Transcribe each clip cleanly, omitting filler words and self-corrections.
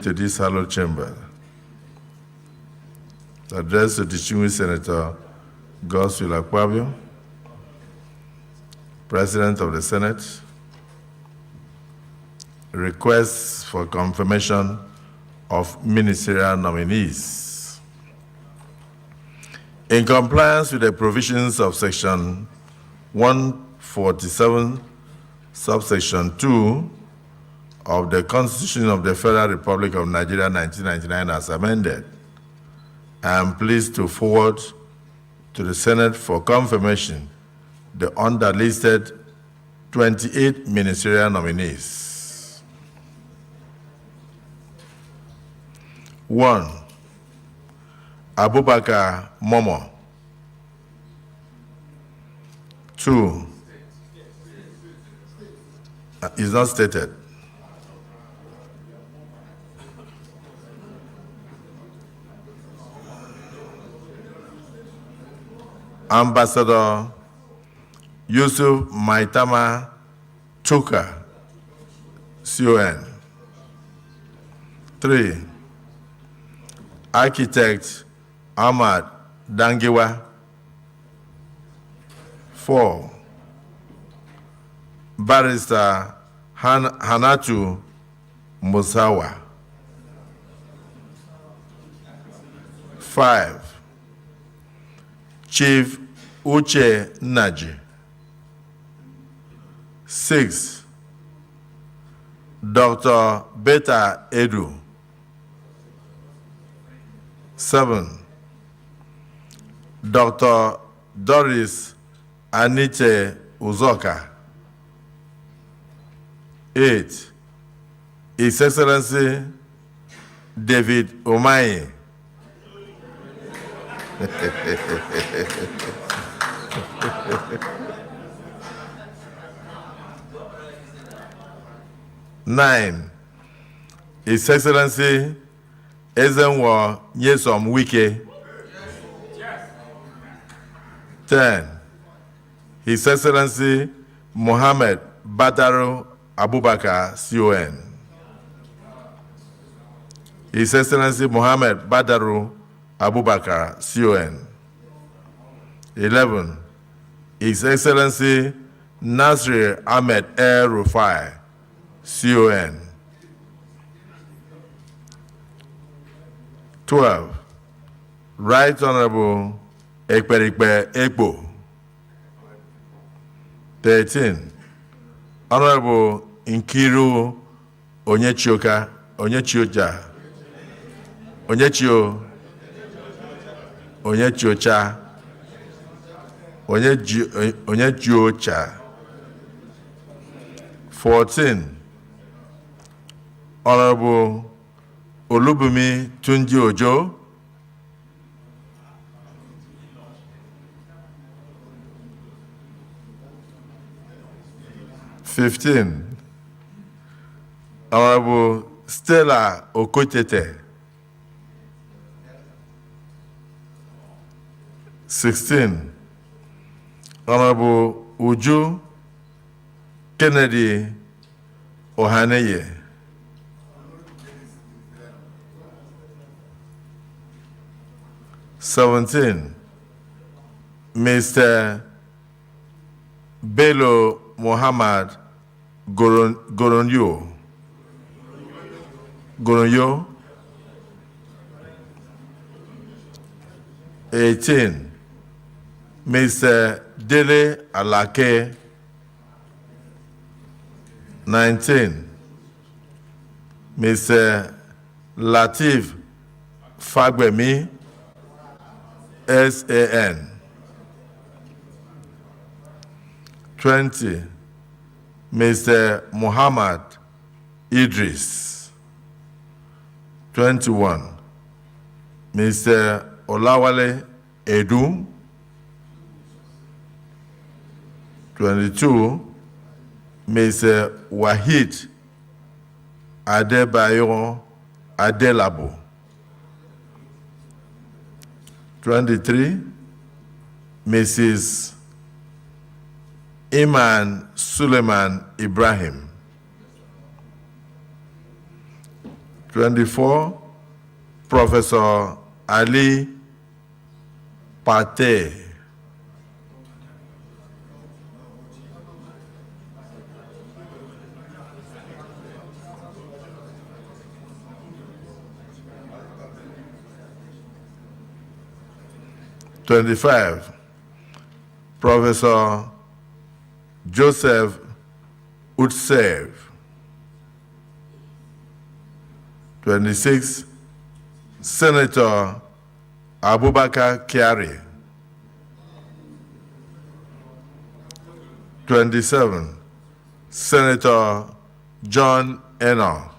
into this hallowed chamber. Address the distinguished Senator Godswill Akpabio, President of the Senate. Requests for confirmation of ministerial nominees. In compliance with the provisions of Section 147, subsection 2 of the Constitution of the Federal Republic of Nigeria 1999 as amended, I am pleased to forward to the Senate for confirmation the underlisted 28 ministerial nominees. 1. Abubakar Momo. 2. Is not stated. Ambassador Yusuf Maitama Chuka, CON. 3. Architect Ahmad Dangiwa. 4. Barrister Hanatu Musawa. 5. Chief Uche Naji. 6. Dr. Beta Edu. 7. Dr. Doris Anite Uzoka. 8. His Excellency David Umahi. 9. His Excellency Ezenwa Nyesom Wike. 10. His Excellency Mohammed Badaru Abubakar, CON. His Excellency Mohammed Badaru Abubakar, CON. 11. His Excellency Nasir Ahmed El Rufai, CON. 12. Right Honorable Ekperikpe Ekpo. 13. Honorable Nkiru Onyechiocha, Onyechiocha, Onyechiocha. 14. Honorable Olubumi Tunji Ojo. 15. Honorable Stella Okotete. 16. Honorable Uju Kennedy Ohaneye. 17. Mr. Bello Muhammad Goronyo. 18. Mr. Dele Alake. 19. Mr. Latif Fagbemi, SAN. 20. Mr. Muhammad Idris. 21. Mr. Olawale Edu. 22. Mr. Wahid Adebayo Adelabo. 23. Mrs. Iman Suleiman Ibrahim. 24, Professor Ali Pate. (25) Professor Joseph Utsev. 26, Senator Abubakar Kyari. 27, Senator John Eno.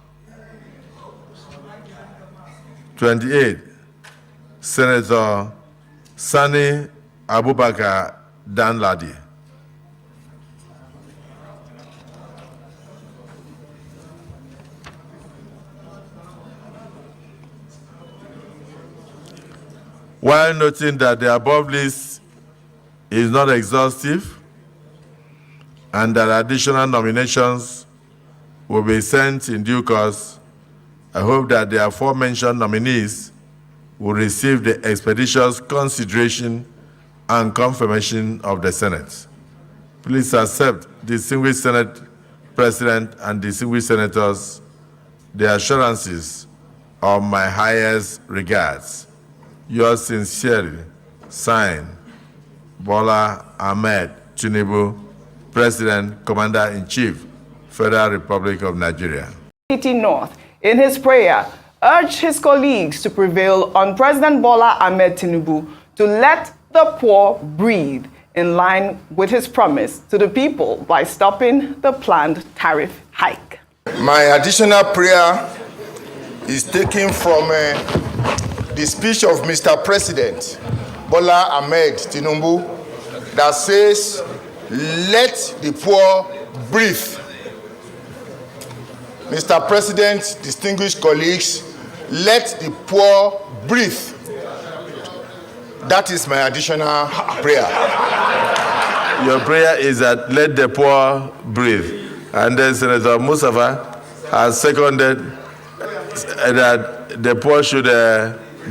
28, Senator Sani Abubakar Danladi. While noting that the above list is not exhaustive and that additional nominations will be sent in due course, I hope that the aforementioned nominees will receive the expeditious consideration and confirmation of the Senate. Please accept, distinguished Senate President and distinguished senators, the assurances of my highest regards. Yours sincerely, signed, Bola Ahmed Tinubu, President, Commander-in-Chief, Federal Republic of Nigeria. North, in his prayer, urged his colleagues to prevail on President Bola Ahmed Tinubu to let the poor breathe in line with his promise to the people by stopping the planned tariff hike. My additional prayer is taken from the speech of Mr. President Bola Ahmed Tinubu that says, "Let the poor breathe." Mr. President, distinguished colleagues, let the poor breathe. That is my additional prayer. Your prayer is that let the poor breathe. And then Senator Mustafa has seconded that the poor should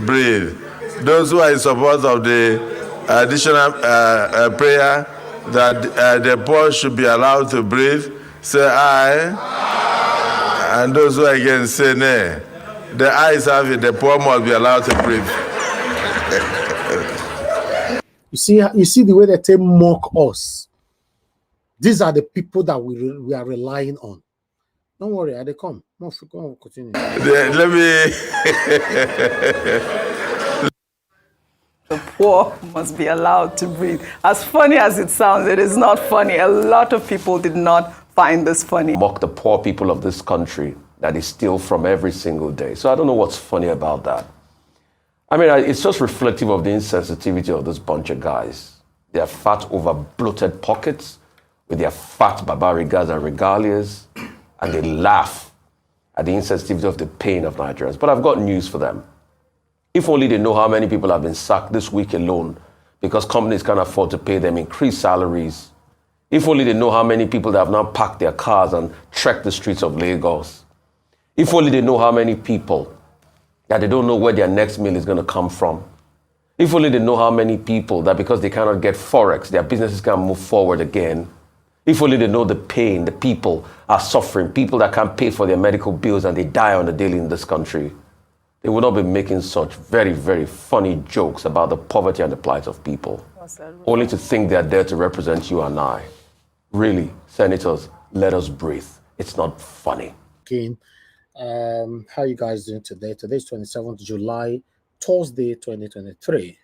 breathe. Those who are in support of the additional prayer that the poor should be allowed to breathe, say aye. And those who are against, say nay. The ayes have it, the poor must be allowed to breathe. You see the way that they mock us. These are the people that we are relying on. Don't worry, they come. No, continue. Let me. The poor must be allowed to breathe. As funny as it sounds, it is not funny. A lot of people did not find this funny. Mock the poor people of this country that is steal from every single day. So I don't know what's funny about that. I mean, it's just reflective of the insensitivity of this bunch of guys. Their fat, over-bloated pockets with their fat babarigas and regalias, and they laugh at the insensitivity of the pain of Nigerians. But I've got news for them. If only they know how many people have been sacked this week alone because companies can't afford to pay them increased salaries. If only they know how many people that have now packed their cars and trekked the streets of Lagos. If only they know how many people that they don't know where their next meal is going to come from. If only they know how many people that because they cannot get Forex, their businesses can't move forward again. If only they know the pain the people are suffering, people that can't pay for their medical bills and they die on the daily in this country, they would not be making such very, very funny jokes about the poverty and the plight of people. Only to think they're there to represent you and I. Really, senators, let us breathe. It's not funny. Again, how you guys doing today? Today's 27th July, Thursday, 2023.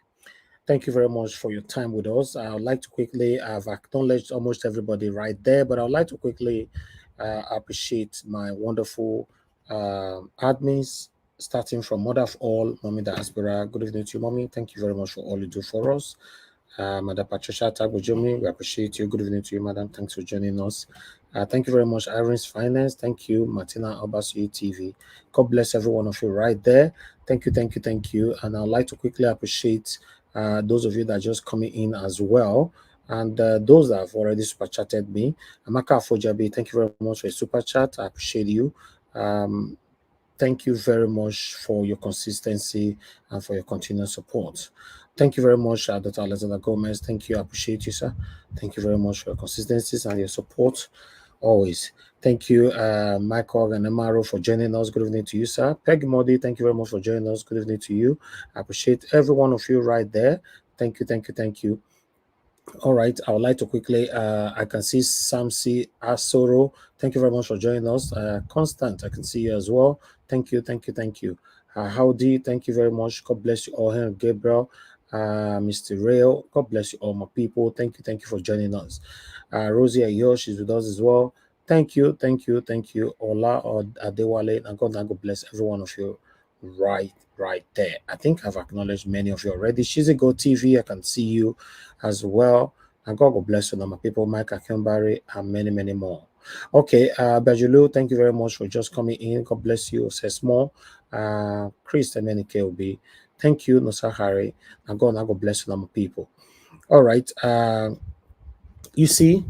Thank you very much for your time with us. I would like to quickly, I've acknowledged almost everybody right there, but I would like to quickly appreciate my wonderful admins, starting from Mother of All, Mommy Diaspora. Good evening to you, Mommy. Thank you very much for all you do for us. Madam Patricia Tagojomi, we appreciate you. Good evening to you, Madam. Thanks for joining us. Thank you very much, Irons Finance. Thank you, Martina Obasuyi TV. God bless every one of you right there. Thank you, thank you, thank you. And I'd like to quickly appreciate those of you that are just coming in as well. And those that have already super chatted me. Amaka Afojabi, thank you very much for your super chat. I appreciate you. Thank thank you very much for your consistency and for your continued support. Thank you very much, Dr. Alexander Gomez. Thank you. I appreciate you, sir. Thank you very much for your consistencies and your support always. Thank you, Michael and Amaro, for joining us. Good evening to you, sir. Peggy Modi, thank you very much for joining us. Good evening to you. I appreciate every one of you right there. Thank you, thank you, thank you. All right, I would like to quickly, I can see Samsi Asoro. Thank you very much for joining us. Constant, I can see you as well. Thank you, thank you, thank you. Howdy, thank you very much. God bless you all. Henry Gabriel, Mr. Rail, God bless you all, my people. Thank you for joining us. Rosie Ayo, she's with us as well. Thank you, thank you, thank you. Ola or Adewale, and God bless every one of you right there. I think I've acknowledged many of you already. Shizigo TV, I can see you as well. And God bless you, my people. Mike Akembari, and many more. Okay, Bajulu, thank you very much for just coming in. God bless you. Sesmo, Chris MNKOB, thank you, Nosahari, and God bless you, my people. All right, you see,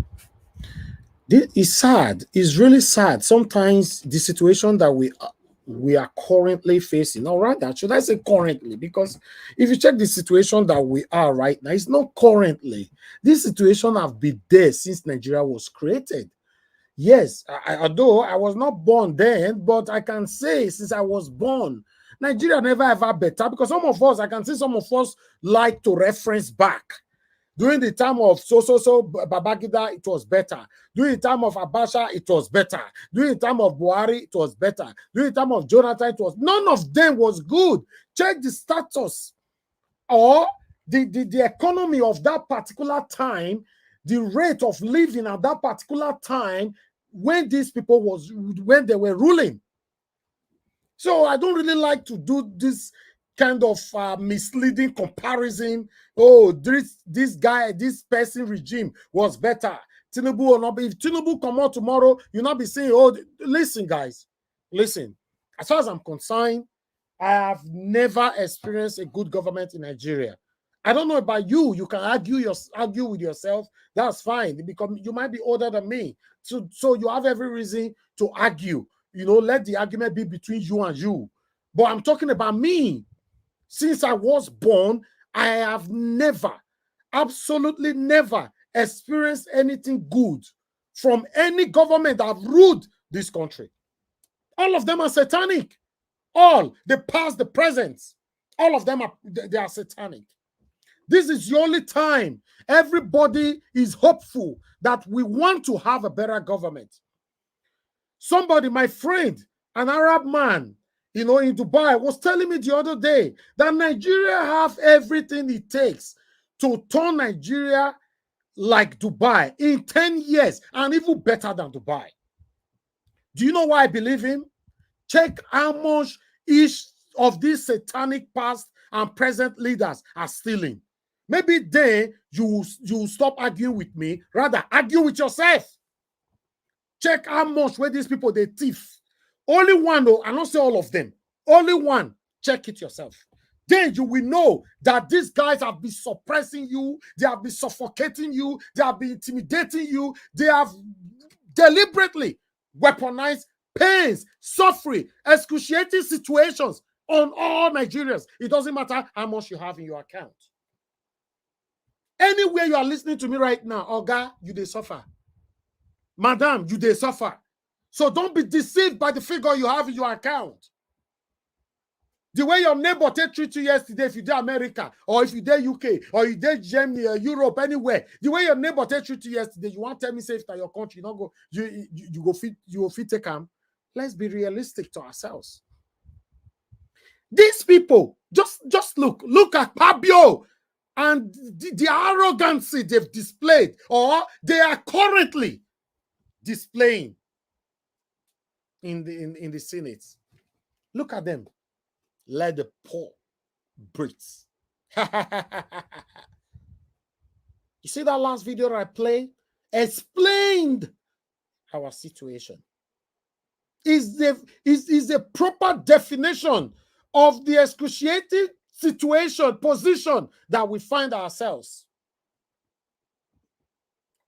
this is sad. It's really sad. Sometimes the situation that we are currently facing, all right, that should I say currently, because if you check the situation that we are right now, it's not currently. This situation have been there since Nigeria was created. Yes, although I was not born then, but I can say since I was born, Nigeria never ever better, because some of us, I can see some of us like to reference back. During the time of Babangida, it was better. During the time of Abacha, it was better. During the time of Buhari, it was better. During the time of Jonathan, it was none of them was good. Check the status or the economy of that particular time, the rate of living at that particular time when these people when they were ruling. So I don't really like to do this kind of misleading comparison. Oh, this person regime was better. Tinubu will not be. If Tinubu come out tomorrow, you'll not be saying, oh, listen, guys, listen. As far as I'm concerned, I have never experienced a good government in Nigeria. I don't know about you. You can argue with yourself. That's fine. Because you might be older than me. So you have every reason to argue. You know, let the argument be between you and you. But I'm talking about me. Since I was born, I have never, absolutely never experienced anything good from any government that have ruled this country. All of them are satanic. All, the past, the present, all of them they are satanic. This is the only time everybody is hopeful that we want to have a better government. Somebody, my friend, an Arab man, you know, in Dubai, was telling me the other day that Nigeria have everything it takes to turn Nigeria like Dubai in 10 years and even better than Dubai. Do you know why I believe him? Check how much each of these satanic past and present leaders are stealing. Maybe then you stop arguing with me, rather argue with yourself. Check how much where these people they thief. Only one, though, and not say all of them. Only one. Check it yourself. Then you will know that these guys have been suppressing you. They have been suffocating you. They have been intimidating you. They have deliberately weaponized pains, suffering, excruciating situations on all Nigerians. It doesn't matter how much you have in your account. Anywhere you are listening to me right now, Oga, you they suffer. Madam, you they suffer. So don't be deceived by the figure you have in your account. The way your neighbor treated you yesterday, if you did America, or if you did UK, or you did Germany, or Europe, anywhere, the way your neighbor treated you yesterday, you want to tell me say that your country, you don't go, you go fit take them. Let's be realistic to ourselves. These people, just look at Pabio and the arrogancy they've displayed, or they are currently displaying in the Senate. Look at them. Let the poor breathe. You see that last video that I played? Explained our situation. Is a proper definition of the excruciating situation, position that we find ourselves.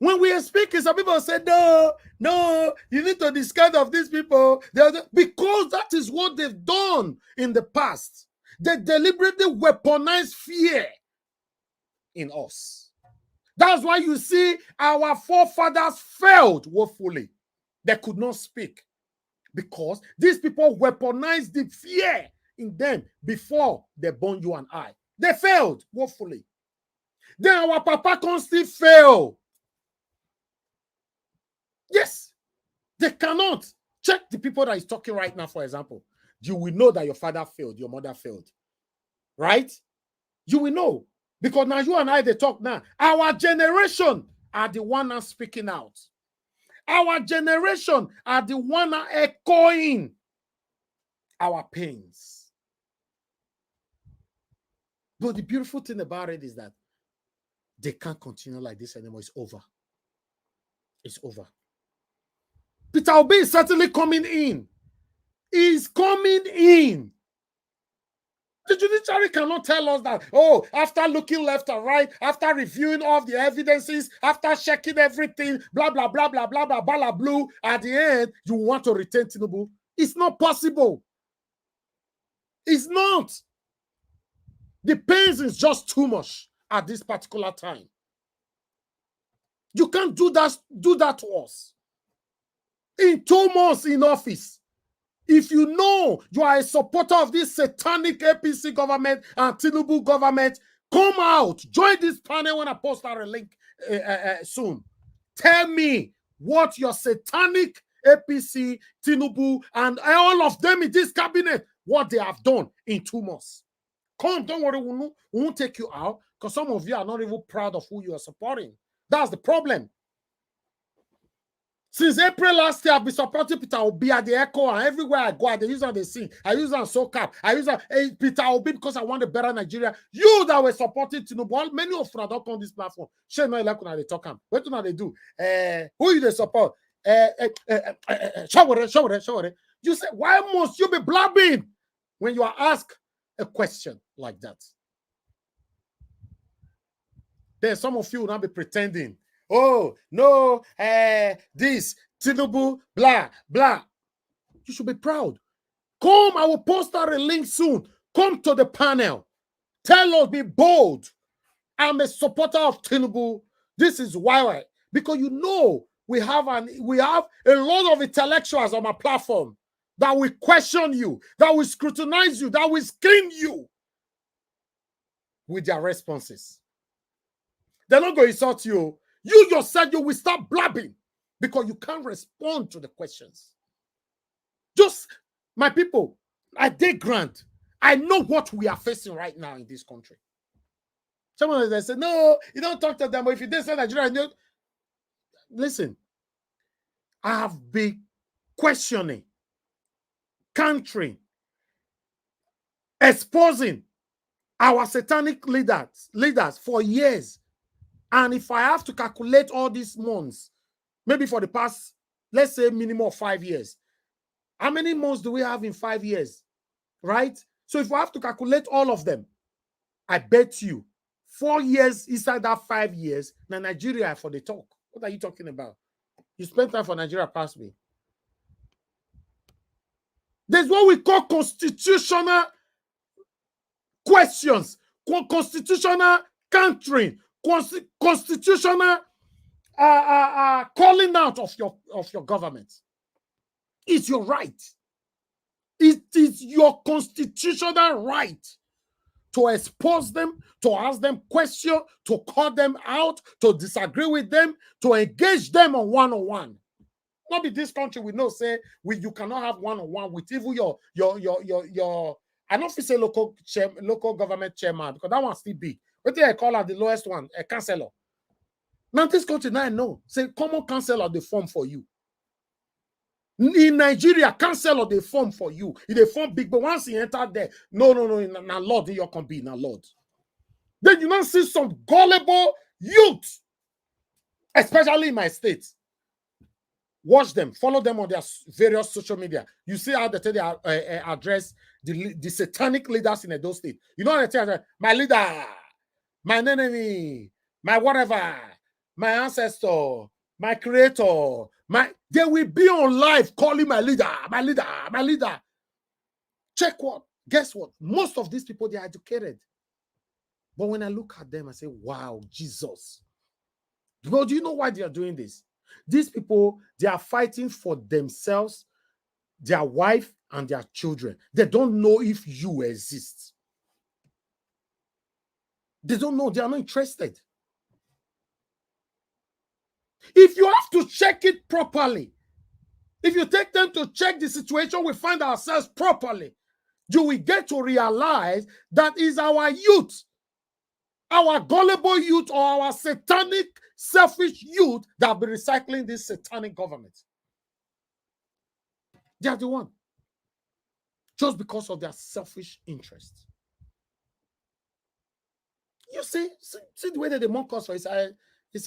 When we are speaking, some people say, no, you need to discard of these people. Because that is what they've done in the past. They deliberately weaponize fear in us. That's why you see our forefathers failed woefully. They could not speak because these people weaponized the fear in them before they born you and I. They failed woefully. Then our papa can still fail. Yes, they cannot. Check the people that is talking right now, for example. You will know that your father failed, your mother failed. Right? You will know. Because now you and I, they talk now. Our generation are the one now speaking out. Our generation are the one now echoing our pains. But the beautiful thing about it is that they can't continue like this anymore. It's over. It's over. Peter Obi is certainly coming in. He's coming in. The judiciary cannot tell us that, oh, after looking left and right, after reviewing all the evidences, after checking everything, blah, blah, blah, blah, blah, blah, blah, blah, blue, at the end, you want to retain Tinubu. It's not possible. It's not. The pains is just too much at this particular time. You can't do that to us. In 2 months in office, if you know you are a supporter of this satanic APC government and Tinubu government, come out, join this panel when I post our link soon. Tell me what your satanic APC, Tinubu, and all of them in this cabinet, what they have done in 2 months. Come, don't worry, we won't take you out because some of you are not even proud of who you are supporting. That's the problem. Since April last year, I've been supporting Peter Obi at the Echo, and everywhere I go, they use on the scene. I use on SoCap. I use on Peter Obi because I want a better Nigeria. You that were supporting Tinubu, many of you don't come on this platform. Shame no like when they talk. What do they do? Who you they support? Show it. You say, why must you be blabbing when you are asked a question like that? Then some of you will not be pretending. Oh, no, this, Tinubu, blah, blah. You should be proud. Come, I will post out a link soon. Come to the panel. Tell us, be bold. I'm a supporter of Tinubu. This is why. Because you know we have a lot of intellectuals on my platform that will question you, that will scrutinize you, that will screen you with their responses. They're not going to insult you. You yourself, you will start blabbing because you can't respond to the questions. Just, my people, I did grant. I know what we are facing right now in this country. Someone they say, no, you don't talk to them. But if you didn't say Nigeria, listen, I have been questioning, countering, exposing our satanic leaders for years. And if I have to calculate all these months, maybe for the past, let's say minimum of 5 years, how many months do we have in 5 years? Right? So if I have to calculate all of them, I bet you 4 years inside that 5 years, now Nigeria for the talk. What are you talking about? You spend time for Nigeria past me. There's what we call constitutional questions, constitutional countering, constitutional calling out of your government. It's your right. It is your constitutional right to expose them, to ask them questions, to call them out, to disagree with them, to engage them on one-on-one. Not in this country we know say you cannot have one-on-one with even your I don't say local government chairman because that one's still big. What do I call her the lowest one? A councillor. Now this country now I know. Say common councillor they form for you. In Nigeria, councillor they form for you. They form big, but once you enter there, no, now Lord, you can be now Lord. Then you now see some gullible youth, especially in my state. Watch them, follow them on their various social media. You see how they address the satanic leaders in Edo State. You know how they tell them, my leader, my enemy, my whatever. my ancestor, my creator, they will be on live calling my leader, my leader, my leader. Check what? Guess what? Most of these people, they are educated. But when I look at them, I say, wow, Jesus. Well, do you know why they are doing this? These people, they are fighting for themselves, their wife, and their children. They don't know if you exist. They don't know. They are not interested. If you have to check it properly, if you take them to check the situation we find ourselves properly, you will get to realize that is our youth, our gullible youth, or our satanic, selfish youth that will be recycling this satanic government. They are the one. Just because of their selfish interest. You see the way that they mock us for Senate. You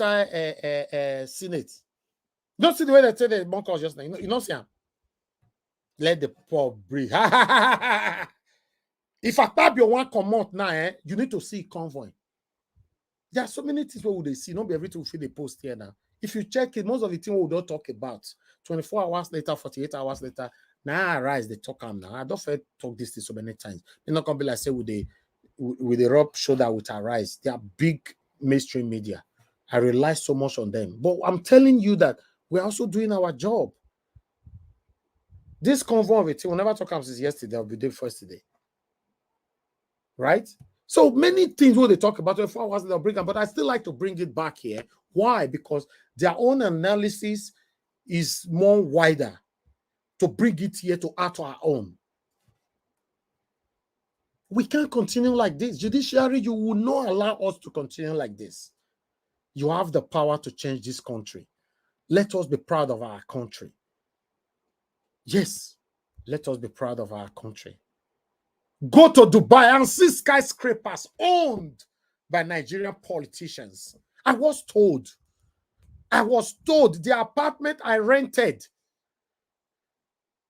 don't see the way they say they mock us just now. You know, see them. Let the poor breathe. If a Fabio want come out now, you need to see convoy. There are so many things we would see. Not be everything we feel they post here now. If you check it, most of the things we don't talk about. 24 hours later, 48 hours later, now I rise, they talk on now. I don't feel talk this thing so many times. They're not gonna be like say with the rub shoulder with our rise. They are big mainstream media. I rely so much on them. But I'm telling you that we're also doing our job. This convoy of it, we'll never talk about since yesterday, I'll be there first today. Right? So many things what they talk about 24 hours they'll bring them, but I still like to bring it back here. Why? Because their own analysis is more wider to bring it here to add to our own. We can't continue like this. Judiciary, you will not allow us to continue like this. You have the power to change this country. Let us be proud of our country. Yes, let us be proud of our country. Go to Dubai and see skyscrapers owned by Nigerian politicians. I was told the apartment I rented,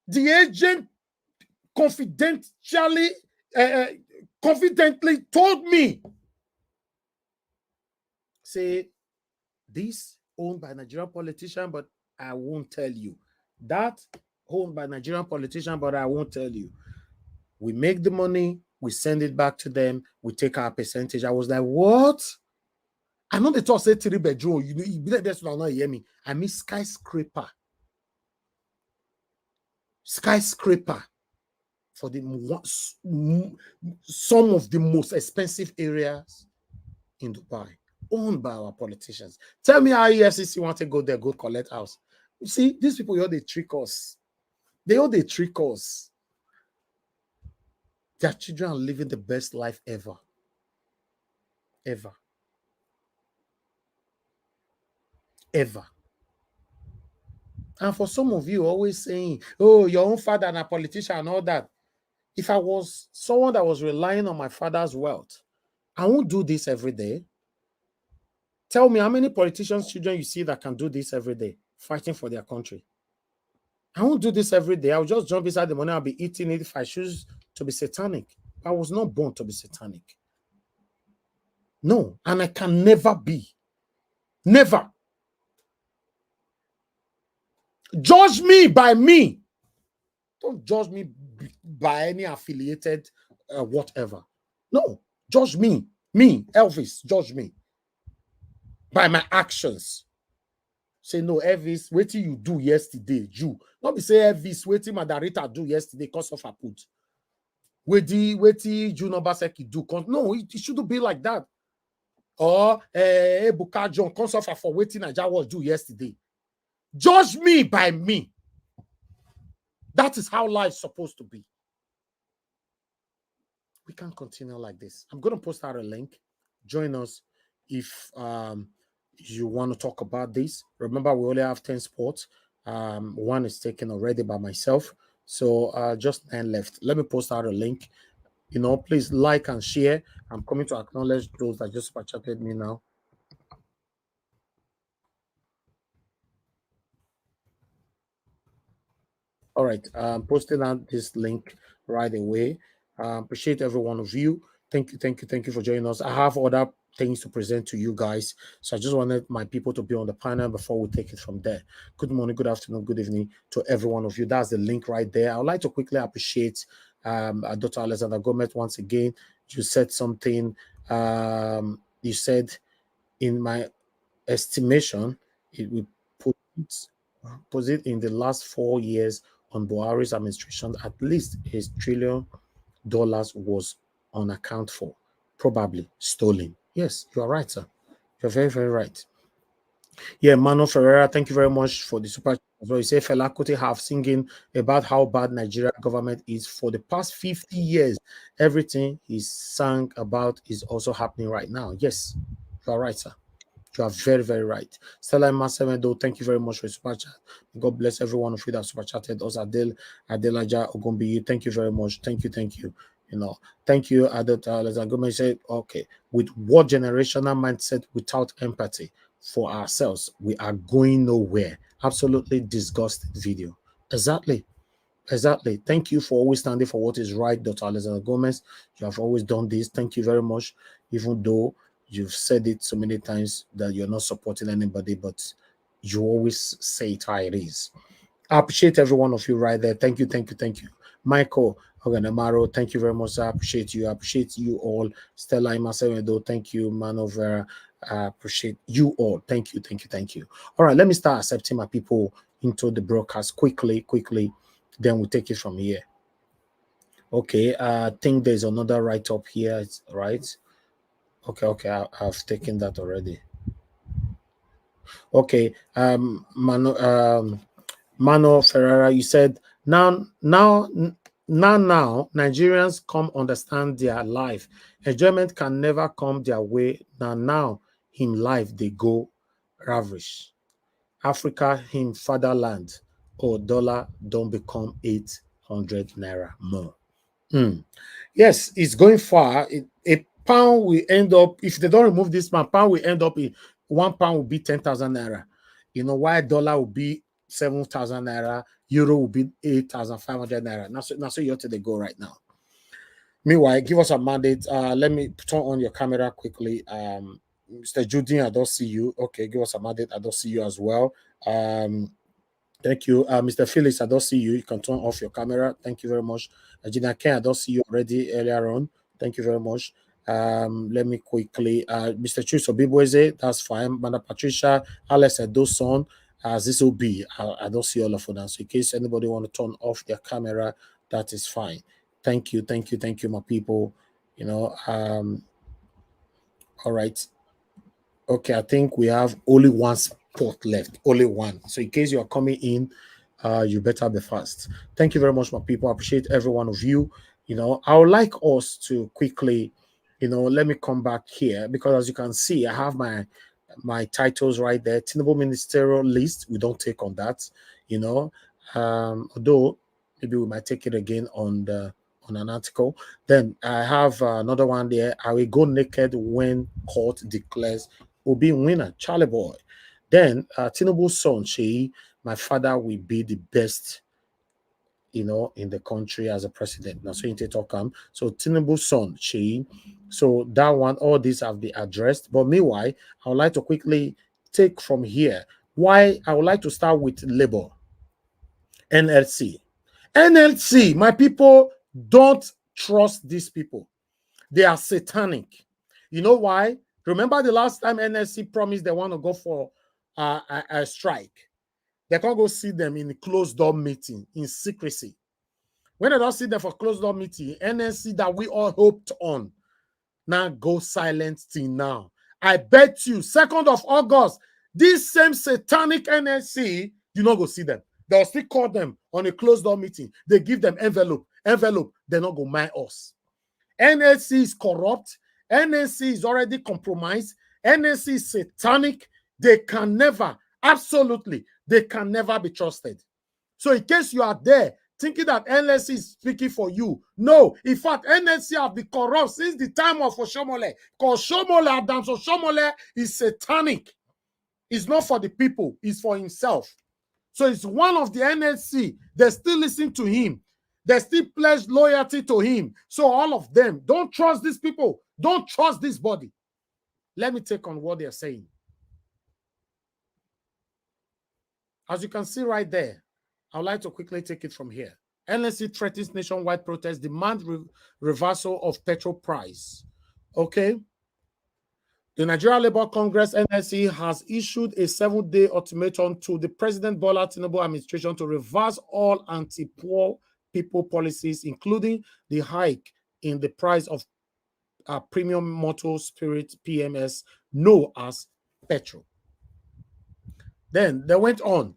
the agent confidently told me, say, this owned by Nigerian politician, but I won't tell you. That owned by Nigerian politician, but I won't tell you. We make the money, we send it back to them, we take our percentage. I was like, what? I know they talk say 3 bedroom. You know, that's not hear me. I mean skyscraper. Skyscraper for some of the most expensive areas in Dubai, owned by our politicians. Tell me how EFCC want to go there, go collect house. You see, these people, they trick us. They trick us. Their children are living the best life ever. Ever. Ever. And for some of you always saying, oh, your own father and a politician and all that. If I was someone that was relying on my father's wealth, I won't do this every day. Tell me how many politicians' children you see that can do this every day, fighting for their country. I won't do this every day. I'll just jump inside the money. I'll be eating it if I choose to be satanic. I was not born to be satanic. No, and I can never be. Never. Judge me by me. Don't judge me by any affiliated whatever. No, judge me. Me, Elvis, judge me by my actions. Say, no, Elvis, what did you do yesterday? Jew. Not be say, Elvis, what did Madarita do yesterday because of her put? What did Jew Nobaseki do? No, it shouldn't be like that. Or Ebuka John comes off for waiting Naija was do yesterday. Judge me by me. That is how life is supposed to be. We can't continue like this. I'm going to post out a link. Join us if you want to talk about this. Remember, we only have 10 spots. One is taken already by myself. So just 9 left. Let me post out a link. You know, please like and share. I'm coming to acknowledge those that just chatted me now. All right, I'm posting out this link right away. Appreciate every one of you. Thank you for joining us. I have other things to present to you guys, so I just wanted my people to be on the panel before we take it from there. Good morning, good afternoon, good evening to every one of you. That's the link right there. I would like to quickly appreciate Dr. Alexander Gomez once again. You said something. You said, in my estimation, it will put it in the last 4 years on Buhari's administration, at least $1 trillion was unaccounted for, probably stolen. Yes, you are right, sir. You're very, very right. Yeah, Mano Ferreira, thank you very much for the super chat as well. You say Fela Kuti have singing about how bad Nigeria government is for the past 50 years. Everything he sang about is also happening right now. Yes, you are right, sir. You are very, very right. Stella Masemedo, thank you very much for your super chat. God bless every one of you that super chatted. Also, Adelaja Ogumbi, thank you very much. Thank you. You know, thank you, Adota Alexander. Said, okay, with what generational mindset without empathy for ourselves, we are going nowhere. Absolutely disgusting video. Exactly. Thank you for always standing for what is right, Dr. Alexander Gomez. You have always done this. Thank you very much, even though you've said it so many times that you're not supporting anybody, but you always say it how it is. I appreciate every one of you right there. Thank you. Michael Oganamaro, thank you very much. I appreciate you. I appreciate you all. Stella Imasemedo, thank you. Manovera, I appreciate you all. Thank you. All right, let me start accepting my people into the broadcast quickly. Then we'll take it from here. Okay, I think there's another write-up here, right? Okay, I've taken that already. Okay, Mano Ferreira, you said now Nigerians come understand their life. Enjoyment can never come their way. Now him life they go ravish. Africa him fatherland. Or dollar don't become 800 naira more. Yes, it's going far. A pound will end up, if they don't remove this pound will end up in 1 pound will be 10,000 naira. You know why dollar will be 7,000 naira, euro will be 8,500 naira. Now so you ought to go right now. Meanwhile, give us a mandate. Let me turn on your camera quickly. Mr. Judin, I don't see you. Okay, give us a mandate. I don't see you as well. Thank you. Mr. Felix, I don't see you. You can turn off your camera. Thank you very much. Gina Ken, I don't see you already earlier on. Thank you very much. Let me quickly, Mr. Chuso Bibweze, that's fine. Manda Patricia, Alex Edoson, this will be, I don't see all of them. So in case anybody want to turn off their camera, that is fine. Thank you, my people. You know, all right. Okay, I think we have only one spot left, only one. So in case you are coming in, you better be fast. Thank you very much, my people. I appreciate every one of you. You know, I would like us to quickly, you know, let me come back here because as you can see, I have my titles right there. Tinubu Ministerial list. We don't take on that, you know. Although maybe we might take it again on an article. Then I have another one there. I will go naked when court declares Obi winner, Charly Boy. Then Tinubu's son, Sheyi, my father will be the best, you know, in the country as a president. Now, so into talk so Tinubu's son, Sheyi. So that one, all these have been addressed. But meanwhile, I would like to quickly take from here why I would like to start with Labour. NLC. NLC, my people, don't trust these people. They are satanic. You know why? Remember the last time NLC promised they want to go for a strike. They can't go see them in a closed-door meeting, in secrecy. When they don't see them for closed-door meeting, NLC that we all hoped on, now go silent till now. I bet you, 2nd of August, this same satanic NLC, you not go see them. They'll still call them on a closed-door meeting. They give them envelope, they're not going to mind us. NLC is corrupt. NLC is already compromised. NLC is satanic. They can never, absolutely, they can never be trusted. So in case you are there thinking that NLC is speaking for you, no. In fact, NLC have been corrupt since the time of Oshomole. Because Adams Oshomole is satanic. It's not for the people. It's for himself. So it's one of the NLC. They still listen to him. They still pledge loyalty to him. So all of them, don't trust these people. Don't trust this body. Let me take on what they're saying. As you can see right there, I would like to quickly take it from here. NLC threatens nationwide protest, demand reversal of petrol price. Okay. The Nigeria Labour Congress, NLC, has issued a 7-day ultimatum to the President Bola Tinubu administration to reverse all anti-poor people policies, including the hike in the price of premium motor spirit PMS, known as petrol. Then they went on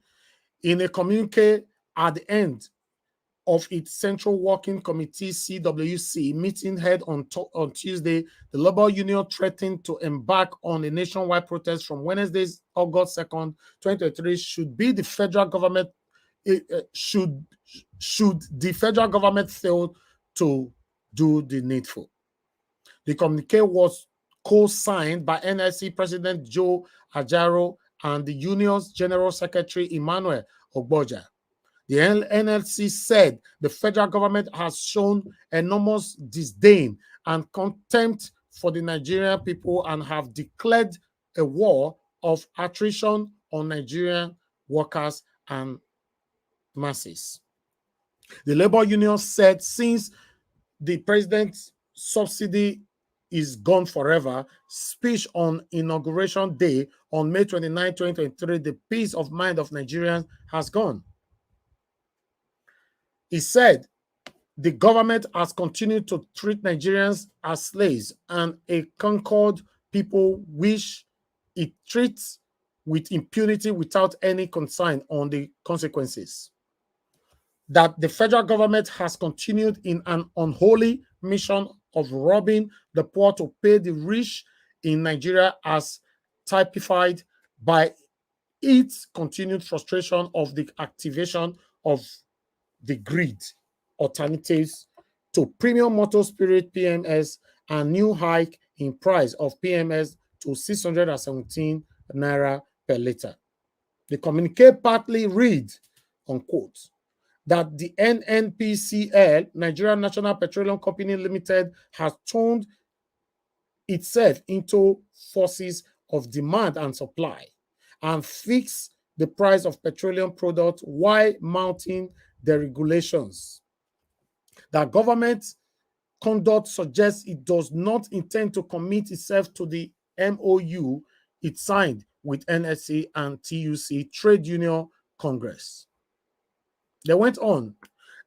in a communique at the end of its Central Working Committee CWC meeting held on Tuesday. The Labour Union threatened to embark on a nationwide protest from Wednesday, August 2nd, 2023. Should the federal government fail to do the needful. The communique was co-signed by NLC President Joe Ajaro and the union's General Secretary Emmanuel Ogboja. The NLC said the federal government has shown enormous disdain and contempt for the Nigerian people and have declared a war of attrition on Nigerian workers and masses. The labor union said since the president's subsidy is gone forever speech on Inauguration Day on May 29, 2023, the peace of mind of Nigerians has gone. He said the government has continued to treat Nigerians as slaves and a conquered people which it treats with impunity without any concern on the consequences. That the federal government has continued in an unholy mission of robbing the poor to pay the rich in Nigeria as typified by its continued frustration of the activation of the grid alternatives to premium motor spirit PMS and new hike in price of PMS to 617 naira per liter. The communique partly read, unquote, that the NNPCL, Nigeria National Petroleum Company Limited, has turned itself into forces of demand and supply and fixed the price of petroleum products while mounting the regulations. That government conduct suggests it does not intend to commit itself to the MOU it signed with NSC and TUC Trade Union Congress. They went on.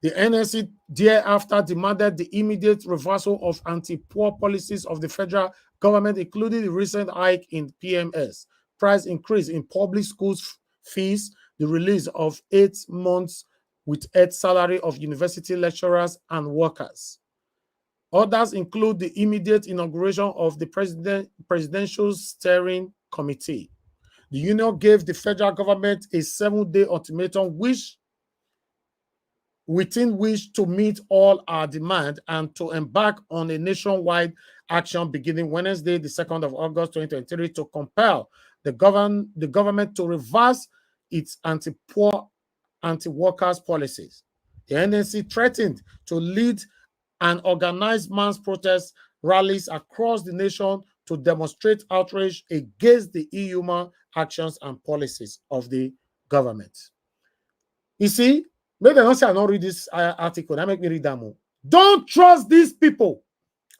The NSC thereafter demanded the immediate reversal of anti-poor policies of the federal government, including the recent hike in PMS, price increase in public schools fees, the release of 8 months with 8 salary of university lecturers and workers. Others include the immediate inauguration of the Presidential Steering Committee. The union gave the federal government a 7-day ultimatum within which to meet all our demand and to embark on a nationwide action beginning Wednesday, the 2nd of August, 2023, to compel the government to reverse its anti-poor, anti-workers policies. The NLC threatened to lead an organized mass protest rallies across the nation to demonstrate outrage against the inhuman actions and policies of the government. You see, maybe I don't say I don't read this article. That make me read that more. Don't trust these people.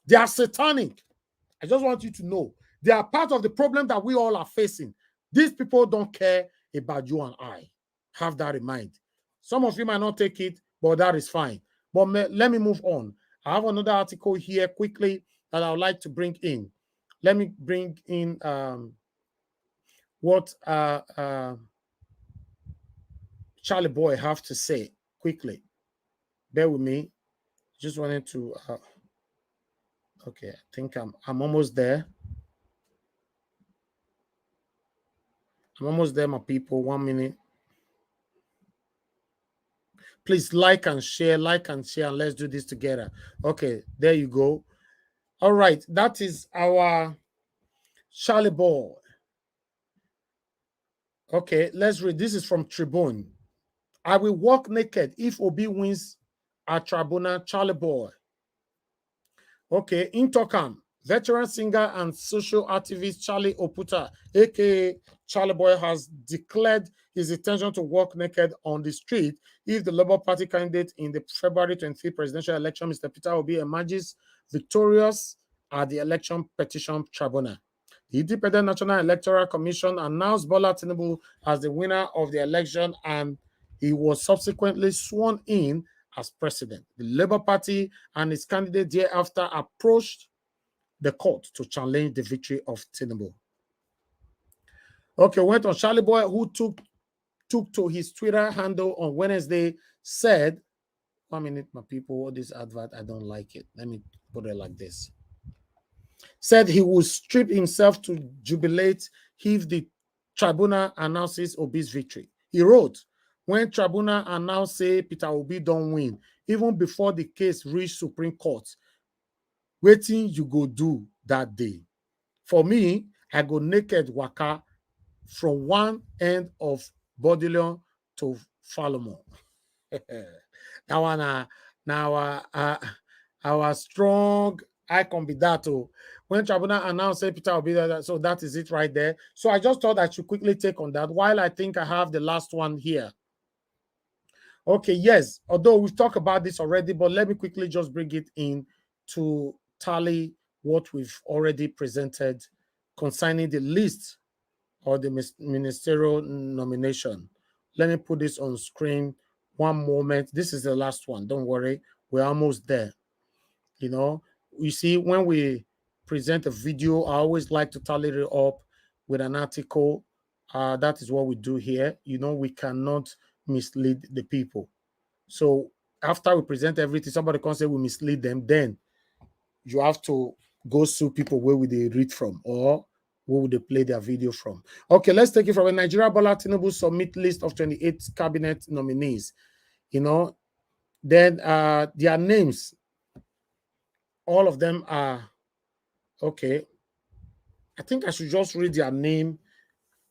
They are satanic. I just want you to know they are part of the problem that we all are facing. These people don't care about you and I. Have that in mind. Some of you might not take it, but that is fine. But let me move on. I have another article here quickly that I would like to bring in. Let me bring in what Charly Boy have to say quickly. Bear with me. Just wanted to okay, I think I'm almost there. I'm almost there, my people. 1 minute. Please like and share, and let's do this together. Okay, there you go. All right, that is our Charly Boy. Okay, let's read. This is from Tribune. I will walk naked if Obi wins at Tribunal Charly Boy. Okay, in Tokam, veteran singer and social activist Charlie Oputa, aka Charly Boy, has declared his intention to walk naked on the street if the Labour Party candidate in the February 23 presidential election, Mr. Peter Obi, emerges victorious at the election petition tribunal. The Independent National Electoral Commission announced Bola Tinubu as the winner of the election, and he was subsequently sworn in as president. The Labour Party and its candidate thereafter approached the court to challenge the victory of Tinubu. Okay, went on. Charly Boy, who took to his Twitter handle on Wednesday, said, 1 minute, my people, this advert, I don't like it. Let me put it like this. Said he would strip himself to jubilate if the tribunal announces Obi's victory. He wrote, when tribunal announced say Peter Obi don't win, even before the case reached Supreme Court, waiting you go do that day. For me, I go naked waka from one end of Bodilion to Falmouth. That one, now our strong icon be that. When tribunal announced say Peter Obi, so that is it right there. So I just thought I should quickly take on that while I think I have the last one here. Okay, yes, although we've talked about this already, but let me quickly just bring it in to tally what we've already presented concerning the list or the ministerial nomination. Let me put this on screen one moment. This is the last one. Don't worry, we're almost there. You know, you see, when we present a video, I always like to tally it up with an article. That is what we do here. You know, we cannot mislead the people. So after we present everything, somebody can say we mislead them, then you have to go sue people where would they read from or where would they play their video from. Okay, let's take it from a Nigeria Bola Tinubu submit list of 28 cabinet nominees. You know, then their names, all of them are okay. I think I should just read their name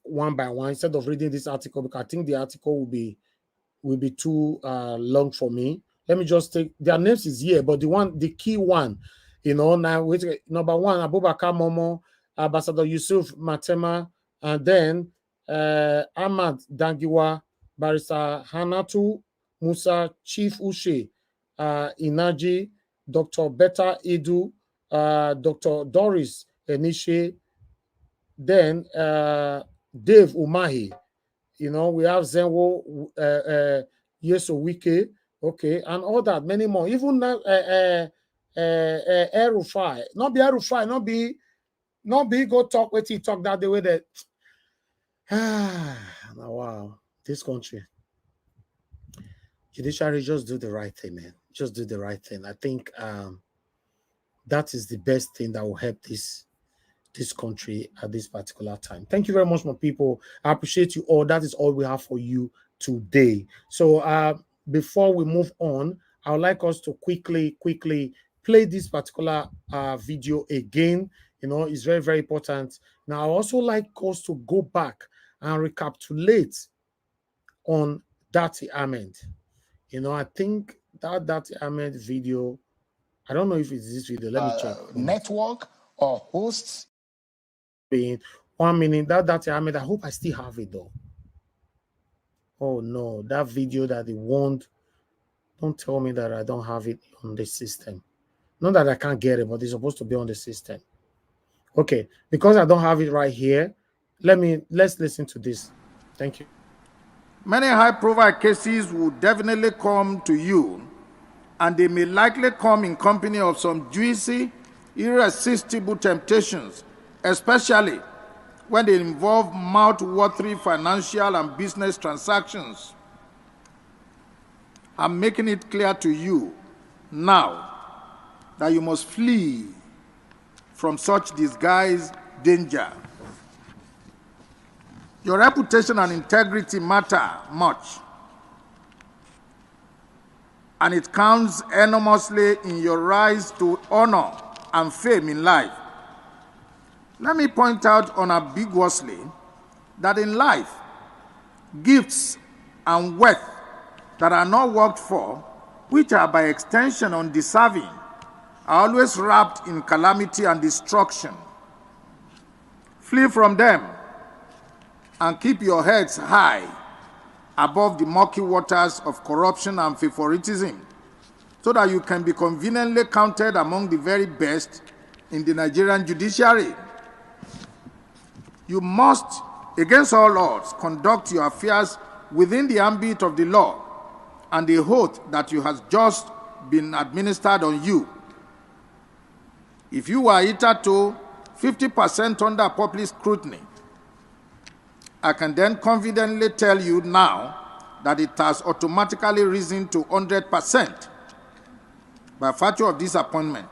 one by one instead of reading this article, because I think the article will be too long for me. Let me just take their names is here, but the key one, you know, now with number one, Abubakar Momo, Ambassador Yusuf Matema, and then Ahmad Dangiwa, Barrister Hanatu Musa, Chief Ushe, Inaji, Dr. Betta Edu, Dr. Doris Enishe, then Dave Umahi. You know, we have Zenwo Yesowike, okay, and all that, many more. Even Erufai, not be Erufai, not be go talk with he talk that the way that. Wow, this country. Judiciary, just do the right thing, man. Just do the right thing. I think that is the best thing that will help this country at this particular time. Thank you very much, my people. I appreciate you all. That is all we have for you today. So before we move on, I would like us to quickly play this particular video again. You know, it's very, very important. Now, I also like us to go back and recapitulate on Dati Ahmed. You know, I think that Dati Ahmed video, I don't know if it's this video. Let me check. Network or hosts. 1 minute. That Dati Ahmed, I hope I still have it though. Oh no, that video that they want. Don't tell me that I don't have it on the system. Not that I can't get it, but it's supposed to be on the system. Okay, because I don't have it right here, let's listen to this. Thank you. Many high-profile cases will definitely come to you, and they may likely come in company of some juicy, irresistible temptations, especially when they involve mouth-watering financial and business transactions. I'm making it clear to you now that you must flee from such disguised danger. Your reputation and integrity matter much, and it counts enormously in your rise to honor and fame in life. Let me point out unambiguously that in life, gifts and wealth that are not worked for which are by extension undeserving, are always wrapped in calamity and destruction. Flee from them and keep your heads high above the murky waters of corruption and favoritism, so that you can be conveniently counted among the very best in the Nigerian judiciary. You must, against all odds, conduct your affairs within the ambit of the law and the oath that you has just been administered on you. If you were hitherto 50% under public scrutiny, I can then confidently tell you now that it has automatically risen to 100% by virtue of this appointment.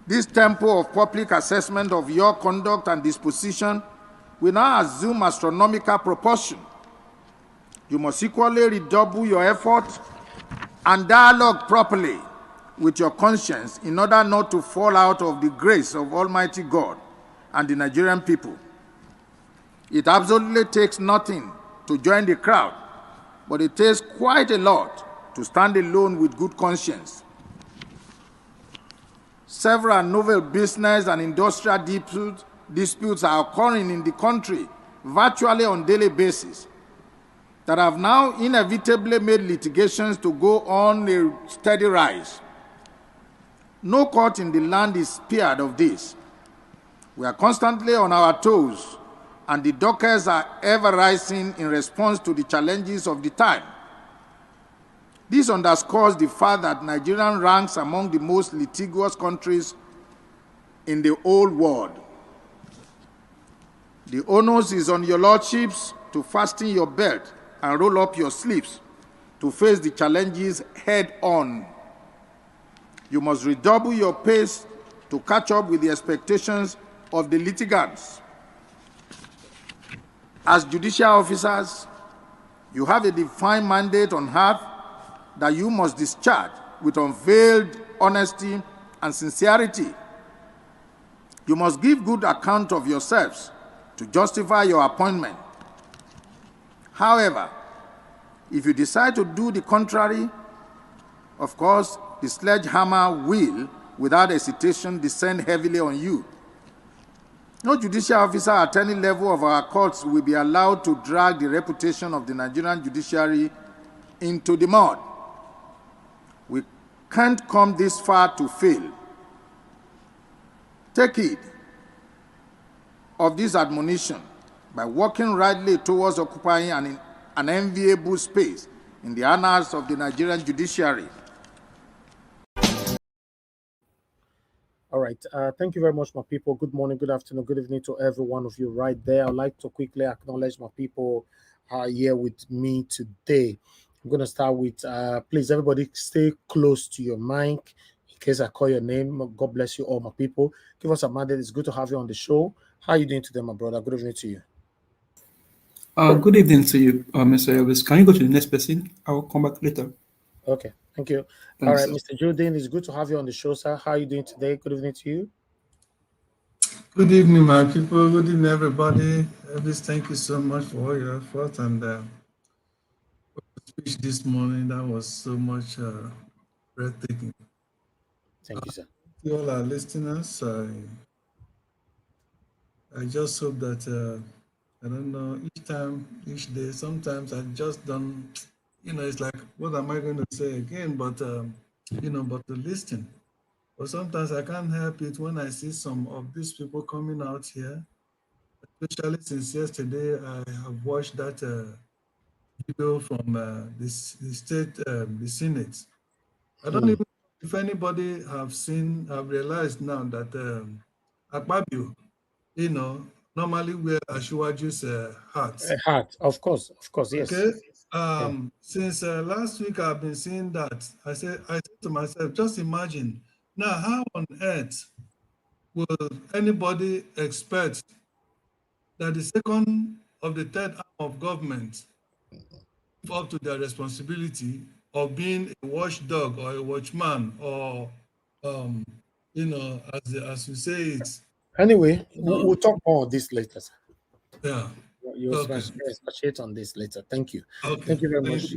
This tempo of public assessment of your conduct and disposition will now assume astronomical proportion. You must equally redouble your effort and dialogue properly with your conscience in order not to fall out of the grace of Almighty God and the Nigerian people. It absolutely takes nothing to join the crowd, but it takes quite a lot to stand alone with good conscience. Several novel business and industrial disputes are occurring in the country virtually on a daily basis that have now inevitably made litigations to go on a steady rise. No court in the land is spared of this. We are constantly on our toes, and the dockets are ever rising in response to the challenges of the time. This underscores the fact that Nigeria ranks among the most litigious countries in the whole world. The onus is on your lordships to fasten your belt and roll up your sleeves to face the challenges head on. You must redouble your pace to catch up with the expectations of the litigants. As judicial officers, you have a defined mandate on earth that you must discharge with unveiled honesty and sincerity. You must give good account of yourselves to justify your appointment. However, if you decide to do the contrary, of course, the sledgehammer will, without hesitation, descend heavily on you. No judicial officer at any level of our courts will be allowed to drag the reputation of the Nigerian judiciary into the mud. We can't come this far to fail. Take heed of this admonition by working rightly towards occupying an enviable space in the annals of the Nigerian judiciary. All right. Thank you very much, my people. Good morning, good afternoon, good evening to every one of you right there. I'd like to quickly acknowledge my people here with me today. I'm going to start with, please, everybody stay close to your mic in case I call your name. God bless you all, my people. Give us a mandate. It's good to have you on the show. How are you doing today, my brother? Good evening to you. Good evening to you, Mr. Elvis. Can you go to the next person? I will come back later. Okay, thank you. Thanks, All right, sir. Mr. Jordan, it's good to have you on the show, sir. How are you doing today? Good evening to you. Good evening, my people. Good evening, everybody. Elvis, thank you so much for all your effort and speech this morning. That was so much breathtaking. Thank you, sir. To all our listeners, I just hope that, I don't know, each time, each day, sometimes I just don't, it's like, what am I going to say again? But, but to listen. But sometimes I can't help it when I see some of these people coming out here, especially since yesterday I have watched that video from the Senate. I don't even know if anybody have realized now that Akpabio, normally wear Asiwaju's hats. A hat, of course, yes. Okay. Since last week I've been seeing that. I said to myself, just imagine now, how on earth will anybody expect that the second of the third arm of government live up to their responsibility of being a watchdog or a watchman or as you say it. Anyway, we'll talk more on this later, sir. Yeah. You'll expatiate on this later. Thank you. Okay. Thank you very much.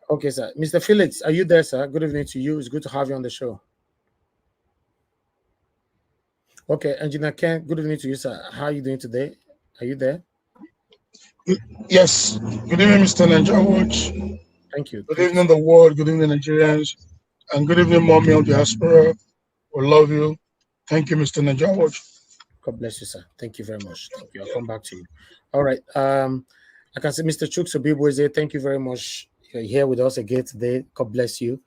Okay, sir. Mr. Felix, are you there, sir? Good evening to you. It's good to have you on the show. Okay, Engineer Ken, good evening to you, sir. How are you doing today? Are you there? Yes. Good evening, Mr. Nigeria Watch. Thank you. Good evening, the world. Good evening, Nigerians. And good evening, Mommy of Diaspora. We love you. Thank you, Mr. Nigeria Watch. God bless you, sir. Thank you very much. Thank you. I'll come back to you. All right. I can see Mr. Chuk Sobibo is here. Thank you very much. You're here with us again today. God bless you.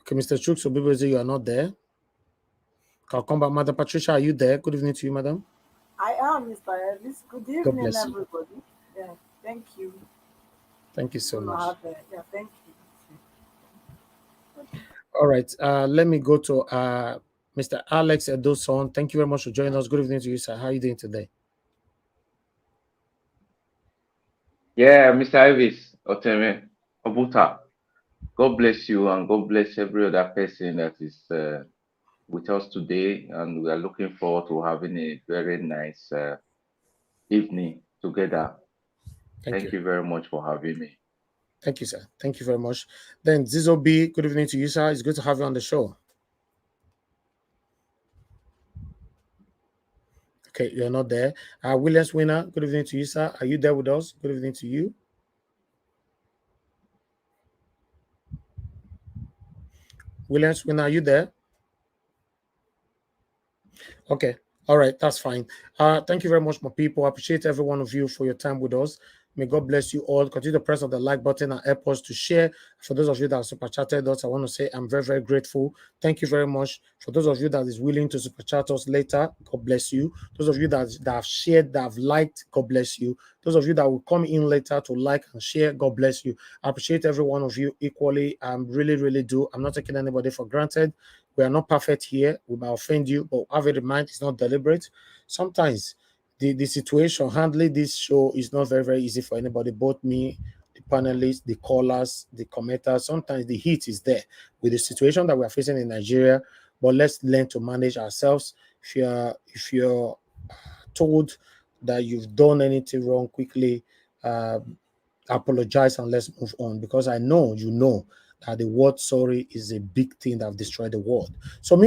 Okay, Mr. Chuk Sobibo is here. You are not there. I'll come back. Madam Patricia, are you there? Good evening to you, madam. I am, Mr. Ellis. Good evening, everybody. Yeah, thank you. Thank you so much. Yeah, thank you. All right. Let me go to Mr. Alex Edoson. Thank you very much for joining us. Good evening to you, sir. How are you doing today? Yeah, Mr. Elvis Oteme Obuta. God bless you and God bless every other person that is with us today. And we are looking forward to having a very nice evening together. Thank you very much for having me. Thank you, sir. Thank you very much. Then Zizo B, good evening to you, sir. It's good to have you on the show. Okay, you're not there. Williams Winner, good evening to you, sir. Are you there with us? Good evening to you. Williams Winner, are you there? Okay. All right, that's fine. Thank you very much, my people. I appreciate every one of you for your time with us. May God bless you all. Continue to press on the like button and help us to share. For those of you that have super chatted us, I want to say I'm very, very grateful. Thank you very much. For those of you that is willing to super chat us later, God bless you. Those of you that have shared, that have liked, God bless you. Those of you that will come in later to like and share, God bless you. I appreciate every one of you equally. I really, really do. I'm not taking anybody for granted. We are not perfect here. We might offend you, but have it in mind, it's not deliberate. Sometimes the situation handling this show is not very, very easy for anybody, both me, the panelists, the callers, the commenters. Sometimes the heat is there with the situation that we're facing in Nigeria, but let's learn to manage ourselves. If you're told that you've done anything wrong, quickly apologize and let's move on, because I know you know that the word sorry is a big thing that have destroyed the world. So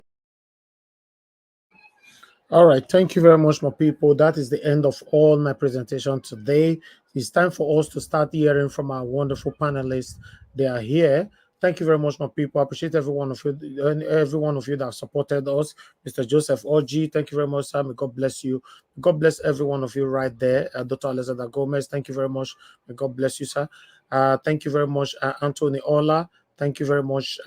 all right, thank you very much, my people. That is the end of all my presentation today. It's time for us to start hearing from our wonderful panelists. They are here. Thank you very much, my people. I appreciate every one of you that have supported us. Mr. Joseph Oji, thank you very much, sir. May God bless you. May God bless every one of you right there. Dr. Alexander Gomez, thank you very much. May God bless you, sir. Thank you very much, Anthony Ola. Thank you very much,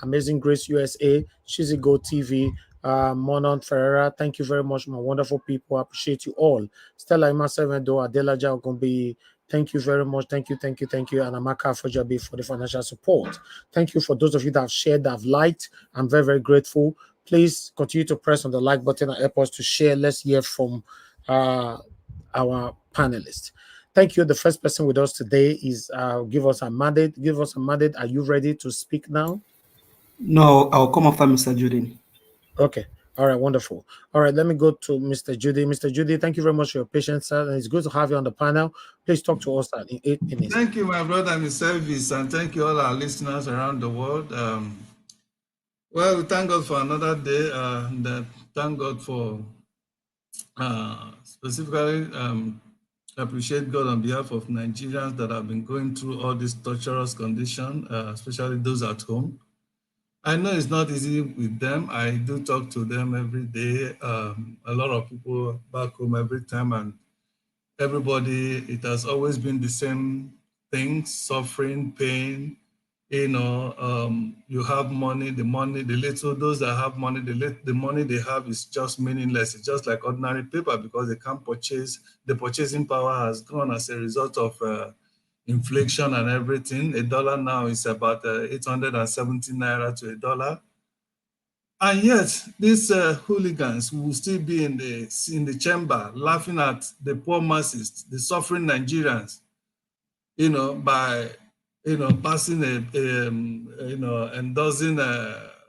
Amazing Grace USA, Shizzy Go TV, Monon Ferreira. Thank you very much, my wonderful people. I appreciate you all. Stella Imasevendo, Adela Jagombi. Thank you very much. Thank you. And Amaka Fojabi for the financial support. Thank you for those of you that have shared, that have liked. I'm very, very grateful. Please continue to press on the like button and help us to share. Let's hear from our panelists. Thank you. The first person with us today is give us a mandate. Are you ready to speak now? No, I'll come after Mr. Judy. Okay. All right. Wonderful. All right. Let me go to Mr. Judy. Mr. Judy, thank you very much for your patience, sir. And it's good to have you on the panel. Please talk to us in 8 minutes. Thank you, my brother, Mr. Elvis, and thank you all our listeners around the world. Well, we thank God for another day. And thank God for specifically appreciate God on behalf of Nigerians that have been going through all these torturous conditions, especially those at home. I know it's not easy with them. I do talk to them every day. A lot of people back home every time, and everybody, it has always been the same thing: suffering, pain. You know, you have money, the little, those that have money, the money they have is just meaningless. It's just like ordinary paper because they can't purchase. The purchasing power has gone as a result of inflation and everything. $1 now is about 870 naira to $1. And yet, these hooligans will still be in the chamber laughing at the poor masses, the suffering Nigerians, you know, by passing endorsing,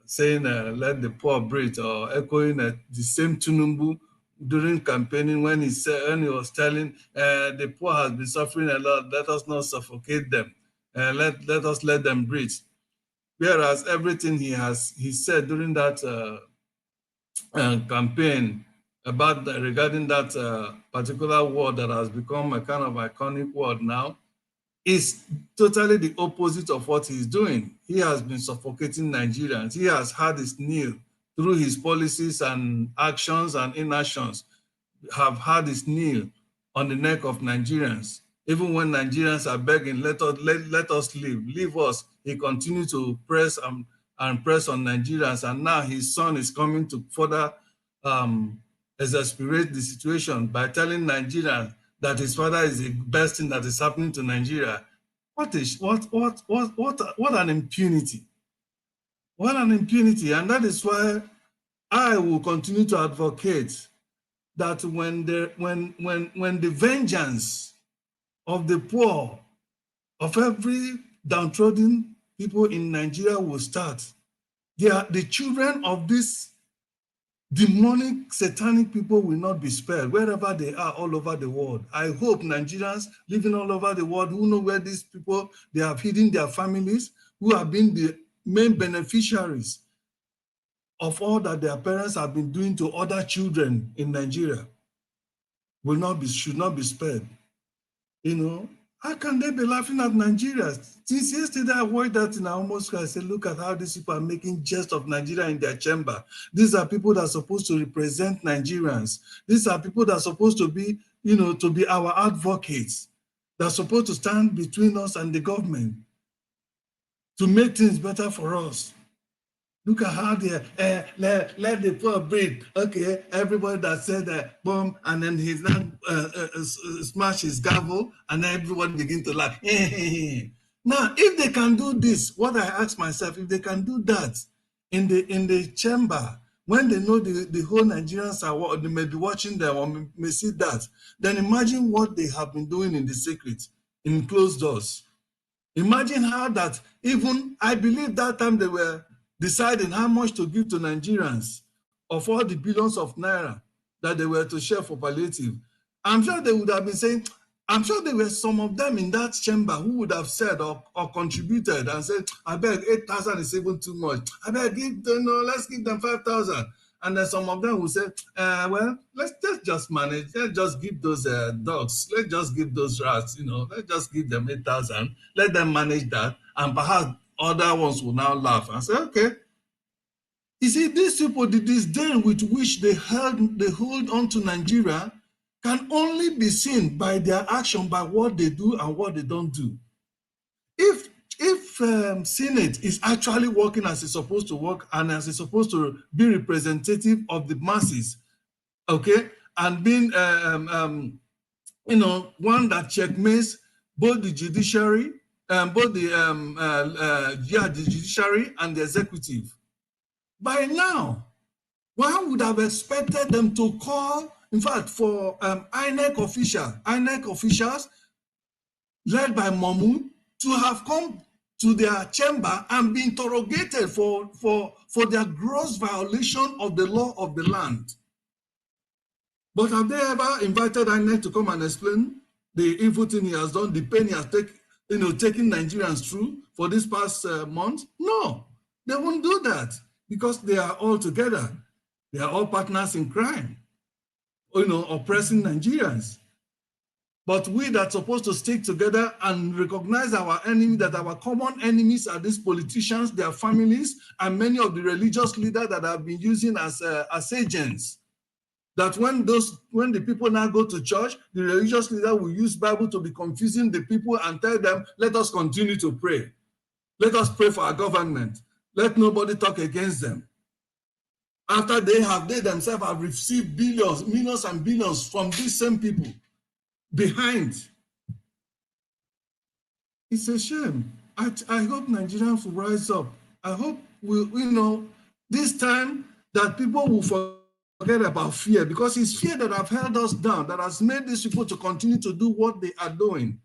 saying, let the poor breathe, or echoing the same Tinubu during campaigning when he was telling the poor has been suffering a lot, let us not suffocate them, let us let them breathe. Whereas everything he said during that campaign about regarding that particular word that has become a kind of iconic word now is totally the opposite of what he's doing. He has been suffocating Nigerians. He has had his nail through his policies and actions and inactions, have had his nail on the neck of Nigerians. Even when Nigerians are begging, let us leave us, he continued to press and press on Nigerians. And now his son is coming to further exasperate the situation by telling Nigerians that his father is the best thing that is happening to Nigeria. What an impunity. What an impunity. And that is why I will continue to advocate that when the vengeance of the poor, of every downtrodden people in Nigeria will start, the children of these demonic, satanic people will not be spared wherever they are all over the world. I hope Nigerians living all over the world who know where these people, they have hidden their families, who have been the main beneficiaries of all that their parents have been doing to other children in Nigeria, should not be spared. You know, how can they be laughing at Nigeria? Since yesterday, I watched that and I almost I said, look at how these people are making jest of Nigeria in their chamber. These are people that are supposed to represent Nigerians. These are people that are supposed to be, you know, to be our advocates. They're supposed to stand between us and the government to make things better for us. Look at how they let the poor breathe. Okay, everybody that said that, boom, and then he's not smash his gavel, and then everyone begin to laugh. Now, if they can do this, what I ask myself, if they can do that in the chamber, when they know the whole Nigerians are, they may be watching them or may see that, then imagine what they have been doing in the secret, in closed doors. Imagine how that even, I believe that time they were deciding how much to give to Nigerians of all the billions of naira that they were to share for palliative. I'm sure they would have been saying, I'm sure there were some of them in that chamber who would have said or contributed and said, I beg, 8,000 is even too much. I beg, let's give them 5,000. And then some of them will say, well, let's just manage. Let's just give those dogs. Let's just give those rats, let's just give them 8,000. Let them manage that. And perhaps other ones will now laugh and say, okay. You see, these people, the disdain with which they hold on to Nigeria can only be seen by their action, by what they do and what they don't do. If Senate is actually working as it's supposed to work and as it's supposed to be representative of the masses, okay, and being one that checkmates both the judiciary, the judiciary and the executive. By now, one would have expected them to call, in fact, for INEC officials led by Mamu to have come to their chamber and be interrogated for their gross violation of the law of the land. But have they ever invited INEC to come and explain the evil thing he has done, the pain he has taken Nigerians through for this past month? No, they won't do that because they are all together. They are all partners in crime, oppressing Nigerians. But we that are supposed to stick together and recognize our enemy, that our common enemies are these politicians, their families, and many of the religious leaders that have been using as agents. That when the people now go to church, the religious leader will use Bible to be confusing the people and tell them, let us continue to pray. Let us pray for our government. Let nobody talk against them. After they themselves have received millions and billions from these same people behind. It's a shame. I hope Nigerians will rise up. I hope this time that people will forget about fear, because it's fear that have held us down, that has made these people to continue to do what they are doing.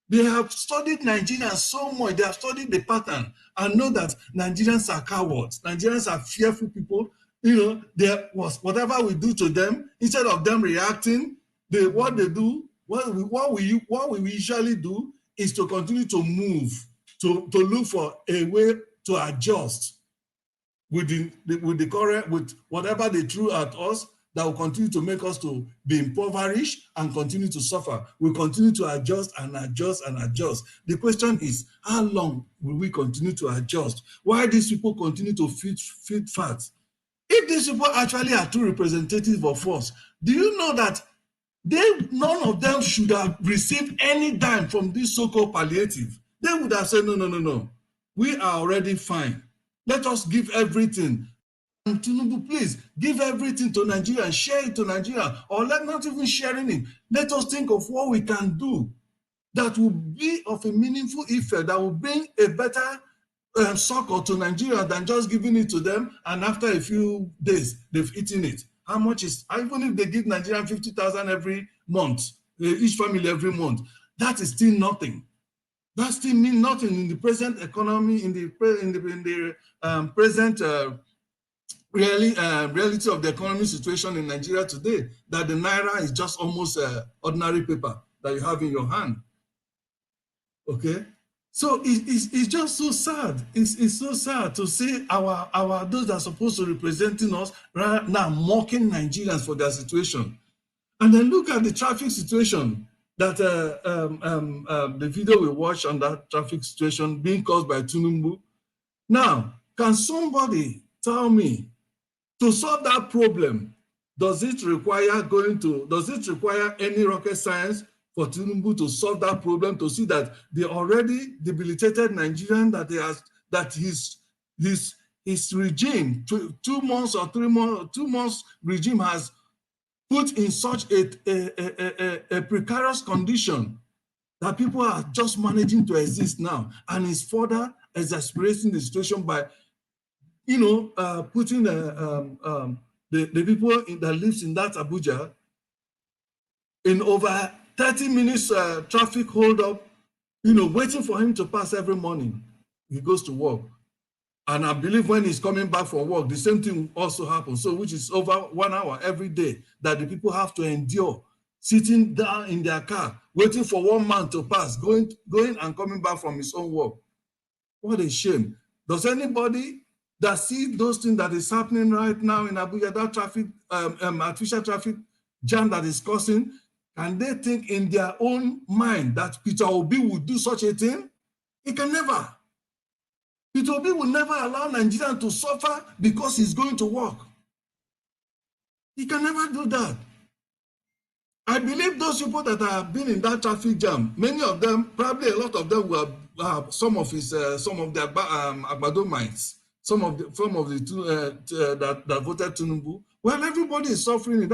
They have studied Nigerians so much, they have studied the pattern and know that Nigerians are cowards. Nigerians are fearful people. You know, there was whatever we do to them, instead of them reacting, what they do, what we usually do is to continue to move, to look for a way to adjust with the current, with whatever they threw at us, that will continue to make us to be impoverished and continue to suffer. We continue to adjust and adjust and adjust. The question is, how long will we continue to adjust? Why these people continue to feed fat? If these people actually are true representatives of us, do you know that none of them should have received any dime from this so-called palliative? They would have said, no. We are already fine. Let us give everything. And Tinubu, please, give everything to Nigeria and share it to Nigeria. Or not even sharing it. Let us think of what we can do that will be of a meaningful effect, that will bring a better succor to Nigeria than just giving it to them, and after a few days, they've eaten it. How much is, even if they give Nigerian 50,000 every month, each family every month, that is still nothing. That still means nothing in the present economy, in the present reality of the economic situation in Nigeria today, that the Naira is just almost ordinary paper that you have in your hand. Okay? So it's just so sad. It's so sad to see our those that are supposed to representing us right now mocking Nigerians for their situation. And then look at the traffic situation that the video we watched on that traffic situation being caused by Tinubu. Now, can somebody tell me, to solve that problem, does it require any rocket science for Tinubu to solve that problem, to see that the already debilitated Nigerian that his regime, 2 months or 3 months, 2 months regime has put in such a precarious condition that people are just managing to exist now, and is further exasperating the situation by, putting the people that lives in that Abuja in over 30 minutes traffic hold up, waiting for him to pass every morning. He goes to work. And I believe when he's coming back from work, the same thing also happens. So which is over 1 hour every day that the people have to endure, sitting down in their car, waiting for one man to pass, going and coming back from his own work. What a shame. Does anybody that see those things that is happening right now in Abuja, that traffic, artificial traffic jam that is causing, can they think in their own mind that Peter Obi would do such a thing? He can never. Peter Obi will never allow Nigeria to suffer because he's going to work. He can never do that. I believe those people that have been in that traffic jam, many of them, probably a lot of them will have some of their Agbado minds, some of the two that voted Tinubu. Well, everybody is suffering.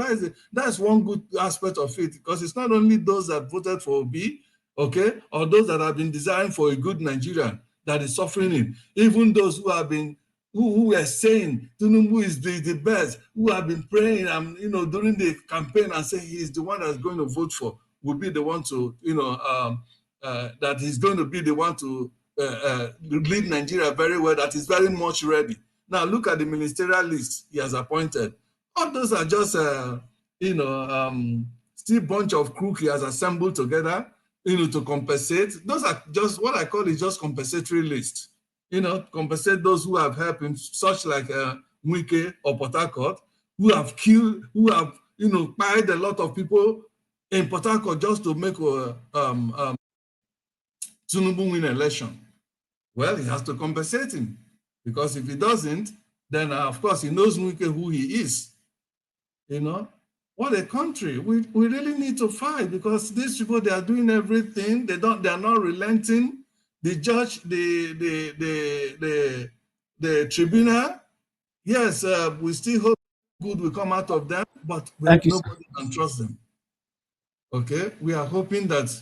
That's one good aspect of it, because it's not only those that voted for Obi, okay, or those that have been desiring for a good Nigerian that is suffering it. Even those who have been, who were saying Tinubu is the best, who have been praying during the campaign and say he's the one that's going to vote for, will be the one to, that he's going to be the one to lead Nigeria very well, that is very much ready. Now look at the ministerial list he has appointed. All those are just, still bunch of crook he has assembled together, to compensate. Those are just what I call is just compensatory list. Compensate those who have helped him, such like Mwike or Port Harcourt, who have killed, who have, paid a lot of people in Port Harcourt just to make Tinubu win election. Well, he has to compensate him, because if he doesn't, then of course he knows Mwike who he is. What a country. We really need to fight, because these people, they are doing everything. They are not relenting. The judge, the tribunal, yes, we still hope good will come out of them, but nobody can trust them. Okay, we are hoping that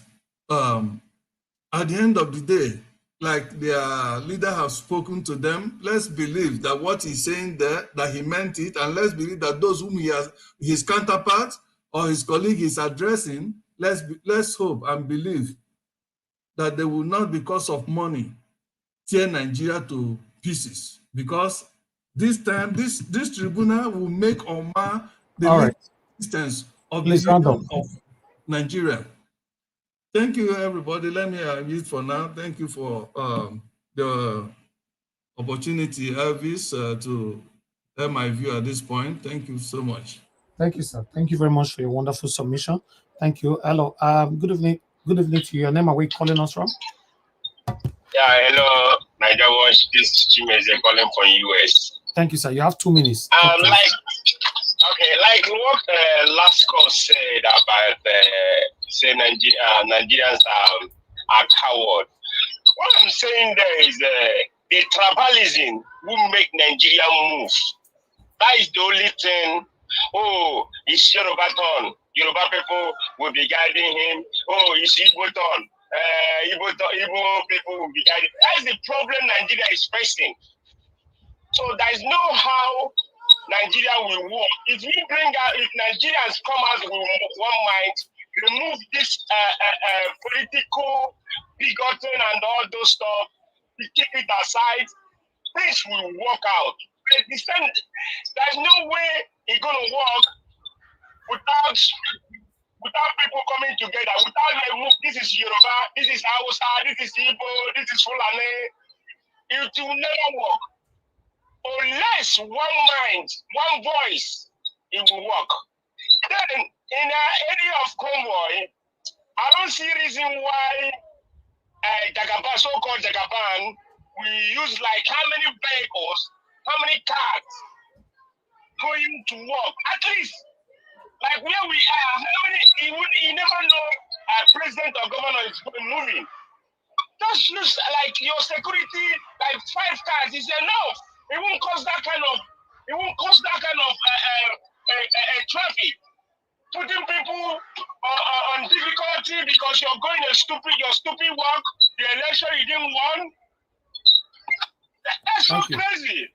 at the end of the day, like their leader has spoken to them, let's believe that what he's saying there, that he meant it, and let's believe that those whom he has, his counterpart or his colleague is addressing, let's hope and believe that they will not, because of money, tear Nigeria to pieces, because This time, this tribunal will make or mar the All legal right. existence of Please the round up. Union of Nigeria. Thank you, everybody. Let me use for now. Thank you for the opportunity, Elvis, to have my view at this point. Thank you so much. Thank you, sir. Thank you very much for your wonderful submission. Thank you. Hello. Good evening. Good evening to you. Your name, are we calling us from? Yeah, hello, Niger Watch. This is Chimeze calling from US. Thank you, sir. You have 2 minutes. Like what last call said about say Nigerians are coward. What I'm saying there is the tribalism will make Nigeria move. That is the only thing. Oh, it's Yoruba turn. Yoruba people will be guiding him. Oh, it's Igbo turn. Igbo people will be guiding. That is the problem Nigeria is facing. So there is no how Nigeria will work. If Nigerians come out with one mind, remove this political bigoting and all those stuff, we keep it aside, things will work out. But there's no way it's going to work without people coming together, without this is Yoruba, this is Hausa, this is Igbo, this is Fulani. It will never work. Unless one mind, one voice, it will work. Then, in the area of convoy, I don't see reason why Jagaban, so-called Jagaban, we use like how many vehicles, how many cars going to work. At least, like where we are, how many, you never know president or governor is moving. Just looks like your security, like 5 cars is enough. It won't cause that kind of traffic. Putting people on difficulty because you're going your stupid work, the election you didn't won. That's so crazy.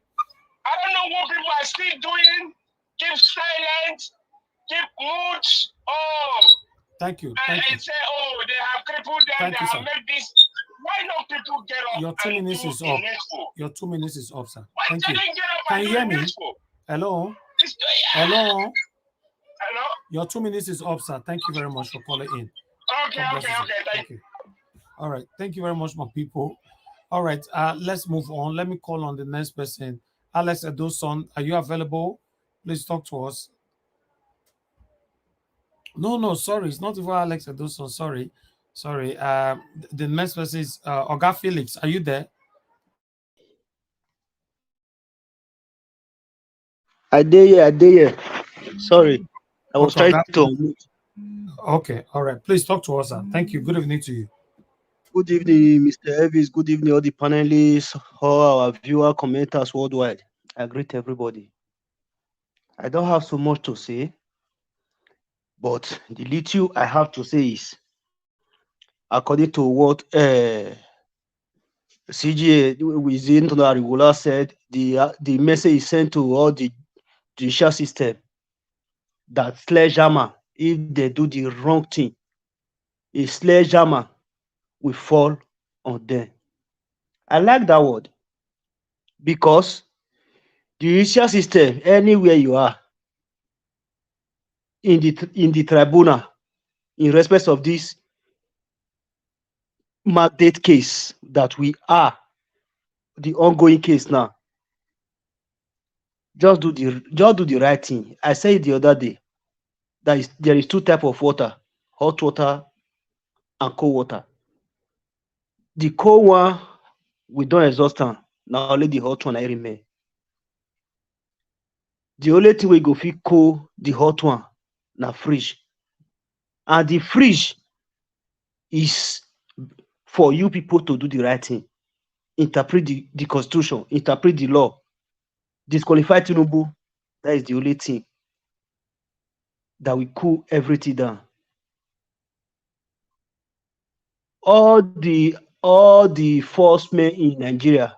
I don't know what people are still doing. Keep silent, keep mute. Oh. Thank you. And say, oh, they have crippled them, they have made this. Why don't people get up? Your 2 minutes is up. Your 2 minutes is up, sir. Thank you. Can you hear me? Hello? Hello? Hello? Your 2 minutes is up, sir. Thank you very much for calling in. Okay. Thank you. All right. Thank you very much, my people. All right. Let's move on. Let me call on the next person. Alex Edoson, are you available? Please talk to us. No, sorry. It's not even Alex Edoson. Sorry. The next person is Oga Felix. Are you there? I dare you. Sorry. I was trying to. Okay, all right. Please talk to us, sir. Thank you. Good evening to you. Good evening, Mr. Elvis. Good evening, all the panelists, all our viewer, commenters worldwide. I greet everybody. I don't have so much to say, but the little I have to say is, according to what CGA within the regular said, the message is sent to all the judicial system that sledgehammer, if they do the wrong thing, a sledgehammer will fall on them. I like that word because the judicial system, anywhere you are, in the tribunal, in respect of this mandate case that we are, the ongoing case now, just do the right thing. I said the other day that there is 2 types of water, hot water and cold water. The cold one, we don't exhaust them. Now only the hot one I remain. The only thing we go fit cool the hot one na fridge. And the fridge is for you people to do the right thing. Interpret the constitution, interpret the law, disqualify Tinubu. That is the only thing that will cool everything down. All the false men in Nigeria,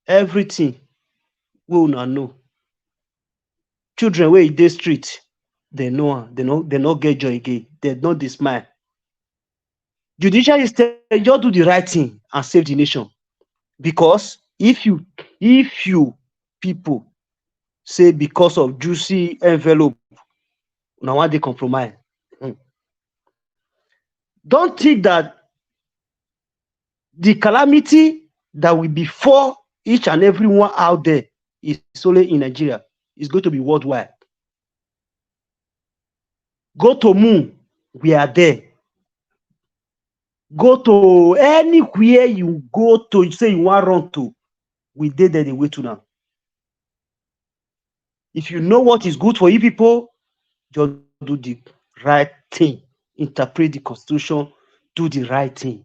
everything we will not know. Children wey dey street, they know, they not get joy again. They don't smile. Judiciary system just do the right thing and save the nation. Because if you people say because of juicy envelope, now why they compromise. Don't think that the calamity that will befall each and everyone out there is only in Nigeria. It's going to be worldwide. Go to moon, we are there. Go to anywhere you go to, say you want to run to, we did there the way to now. If you know what is good for you people, just do the right thing. Interpret the constitution, do the right thing.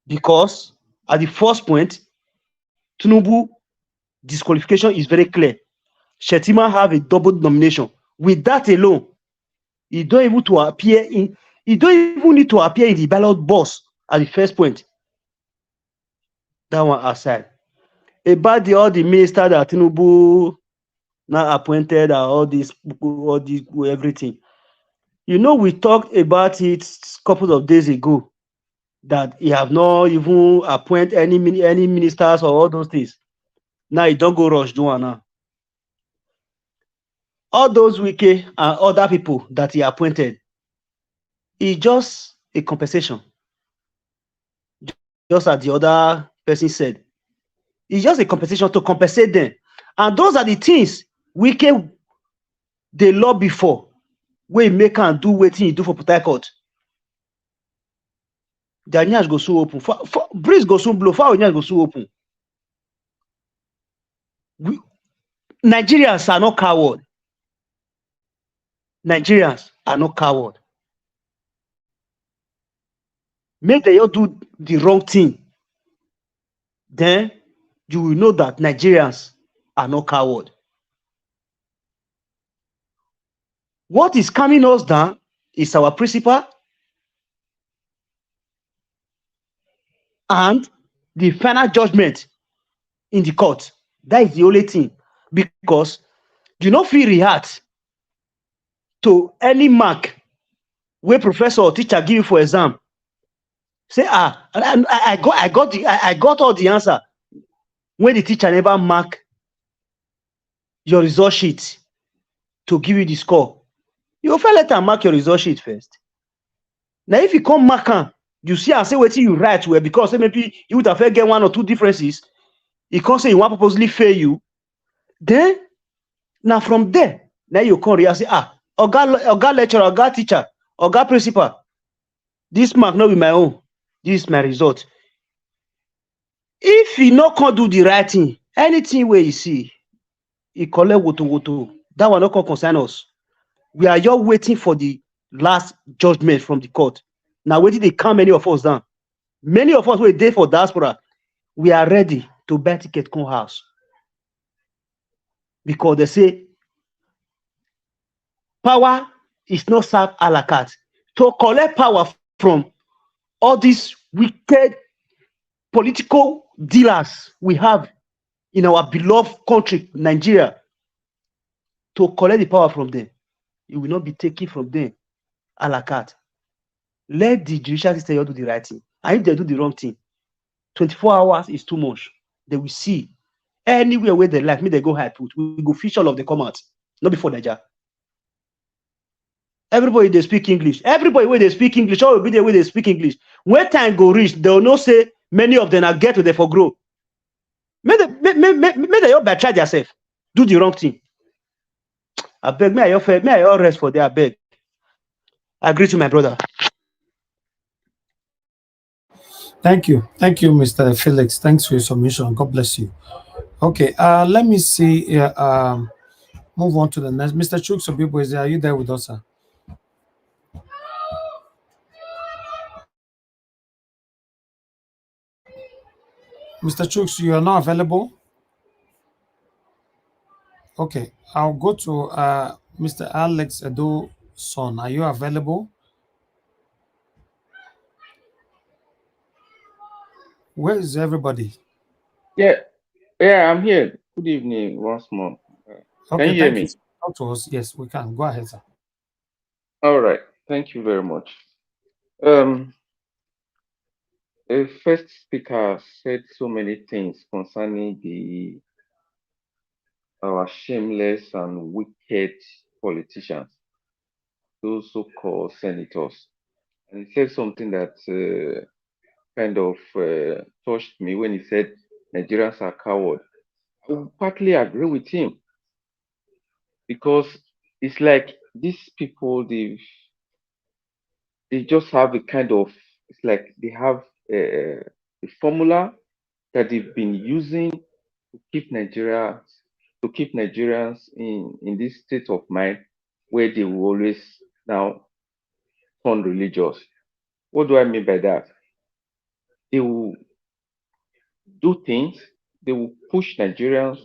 Because at the first point, Tinubu disqualification is very clear. Shettima have a double nomination. With that alone, he don't even to appear in. He don't even need to appear in the ballot box at the first point. That one aside. About all the ministers that Tinubu now appointed, all this, everything. You know, we talked about it a couple of days ago that he have not even appointed any ministers or all those things. Now he don't go rush do one now. All those wicked and other people that he appointed is just a compensation. Just as the other person said, it's just a compensation to compensate them. And those are the things wicked they lobby for. We make and do what he do for Port Harcourt. The Anyas go so open. Breeze go so blow. Far Anyas go so open. Nigerians are not coward. Nigerians are not coward. Make them all do the wrong thing. Then you will know that Nigerians are not coward. What is calming us down is our principle and the final judgment in the court. That is the only thing. Because you not feel react to any mark where professor or teacher give you for exam. Say, I got all the answer when the teacher never mark your result sheet to give you the score. You will let them mark your result sheet first. Now, if you come mark am, you see and say what you write well, because maybe you would have get one or two differences. He can't say you want purposely fail you. Then, now from there, now you come and say, Oga lecturer, Oga teacher, Oga principal, this mark not be my own. This is my result. If you not can do the right thing, anything where you see, you collect woto. That one not can concern us. We are just waiting for the last judgment from the court. Now, waiting they calm many of us down. Many of us who are there for diaspora, we are ready to buy ticket come house. Because they say power is not served a la carte. To collect power from all these wicked political dealers we have in our beloved country, Nigeria, to collect the power from them, it will not be taken from them a la carte. Let the judicial system do the right thing. And if they do the wrong thing, 24 hours is too much. They will see anywhere where they like me, they go high put. We go fish all of the comments, not before Nigeria. Everybody they speak English. Everybody where they speak English, all will be there where they speak English. When time go reach, they will not say many of them are get to the for grow. May they all betray themselves. Do the wrong thing. I beg, may I all rest for there, I beg. I agree to my brother. Thank you, Mr. Felix. Thanks for your submission. God bless you. Okay, let me see. Move on to the next. Mr. Chooks Obibo, are you there with us, sir? Mr. Chooks, you are not available. Okay, I'll go to Mr. Alex Edo-son. Are you available? Where is everybody? Yeah, I'm here. Good evening once more. Okay, can you hear me? Talk to us. Yes, we can. Go ahead, sir. All right. Thank you very much. The first speaker said so many things concerning the our shameless and wicked politicians, those so-called senators. And he said something that kind of touched me when he said Nigerians are cowards. I would partly agree with him because it's like these people, they just have a kind of, it's like they have a formula that they've been using to keep Nigerians in this state of mind where they will always now turn religious. What do I mean by that? They will do things, they will push Nigerians,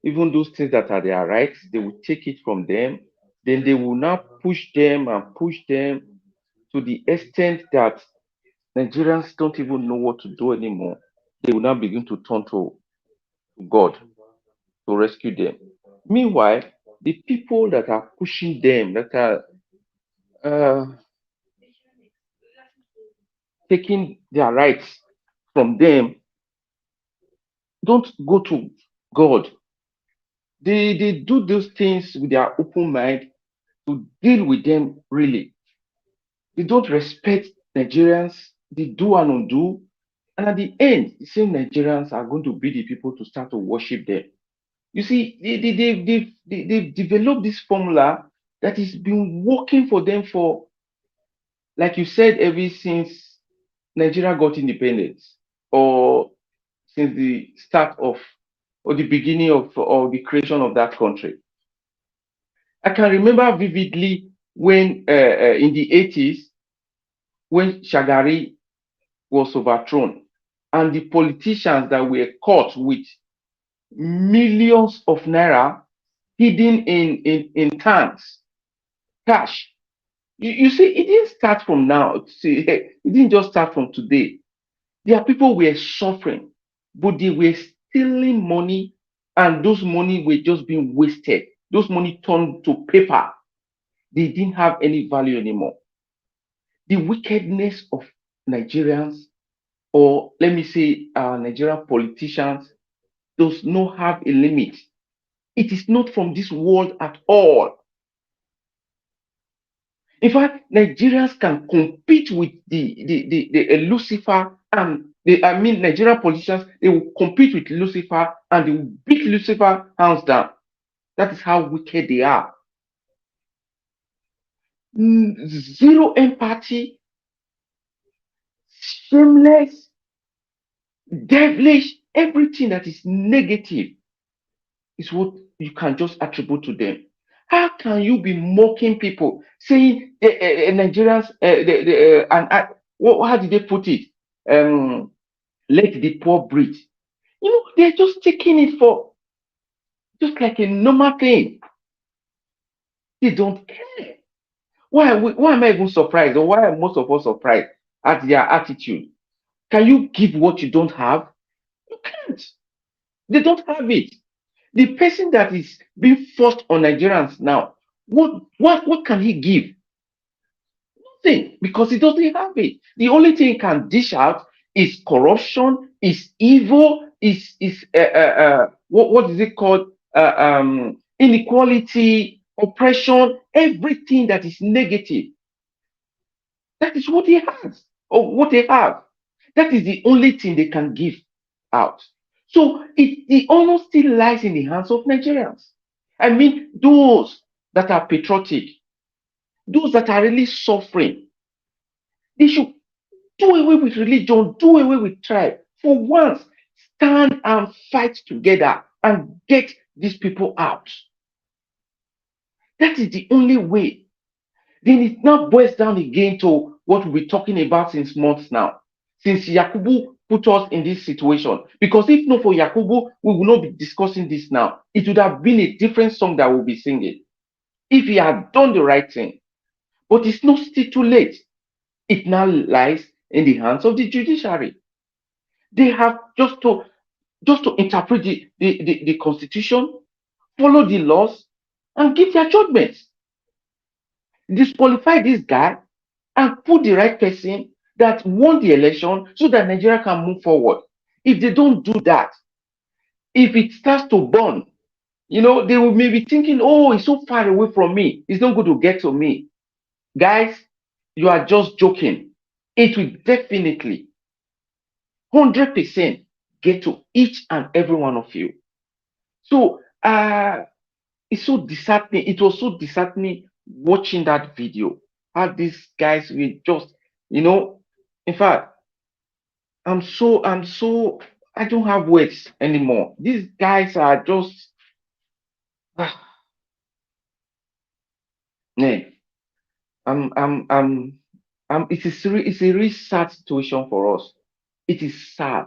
even those things that are their rights, they will take it from them. Then they will now push them to the extent that Nigerians don't even know what to do anymore. They will now begin to turn to God to rescue them. Meanwhile, the people that are pushing them, that are taking their rights from them, don't go to God. They do those things with their open mind to deal with them really. They don't respect Nigerians. They do and undo. And at the end, the same Nigerians are going to be the people to start to worship them. You see, they've developed this formula that has been working for them for, like you said, ever since Nigeria got independence, or since the start of, or the beginning of, or the creation of that country. I can remember vividly when in the 80s, when Shagari was overthrown, and the politicians that were caught with millions of naira hidden in tanks, cash. You see, it didn't start from now. See, it didn't just start from today. There are people who were suffering, but they were stealing money, and those money were just being wasted. Those money turned to paper. They didn't have any value anymore. The wickedness of Nigerians, or let me say Nigerian politicians, does not have a limit. It is not from this world at all. In fact, Nigerians can compete with the Lucifer, and Nigerian politicians, they will compete with Lucifer and they will beat Lucifer hands down. That is how wicked they are. Zero empathy, shameless, devilish, everything that is negative is what you can just attribute to them. How can you be mocking people, saying Nigerians, how did they put it? Let the poor breathe. You know, they're just taking it for just like a normal thing. They don't care. Why am I even surprised, or why are most of us surprised at their attitude? Can you give what you don't have? You can't. They don't have it. The person that is being forced on Nigerians now, what can he give? Nothing, because he doesn't have it. The only thing he can dish out is corruption, is evil, is what is it called? Inequality, oppression, everything that is negative. That is what he has, or what they have. That is the only thing they can give out. So the honor still lies in the hands of Nigerians. I mean, those that are patriotic, those that are really suffering, they should do away with religion, do away with tribe. For once, stand and fight together and get these people out. That is the only way. Then it now boils down again to what we're talking about since months now. Since Yakubu put us in this situation. Because if not for Yakubu, we will not be discussing this now. It would have been a different song that we'll be singing. If he had done the right thing. But it's not still too late. It now lies in the hands of the judiciary. They have just to interpret the constitution, follow the laws, and give their judgments. Disqualify this guy and put the right person that won the election so that Nigeria can move forward. If they don't do that, if it starts to burn, You know, they will maybe thinking, oh, it's so far away from me. It's not going to get to me. Guys, you are just joking. It will definitely, 100% get to each and every one of you. So, it's so disheartening. It was so disheartening watching that video. How these guys will just, in fact, I don't have words anymore. These guys are just, yeah. It's a really sad situation for us. It is sad.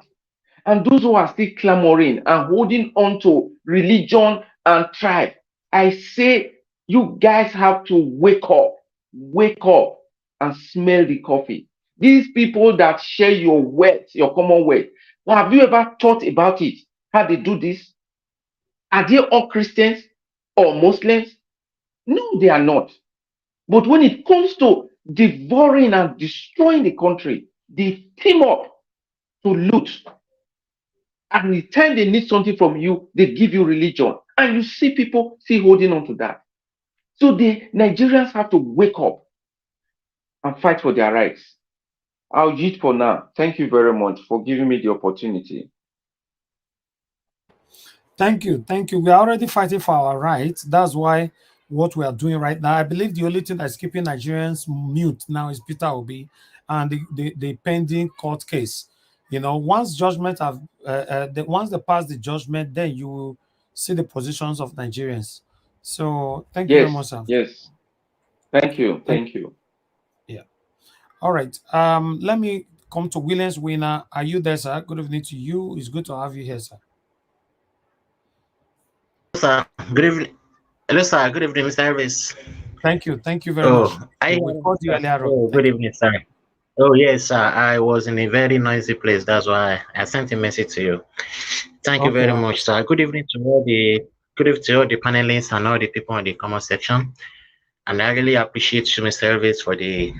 And those who are still clamoring and holding on to religion and tribe, I say you guys have to wake up and smell the coffee. These people that share your wealth, your common wealth, have you ever thought about it? How they do this? Are they all Christians or Muslims? No, they are not. But when it comes to devouring and destroying the country, they team up to loot. And the time they need something from you, they give you religion. And you see people still holding on to that. So the Nigerians have to wake up and fight for their rights. I'll yield for now. Thank you very much for giving me the opportunity. Thank you. Thank you. We are already fighting for our rights. That's why what we are doing right now, I believe the only thing that's keeping Nigerians mute now is Peter Obi and the pending court case. You know, once judgment have, once they pass the judgment, then you will see the positions of Nigerians. So thank you very much, sir. Yes. Thank you. Thank you. Yeah. All right. Let me come to Williams Winner. Are you there, sir? Good evening to you. It's good to have you here, sir. Sir, good evening. Hello, sir. Good evening, Mr. Harris. Thank you. Thank you very much. I called you earlier on. good evening, sir. Oh, yes, sir. I was in a very noisy place. That's why I sent a message to you. Thank you very much, sir. Good evening to all the panelists and all the people in the comment section. And I really appreciate you, Mr. Harris, for the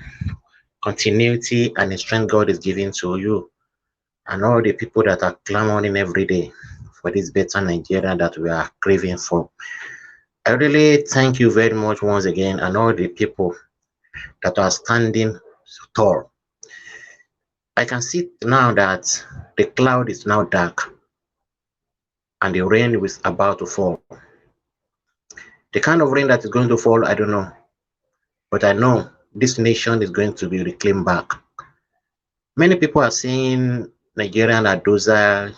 continuity and the strength God is giving to you and all the people that are clamoring every day for this better Nigeria that we are craving for. I really thank you very much once again and all the people that are standing tall. I can see now that the cloud is now dark and the rain is about to fall. The kind of rain that is going to fall, I don't know. But I know this nation is going to be reclaimed back. Many people are saying Nigerian are docile.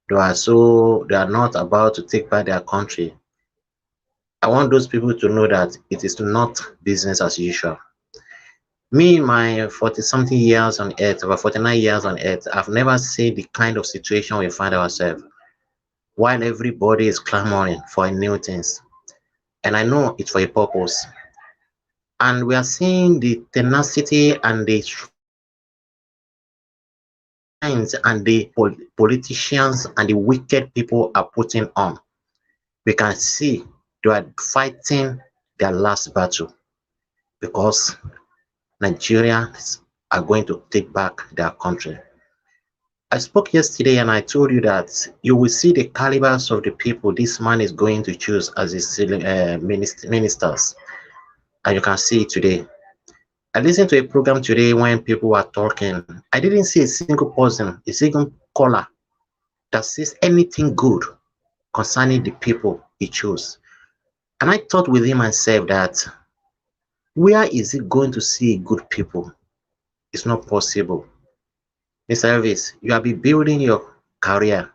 They are not about to take back their country. I want those people to know that it is not business as usual. Me, my 40-something years on earth, about 49 years on earth, I've never seen the kind of situation we find ourselves while everybody is clamoring for new things. And I know it's for a purpose. And we are seeing the tenacity and the signs and the politicians and the wicked people are putting on. We can see they are fighting their last battle because Nigerians are going to take back their country. I spoke yesterday and I told you that you will see the calibers of the people this man is going to choose as his ministers. And you can see it today. I listened to a program today when people were talking. I didn't see a single person, a single caller that says anything good concerning the people he chose. And I thought within myself that where is he going to see good people? It's not possible. Mr. Elvis, you have been building your career.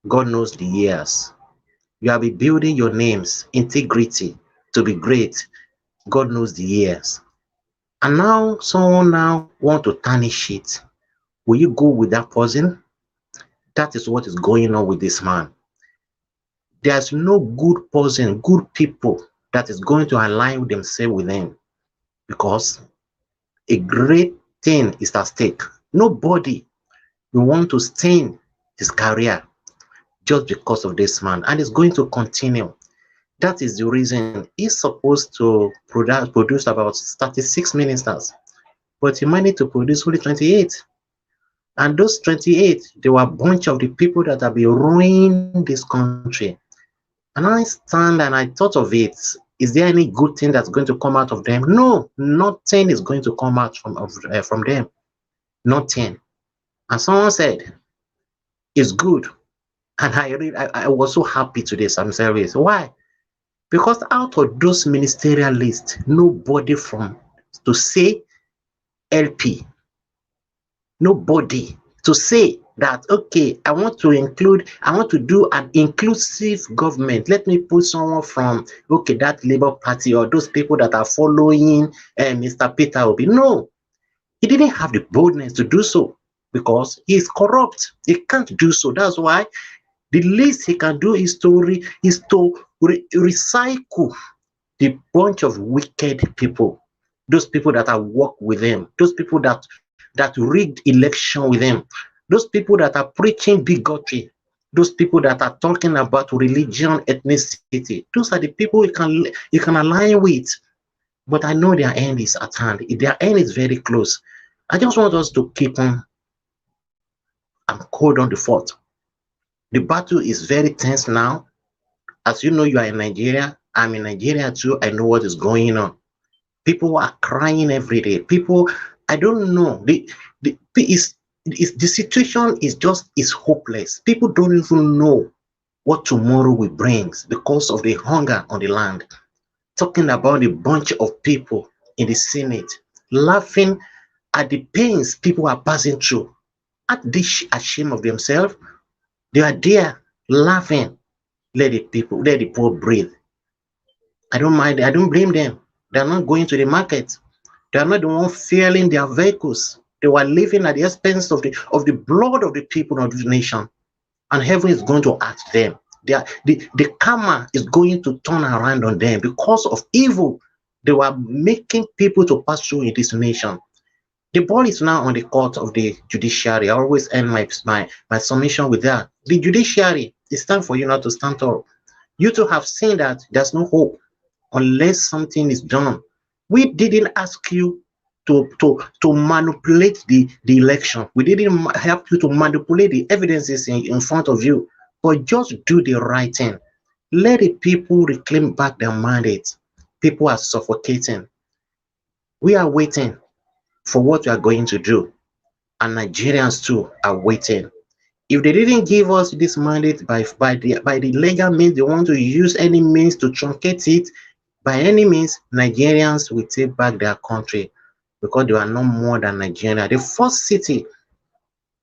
God knows the years. You have been building your names, integrity to be great. God knows the years. And now someone now want to tarnish it. Will you go with that person? That is what is going on with this man. There's no good person, good people that is going to align themselves with him because a great thing is at stake. Nobody will want to stain his career just because of this man, and it's going to continue. That is the reason he's supposed to produce about 36 ministers, but he managed to produce only 28. And those 28, they were a bunch of the people that have been ruining this country. And I stand and I thought of it. Is there any good thing that's going to come out of them? No, nothing is going to come out from them. Nothing. And someone said, it's good. And I was so happy today, some service. Why? Because out of those ministerial lists, nobody from to say LP, nobody to say that, okay, I want to do an inclusive government. Let me put someone from, okay, that Labour Party or those people that are following Mr. Peter Obi. No, he didn't have the boldness to do so because he is corrupt. He can't do so. That's why the least he can do is to recycle the bunch of wicked people, those people that are work with him, those people that rigged election with him, those people that are preaching bigotry, those people that are talking about religion, ethnicity. Those are the people you can align with. But I know their end is at hand. Their end is very close. I just want us to keep on and hold on the fort. The battle is very tense now. As you know, you are in Nigeria. I'm in Nigeria too. I know what is going on. People are crying every day. People, I don't know. The situation is hopeless. People don't even know what tomorrow will bring because of the hunger on the land. Talking about a bunch of people in the Senate, laughing at the pains people are passing through. At this ashamed of themselves, they are there laughing. Let the poor breathe. I don't mind. I don't blame them. They are not going to the market. They are not the one fueling their vehicles. They were living at the expense of the blood of the people of the nation. And heaven is going to ask them. The karma is going to turn around on them because of evil they were making people to pass through in this nation. The ball is now on the court of the judiciary. I always end my submission with that. The judiciary, it's time for you now to stand up. You two have seen that there's no hope unless something is done. We didn't ask you to manipulate the election. We didn't help you to manipulate the evidences in front of you, but just do the right thing. Let the people reclaim back their mandate. People are suffocating. We are waiting for what we are going to do, and Nigerians too are waiting. If they didn't give us this mandate by the legal means, they want to use any means to truncate it. By any means, Nigerians will take back their country because they are no more than Nigeria. The first city,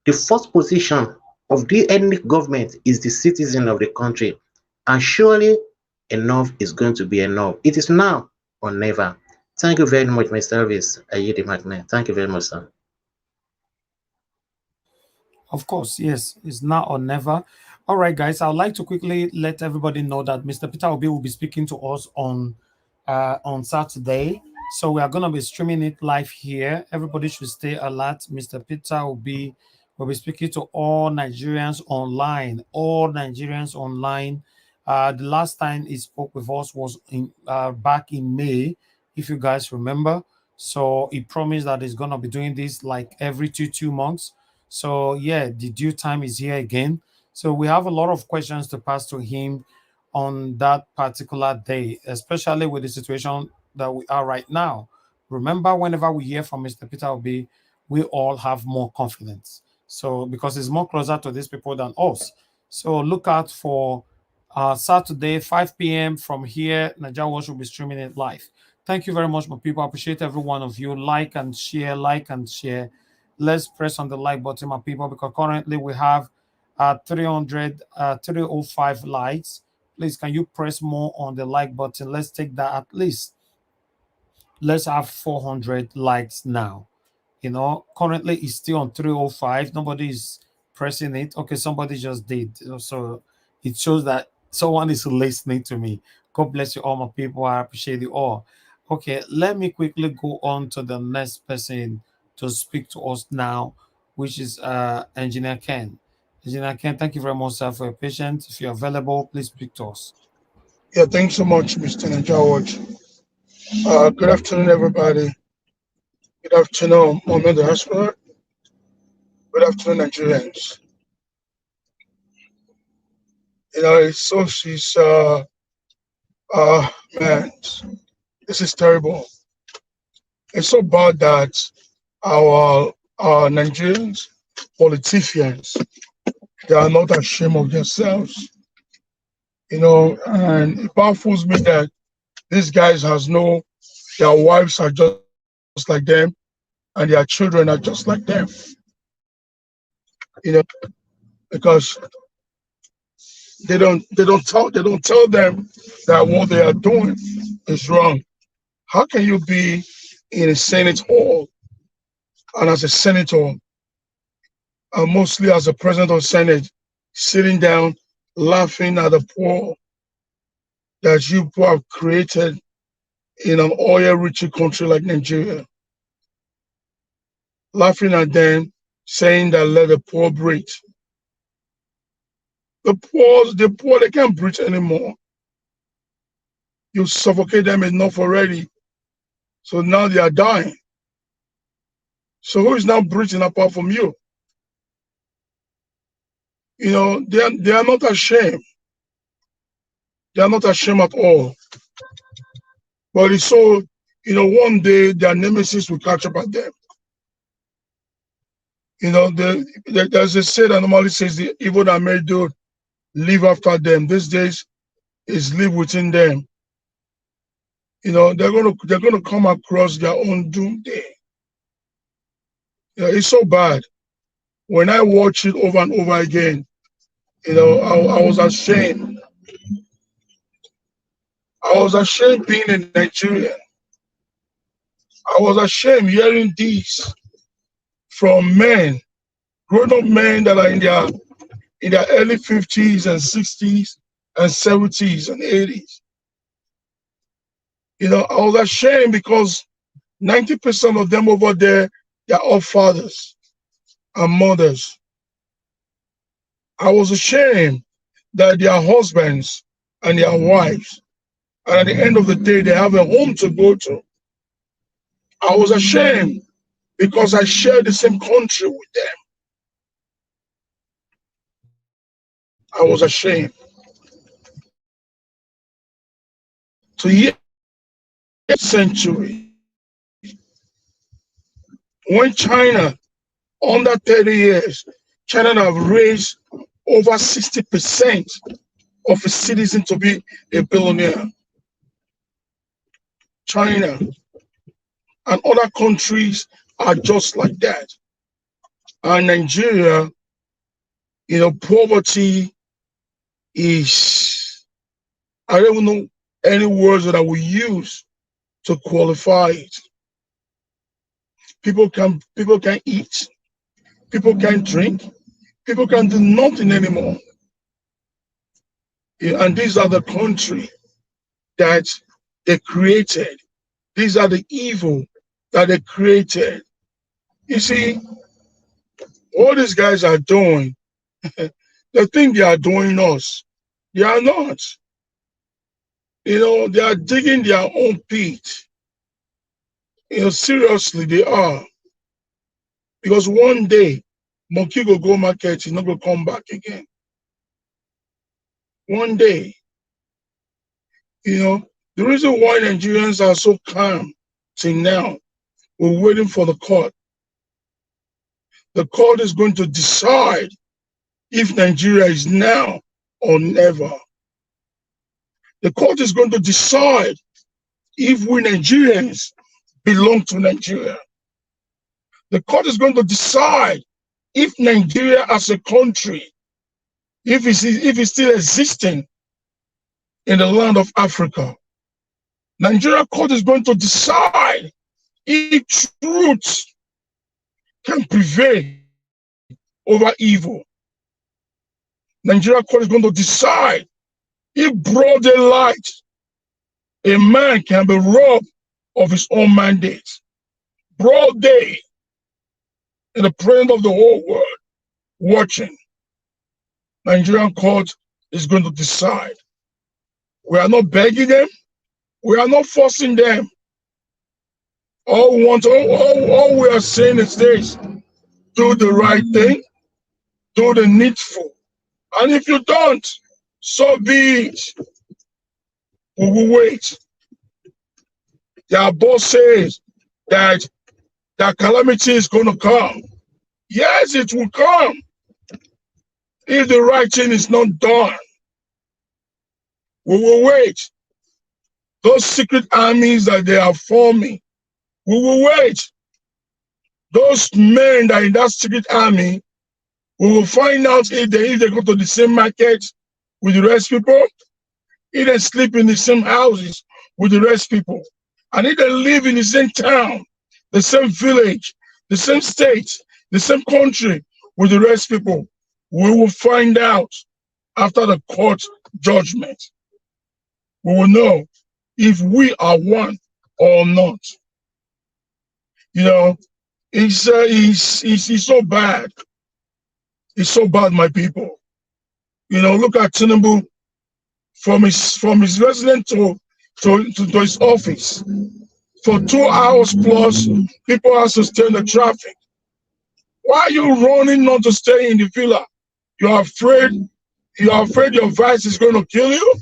the first position of any government is the citizen of the country, and surely enough is going to be enough. It is now or never. Thank you very much, my service. I yield the mic. Thank you very much, sir. Of course, yes, it's now or never. All right, guys, I'd like to quickly let everybody know that Mr. Peter Obi will be speaking to us on Saturday. So we are going to be streaming it live here. Everybody should stay alert. Mr. Peter will be speaking to all Nigerians online. All Nigerians online. The last time he spoke with us was back in May, if you guys remember. So he promised that he's going to be doing this like every two months. So yeah, the due time is here again. So we have a lot of questions to pass to him on that particular day, especially with the situation that we are right now. Remember, whenever we hear from Mr. Peter Obi, we all have more confidence. So because he's more closer to these people than us. So look out for Saturday, 5 p.m. from here. Nigeria Watch will be streaming it live. Thank you very much, my people. I appreciate every one of you. Like and share, like and share. Let's press on the like button, my people, because currently we have 305 likes. Please, can you press more on the like button? Let's take that at least. Let's have 400 likes now. You know, currently it's still on 305. Nobody is pressing it. Okay, somebody just did. So it shows that someone is listening to me. God bless you all, my people. I appreciate you all. Okay, let me quickly go on to the next person to speak to us now, which is Engineer Ken. Engineer Ken, thank you very much, sir, for your patience. If you're available, please speak to us. Yeah, thanks so much, Mr. Najawaj. Good afternoon, everybody. Good afternoon, Mohammed Hasper. Good afternoon, Nigerians. she's man, this is terrible. It's so bad that our Nigerians politicians, they are not ashamed of themselves, and it baffles me that these guys their wives are just like them, and their children are just like them, because they don't tell them that what they are doing is wrong. How can you be in a Senate hall and as a senator, and mostly as a president of Senate, sitting down laughing at the poor that you have created in an oil-rich country like Nigeria, laughing at them, saying that let the poor breathe. The poor, they can't breathe anymore. You suffocate them enough already. So now they are dying. So who is now breathing apart from you? They are not ashamed. They are not ashamed at all. But it's so, one day their nemesis will catch up at them. There's a say that normally says the evil that may do live after them. These days is live within them. They're gonna come across their own doom day. It's so bad. When I watch it over and over again, I was ashamed. I was ashamed being a Nigerian. I was ashamed hearing this from men, grown-up men that are in their early 50s and 60s and 70s and 80s. I was ashamed because 90% of them over there, they're all fathers and mothers. I was ashamed that their husbands and their wives, and at the end of the day, they have a home to go to. I was ashamed because I shared the same country with them. I was ashamed to hear century when China, under 30 years, China have raised over 60% of its citizens to be a billionaire. China and other countries are just like that. And Nigeria, poverty is, I don't know any words that I will use to qualify it. People can eat, people can drink, people can do nothing anymore. And these are the country that they created. These are the evil that they created. You see, what these guys are doing, they think they are doing us. They are not. They are digging their own pit. Seriously, they are. Because one day, monkey go market, he's not going to come back again. One day. The reason why Nigerians are so calm till now, we're waiting for the court. The court is going to decide if Nigeria is now or never. The court is going to decide if we Nigerians belong to Nigeria. The court is going to decide if Nigeria as a country, if it's still existing in the land of Africa. Nigeria court is going to decide if truth can prevail over evil. Nigeria court is going to decide if broad daylight a man can be robbed of his own mandate. Broad day, in the presence of the whole world, watching. Nigerian court is going to decide. We are not begging them. We are not forcing them. All we are saying is this: do the right thing, do the needful. And if you don't, So be it. We will wait. Their boss says that calamity is going to come. Yes, it will come if the right thing is not done. We will wait. Those secret armies that they are forming, we will wait. Those men that are in that secret army, we will find out if they go to the same market with the rest people, if they sleep in the same houses with the rest people, and if they live in the same town, the same village, the same state, the same country with the rest people. We will find out after the court judgment. We will know if we are one or not. You know, it's so bad. It's so bad, my people. You know, look at Tinubu from his residence to his office. For 2 hours plus, people have to stay in the traffic. Why are you running not to stay in the villa? You're afraid your vice is going to kill you?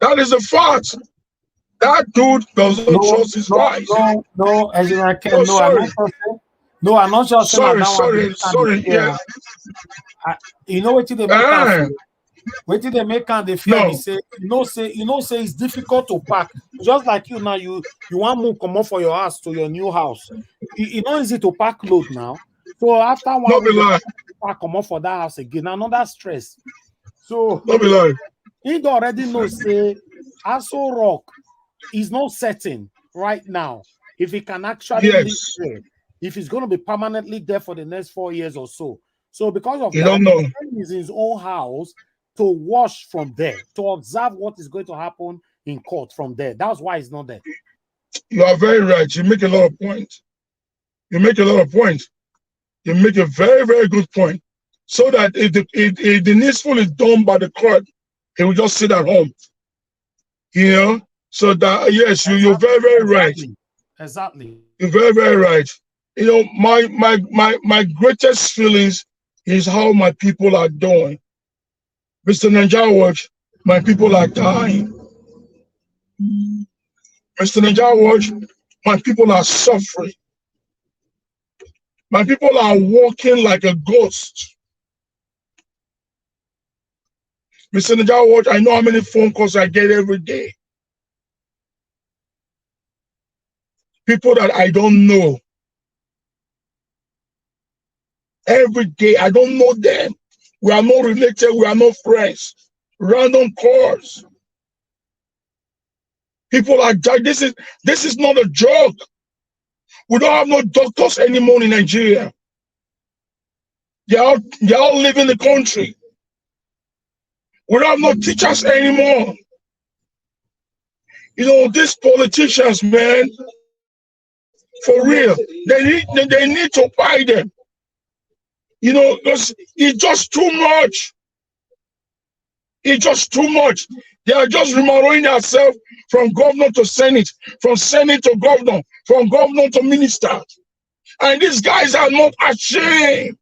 That is a fact. That dude doesn't trust his vice. No, Engineer Ken, no, I'm not just saying. Sorry, yeah. You know what they make? What did they make and they fear? No. Say it's difficult to pack. Just like you now, you want to come up for your house to your new house. It's not easy to pack load now. So after one week, come up for that house again. Another stress. So he already knows say Aso Rock is not certain right now if he can actually live there, if he's going to be permanently there for the next 4 years or so. So because of that, he's in his own house to watch from there, to observe what is going to happen in court from there. That's why he's not there. You are very right. You make a lot of points. You make a very, very good point. So that if the needful is done by the court, he will just sit at home. You know? So that, yes, you're very, very right. Exactly. You're very, very right. You know, my greatest feelings is how my people are doing. Mr. Nigeria, my people are dying. Mr. Nigeria, my people are suffering. My people are walking like a ghost. Mr. Nigeria, I know how many phone calls I get every day. People that I don't know. Every day, I don't know them. We are not related, we are not friends. Random calls. People are dying. This is not a joke. We don't have no doctors anymore in Nigeria. They all leaving the country. We don't have no teachers anymore. You know, these politicians, man, for real, they need to buy them. You know, because it's just too much. It's just too much. They are just remodeling themselves from governor to senate, from senate to governor, from governor to minister. And these guys are not ashamed.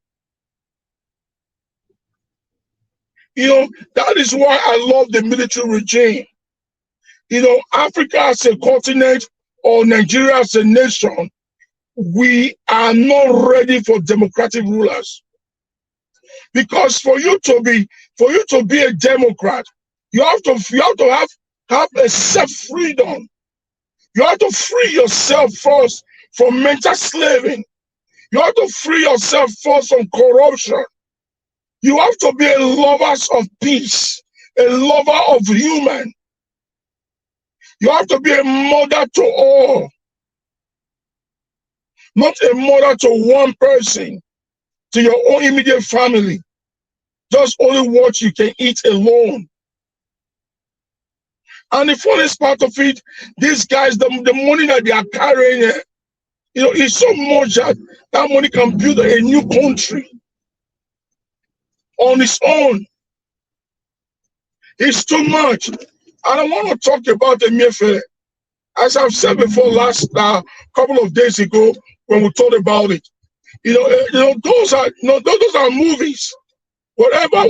You know, that is why I love the military regime. You know, Africa as a continent or Nigeria as a nation, we are not ready for democratic rulers. Because for you to be a Democrat, you have to have a self-freedom. You have to free yourself first from mental slaving. You have to free yourself first from corruption. You have to be a lover of peace, a lover of human. You have to be a mother to all, not a mother to one person, to your own immediate family. Just only what you can eat alone. And the funniest part of it, these guys, the money that they are carrying, you know, is so much that money can build a new country on its own. It's too much. And I want to talk about the Emefiele. As I've said before last couple of days ago when we talked about it. Those are movies. Whatever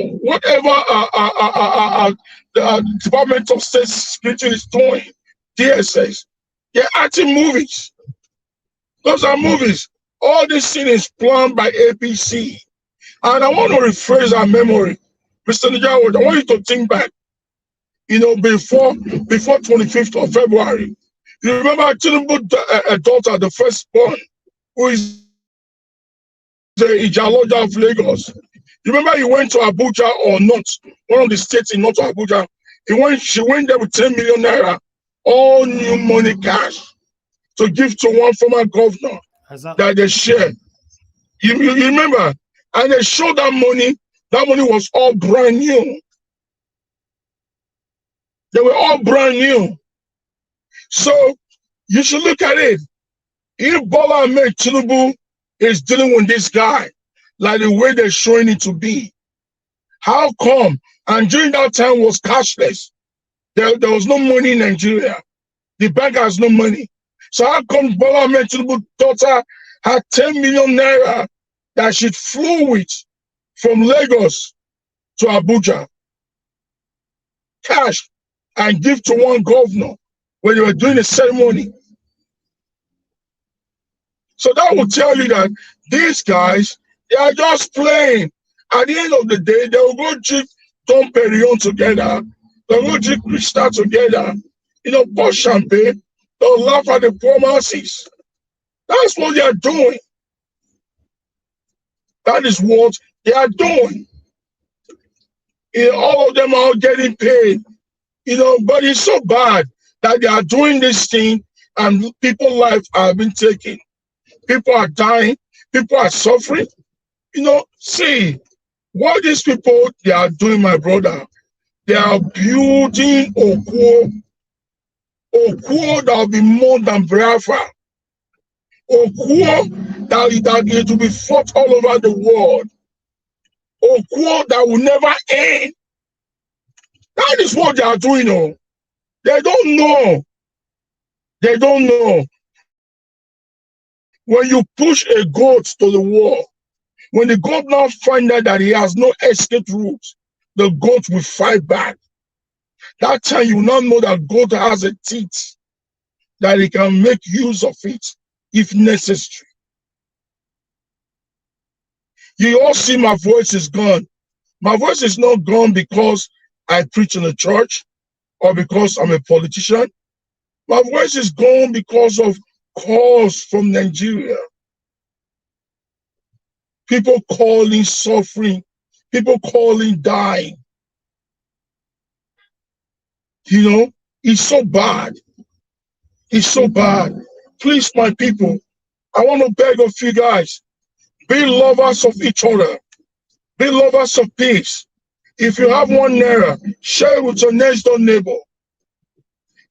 the Department of State Security is doing, DSS, they're acting movies. Those are movies. All this thing is planned by APC. And I want to rephrase our memory. Mr. Nijawa, I want you to think back, before 25th of February. You remember Tinubu's daughter, the firstborn, who is the Ijaloja of Lagos. You remember he went to Abuja or not? One of the states in North Abuja. She went there with 10 million naira, all new money cash, to give to one former governor that they shared. You remember? And they showed that money. That money was all brand new. They were all brand new. So you should look at it. If Bola Ahmed Tinubu is dealing with this guy like the way they're showing it to be, how come? And during that time was cashless. There was no money in Nigeria. The bank has no money. So how come Bola Ahmed Tinubu's daughter had 10 million naira that she flew with from Lagos to Abuja, cash, and give to one governor when they were doing a ceremony? So that will tell you that these guys, they are just playing. At the end of the day, they will go drink Dom Perignon together. They'll go drink Cristal together. Pour champagne. They'll laugh at the poor masses. That's what they are doing. That is what they are doing. All of them are getting paid. But it's so bad that they are doing this thing and people's lives are being taken. People are dying. People are suffering. See, what these people, they are doing, my brother, they are building Okuo that will be more than Biafra. Okuo that it will be fought all over the world. Okuo that will never end. That is what they are doing. They don't know. They don't know. When you push a goat to the wall, when the goat now finds out that he has no escape route, the goat will fight back. That time you now know that goat has a teeth, that he can make use of it if necessary. You all see my voice is gone. My voice is not gone because I preach in the church or because I'm a politician. My voice is gone because of calls from Nigeria. People calling suffering. People calling dying. It's so bad. It's so bad. Please, my people, I want to beg of you guys, be lovers of each other. Be lovers of peace. If you have 1 naira, share it with your next door neighbor.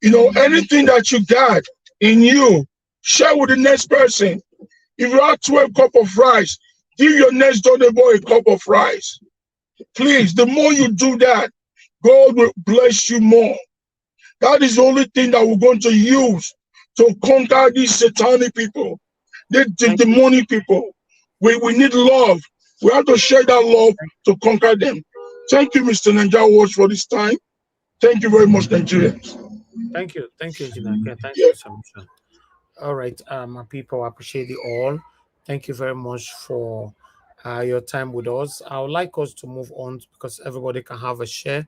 Anything that you got in you, share with the next person. If you have 12 cups of rice, give your next door neighbor a cup of rice. Please, the more you do that, God will bless you more. That is the only thing that we're going to use to conquer these satanic people, the demonic people. We need love. We have to share that love to conquer them. Thank you, Mr. Ninja Watch, for this time. Thank you very much, Nigerians. Thank you, Engineer. Thank you so much. All right, my people, I appreciate you all. Thank you very much for your time with us. I would like us to move on because everybody can have a share.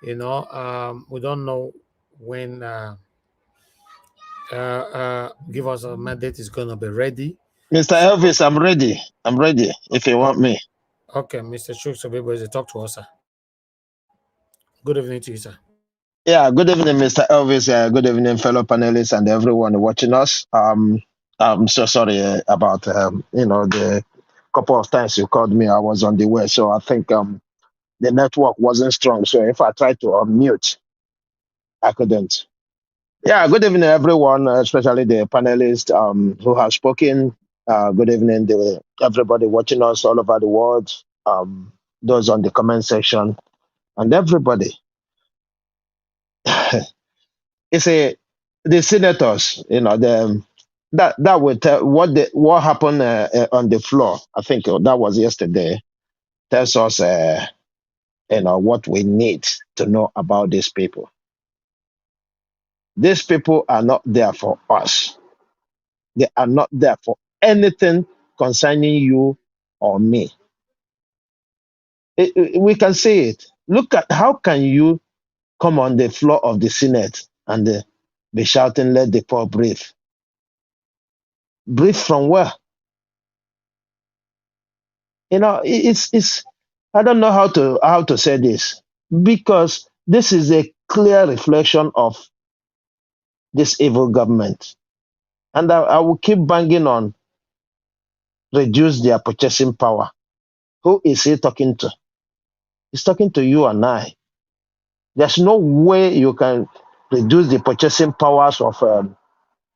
We don't know when Give Us a Mandate is going to be ready. Mr. Elvis, I'm ready. I'm ready if you want me. Okay, Mr. Chukso, talk to us, sir. Good evening to you, sir. Yeah, good evening, Mr. Elvis. Good evening, fellow panelists and everyone watching us. I'm so sorry about the couple of times you called me. I was on the way, so I think the network wasn't strong. So if I tried to unmute, I couldn't. Yeah, good evening, everyone, especially the panelists who have spoken. Good evening, everybody watching us all over the world, those on the comment section, and everybody. The senators, that would tell what happened on the floor. I think that was yesterday. tells us, what we need to know about these people. These people are not there for us. They are not there for anything concerning you or me. We can see it. Look at how can you come on the floor of the Senate and be shouting, "Let the poor breathe." Breathe from where? It's I don't know how to say this, because this is a clear reflection of this evil government. And I will keep banging on reduce their purchasing power. Who is he talking to? He's talking to you and I. There's no way you can reduce the purchasing powers of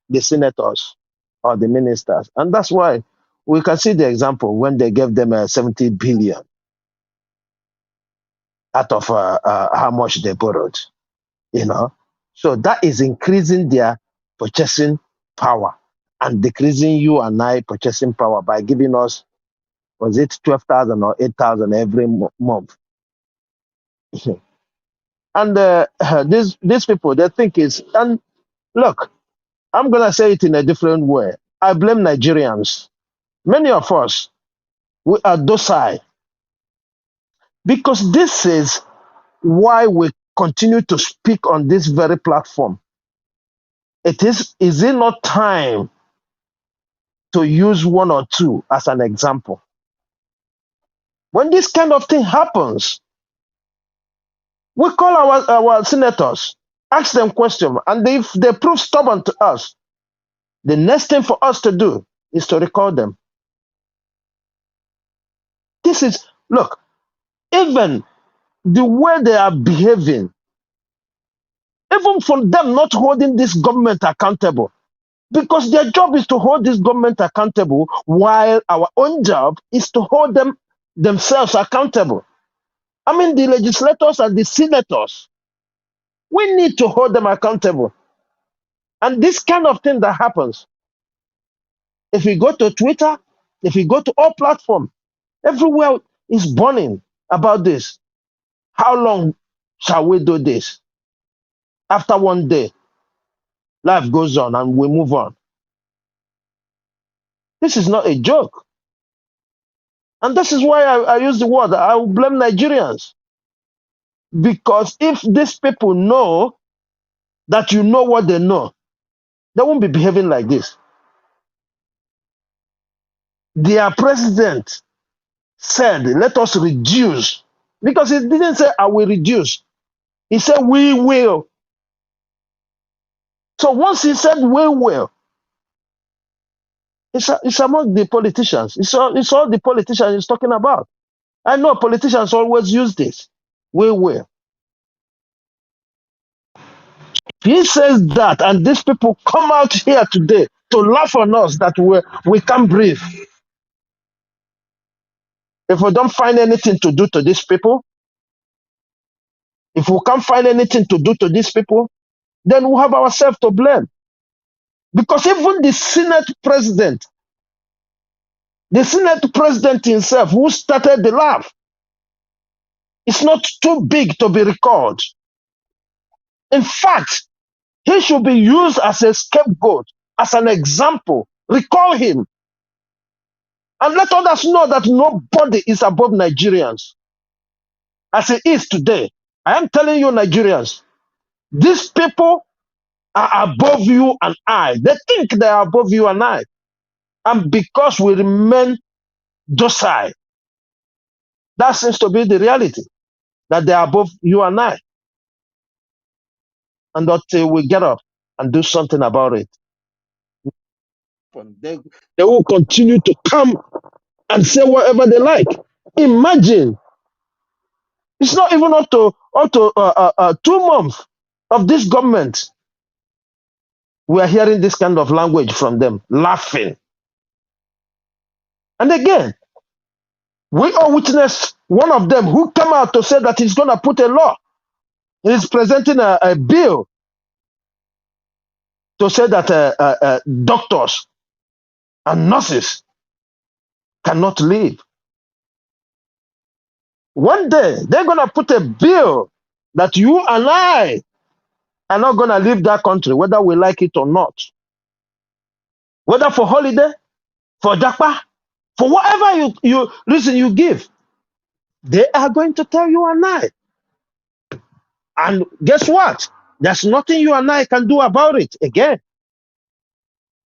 the senators or the ministers. And that's why we can see the example when they gave them 70 billion out of how much they borrowed. So that is increasing their purchasing power and decreasing you and I purchasing power by giving us, was it 12,000 or 8,000 every month? And these people, they think it's, and look, I'm going to say it in a different way. I blame Nigerians. Many of us, we are docile, because this is why we continue to speak on this very platform. Is it not time to use one or two as an example? When this kind of thing happens, we call our senators, ask them questions, and if they prove stubborn to us, the next thing for us to do is to recall them. This is, look, even the way they are behaving, even for them not holding this government accountable, because their job is to hold this government accountable, while our own job is to hold themselves accountable. I mean, the legislators and the senators, we need to hold them accountable. And this kind of thing that happens, if we go to Twitter, if we go to all platforms, everywhere is burning about this. How long shall we do this? After one day, life goes on and we move on. This is not a joke. And this is why I use the word, I will blame Nigerians. Because if these people know that you know what they know, they won't be behaving like this. Their president said, let us reduce. Because he didn't say, I will reduce. He said, we will. So once he said, we will, it's among the politicians. It's all the politicians he's talking about. I know politicians always use this. We will. He says that, and these people come out here today to laugh on us that we can't breathe. If we don't find anything to do to these people, if we can't find anything to do to these people, then we have ourselves to blame. Because even the Senate president himself, who started the laugh, is not too big to be recalled. In fact, he should be used as a scapegoat, as an example. Recall him. And let others know that nobody is above Nigerians. As it is today, I am telling you, Nigerians, these people are above you and I. They think they are above you and I. And because we remain docile, that seems to be the reality, that they are above you and I. And until we get up and do something about it, they will continue to come and say whatever they like. Imagine, it's not even up to 2 months of this government. We are hearing this kind of language from them, laughing. And again, we all witnessed one of them who came out to say that he's going to put a law. He's presenting a bill to say that doctors and nurses cannot leave. One day, they're going to put a bill that you and I are not going to leave that country, whether we like it or not. Whether for holiday, for japa, for whatever reason you give, they are going to tell you and I. And guess what? There's nothing you and I can do about it again.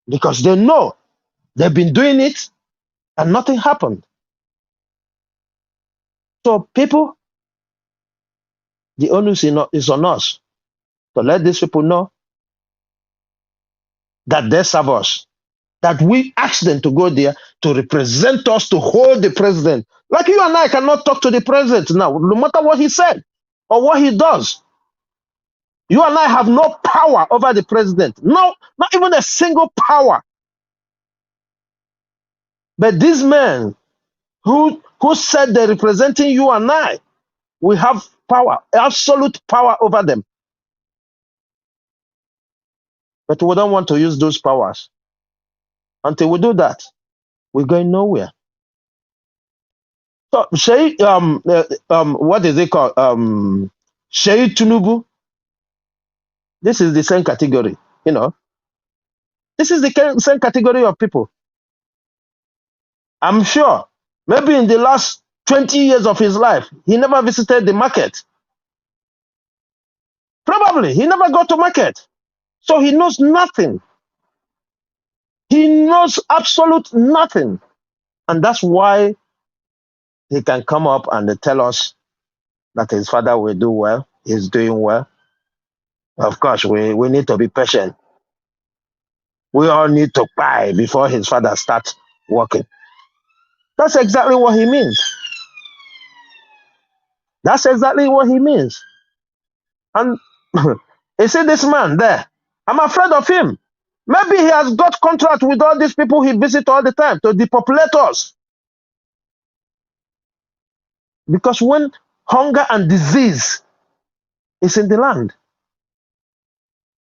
Because they know they've been doing it and nothing happened. So people, the onus is on us to let these people know that they serve us, that we ask them to go there to represent us, to hold the president. Like you and I cannot talk to the president now, no matter what he said or what he does. You and I have no power over the president. No, not even a single power. But these men who said they're representing you and I, we have power, absolute power over them. But we don't want to use those powers. Until we do that, we're going nowhere. So, what is it called? Shei Tinubu. This is the same category, you know. This is the same category of people. I'm sure, maybe in the last 20 years of his life, he never visited the market. Probably, he never got to market. So he knows nothing. He knows absolute nothing. And that's why he can come up and tell us that his father will do well, he's doing well. Of course, we need to be patient. We all need to buy before his father starts working. That's exactly what he means. That's exactly what he means. And you see this man there, I'm afraid of him. Maybe he has got contract with all these people he visits all the time to depopulate us. Because when hunger and disease is in the land,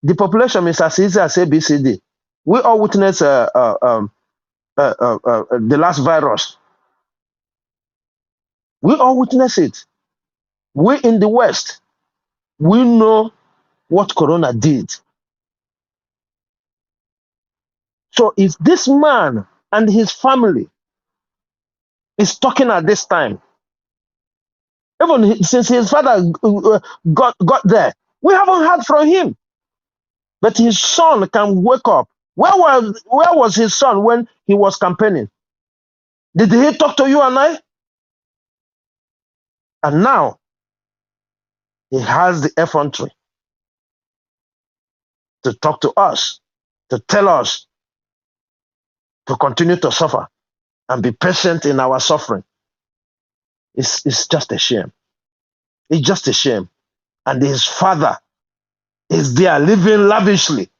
depopulation is as easy as ABCD. We all witness the last virus. We all witness it. We in the West, we know what Corona did. So if this man and his family is talking at this time, even since his father got there, we haven't heard from him. But his son can wake up. Where was his son when he was campaigning? Did he talk to you and I? And now he has the effrontery to talk to us, to tell us to continue to suffer and be patient in our suffering. It's just a shame. It's just a shame. And his father is there living lavishly.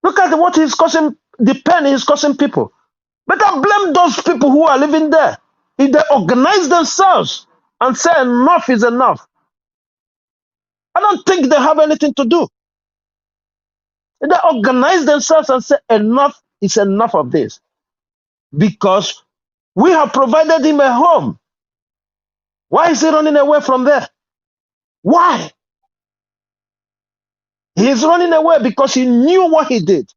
Look at what he's causing, the pain he's causing people. Better blame those people who are living there. If they organize themselves and say enough is enough, I don't think they have anything to do. If they organize themselves and say enough is enough of this, because we have provided him a home. Why is he running away from there? Why? He's running away because he knew what he did.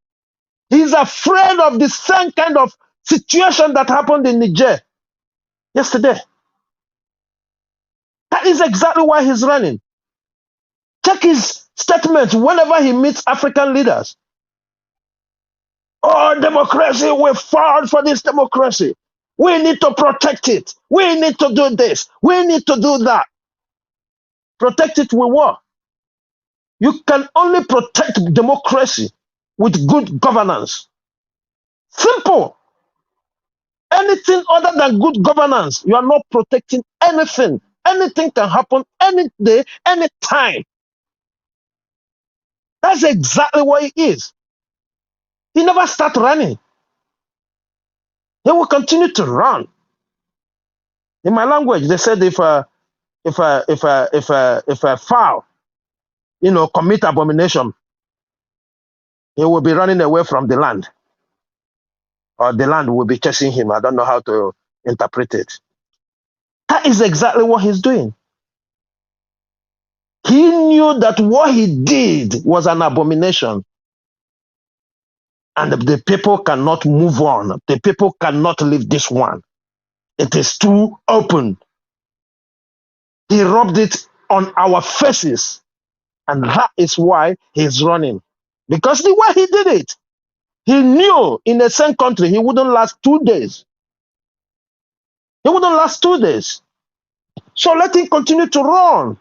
He's afraid of the same kind of situation that happened in Niger yesterday. That is exactly why he's running. Check his statements whenever he meets African leaders. Oh, democracy, we fought for this democracy. We need to protect it. We need to do this. We need to do that. Protect it with what? You can only protect democracy with good governance. Simple. Anything other than good governance, you are not protecting anything. Anything can happen any day, any time. That's exactly what it is. He never start running. He will continue to run. In my language, they said if a fowl, commit abomination, he will be running away from the land, or the land will be chasing him. I don't know how to interpret it. is exactly what he's doing. He knew that what he did was an abomination. And the people cannot move on. The people cannot leave this one. It is too open. He rubbed it on our faces. And that is why he's running. Because the way he did it, he knew in the same country he wouldn't last 2 days. He wouldn't last 2 days. So let him continue to run.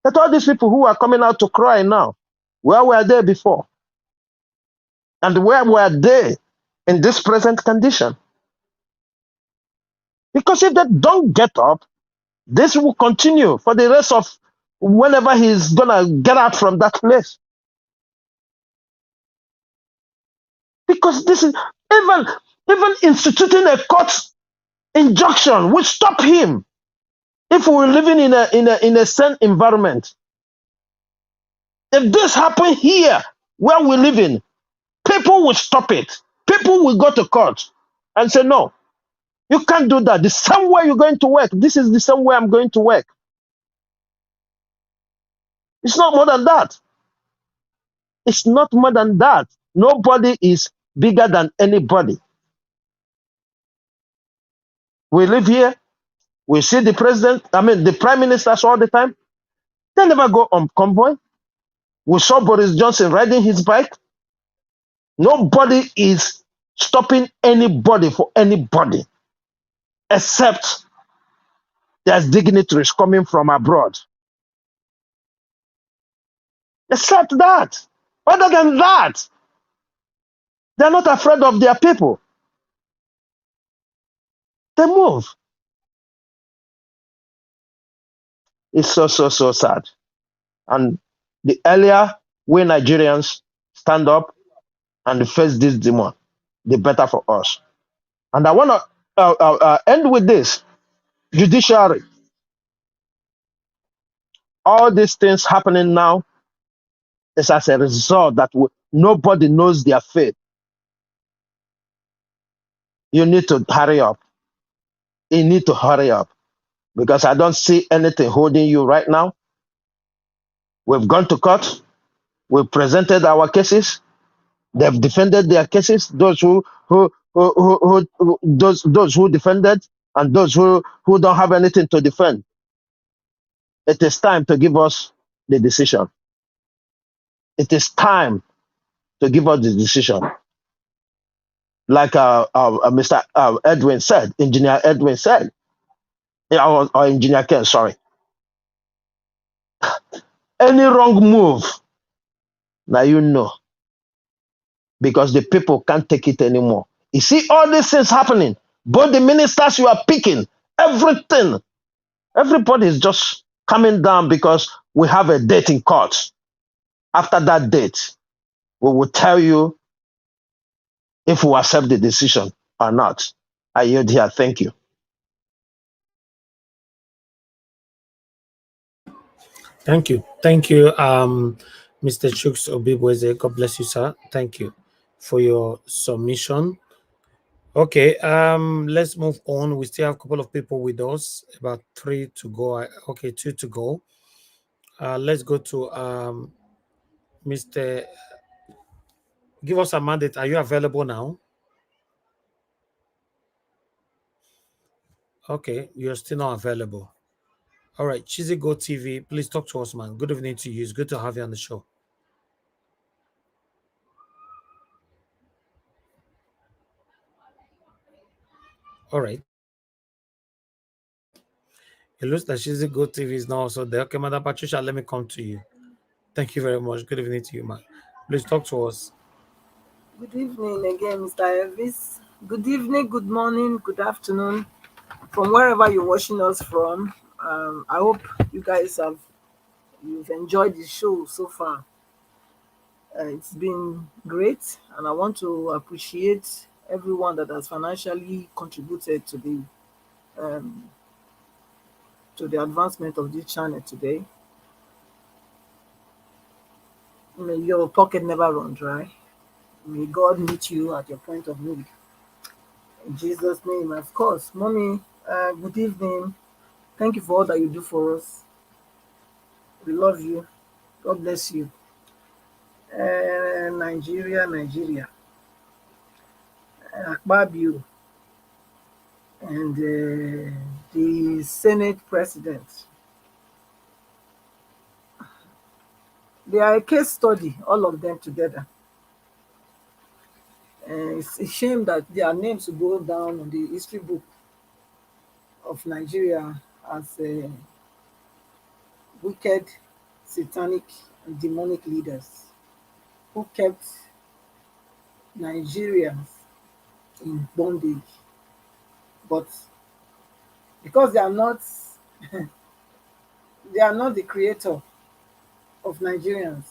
Let all these people who are coming out to cry now, where were they before? And where were they in this present condition? Because if they don't get up, this will continue for the rest of whenever he's gonna get out from that place. Because this is even instituting a court injunction will stop him if we're living in a sane environment. If this happen here where we live in, people will stop it. People will go to court and say, no, you can't do that. The same way you're going to work, this is the same way I'm going to work. It's not more than that. It's not more than that. Nobody is bigger than anybody. We live here. We see the president, the prime ministers all the time. They never go on convoy. We saw Boris Johnson riding his bike. Nobody is stopping anybody for anybody, except there's dignitaries coming from abroad. Except that. Other than that, they're not afraid of their people. They move. It's so sad. And the earlier we Nigerians stand up and face this demon, the better for us. And I want to end with this. Judiciary. All these things happening now is as a result that nobody knows their fate. You need to hurry up. You need to hurry up. Because I don't see anything holding you right now. We've gone to court. We've presented our cases. They've defended their cases. Those who defended and those who don't have anything to defend. It is time to give us the decision. It is time to give us the decision. Like Mr. Edwin said, Engineer Edwin said, or Engineer Ken, sorry. Any wrong move, now you know. Because the people can't take it anymore. You see all these things happening. Both the ministers you are picking, everything. Everybody is just coming down because we have a date in court. After that date, we will tell you if we accept the decision or not. I yield here. Thank you. Thank you. Thank you, Mr. Chuks Obibweze. God bless you, sir. Thank you for your submission. Okay, let's move on. We still have a couple of people with us, about 3 to go. Okay, 2 to go. Let's go to Mr. Give us a mandate. Are you available now? Okay, you're still not available. All right, Cheesy Go TV, please talk to us, man. Good evening to you. It's good to have you on the show. All right. It looks like Cheesy Go TV is now also there. Okay, Madam Patricia, let me come to you. Thank you very much. Good evening to you, man. Please talk to us. Good evening again, Mr. Elvis. Good evening, good morning, good afternoon, from wherever you're watching us from. I hope you guys you've enjoyed the show so far. It's been great, and I want to appreciate everyone that has financially contributed to the advancement of this channel today. May your pocket never run dry. May God meet you at your point of need. In Jesus' name, of course. Mommy, Good evening. Thank you for all that you do for us. We love you. God bless you. Nigeria, Akpabio, and the Senate President. They are a case study, all of them together. It's a shame that their names will go down on the history book of Nigeria as wicked, satanic, and demonic leaders who kept Nigerians in bondage. But because they are not they are not the creator of Nigerians,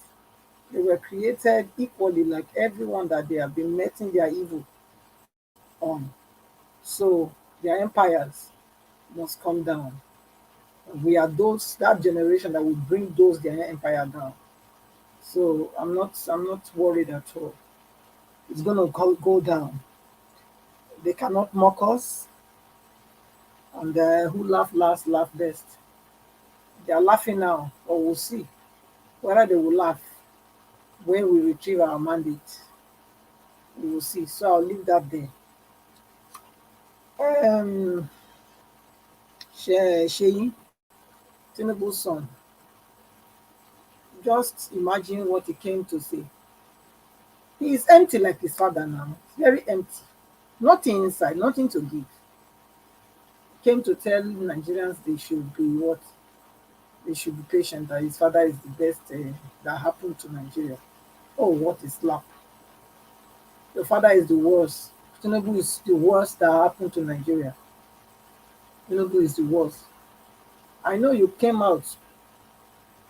they were created equally like everyone that they have been meting their evil on. So their empires must come down. We are that generation that will bring their empire down. So I'm not worried at all. It's gonna go down. They cannot mock us, and who laugh last laugh best. They are laughing now, but we'll see whether they will laugh when we retrieve our mandate. We will see. So I'll leave that there. Sheyi, Tinubu's son. Just imagine what he came to say. He is empty like his father now. Very empty. Nothing inside, nothing to give. He came to tell Nigerians they should be what? They should be patient, that his father is the best that happened to Nigeria. Oh, what a slap. Your father is the worst. Tinubu is the worst that happened to Nigeria. Tinubu is the worst. I know you came out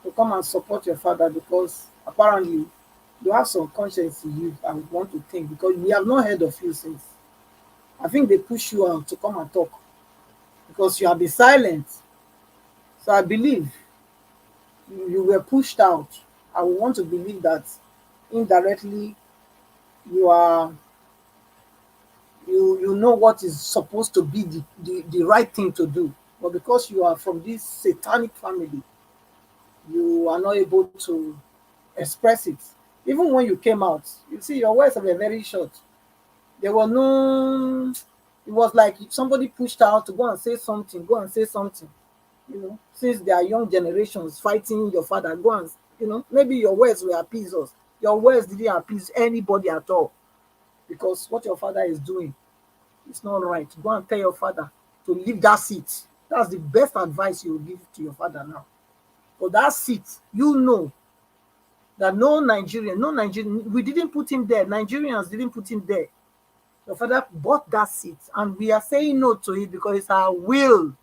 to come and support your father because apparently you have some conscience in you, I would want to think, because we have not heard of you since. I think they push you out to come and talk because you have been silent. So I believe you were pushed out. I would want to believe that indirectly you know what is supposed to be the right thing to do. But because you are from this satanic family, you are not able to express it. Even when you came out, you see, your words were very short. There were no, it was like somebody pushed out to go and say something, You know, since they are young generations fighting your father, go and, maybe your words will appease us. Your words didn't appease anybody at all. Because what your father is doing is not right. Go and tell your father to leave that seat. That's the best advice you will give to your father now. For that seat, you know that no Nigerian, we didn't put him there. Nigerians didn't put him there. Your father bought that seat, and we are saying no to it because it's our will.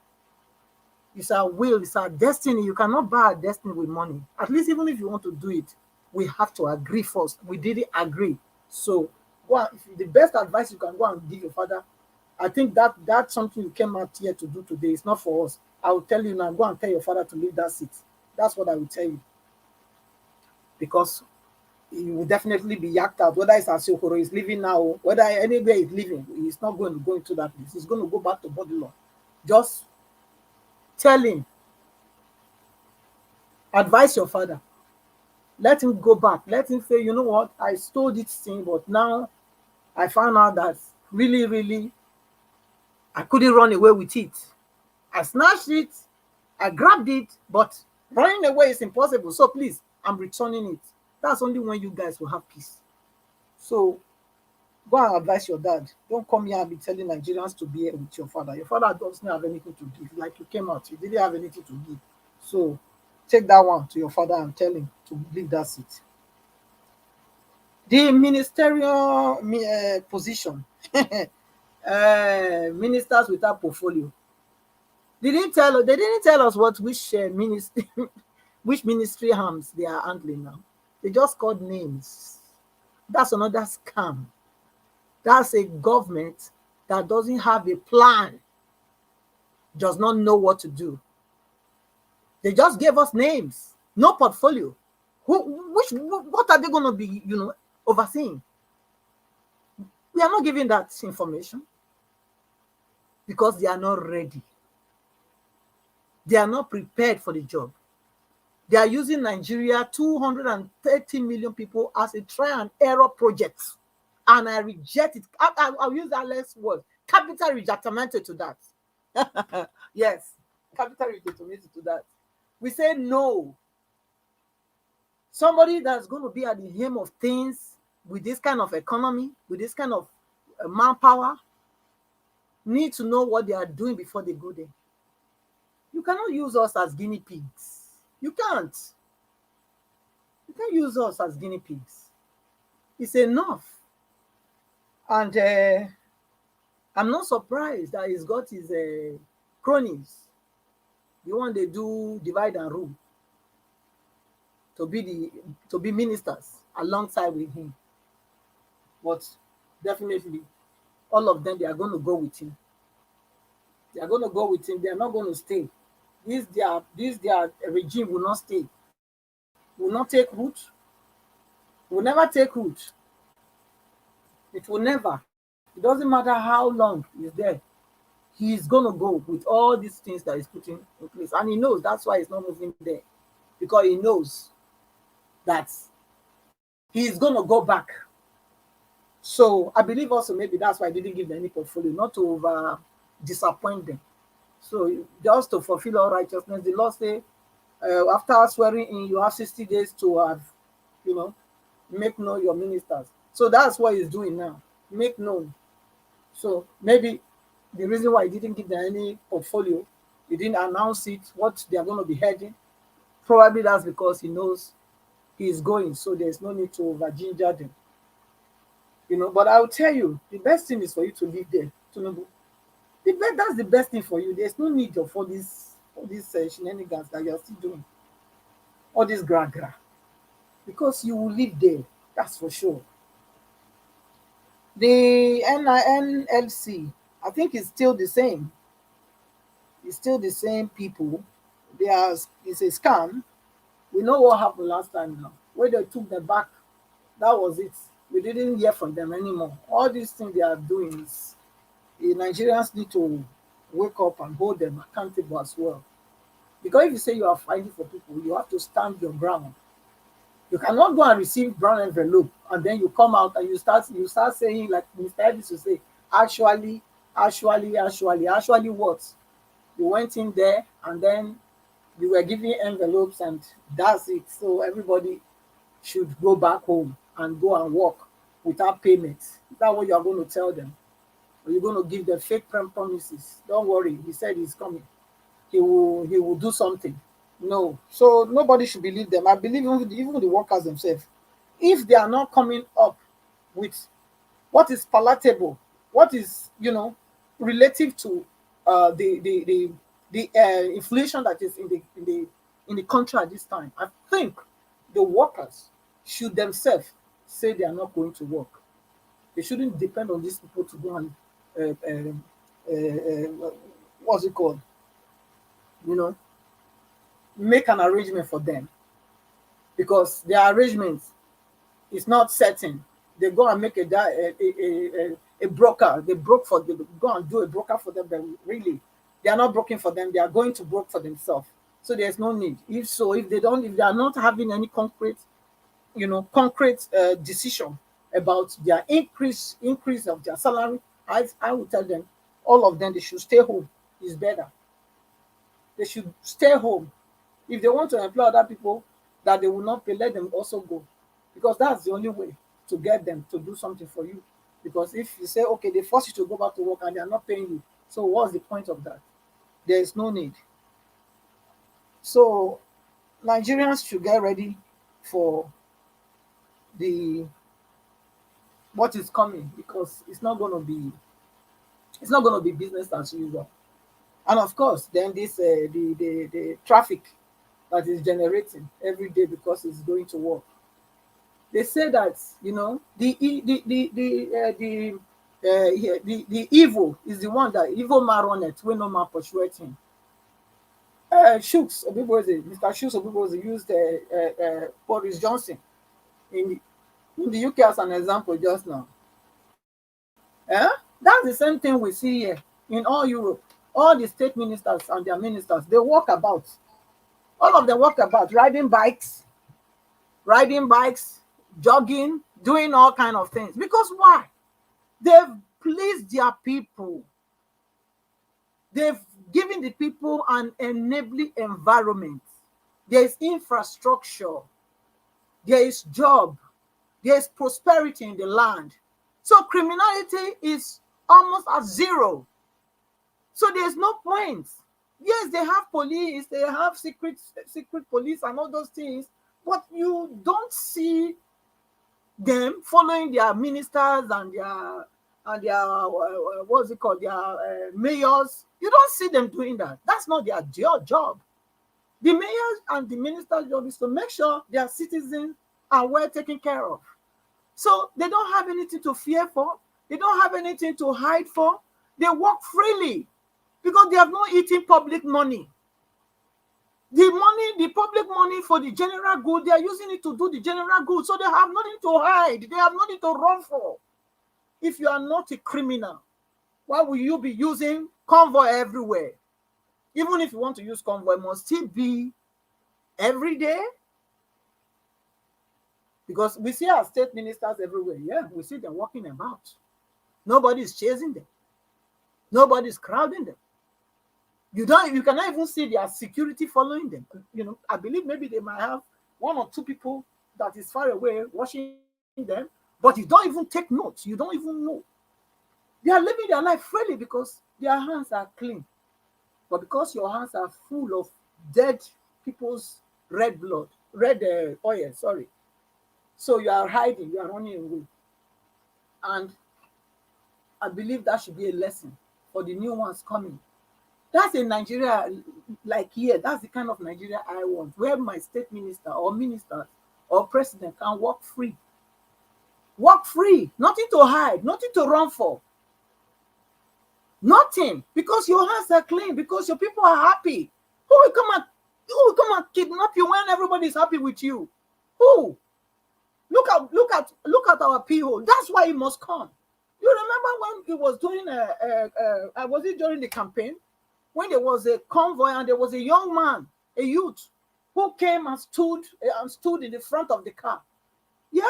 It's our will, it's our destiny. You cannot buy our destiny with money. At least even if you want to do it, we have to agree first. We didn't agree. So the best advice you can go and give your father, I think that's something you came out here to do today. It's not for us. I will tell you now, go and tell your father to leave that seat. That's what I will tell you. Because he will definitely be yacked out. Whether it's Asiokoro is leaving now, whether anywhere he's leaving, he's not going to go into that place. He's going to go back to body law. Just tell him. Advise your father. Let him go back. Let him say, you know what, I stole this thing, but now I found out that really, really, I couldn't run away with it. I snatched it, I grabbed it, but running away is impossible. So please, I'm returning it. That's only when you guys will have peace. So go and advise your dad. Don't come here and be telling Nigerians to be here with your father. Your father doesn't have anything to give. Like you came out, you didn't have anything to give. So take that one to your father and tell him to leave that seat. The ministerial position, ministers without portfolio. They didn't tell us which ministry arms they are handling now. They just called names. That's another scam. That's a government that doesn't have a plan, does not know what to do. They just gave us names, no portfolio. What are they going to be, overseeing? We are not giving that information. because they are not ready. They are not prepared for the job. They are using Nigeria, 230 million people, as a try and error project. And I reject it. I'll use that last word. Capital rejectment to that. Yes, capital rejectment to that. We say no. Somebody that's going to be at the helm of things with this kind of economy, with this kind of manpower, need to know what they are doing before they go there. You cannot use us as guinea pigs. You can't. You can't use us as guinea pigs. It's enough. And I'm not surprised that he's got his cronies, the one they do divide and rule, to be ministers alongside with him. But definitely, all of them, they are going to go with him. They are going to go with him. They are not going to stay. This their regime will not stay. Will not take root. Will never take root. It will never. It doesn't matter how long he's there. He is going to go with all these things that he's putting in place. And he knows that's why he's not moving there. Because he knows that he is going to go back. So I believe also maybe that's why I didn't give them any portfolio, not to over disappoint them. So just to fulfill all righteousness, the law say after swearing in, you have 60 days to have, make known your ministers. So that's what he's doing now, make known. So maybe the reason why he didn't give them any portfolio, he didn't announce it, what they are going to be heading, probably that's because he knows he's going, so there's no need to over ginger them. But I'll tell you, the best thing is for you to live there, Tinubu. That's the best thing for you. There's no need of all these shenanigans that you're still doing, all this gra-gra, because you will live there, that's for sure. The NLC, I think it's still the same. It's still the same people. It's a scam. We know what happened last time now, where they took them back. That was it. We didn't hear from them anymore. All these things they are doing is, the Nigerians need to wake up and hold them accountable as well. Because if you say you are fighting for people, you have to stand your ground. You cannot go and receive brown envelope and then you come out and you start saying, like Mr. Edis would say, actually what? You went in there and then you were giving envelopes and that's it. So everybody should go back home and go and work without payment. Is that what you are going to tell them? Or you're going to give them fake promises? Don't worry, he said he's coming. He will do something. No. So nobody should believe them. I believe even the workers themselves. If they are not coming up with what is palatable, what is, relative to the inflation that is in the country at this time, I think the workers should themselves say they are not going to work. They shouldn't depend on these people to go and what's it called? Make an arrangement for them, because their arrangement is not certain. They go and make a broker. They go and do a broker for them, but really they are not broking for them. They are going to broke for themselves. So there's no need. If they are not having any concrete decision about their increase of their salary, I would tell them, all of them, they should stay home. It's better. They should stay home. If they want to employ other people that they will not pay, let them also go. Because that's the only way to get them to do something for you. Because if you say, okay, they force you to go back to work and they are not paying you, so what's the point of that? There is no need. So Nigerians should get ready for what is coming, because it's not going to be business as usual. And of course, then this the traffic that is generating every day because it's going to work. They say that the evil is the one that evil man run it when no man pursues him. Mr. Shooks Obiboze used Boris Johnson in the UK as an example just now. That's the same thing we see here. in all Europe. All the state ministers and their ministers, they walk about. All of them walk about, riding bikes, jogging, doing all kind of things. Because why? They've pleased their people. They've given the people an enabling environment. There is infrastructure. There is job. There is prosperity in the land. So criminality is almost at zero. So there's no point. Yes, they have police, they have secret police and all those things, but you don't see them following their ministers and their what's it called, their mayors. You don't see them doing that. That's not their job. The mayors and the minister's job is to make sure their citizens are well taken care of. So they don't have anything to fear for. They don't have anything to hide for. They work freely because they have not eaten public money. The public money for the general good, they are using it to do the general good. So they have nothing to hide. They have nothing to run for. If you are not a criminal, why will you be using convoy everywhere? Even if you want to use convoy, must still be every day? Because we see our state ministers everywhere. Yeah, we see them walking about. Nobody is chasing them. Nobody is crowding them. You cannot even see their security following them. You know, I believe maybe they might have one or two people that is far away watching them, but you don't even take notes. You don't even know. They are living their life freely because their hands are clean. But because your hands are full of dead people's red oil, sorry. So you are hiding, you are running away. And I believe that should be a lesson for the new ones coming. That's a Nigeria like here. That's the kind of Nigeria I want, where my state minister or minister or president can walk free. Walk free, nothing to hide, nothing to run for. Nothing, because your hands are clean, because your people are happy. Who will come and kidnap you when everybody is happy with you? Who? Look at our people. That's why it must come. You remember when he was doing was it during the campaign when there was a convoy and there was a young man, a youth, who came and stood in the front of the car. Yeah,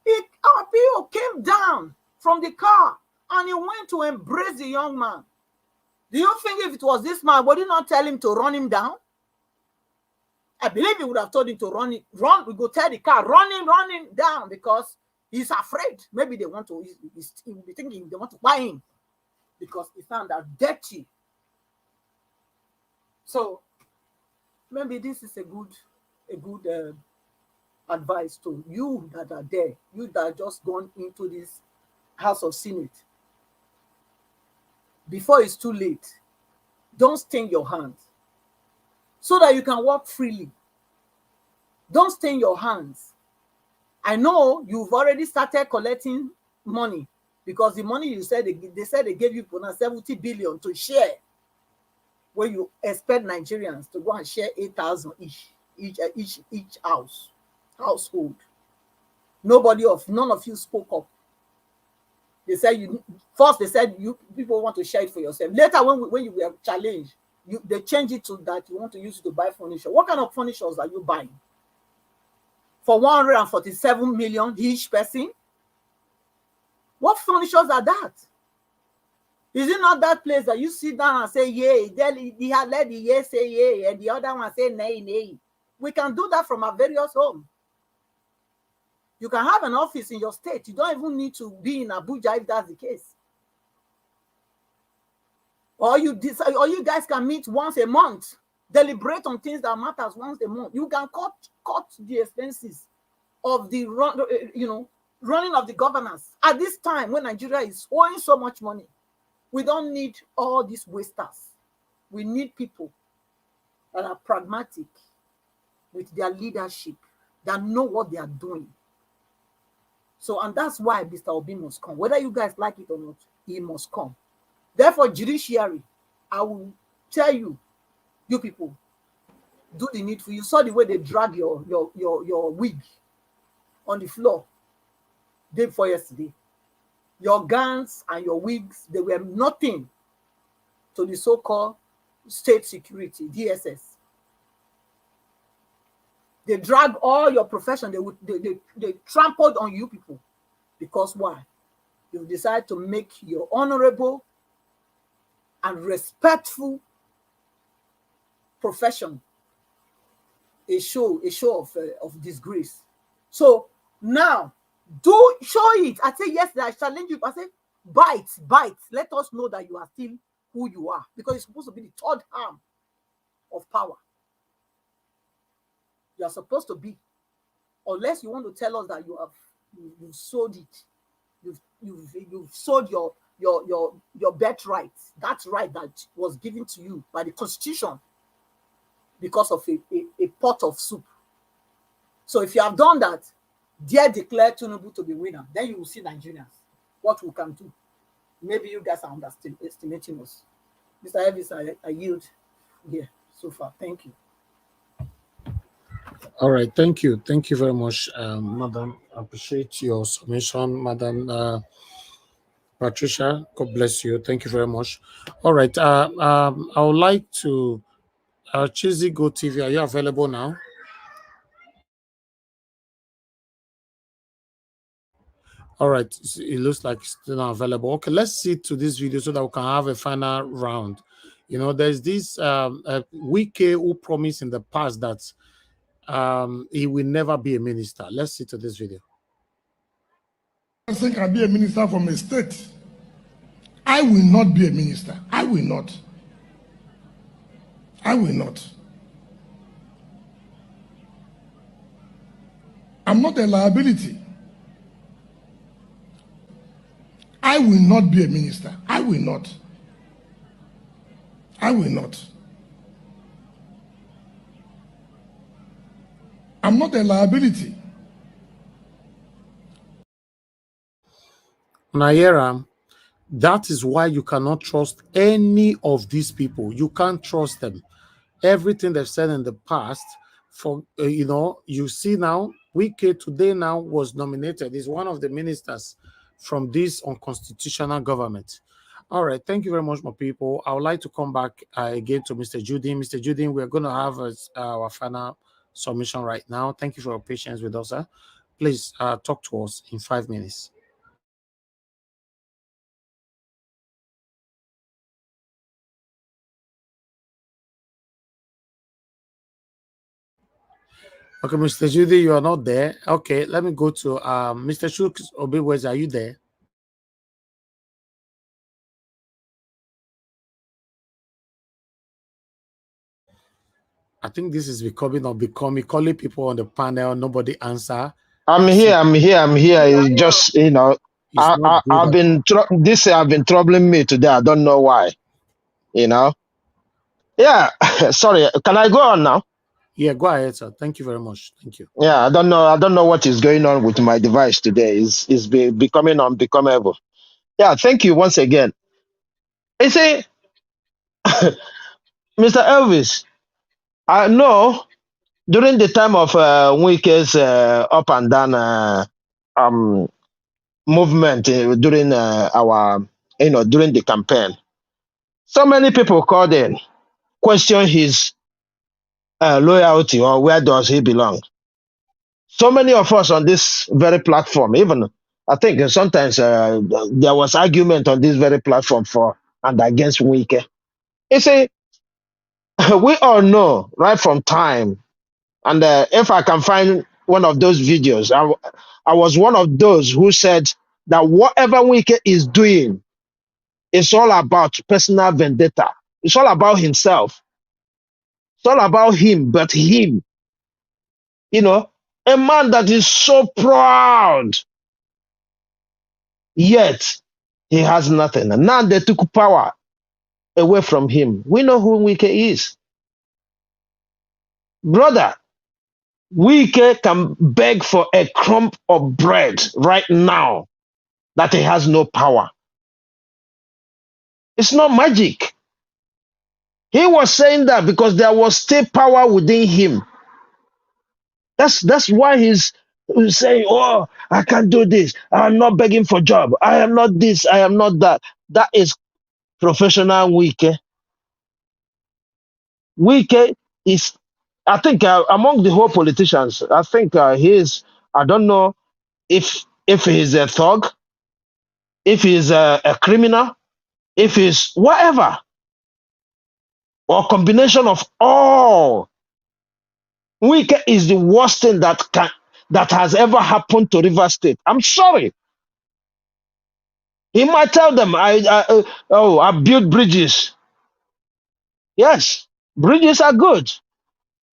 our people came down from the car and he went to embrace the young man. Do you think if it was this man, would he not tell him to run him down? I believe he would have told him to run. We go tell the car, run him down, because he's afraid. Maybe they want to, he will be thinking they want to buy him because he found out dirty. So maybe this is a good advice to you that are there, you that are just gone into this House of Senate. Before it's too late, don't stain your hands so that you can walk freely. Don't stain your hands. I know you've already started collecting money because the money you said they said they gave you 70 billion to share, where you expect Nigerians to go and share 8,000 each household. None of you spoke up. They said they said you people want to share it for yourself. Later, when you were challenged, they changed it to that you want to use it to buy furniture. What kind of furniture are you buying? For 147 million each person? What furniture are that? Is it not that place that you sit down and say yay? He had let the yes say yay, and the other one say nay, nay. We can do that from our various homes. You can have an office in your state. You don't even need to be in Abuja if that's the case. Or you guys can meet once a month, deliberate on things that matters once a month. You can cut the expenses of the running of the governance. At this time when Nigeria is owing so much money, we don't need all these wasters. We need people that are pragmatic with their leadership, that know what they are doing. So, and that's why Mr. Obi must come. Whether you guys like it or not, he must come. Therefore, Judiciary, I will tell you, you people, do the needful. You saw the way they drag your wig on the floor day before yesterday. Your gowns and your wigs, they were nothing to the so-called state security, DSS. They drag all your profession. They trampled on you people. Because why? You decide to make your honorable and respectful profession a show of disgrace. So now, show it. I say yes, I challenge you. I say bite. Let us know that you are still who you are, because it's supposed to be the third arm of power. You are supposed to be, unless you want to tell us that you've sold it. You've sold your birthright, that right that was given to you by the Constitution because of a pot of soup. So if you have done that, dare declare Tinubu to be winner, then you will see Nigerians what we can do. Maybe you guys are underestimating us. Mr. Elvis, I yield here so far. Thank you. All right, thank you very much, Madam. I appreciate your submission, Madam Patricia. God bless you. Thank you very much. All right, I would like to Chizzy Go TV. Are you available now? All right, it looks like it's still not available. Okay, let's see to this video so that we can have a final round. You know, there's this Wike who promised in the past that he will never be a minister. Let's see to this video. Person can be a minister from a state. I will not be a minister. I will not. I will not. I'm not a liability. I will not be a minister. I will not. I will not. I'm not a liability. Naira, that is why you cannot trust any of these people. You can't trust them. Everything they've said in the past, you see now, Wike today now was nominated. He's one of the ministers from this unconstitutional government. All right, thank you very much, my people. I would like to come back again to Mr. Judin. Mr. Judin, we're going to have our final submission right now. Thank you for your patience with us, sir. Please talk to us in 5 minutes. Okay, Mr. Judy, you are not there. Okay, let me go to Mr. Shooks Obewez. Are you there? I think this is becoming calling people on the panel, nobody answer. I'm here. It's just, I've been troubling me today. I don't know why, Yeah, sorry. Can I go on now? Yeah, go ahead, sir. Thank you very much. Thank you. Yeah, I don't know what is going on with my device today. It's becoming unbecomable. Yeah, thank you once again. You see, Mr. Elvis, I know during the time of Wike's up and down movement during during the campaign, so many people called in, question his loyalty or where does he belong. So many of us on this very platform, even I think sometimes there was argument on this very platform for and against Wike. You see, we all know right from time, and if I can find one of those videos, I was one of those who said that whatever Wike is doing, it's all about personal vendetta. It's all about himself. It's all about him, but him. A man that is so proud, yet he has nothing. And now they took power away from him. We know who Wike is. Brother, Wike can beg for a crumb of bread right now that he has no power. It's not magic. He was saying that because there was still power within him. That's why he's saying, oh, I can't do this. I'm not begging for job. I am not this. I am not that. That is professional Wike. Wike is, I think, among the whole politicians, I think he is, I don't know if he's a thug, if he's a criminal, if he's whatever, or combination of all. Wike is the worst thing that has ever happened to River State. I'm sorry. He might tell them, I built bridges. Yes, bridges are good,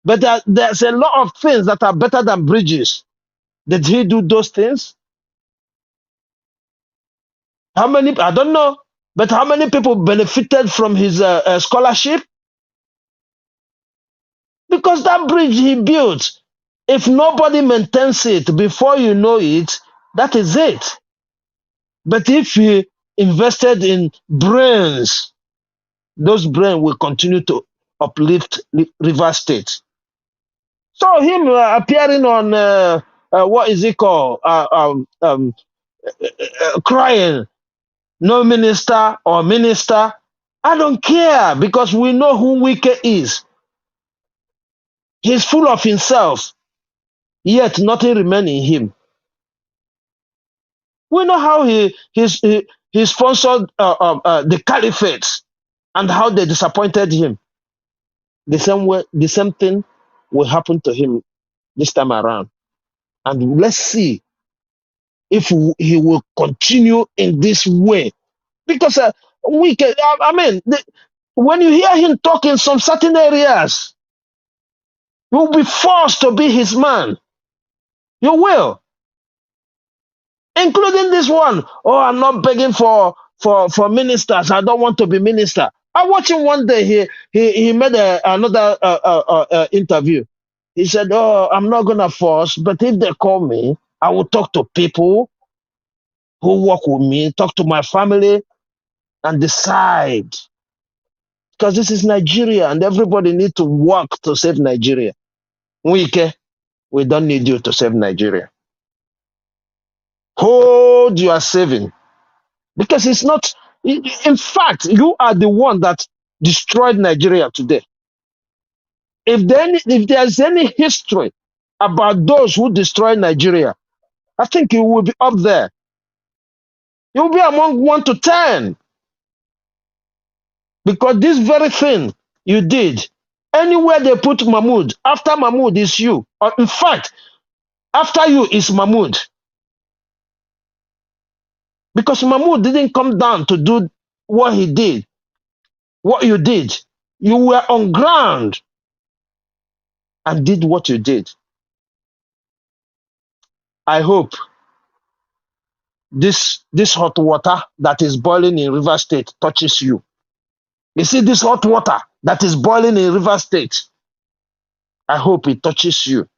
but there's a lot of things that are better than bridges. Did he do those things? How many? I don't know, but how many people benefited from his scholarship? Because that bridge he built, if nobody maintains it before you know it, that is it. But if he invested in brains, those brains will continue to uplift River State. So him appearing on what is it called? Crying, no minister or minister. I don't care because we know who Wike is. He's full of himself, yet nothing remains in him. We know how he sponsored the caliphate and how they disappointed him. The same thing will happen to him this time around. And let's see if he will continue in this way. Because when you hear him talk in some certain areas, you'll be forced to be his man. You will. Including this one. Oh, I'm not begging for ministers. I don't want to be minister. I watched him one day. He made another interview. He said, "Oh, I'm not gonna force, but if they call me, I will talk to people who work with me, talk to my family, and decide. Because this is Nigeria, and everybody needs to work to save Nigeria. We don't need you to save Nigeria. Hold your saving, because it's not. In fact, you are the one that destroyed Nigeria today. If there's any history about those who destroyed Nigeria, I think you will be up there. You will be among 1 to 10. Because this very thing you did, anywhere they put Mahmoud, after Mahmoud is you. Or in fact, after you is Mahmoud. Because Mahmoud didn't come down to do what he did, what you did. You were on ground and did what you did. I hope this hot water that is boiling in River State touches you. You see this hot water that is boiling in River State? I hope it touches you.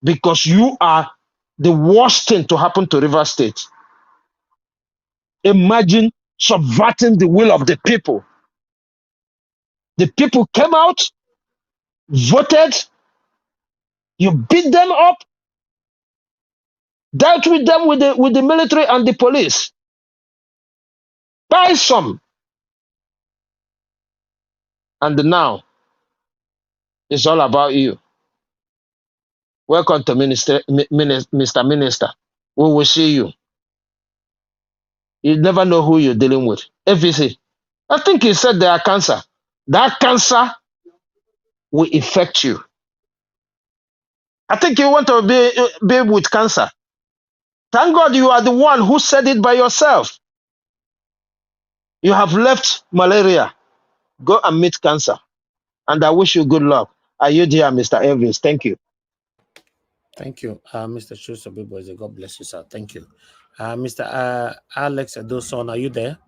Because you are the worst thing to happen to River State. Imagine subverting the will of the people. The people came out, voted, you beat them up, dealt with them with the military and the police. Buy some. And now, it's all about you. Welcome to Mr. Minister. We will see you. You never know who you're dealing with. FEC. I think he said they are cancer. That cancer will affect you. I think you want to be with cancer. Thank God you are the one who said it by yourself. You have left malaria. Go and meet cancer. And I wish you good luck. Are you there, Mr. Elvis? Thank you. Thank you, Mr. Socio-economic. God bless you, sir. Thank you. Mr. Alex Adoson, are you there?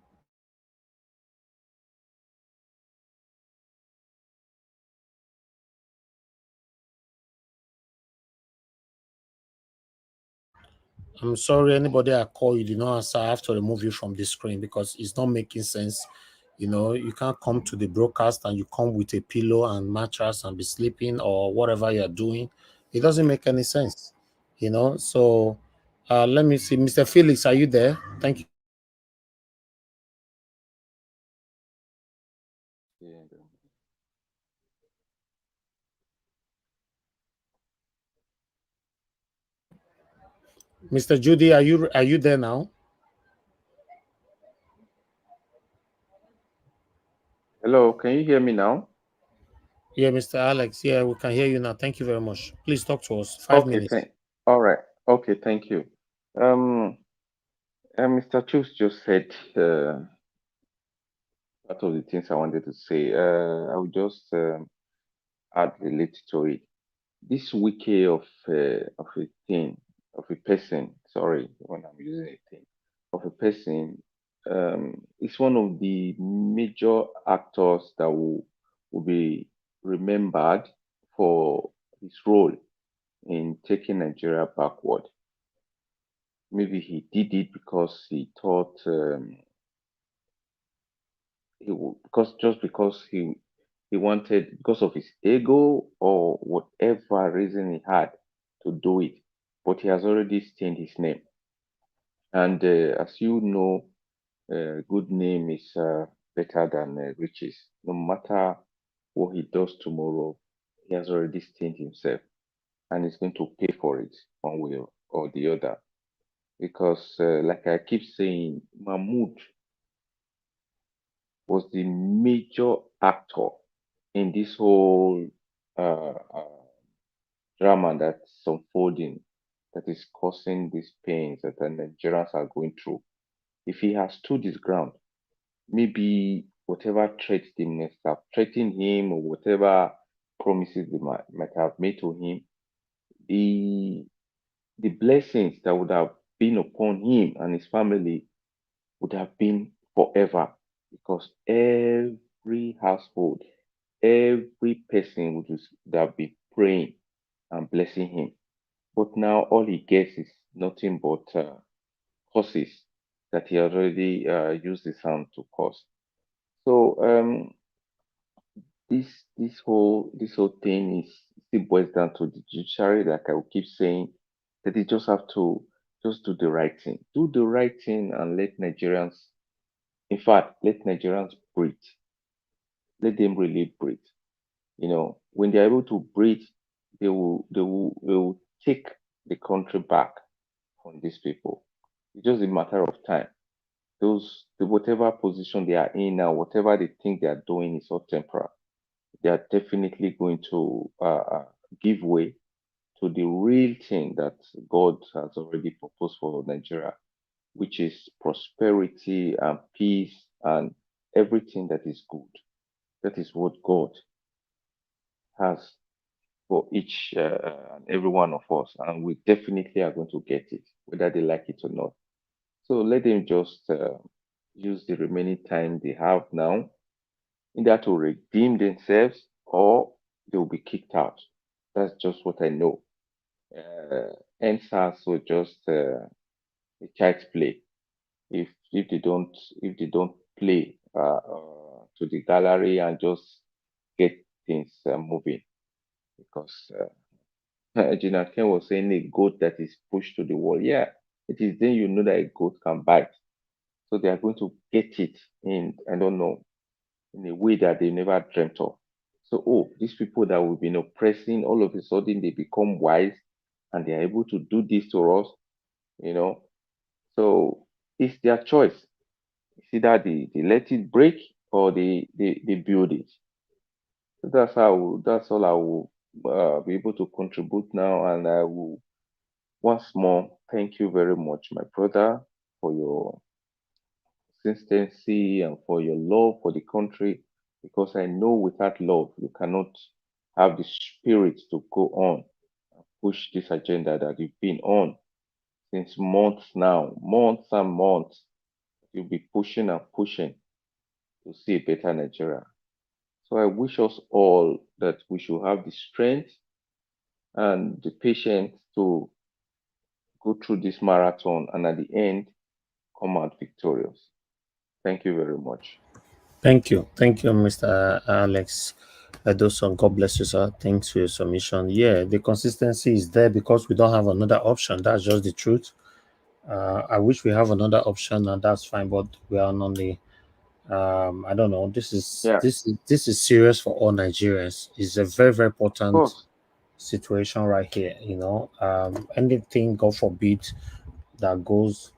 I'm sorry, anybody I call you did not answer. I have to remove you from the screen because it's not making sense. You know, you can't come to the broadcast and you come with a pillow and mattress and be sleeping or whatever you're doing. It doesn't make any sense, you know. So let me see. Mr. Felix, are you there? Thank you. Mr. Judy, are you there now? Hello, can you hear me now? Yeah, Mr. Alex. Yeah, we can hear you now. Thank you very much. Please talk to us. 5 Okay, minutes. all right. Okay, thank you. Mr. Chus just said part of the things I wanted to say. I will just add a little to it. This wiki of a thing, of a person, sorry, when I'm using a thing, of a person, is one of the major actors that will be remembered for his role in taking Nigeria backward. Maybe he did it because he thought because he wanted, because of his ego or whatever reason he had to do it, but he has already stained his name. And as you know, good name is better than riches. No matter what he does tomorrow, he has already stained himself, and he's going to pay for it one way or the other. Because, like I keep saying, Mahmoud was the major actor in this whole drama that's unfolding, that is causing these pains that the Nigerians are going through. If he has stood his ground, maybe whatever threats they must have threatened him or whatever promises they might have made to him, the blessings that would have been upon him and his family would have been forever, because every household, every person would have been praying and blessing him. But now all he gets is nothing but curses that he already used his hand to cause. So this whole thing is still boils down to the judiciary, like I will keep saying, that they just have to just do the right thing. Do the right thing and let Nigerians, in fact, let Nigerians breathe. Let them really breathe. You know, when they're able to breathe, they will take the country back from these people. It's just a matter of time. Whatever position they are in now, whatever they think they are doing is all temporal. They are definitely going to give way to the real thing that God has already proposed for Nigeria, which is prosperity and peace and everything that is good. That is what God has for each and every one of us, and we definitely are going to get it, whether they like it or not. So let them just use the remaining time they have now, either to redeem themselves or they will be kicked out. That's just what I know. NSAS will just a child's play. If they don't play to the gallery and just get things moving, because Gina Ken was saying a goat that is pushed to the wall. Yeah, it is then you know that a goat can bite. So they are going to get it in, I don't know, in a way that they never dreamt of. So, these people that we've been oppressing, all of a sudden they become wise and they are able to do this to us, you know. So it's their choice. It's either they let it break or they build it. So that's all I will be able to contribute now. And I will once more thank you very much, my brother, for your consistency and for your love for the country, because I know without love you cannot have the spirit to go on and push this agenda that you've been on since months now, months and months. You'll be pushing and pushing to see a better Nigeria. So I wish us all that we should have the strength and the patience to go through this marathon and at the end come out victorious. Thank you very much. Thank you, Mr. Alex Edoson. God bless you, sir. Thanks for your submission. Yeah, the consistency is there because we don't have another option. That's just the truth. I wish we have another option, and that's fine. But we are on the I don't know. This is serious for all Nigerians. It's a very, very important situation right here. Anything, God forbid, that goes,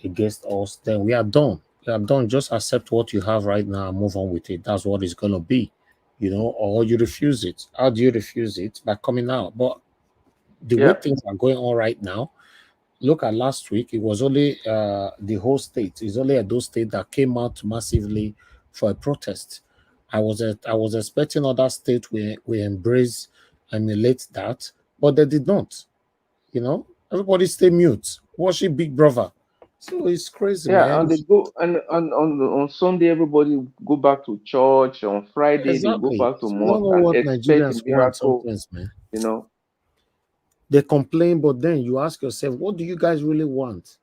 against us, then we are done. We are done. Just accept what you have right now and move on with it. That's what it's gonna be, or you refuse it. How do you refuse it? By coming out. But the way Yeah. things are going on right now, look at last week. It was only the whole state. It's only those states that came out massively for a protest. I was expecting other states will embrace and emulate that, but they did not. Everybody stay mute, worship Big Brother. So it's crazy, Yeah, man. and they go and on Sunday everybody go back to church. On Friday they go Exactly. back to So I don't mosque know and what expect a Nigerians want miracle. sometimes, man. You know. They complain, but then you ask yourself, what do you guys really want?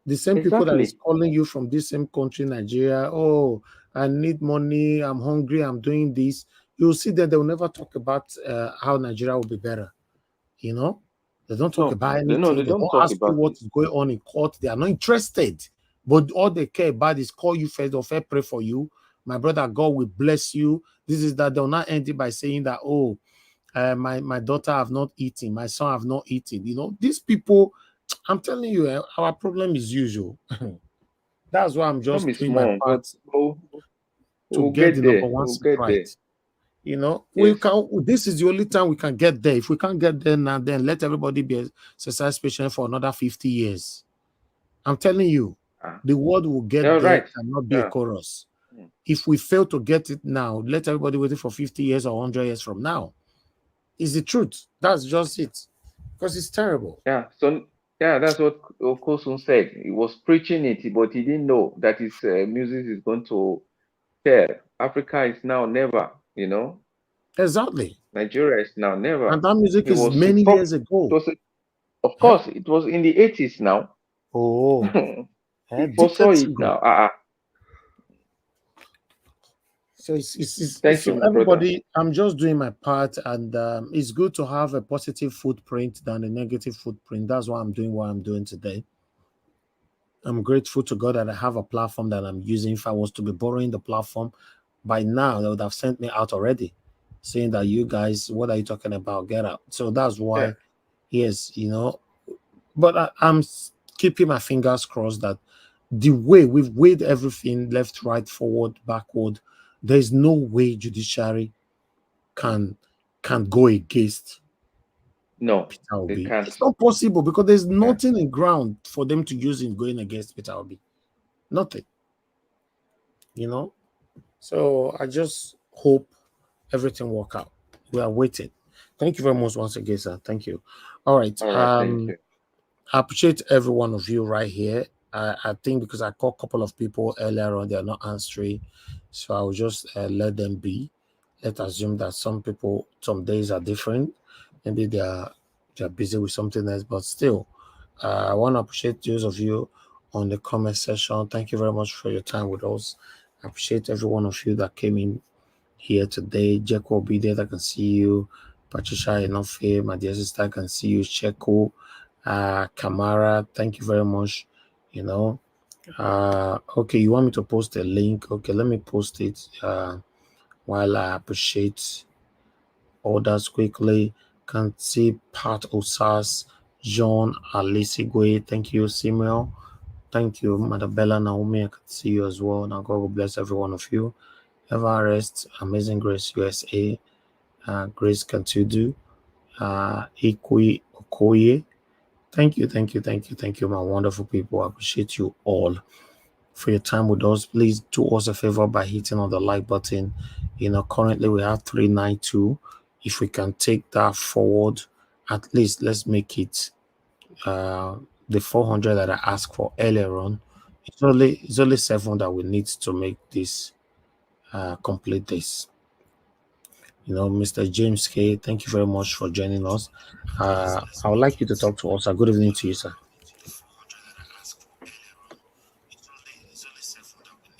The same people that is Exactly. calling you from this same country, Nigeria, oh, I need money, I'm hungry, I'm doing this. You'll see that they will never talk about how Nigeria will be better. They don't talk No, about they anything. They don't don't talk ask you about what it. is going on in court. They are not interested. But all they care about is call you first of all, pray for you. My brother, God will bless you. This is that. They'll not end it by saying that, oh, my daughter have not eaten, my son have not eaten. These people, I'm telling you, our problem is usual. That's why I'm Not be just doing my small, but part to we'll get get the number there. one We'll seat get there. right. We Yes. can. This is the only time we can get there. If we can't get there now, then let everybody be a exercise patient for another 50 years. I'm telling you, the world will get You're there right. and not be a Yeah. chorus. If we fail to get it now, let everybody wait for 50 years or 100 years from now. It's the truth. That's just it. Because it's terrible. Yeah. So that's what Okosun said. He was preaching it, but he didn't know that his music is going to fail. Africa is now never. Exactly. Nigeria is now never. And that music He is was many years ago. of course, it was in the 80s now. Oh, He foresaw decades it ago. now. So it's Thank you, so my brother. everybody, I'm just doing my part, and it's good to have a positive footprint than a negative footprint. That's why I'm doing what I'm doing today. I'm grateful to God that I have a platform that I'm using. If I was to be borrowing the platform, by now they would have sent me out already, saying that you guys, what are you talking about? Get out. So that's why, yes, but I'm keeping my fingers crossed that the way we've weighed everything left, right, forward, backward, there's no way judiciary can go against No, Peter they Obi. can't. It's not possible because there's nothing in ground for them to use in going against Peter Obi. Nothing. So I just hope everything work out. We are waiting. Thank you very much once again, sir. Thank you. All right. All right, thank you. I appreciate every one of you right here. I think because I called a couple of people earlier on, they are not answering. So I will just let them be. Let's assume that some people, some days are different. Maybe they're busy with something else, but still, I want to appreciate those of you on the comment section. Thank you very much for your time with us. I appreciate every one of you that came in here today. Jeko will be there. I can see you. Patricia Enofe, my dear sister, I can see you. Cheko, Kamara, thank you very much. Okay, you want me to post a link? Okay, let me post it while I appreciate others quickly. Can see Pat Osas, John Alisigwe, thank you, Samuel. Thank you, Madabella Naomi. I can see you as well. Now, God will bless every one of you. Everest, Amazing Grace USA, Grace Cantudu, Ikwi Okoye. Thank you, my wonderful people. I appreciate you all for your time with us. Please do us a favor by hitting on the like button. Currently we have 392. If we can take that forward, at least let's make it the 400 that I asked for earlier on. It's only 7 that we need to make this complete this. Mr. James K, thank you very much for joining us. I would like you to talk to us. Good evening to you, sir.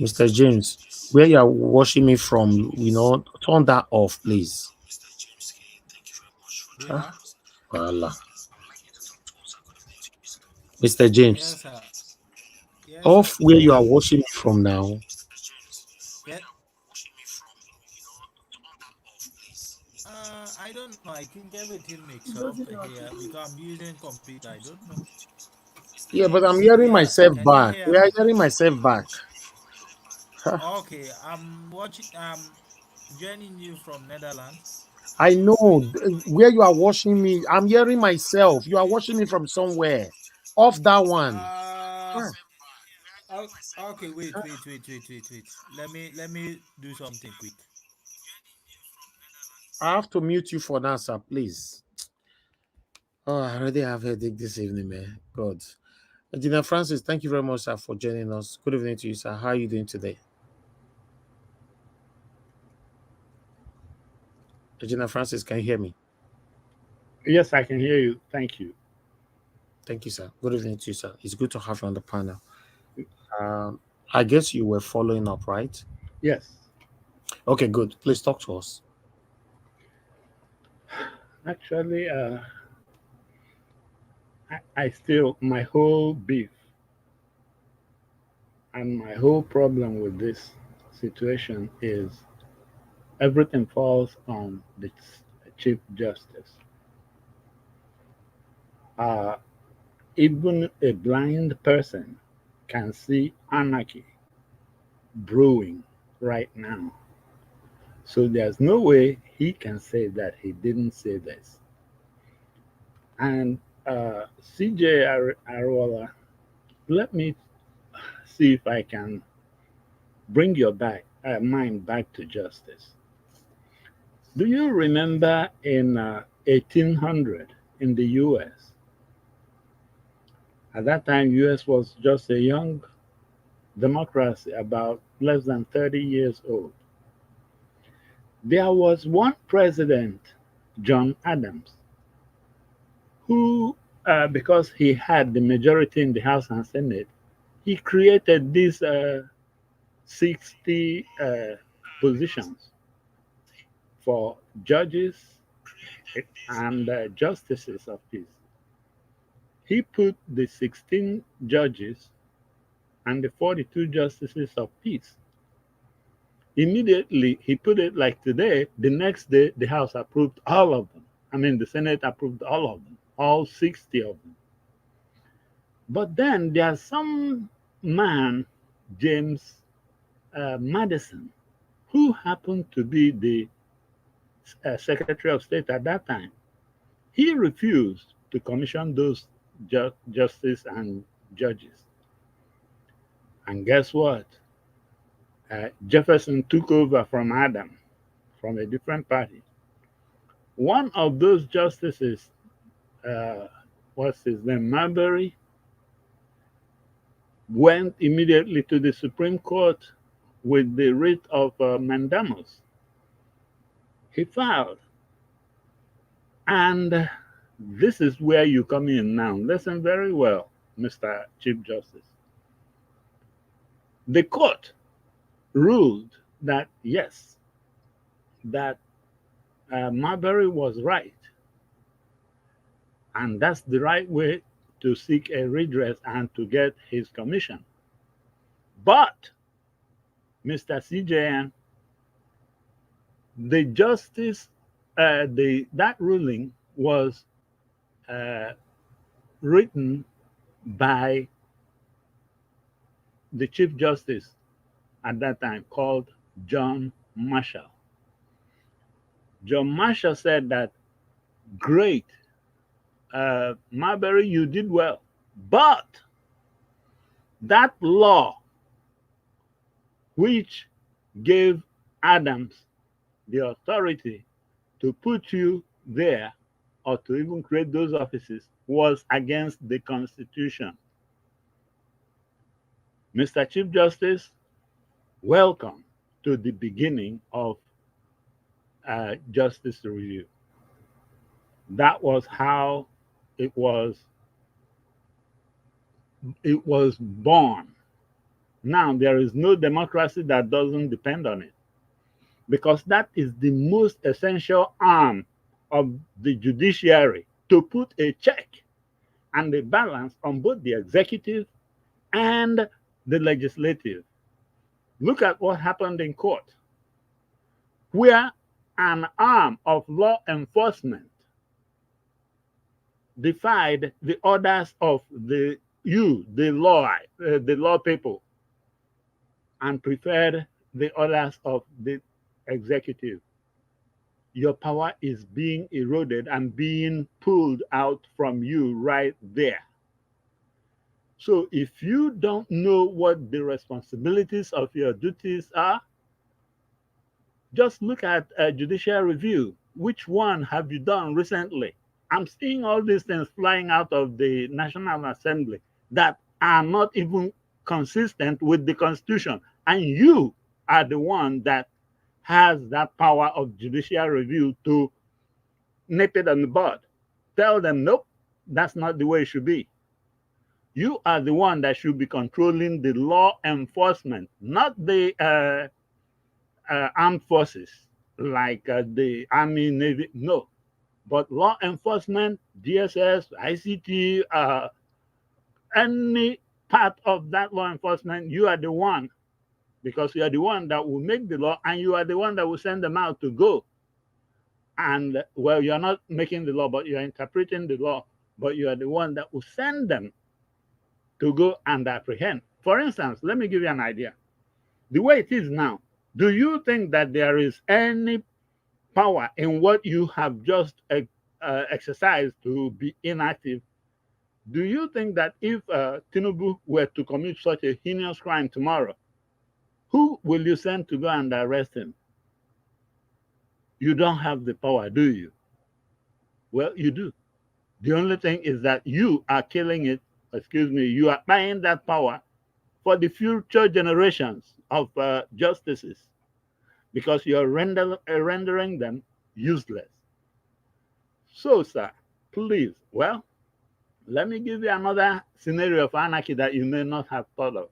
Mr. James, where you are watching me from, turn that off, please. Huh? Voila. Mr. James, Yes, sir. Yes, off sir. where you are watching me from now. Yeah. I don't know. I think everything mix It up doesn't know what to here do. because I'm using computer. I don't know. Yeah, but I'm hearing Yeah, myself can you back. hear We are me? hearing myself back. Huh. Okay, I'm watching. Joining you from Netherlands. I know where you are watching me. I'm hearing myself. You are watching me from somewhere. Off that one. Uh, Huh. oh, okay. Wait. Let me do something quick. I have to mute you for now, sir, please. Oh, I already have a headache this evening, man. God. Engineer Francis, thank you very much, sir, for joining us. Good evening to you, sir. How are you doing today? Engineer Francis, can you hear me? Yes, I can hear you. Thank you. Thank you, sir. Good evening to you, sir. It's good to have you on the panel. I guess you were following up, right? Yes. Okay, good. Please talk to us. Actually, I still, my whole beef and my whole problem with this situation is everything falls on the Chief Justice. Uh, Even a blind person can see anarchy brewing right now. So there's no way he can say that he didn't say this. And CJ Arola, let me see if I can bring your mind back to justice. Do you remember in 1800 in the U.S.? At that time, U.S. was just a young democracy, about less than 30 years old. There was one president, John Adams, who, because he had the majority in the House and Senate, he created these 60 positions for judges and justices of peace. He put the 16 judges and the 42 justices of peace. Immediately, he put it like today, the next day, the House approved all of them. I mean, the Senate approved all of them, all 60 of them. But then there's some man, James Madison, who happened to be the Secretary of State at that time. He refused to commission those justices and judges. And guess what? Jefferson took over from Adam, from a different party. One of those justices, what's his name, Marbury, went immediately to the Supreme Court with the writ of mandamus. He filed. And this is where you come in now. Listen very well, Mr. Chief Justice. The court ruled that, yes, that Marbury was right. And that's the right way to seek a redress and to get his commission. But, Mr. CJN, the justice, that ruling was written by the Chief Justice at that time, called John Marshall. John Marshall said that, great, Marbury, you did well, but that law which gave Adams the authority to put you there or to even create those offices was against the Constitution. Mr. Chief Justice, welcome to the beginning of justice review. That was how it was born. Now, there is no democracy that doesn't depend on it, because that is the most essential arm of the judiciary, to put a check and a balance on both the executive and the legislative. Look at what happened in court, where an arm of law enforcement defied the orders of the law people, and preferred the orders of the executive, your power is being eroded and being pulled out from you right there. So if you don't know what the responsibilities of your duties are, just look at a judicial review. Which one have you done recently? I'm seeing all these things flying out of the National Assembly that are not even consistent with the Constitution. And you are the one that has that power of judicial review to nip it on the bud. Tell them, nope, that's not the way it should be. You are the one that should be controlling the law enforcement, not the armed forces like the Army, Navy, no. But law enforcement, DSS, ICT, any part of that law enforcement, you are the one, because you are the one that will make the law and you are the one that will send them out to go. And, well, you're not making the law, but you're interpreting the law, but you are the one that will send them to go and apprehend. For instance, let me give you an idea. The way it is now, do you think that there is any power in what you have just exercised to be inactive? Do you think that if Tinubu were to commit such a heinous crime tomorrow, who will you send to go and arrest him? You don't have the power, do you? Well, you do. The only thing is that you are killing it, you are buying that power for the future generations of justices, because you're rendering them useless. So, sir, please, well, let me give you another scenario of anarchy that you may not have thought of.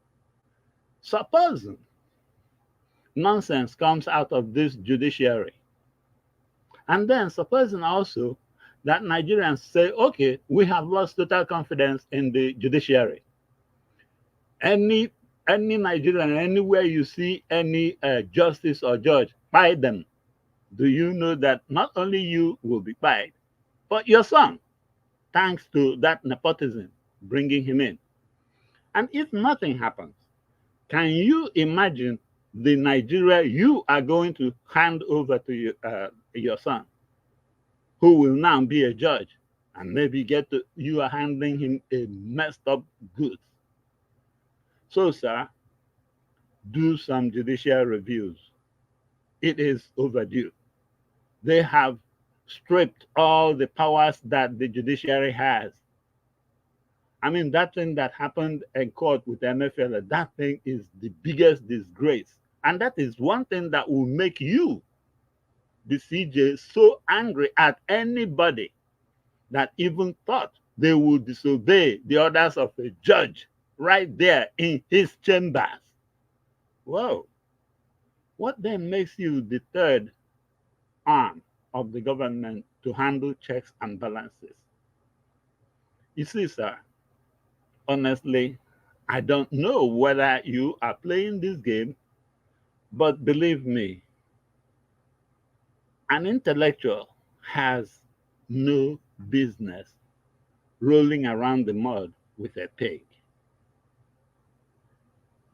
Suppose nonsense comes out of this judiciary, and then supposing also that Nigerians say, okay, we have lost total confidence in the judiciary. Any Nigerian, anywhere you see any justice or judge, buy them. Do you know that not only you will be buyed, but your son, thanks to that nepotism, bringing him in? And if nothing happens, can you imagine the Nigeria you are going to hand over to your son, who will now be a judge, and maybe you are handing him a messed up goods? So, sir, do some judicial reviews. It is overdue. They have stripped all the powers that the judiciary has. I mean, that thing that happened in court with MFL, that thing is the biggest disgrace. And that is one thing that will make you, the CJ, so angry at anybody that even thought they would disobey the orders of a judge right there in his chambers. Whoa. What then makes you the third arm of the government to handle checks and balances? You see, sir, honestly, I don't know whether you are playing this game, but believe me, an intellectual has no business rolling around the mud with a pig.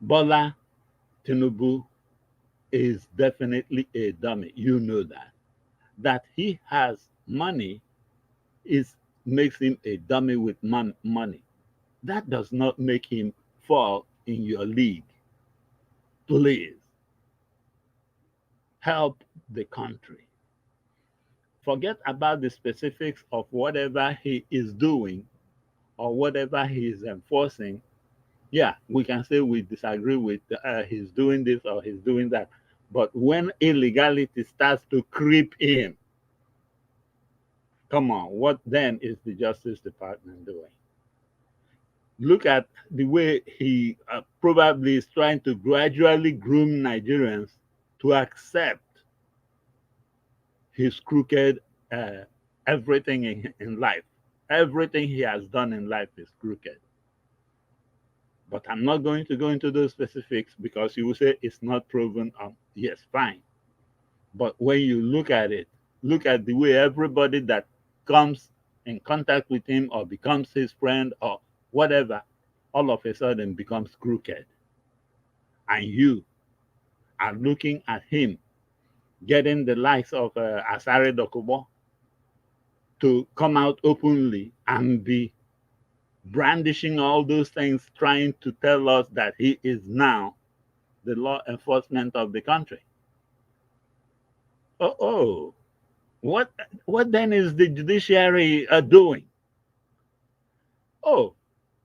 Bola Tinubu is definitely a dummy. You know that. That he has money makes him a dummy with money. That does not make him fall in your league. Please help the country. Forget about the specifics of whatever he is doing or whatever he is enforcing. Yeah, we can say we disagree with he's doing this or he's doing that. But when illegality starts to creep in, come on, what then is the Justice Department doing? Look at the way he probably is trying to gradually groom Nigerians to accept his crooked everything in life. Everything he has done in life is crooked. But I'm not going to go into those specifics because you will say it's not proven. Yes, fine. But when you look at it, look at the way everybody that comes in contact with him or becomes his friend or whatever, all of a sudden becomes crooked. And you are looking at him getting the likes of Asare Dokubo to come out openly and be brandishing all those things, trying to tell us that he is now the law enforcement of the country. What then is the judiciary doing? Oh,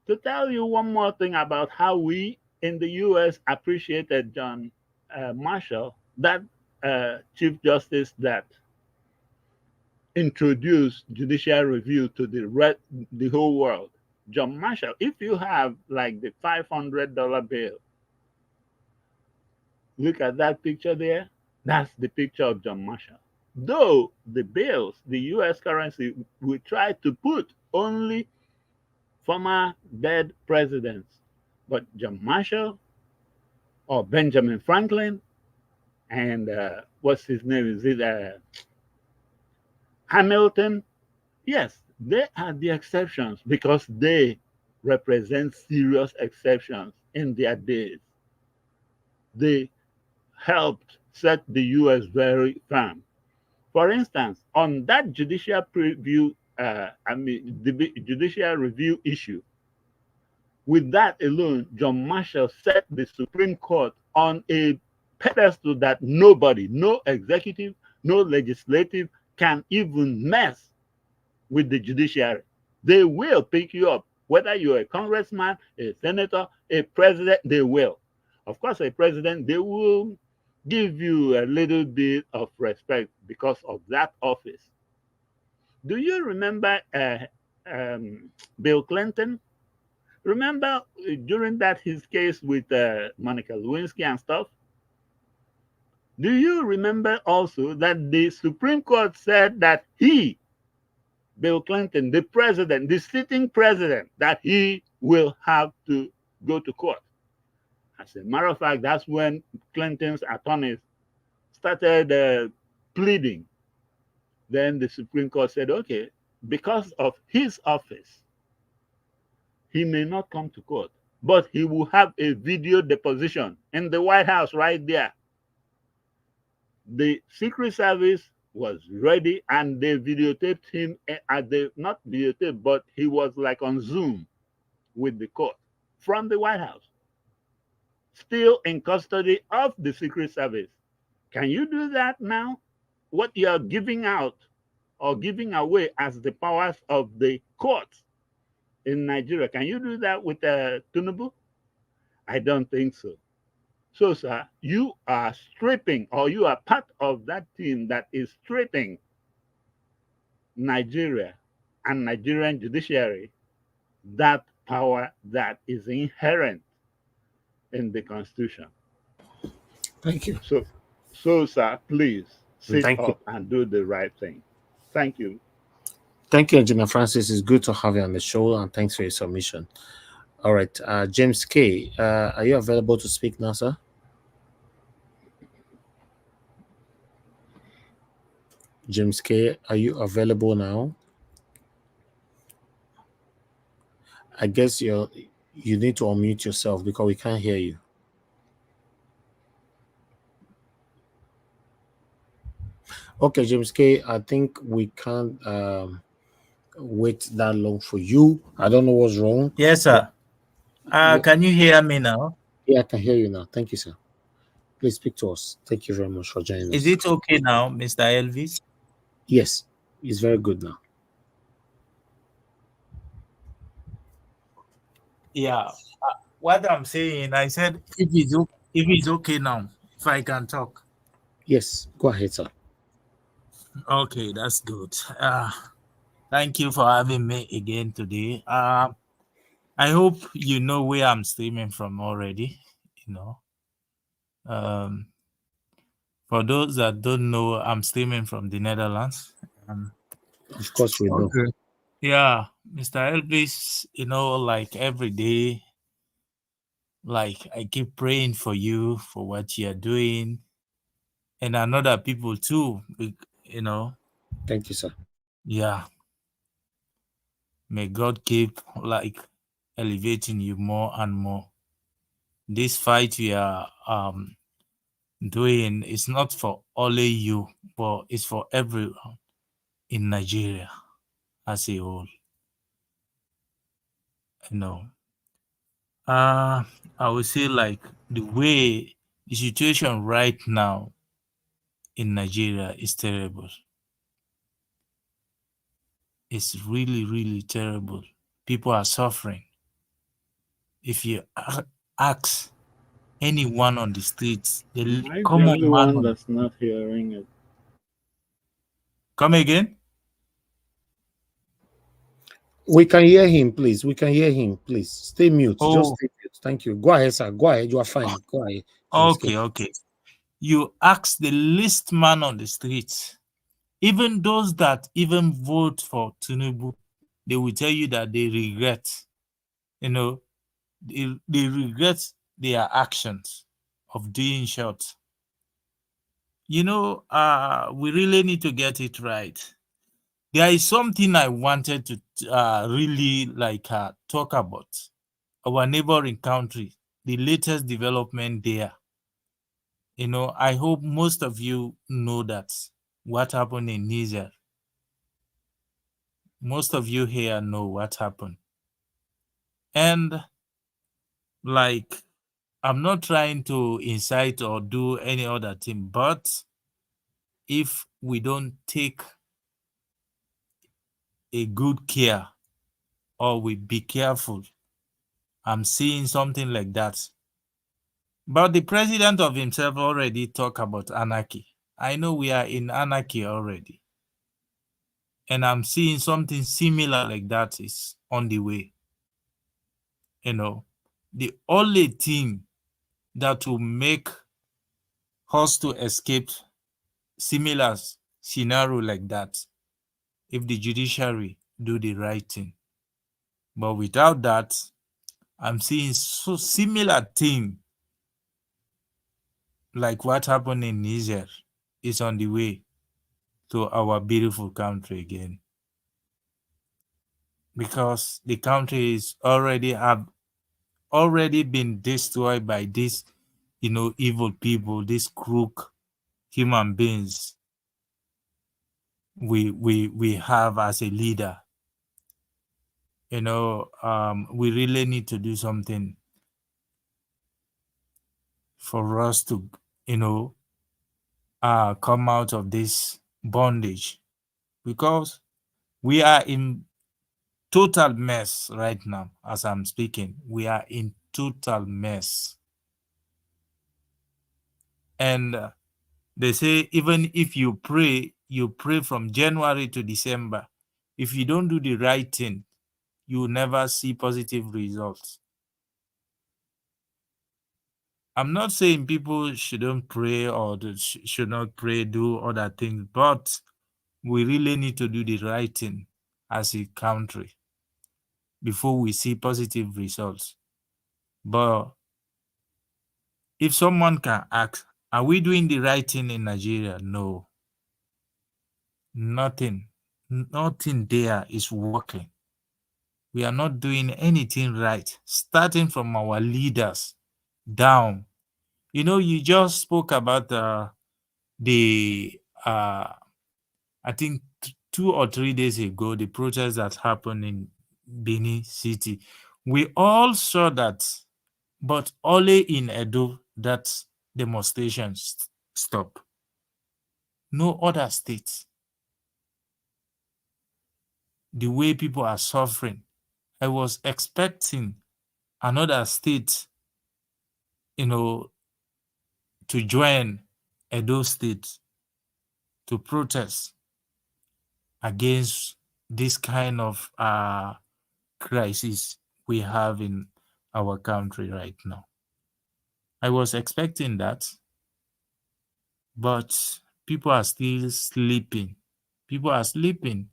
to tell you one more thing about how we in the U.S. appreciated John Marshall, that Chief Justice that introduced judicial review to the whole world. John Marshall, if you have like the $500 bill, look at that picture there. That's the picture of John Marshall. Though the bills, the US currency, we try to put only former dead presidents. But John Marshall or Benjamin Franklin and what's his name? Is it Hamilton? Yes, they are the exceptions because they represent serious exceptions in their days. They helped set the US very firm. For instance, on that judicial review issue, with that alone, John Marshall set the Supreme Court on a pedestal that nobody, no executive, no legislative, can even mess with the judiciary. They will pick you up, whether you're a congressman, a senator, a president, they will. Of course, a president, they will give you a little bit of respect because of that office. Do you remember Bill Clinton? Remember during that his case with Monica Lewinsky and stuff? Do you remember also that the Supreme Court said that he, Bill Clinton, the president, the sitting president, that he will have to go to court? As a matter of fact, that's when Clinton's attorneys started pleading. Then the Supreme Court said, okay, because of his office, he may not come to court, but he will have a video deposition in the White House right there. The Secret Service was ready and they videotaped him at the, not videotaped, but he was like on Zoom with the court from the White House, still in custody of the Secret Service. Can you do that now? What you are giving out or giving away as the powers of the courts in Nigeria, can you do that with Tinubu? I don't think so. So, sir, you are stripping, or you are part of that team that is stripping Nigeria and Nigerian judiciary that power that is inherent in the Constitution. Thank you. So, sir, please sit Thank up you. and do the right thing. Thank you. Thank you, Engineer Francis. It's good to have you on the show, and thanks for your submission. All right, James K., are you available to speak now, sir? James K., are you available now? I guess you need to unmute yourself because we can't hear you. Okay, James K., I think we can't wait that long for you. I don't know what's wrong. Yes, sir. Can you hear me now? Yeah, I can hear you now. Thank you, sir. Please speak to us. Thank you very much for joining us. Is it okay now, Mr. Elvis? Yes, it's very good now. Yeah. What I'm saying, I said if it's okay now, if I can talk. Yes, go ahead, sir. Okay, that's good. Thank you for having me again today. I hope you know where I'm streaming from already. For those that don't know, I'm streaming from the Netherlands. Of course, we know. Okay. Yeah, Mr. Elvis, like every day, like I keep praying for you for what you're doing. and another people too, you know. Thank you, sir. Yeah. May God keep like elevating you more and more. This fight we are doing is not for only you, but it's for everyone in Nigeria as a whole. You know. I would say like the way the situation right now in Nigeria is terrible. It's really, really terrible. People are suffering. If you ask anyone on the streets, the Am I the common only man one on that's not hearing it? come again. We can hear him, please. We can hear him, please. Stay mute. Just Oh, stay mute. Thank you. Go ahead, sir. Go ahead. You are fine. Go ahead. Thanks. okay, okay. You ask the least man on the streets, even those that even vote for Tinubu, they will tell you that they regret, you know, they regret their actions of doing short. You know, we really need to get it right. There is something I wanted to really like talk about. Our neighboring country, the latest development there. You know, I hope most of you know that what happened in Niger. Most of you here know what happened. And like, I'm not trying to incite or do any other thing, but if we don't take a good care or we be careful, I'm seeing something like that. But the president of himself already talked about anarchy. I know we are in anarchy already. And I'm seeing something similar like that is on the way. You know, the only thing that will make us to escape similar scenario like that if the judiciary do the right thing. But without that, I'm seeing so similar thing like what happened in Niger is on the way to our beautiful country again. Because the country is already been destroyed by these, you know, evil people, these crook human beings we have as a leader. You know, we really need to do something for us to, you know, come out of this bondage, because we are in total mess right now. As I'm speaking, we are in total mess. And they say even if you pray from January to December, if you don't do the right thing, you will never see positive results. I'm not saying people shouldn't pray or should not pray, do other things, but we really need to do the right thing as a country before we see positive results. But if someone can ask, are we doing the right thing in Nigeria? No. Nothing there is working. We are not doing anything right, starting from our leaders down. You know, you just spoke about the I think 2 or 3 days ago, the protest that happened in Benin City. We all saw that, but only in Edo that demonstrations stop. No other states. The way people are suffering, I was expecting another state, you know, to join Edo State to protest against this kind of crisis we have in our country right now. I was expecting that, but people are still sleeping. People are sleeping,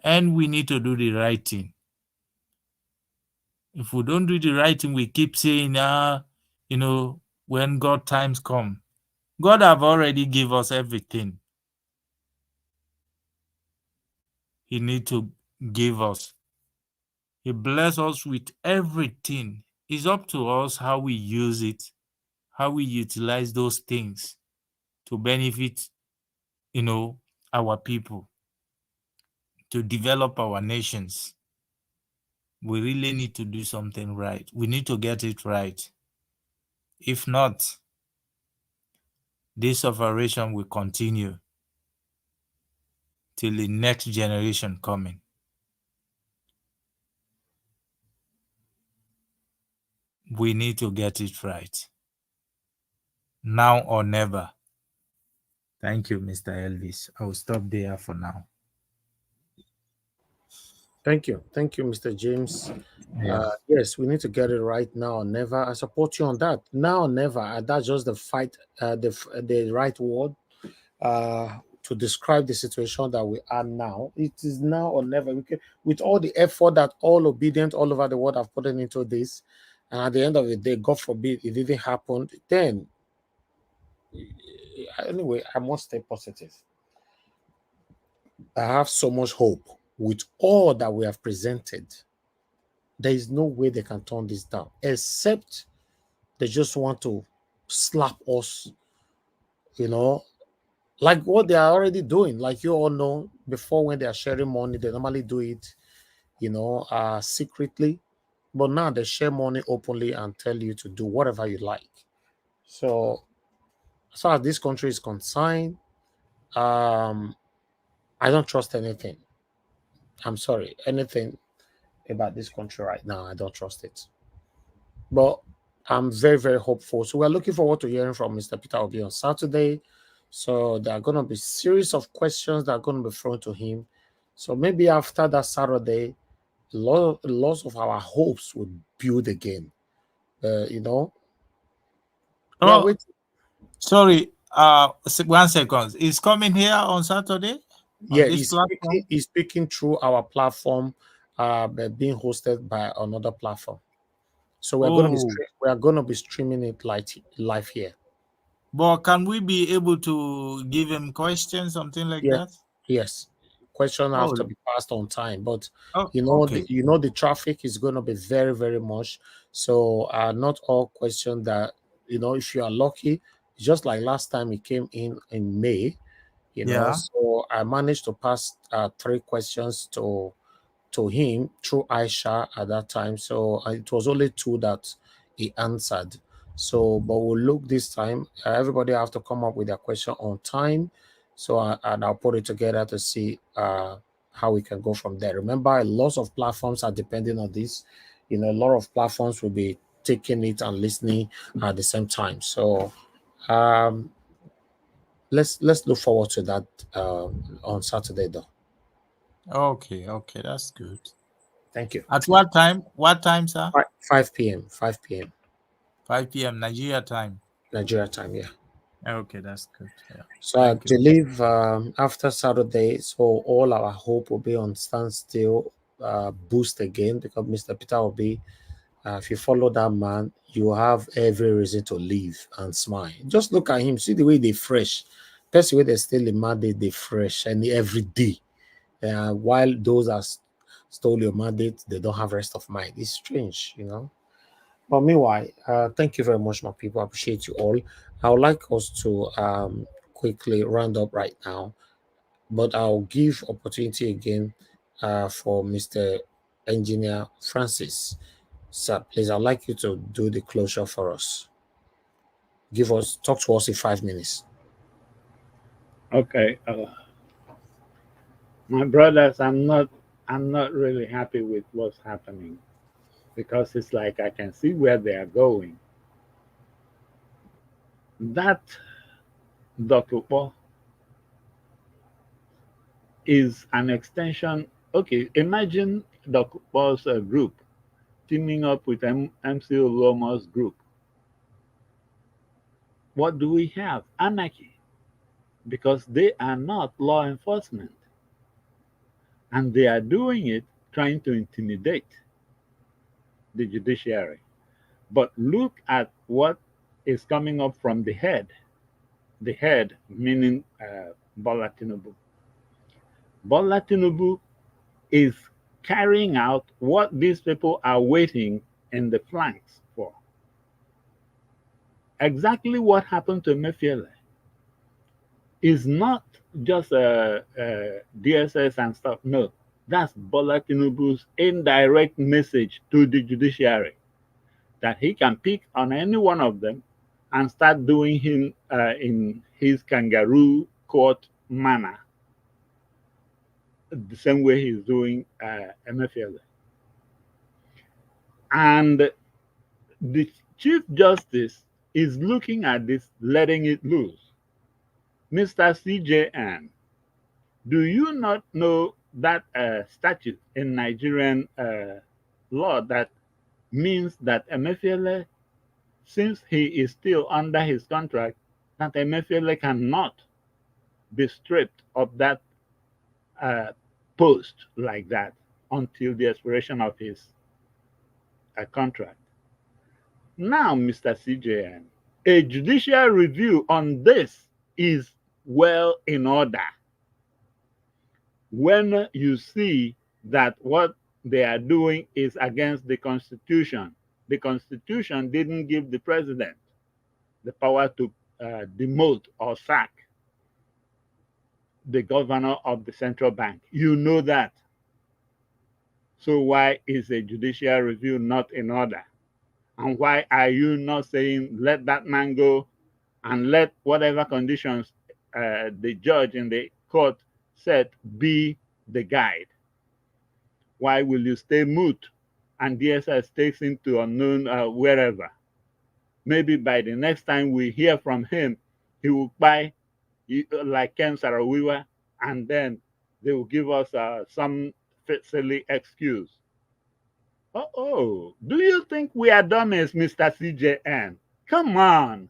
and we need to do the right thing. If we don't do the right thing, we keep saying, you know, when God times come, God have already give us everything He need to give us. He bless us with everything. It's up to us how we use it, how we utilize those things to benefit, our people, to develop our nations. We really need to do something right. We need to get it right. If not, this operation will continue till the next generation coming. We need to get it right. Now or never. Thank you, Mr. Elvis. I will stop there for now. Thank you, Mr. James. Yeah. Yes, we need to get it right now or never. I support you on that. Now or never. That's just the fight, the right word to describe the situation that we are now. It is now or never. With all the effort that all obedient all over the world have put into this, and at the end of the day, God forbid it didn't happen, then anyway, I must stay positive. I have so much hope with all that we have presented. There is no way they can turn this down, except they just want to slap us, like what they are already doing. Like you all know, before when they are sharing money, they normally do it, secretly. But now they share money openly and tell you to do whatever you like. So as far as this country is concerned, I don't trust anything. I'm sorry, anything about this country right now, I don't trust it. But I'm very, very hopeful. So we're looking forward to hearing from Mr. Peter Obi on Saturday. So there are going to be a series of questions that are going to be thrown to him. So maybe after that Saturday, lots of our hopes will build again. Oh, sorry. 1 second. He's coming here on Saturday? Yeah, on this platform? he's speaking through our platform, being hosted by another platform. So we are going to be streaming it live here. But can we be able to give him questions, something like that? Yes. Question have to be passed on time, but okay. The traffic is going to be very, very much. So not all questions that if you are lucky, just like last time he came in May. So I managed to pass 3 questions to him through Aisha at that time. So it was only 2 that he answered. So, but we'll look this time. Everybody have to come up with their question on time. So, and I'll put it together to see how we can go from there. Remember, lots of platforms are depending on this. A lot of platforms will be taking it and listening at the same time. So, let's look forward to that on Saturday, though. Okay, that's good. Thank you. At what time? What time, sir? 5 p.m. 5 p.m. 5 p.m. Nigeria time. Nigeria time, yeah. Okay, that's good. Yeah. So I believe after Saturday, so all our hope will be on standstill, boost again, because Mr. Peter Obi, if you follow that man, you have every reason to live and smile. Just look at him, see the way they fresh. That's the way they still in mandate, they fresh and every day. While those are stole your mandate, they don't have rest of mind. It's strange, But meanwhile, thank you very much, my people. I appreciate you all. I would like us to quickly round up right now, but I'll give opportunity again for Mr. Engineer Francis. Sir, please, I'd like you to do the closure for us. Talk to us in 5 minutes. Okay. My brothers, I'm not really happy with what's happening, because it's like I can see where they are going. That Dr. is an extension. Okay, imagine Dr.'s group teaming up with MC Olomo's group. What do we have? Anarchy, because they are not law enforcement. And they are doing it trying to intimidate the judiciary. But look at what is coming up from the head. the head, meaning Bola Tinubu. Bola Tinubu is carrying out what these people are waiting in the flanks for. Exactly what happened to Emefiele is not just DSS and stuff. No, that's Bola Tinubu's indirect message to the judiciary that he can pick on any one of them and start doing him in his kangaroo court manner, the same way he's doing Emefiele. And the Chief Justice is looking at this, letting it loose. Mr. CJN, do you not know that statute in Nigerian law that means that Emefiele, since he is still under his contract, that Emefiele cannot be stripped of that post like that until the expiration of his contract? Now, Mr. CJN, a judicial review on this is well in order. When you see that what they are doing is against the Constitution didn't give the president the power to demote or sack the governor of the central bank. You know that. So why is a judicial review not in order? And why are you not saying, let that man go and let whatever conditions the judge in the court said be the guide? Why will you stay mute and DSS takes him to unknown wherever? Maybe by the next time we hear from him, he will buy like Ken Sarawiwa, and then they will give us some silly excuse. Oh, do you think we are dummies, Mr. CJN? Come on.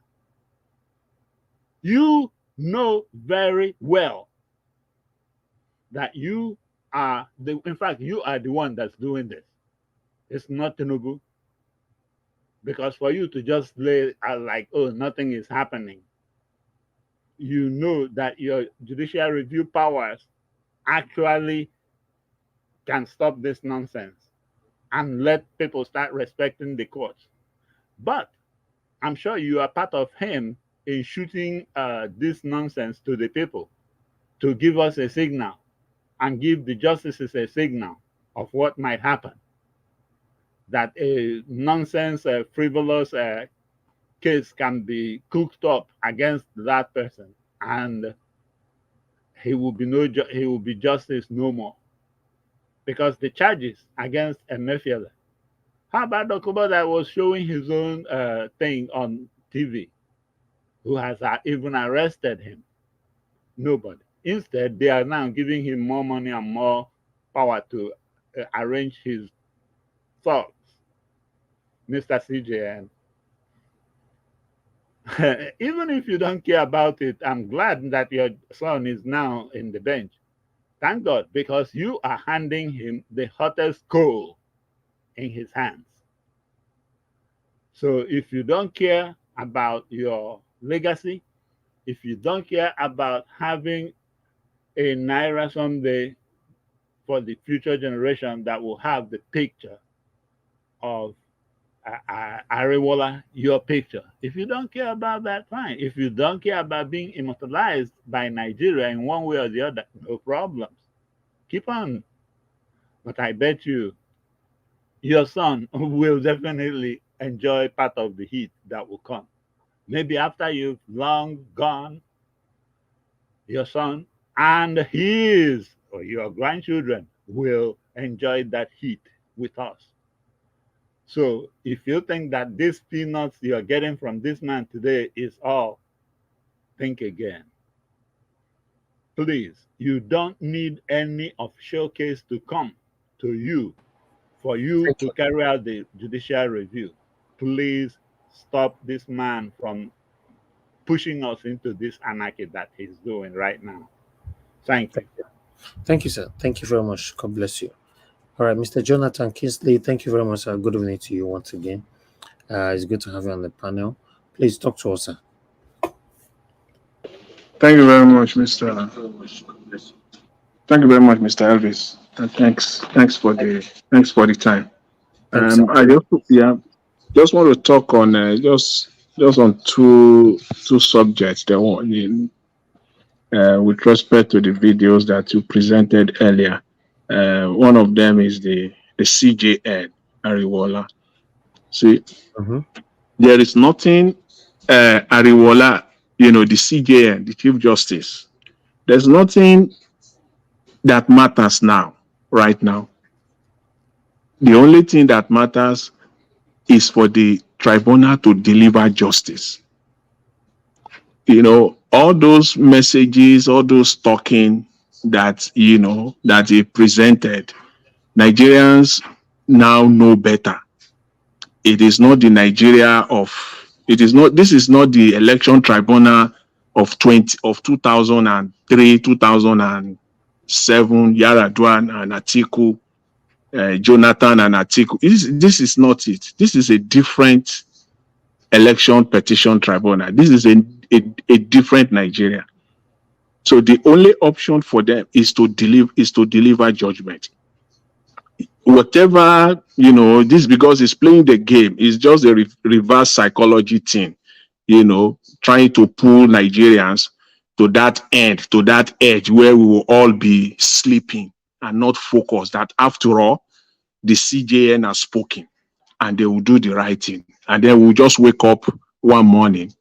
You know very well that you are in fact, you are the one that's doing this. It's not Tinubu. Because for you to just lay like, oh, nothing is happening, you know that your judicial review powers actually can stop this nonsense and let people start respecting the courts. But I'm sure you are part of him in shooting this nonsense to the people to give us a signal and give the justices a signal of what might happen. That a nonsense, frivolous case can be cooked up against that person, and he will be justice no more. Because the charges against Emefiele, how about Dokubo that was showing his own thing on TV, who has even arrested him? Nobody. Instead, they are now giving him more money and more power to arrange his thoughts. Mr. CJN, even if you don't care about it, I'm glad that your son is now in the bench. Thank God, because you are handing him the hottest coal in his hands. So if you don't care about your legacy, if you don't care about having a Naira someday for the future generation that will have the picture of Ariwola, your picture. If you don't care about that, fine. If you don't care about being immortalized by Nigeria in one way or the other, no problems. Keep on. But I bet you, your son will definitely enjoy part of the heat that will come. Maybe after you've long gone, your son and his or your grandchildren will enjoy that heat with us. So if you think that these peanuts you're getting from this man today is all, think again. Please, you don't need any official case to come to you for you to carry out the judicial review. Please stop this man from pushing us into this anarchy that he's doing right now. Thank you. Thank you, sir. Thank you very much. God bless you. All right, Mr. Jonathan Kingsley, thank you very much. Good evening to you once again. It's good to have you on the panel. Please talk to us, sir. Thank you very much, Mr. Thank you very much, Mr. Elvis. And thanks for the time. I just want to talk on just on two subjects. The one with respect to the videos that you presented earlier. One of them is the CJN Ariwola. See, there is nothing Ariwola, the CJN, the Chief Justice. There's nothing that matters now, right now. The only thing that matters is for the tribunal to deliver justice. All those messages, all those talking that, that he presented, Nigerians now know better. It is not the Nigeria of, this is not the election tribunal of 2003, 2007, Yaradua and Atiku, Jonathan and Atiku. This is not it. This is a different election petition tribunal. This is a different Nigeria. So the only option for them is to deliver judgment. Whatever, this, because it's playing the game, is just a reverse psychology thing, trying to pull Nigerians to that end, to that edge where we will all be sleeping and not focused, that after all, the CJN has spoken and they will do the right thing. And then we'll just wake up one morning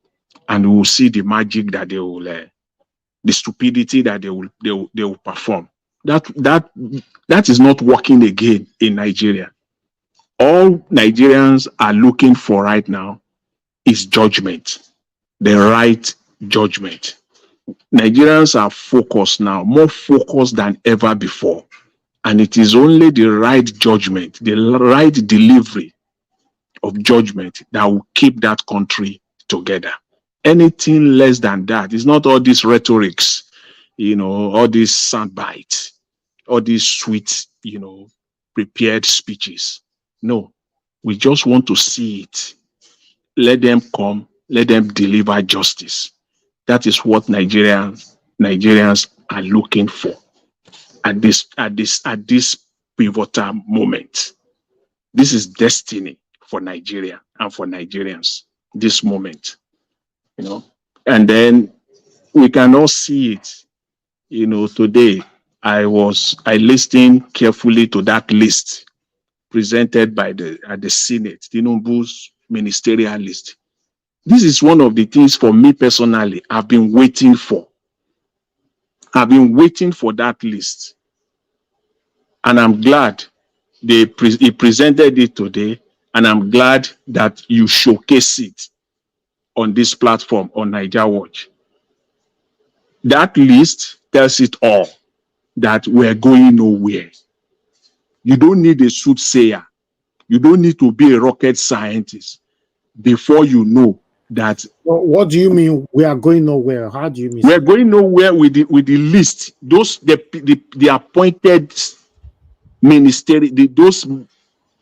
and we will see the magic that they will, the stupidity that they will perform. That is not working again in Nigeria. All Nigerians are looking for right now is judgment, the right judgment. Nigerians are focused now, more focused than ever before. And it is only the right judgment, the right delivery of judgment that will keep that country together. Anything less than that is not all these rhetorics, all these sound bites, all these sweet, prepared speeches. No, we just want to see it. Let them come, let them deliver justice. That is what Nigerians are looking for at this pivotal moment. This is destiny for Nigeria and for Nigerians, this moment. And then we can all see it. Today I listened carefully to that list presented by the Senate, Tinubu's ministerial list. This is one of the things for me personally I've been waiting for. I've been waiting for that list. And I'm glad he presented it today, and I'm glad that you showcase it on this platform on Niger Watch. That list tells it all, that we're going nowhere. You don't need a soothsayer. You don't need to be a rocket scientist before you know that. Well, what do you mean we are going nowhere? How do you mean? We're going nowhere with the list. The appointed ministry, those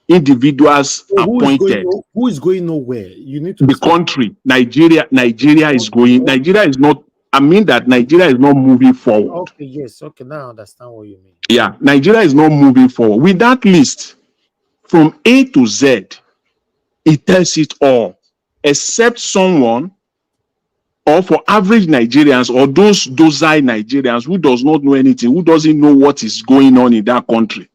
individuals appointed. Who is going nowhere? You need to. The country, Nigeria is going. Nigeria is not. I mean that Nigeria is not moving forward. Okay, yes. Okay, now I understand what you mean. Yeah, Nigeria is not moving forward. With that list, from A to Z, it tells it all, except someone, or for average Nigerians, or those docile Nigerians who does not know anything, who doesn't know what is going on in that country,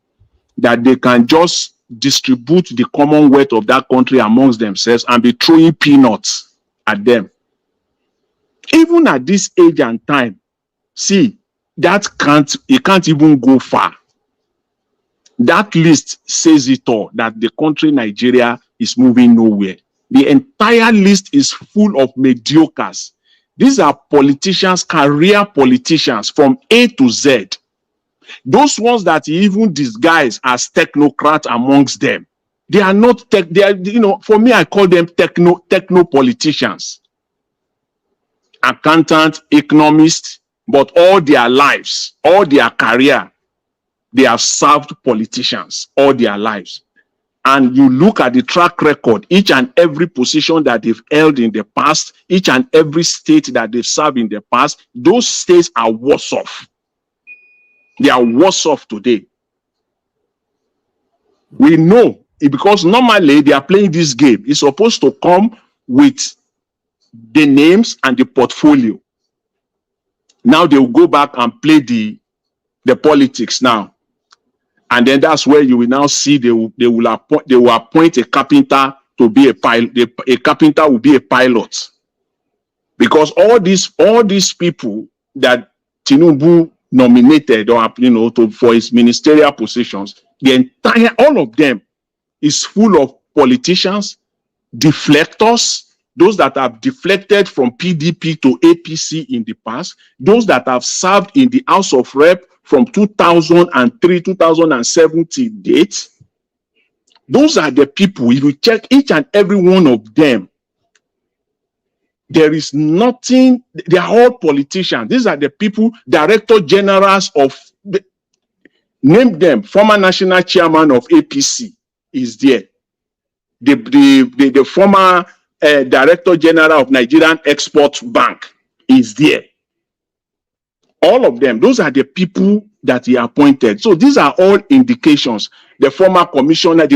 that they can just distribute the commonwealth of that country amongst themselves and be throwing peanuts at them. Even at this age and time, see, it can't even go far. That list says it all, that the country Nigeria is moving nowhere. The entire list is full of mediocres. These are politicians, career politicians from A to Z. Those ones that he even disguise as technocrats amongst them. They are not for me, I call them techno politicians. Accountant, economist, but all their lives, all their career, they have served politicians all their lives. and you look at the track record, each and every position that they've held in the past, each and every state that they've served in the past, those states are worse off. They are worse off today. We know it because normally they are playing this game. It's supposed to come with the names and the portfolio. Now they will go back and play the politics now. And then that's where you will now see they will appoint a carpenter to be a pilot. A carpenter will be a pilot. Because all these people that Tinubu nominated or for his ministerial positions, all of them is full of politicians, deflectors, those that have deflected from PDP to APC in the past, those that have served in the House of Rep from 2003, 2007 till date. Those are the people, if you check each and every one of them, there is nothing, they are all politicians. These are the people, director generals of, name them, former national chairman of APC is there. The former director general of Nigerian Export Bank is there. All of them, those are the people that he appointed. So these are all indications. The former commissioner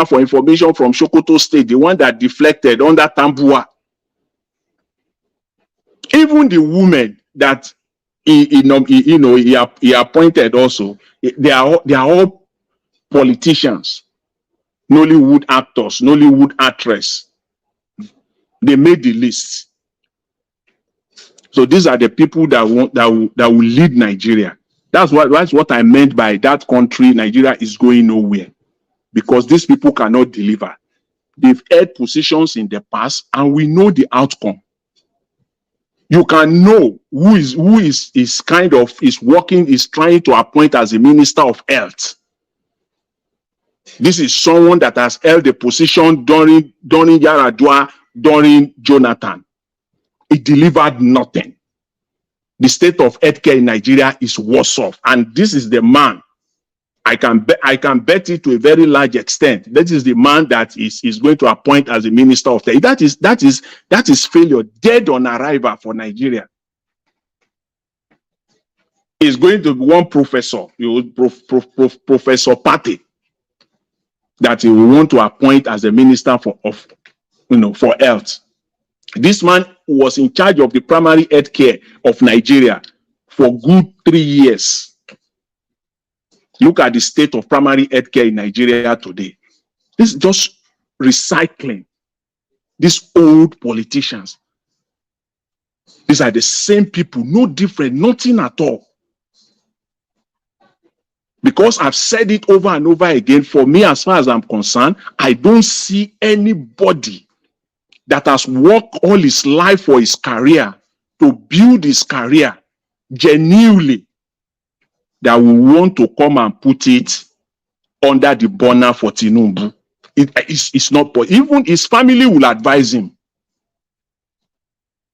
for information from Sokoto State, the one that deflected under Tambua. Even the women that he appointed also, they are all politicians, Nollywood actors, Nollywood actress. They made the list. So these are the people that will lead Nigeria. That's what I meant by that country. Nigeria is going nowhere because these people cannot deliver. They've held positions in the past, and we know the outcome. You can know who is trying to appoint as a minister of health. This is someone that has held a position during Yaradua, during Jonathan. It delivered nothing. The state of healthcare in Nigeria is worse off, and this is the man. I can bet it to a very large extent. That is the man that is going to appoint as a minister of health. That is failure, dead on arrival for Nigeria. Is going to be one professor, Professor Pate, that he will want to appoint as a minister for health. This man was in charge of the primary health care of Nigeria for good 3 years. Look at the state of primary health care in Nigeria today. This is just recycling. These old politicians. These are the same people, no different, nothing at all. Because I've said it over and over again, for me, as far as I'm concerned, I don't see anybody that has worked all his life for his career to build his career genuinely that will want to come and put it under the banner for Tinubu. It's not possible. Even his family will advise him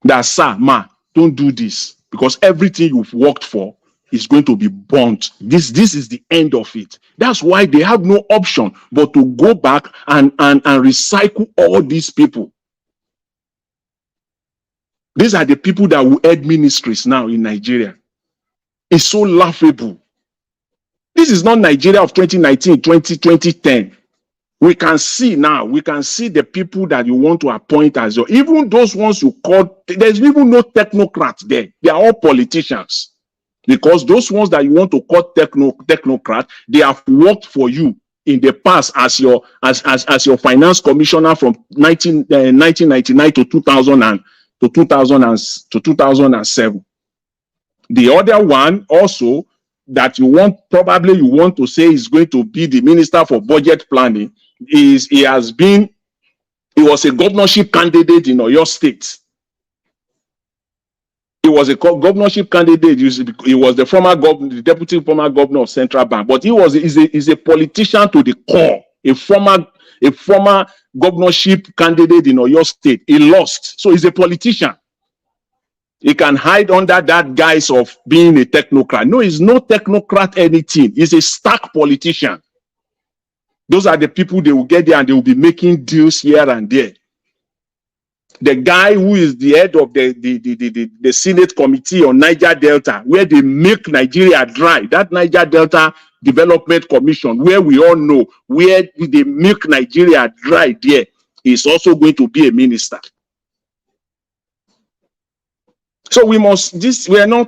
that, sir, ma, don't do this because everything you've worked for is going to be burnt. This is the end of it. That's why they have no option but to go back and recycle all these people. These are the people that will head ministries now in Nigeria. It's so laughable. This is not Nigeria of 2019, 2010. We can see now, the people that you want to appoint as your, even those ones you call, there's even no technocrats there. They are all politicians. Because those ones that you want to call technocrat, they have worked for you in the past as your finance commissioner from 1999 to 2007. The other one also that you want to say is going to be the minister for budget planning is he was a governorship candidate in Oyo State. He was a governorship candidate. He was the deputy former governor of Central Bank, but he's a politician to the core. A former governorship candidate in Oyo State. He lost, so he's a politician. He can hide under that guise of being a technocrat. No, he's no technocrat anything. He's a stark politician. Those are the people they will get there and they will be making deals here and there. The guy who is the head of the Senate Committee on Niger Delta, where they make Nigeria dry, that Niger Delta Development Commission, where we all know where they make Nigeria dry there, is also going to be a minister. So we must, we're no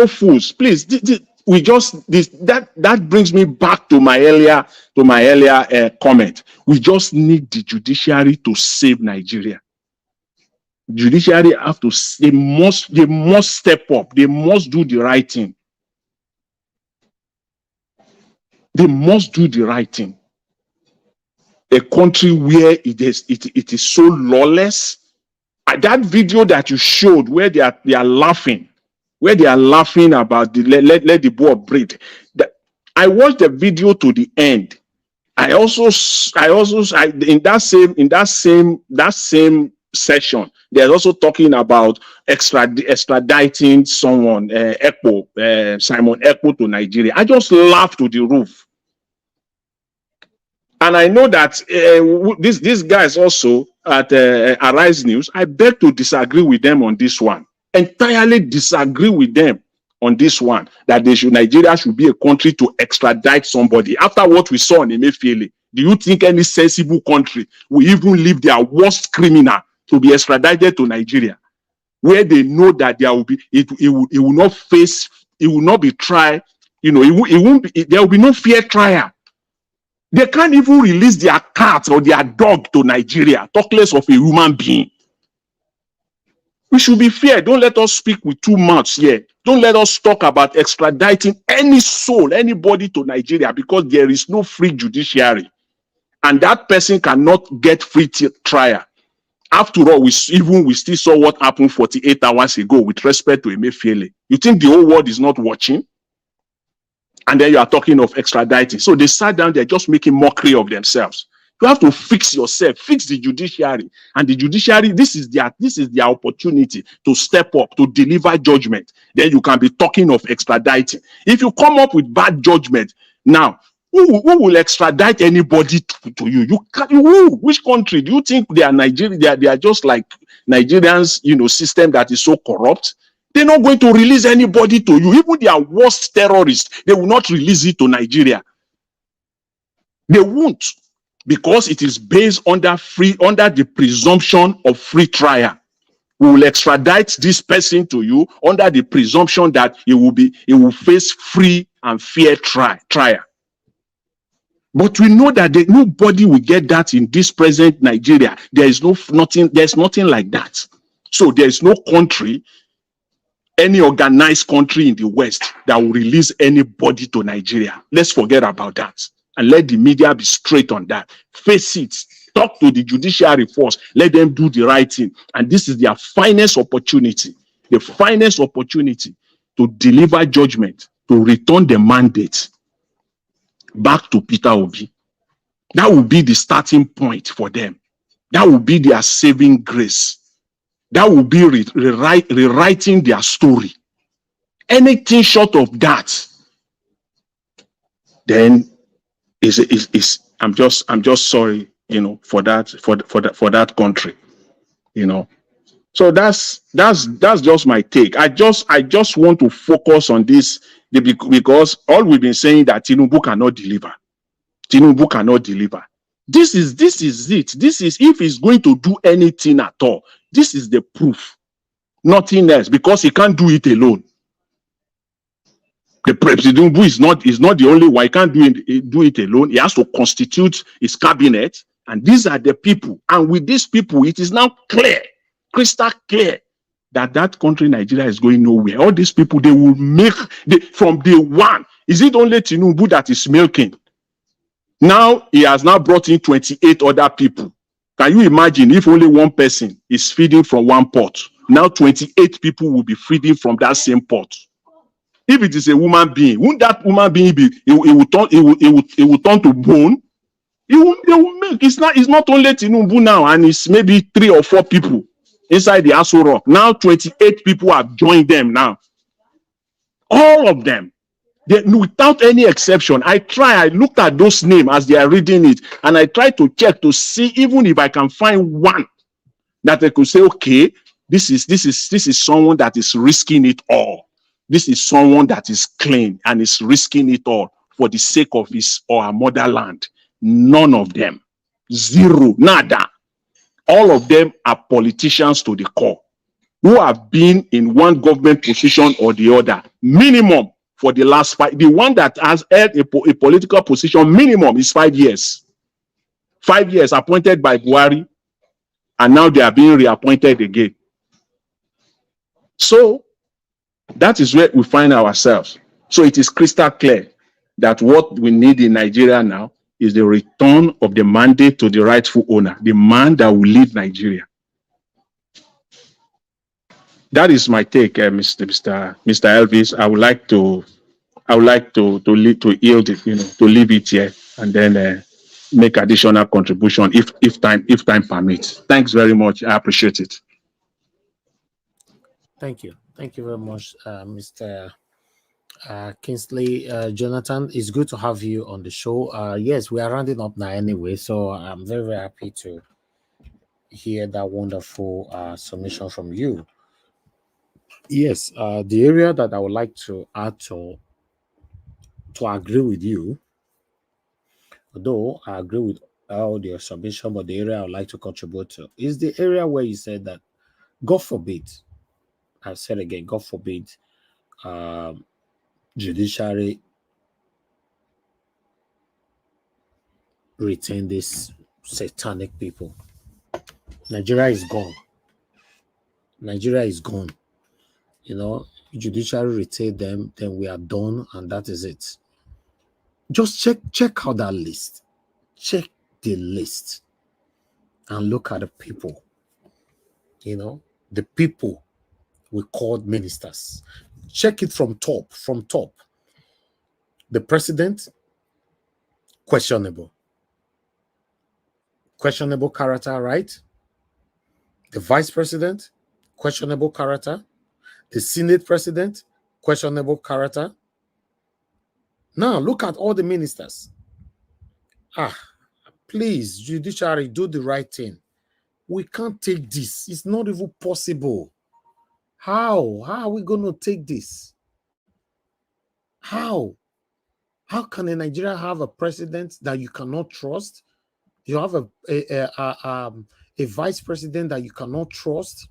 fools. Please, that brings me back to my earlier comment. We just need the judiciary to save Nigeria. Judiciary have to, they must step up. They must do the right thing. They must do the right thing. A country where it is so lawless. That video that you showed where they are laughing, about the let the boy breathe. I watched the video to the end. I also in that same session, they're also talking about extraditing someone, Simon Ekpo to Nigeria. I just laughed to the roof. And I know that these guys also at Arise News, I beg to disagree with them on this one. Entirely disagree with them on this one, that Nigeria should be a country to extradite somebody. After what we saw in Emefiele, do you think any sensible country will even leave their worst criminal to be extradited to Nigeria, where they know that there will be it will not face, it will not be tried, there will be no fair trial. They can't even release their cat or their dog to Nigeria, talk less of a human being. We should be fair. Don't let us speak with two mouths here. Don't let us talk about extraditing any soul, anybody to Nigeria, because there is no free judiciary. And that person cannot get free trial. After all, we still saw what happened 48 hours ago with respect to Emefiele. You think the whole world is not watching? And then you are talking of extraditing. So they sat down there just making mockery of themselves. You have to fix yourself, fix the judiciary. And the judiciary, this is their opportunity to step up, to deliver judgment. Then you can be talking of extraditing. If you come up with bad judgment, now, who will extradite anybody to you? Which country? Do you think they are Nigerian? They are just like Nigerians, system that is so corrupt? They're not going to release anybody to you. Even their worst terrorists, they will not release it to Nigeria. They won't, because it is based under the presumption of free trial. We will extradite this person to you under the presumption that it will face free and fair trial. But we know that nobody will get that in this present Nigeria. There's nothing like that. So there is no country, any organized country in the West, that will release anybody to Nigeria. Let's forget about that. And let the media be straight on that. Face it. Talk to the judiciary first. Let them do the right thing. And this is their finest opportunity. The finest opportunity to deliver judgment, to return the mandate back to Peter Obi. That will be the starting point for them. That will be their saving grace. That will be rewriting their story. Anything short of that, then I'm just sorry, for that country, So that's just my take. I just want to focus on this because all we've been saying that Tinubu cannot deliver. Tinubu cannot deliver. This is it. This is, if he's going to do anything at all, this is the proof. Nothing else, because he can't do it alone. The President is not the only one. He can't do it alone. He has to constitute his cabinet, and these are the people. And with these people, it is now clear, crystal clear, that country, Nigeria, is going nowhere. All these people, they will make from day one. Is it only Tinubu that is milking? Now he has now brought in 28 other people. Can you imagine if only one person is feeding from one pot? Now 28 people will be feeding from that same pot. If it is a woman being, won't that woman being be? It will turn to bone. They will make. It's not only Tinubu now, and it's maybe 3 or 4 people inside the Aso Rock. Now 28 people have joined them now. All of them. Without any exception, I looked at those names as they are reading it, and I tried to check to see even if I can find one that I could say, okay, this is someone that is risking it all. This is someone that is clean and is risking it all for the sake of his or her motherland. None of them. Zero. Nada. All of them are politicians to the core who have been in one government position or the other. Minimum for the last 5. The one that has held a political position minimum is 5 years. 5 years appointed by Buhari, and now they are being reappointed again. So that is where we find ourselves. So it is crystal clear that what we need in Nigeria now is the return of the mandate to the rightful owner, the man that will lead Nigeria. That is my take, Mr. Elvis. I would like to yield it, to leave it here, and then make additional contribution if time permits. Thanks very much. I appreciate it. Thank you very much, Mr. Kingsley. Jonathan, it's good to have you on the show. Yes, we are rounding up now anyway, so I'm very, very happy to hear that wonderful submission from you. Yes, the area that I would like to add to agree with you, although I agree with all your submission, but the area I would like to contribute to is the area where you said that, God forbid, I've said again, God forbid, Judiciary retain these satanic people. Nigeria is gone. Nigeria is gone. Judiciary retain them, then we are done, and that is it. Just check out that list. Check the list and look at the people. The people we called ministers. Check it from top. The president, questionable. Questionable character, right? The vice president, questionable character. The Senate president, questionable character. Now, look at all the ministers. Please, Judiciary, do the right thing. We can't take this. It's not even possible. How are we going to take this? How can a Nigeria have a president that you cannot trust? You have a vice president that you cannot trust.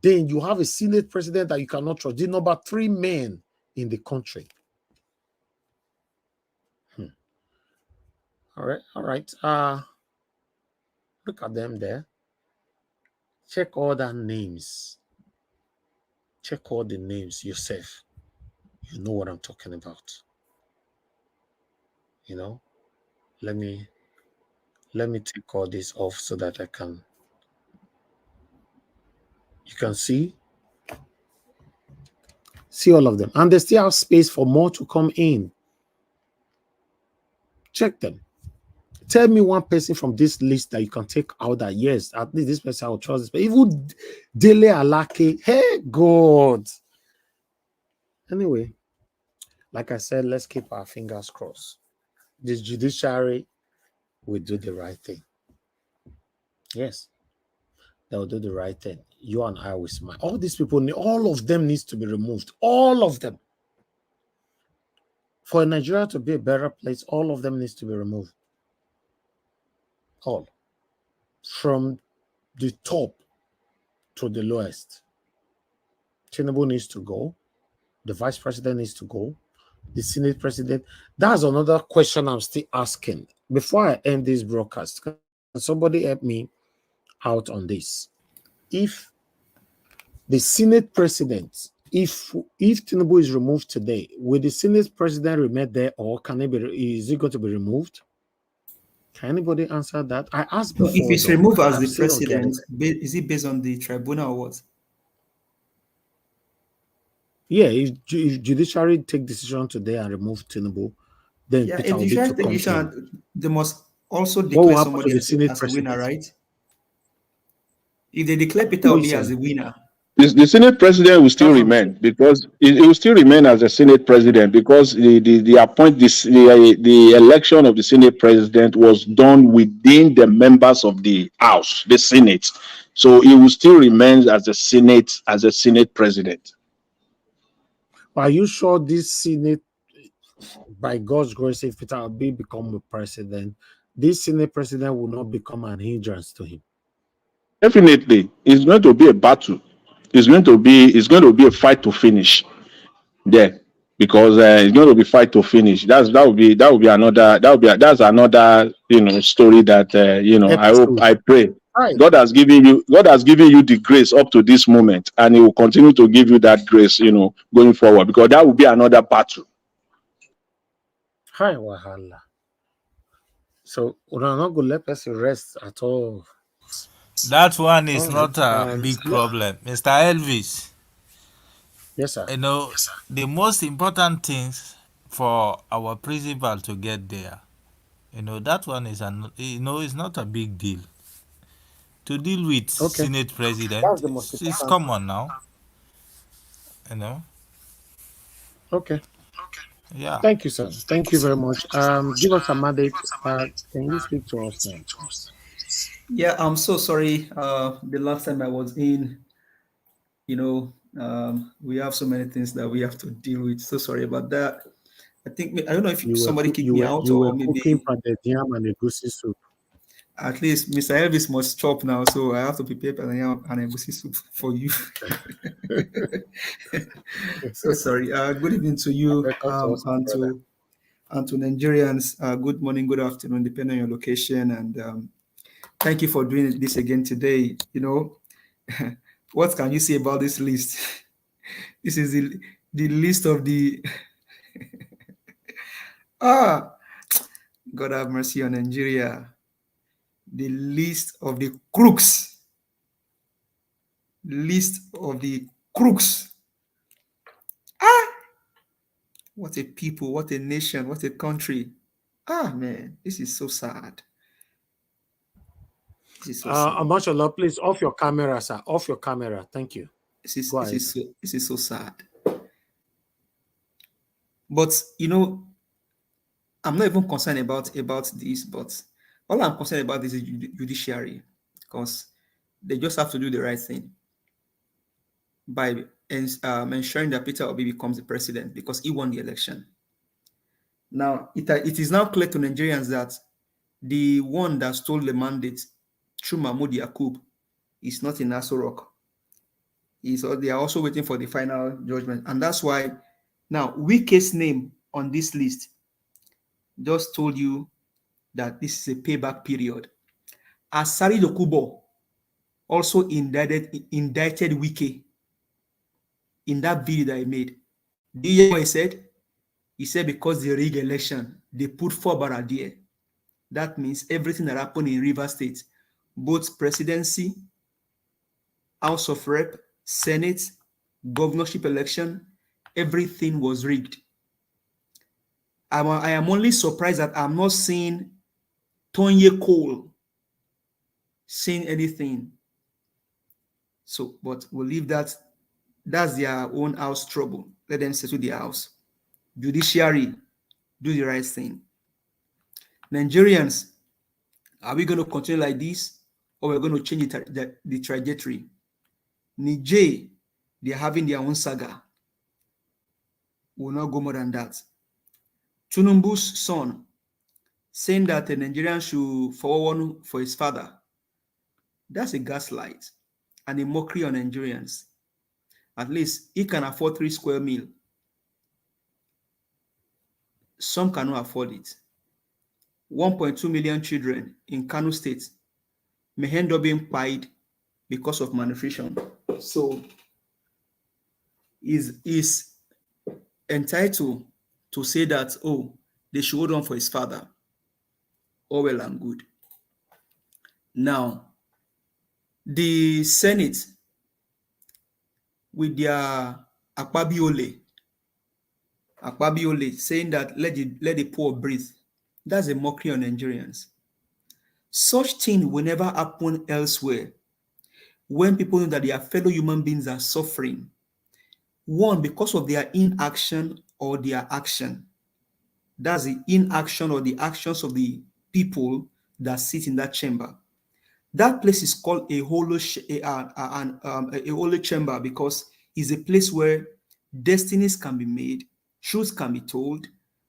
Then you have a Senate president that you cannot trust. The number 3 men in the country. All right. Look at them there. Check all the names. Check all the names yourself. You know what I'm talking about. Let me take all this off so that you can see all of them. And they still have space for more to come in. Check them. Tell me one person from this list that you can take out that, yes, at least this person I will trust this. But even Dele Alake, hey, God. Anyway, like I said, let's keep our fingers crossed. The Judiciary will do the right thing. Yes, they will do the right thing. You and I will smile. All these people, all of them needs to be removed. All of them. For Nigeria to be a better place, all of them needs to be removed. All. From the top to the lowest. Tinubu needs to go. The vice president needs to go. The Senate president. That's another question I'm still asking. Before I end this broadcast, can somebody help me out on this? If the Senate president, if Tinubu is removed today, will the Senate president remain there, or is it going to be removed? Can anybody answer that? I asked before. If it's removed as the president, is it based on the tribunal or what? Yeah, if Judiciary take decision today and remove Tinubu, then if Peter Judiciary take decision, they must also declare somebody as a winner, right? If they declare Peter Obi as a winner, The Senate president will still remain because it will still remain as a Senate president because the election of the Senate president was done within the members of the House, the Senate. So it will still remain as a Senate president. Are you sure this Senate, by God's grace, if it will become a president, this Senate president will not become an hindrance to him? Definitely, it's going to be a battle. It's going to be a fight to finish there because it's going to be fight to finish. That's another story that I pray God has given you the grace up to this moment, and He will continue to give you that grace going forward, because that will be another battle. Hi, Wahala. So we're not going to let us rest at all. That one is not a big problem, Mr. Elvis. Yes, sir. You know, the most important things for our principal to get there, that one is it's not a big deal. To deal with Senate president, it's common now. Okay. Yeah. Thank you, sir. Thank you very much. Give us a mandate. Can you speak to us now? Yeah, I'm so sorry. The last time I was in, we have so many things that we have to deal with. So sorry about that. I don't know if somebody kicked me out or maybe cooking pounded yam and a goosey soup. At least Mr. Elvis must chop now, so I have to prepare pounded yam and a goosey soup for you. So sorry. Good evening to you and to Nigerians. Good morning, good afternoon, depending on your location, and thank you for doing this again today. What can you say about this list? This is the list of the God have mercy on Nigeria. The list of the crooks. List of the crooks. What a people, what a nation, what a country. Man, this is so sad. This is so sad. Amashallah, please off your camera, sir. Off your camera. Thank you. This is so sad. But I'm not even concerned about this, but all I'm concerned about is the judiciary, because they just have to do the right thing by ensuring that Peter Obi becomes the president, because he won the election. Now, it is now clear to Nigerians that the one that stole the mandate through Mahmoud Yakub is not in Aso Rock. They are also waiting for the final judgment. And that's why now Wike's name on this list just told you that this is a payback period. Asari Dokubo also indicted Wike in that video that he made. Do you hear what he said? He said because the rig election, they put 4 barra there. That means everything that happened in Rivers State, both presidency, House of Rep, Senate, governorship election, everything was rigged. I am only surprised that I'm not seeing Tonye Cole saying anything. So, but we'll leave that. That's their own house trouble. Let them settle their house. Judiciary, do the right thing. Nigerians, are we going to continue like this, or we're going to change the trajectory? Niger, they're having their own saga. We'll not go more than that. Tunumbu's son, saying that a Nigerian should forward one for his father. That's a gaslight and a mockery on Nigerians. At least he can afford 3 square meal. Some cannot afford it. 1.2 million children in Kano State may end up being paid because of malnutrition. So is entitled to say that, they should hold on for his father. All well and good. Now, the Senate, with their Akpabiole saying that let the poor breathe. That's a mockery on Nigerians. Such thing will never happen elsewhere. when people know that their fellow human beings are suffering, one, because of their inaction or their action. That's the inaction or the actions of the people that sit in that chamber. That place is called a holy chamber because it's a place where destinies can be made, truths can be told,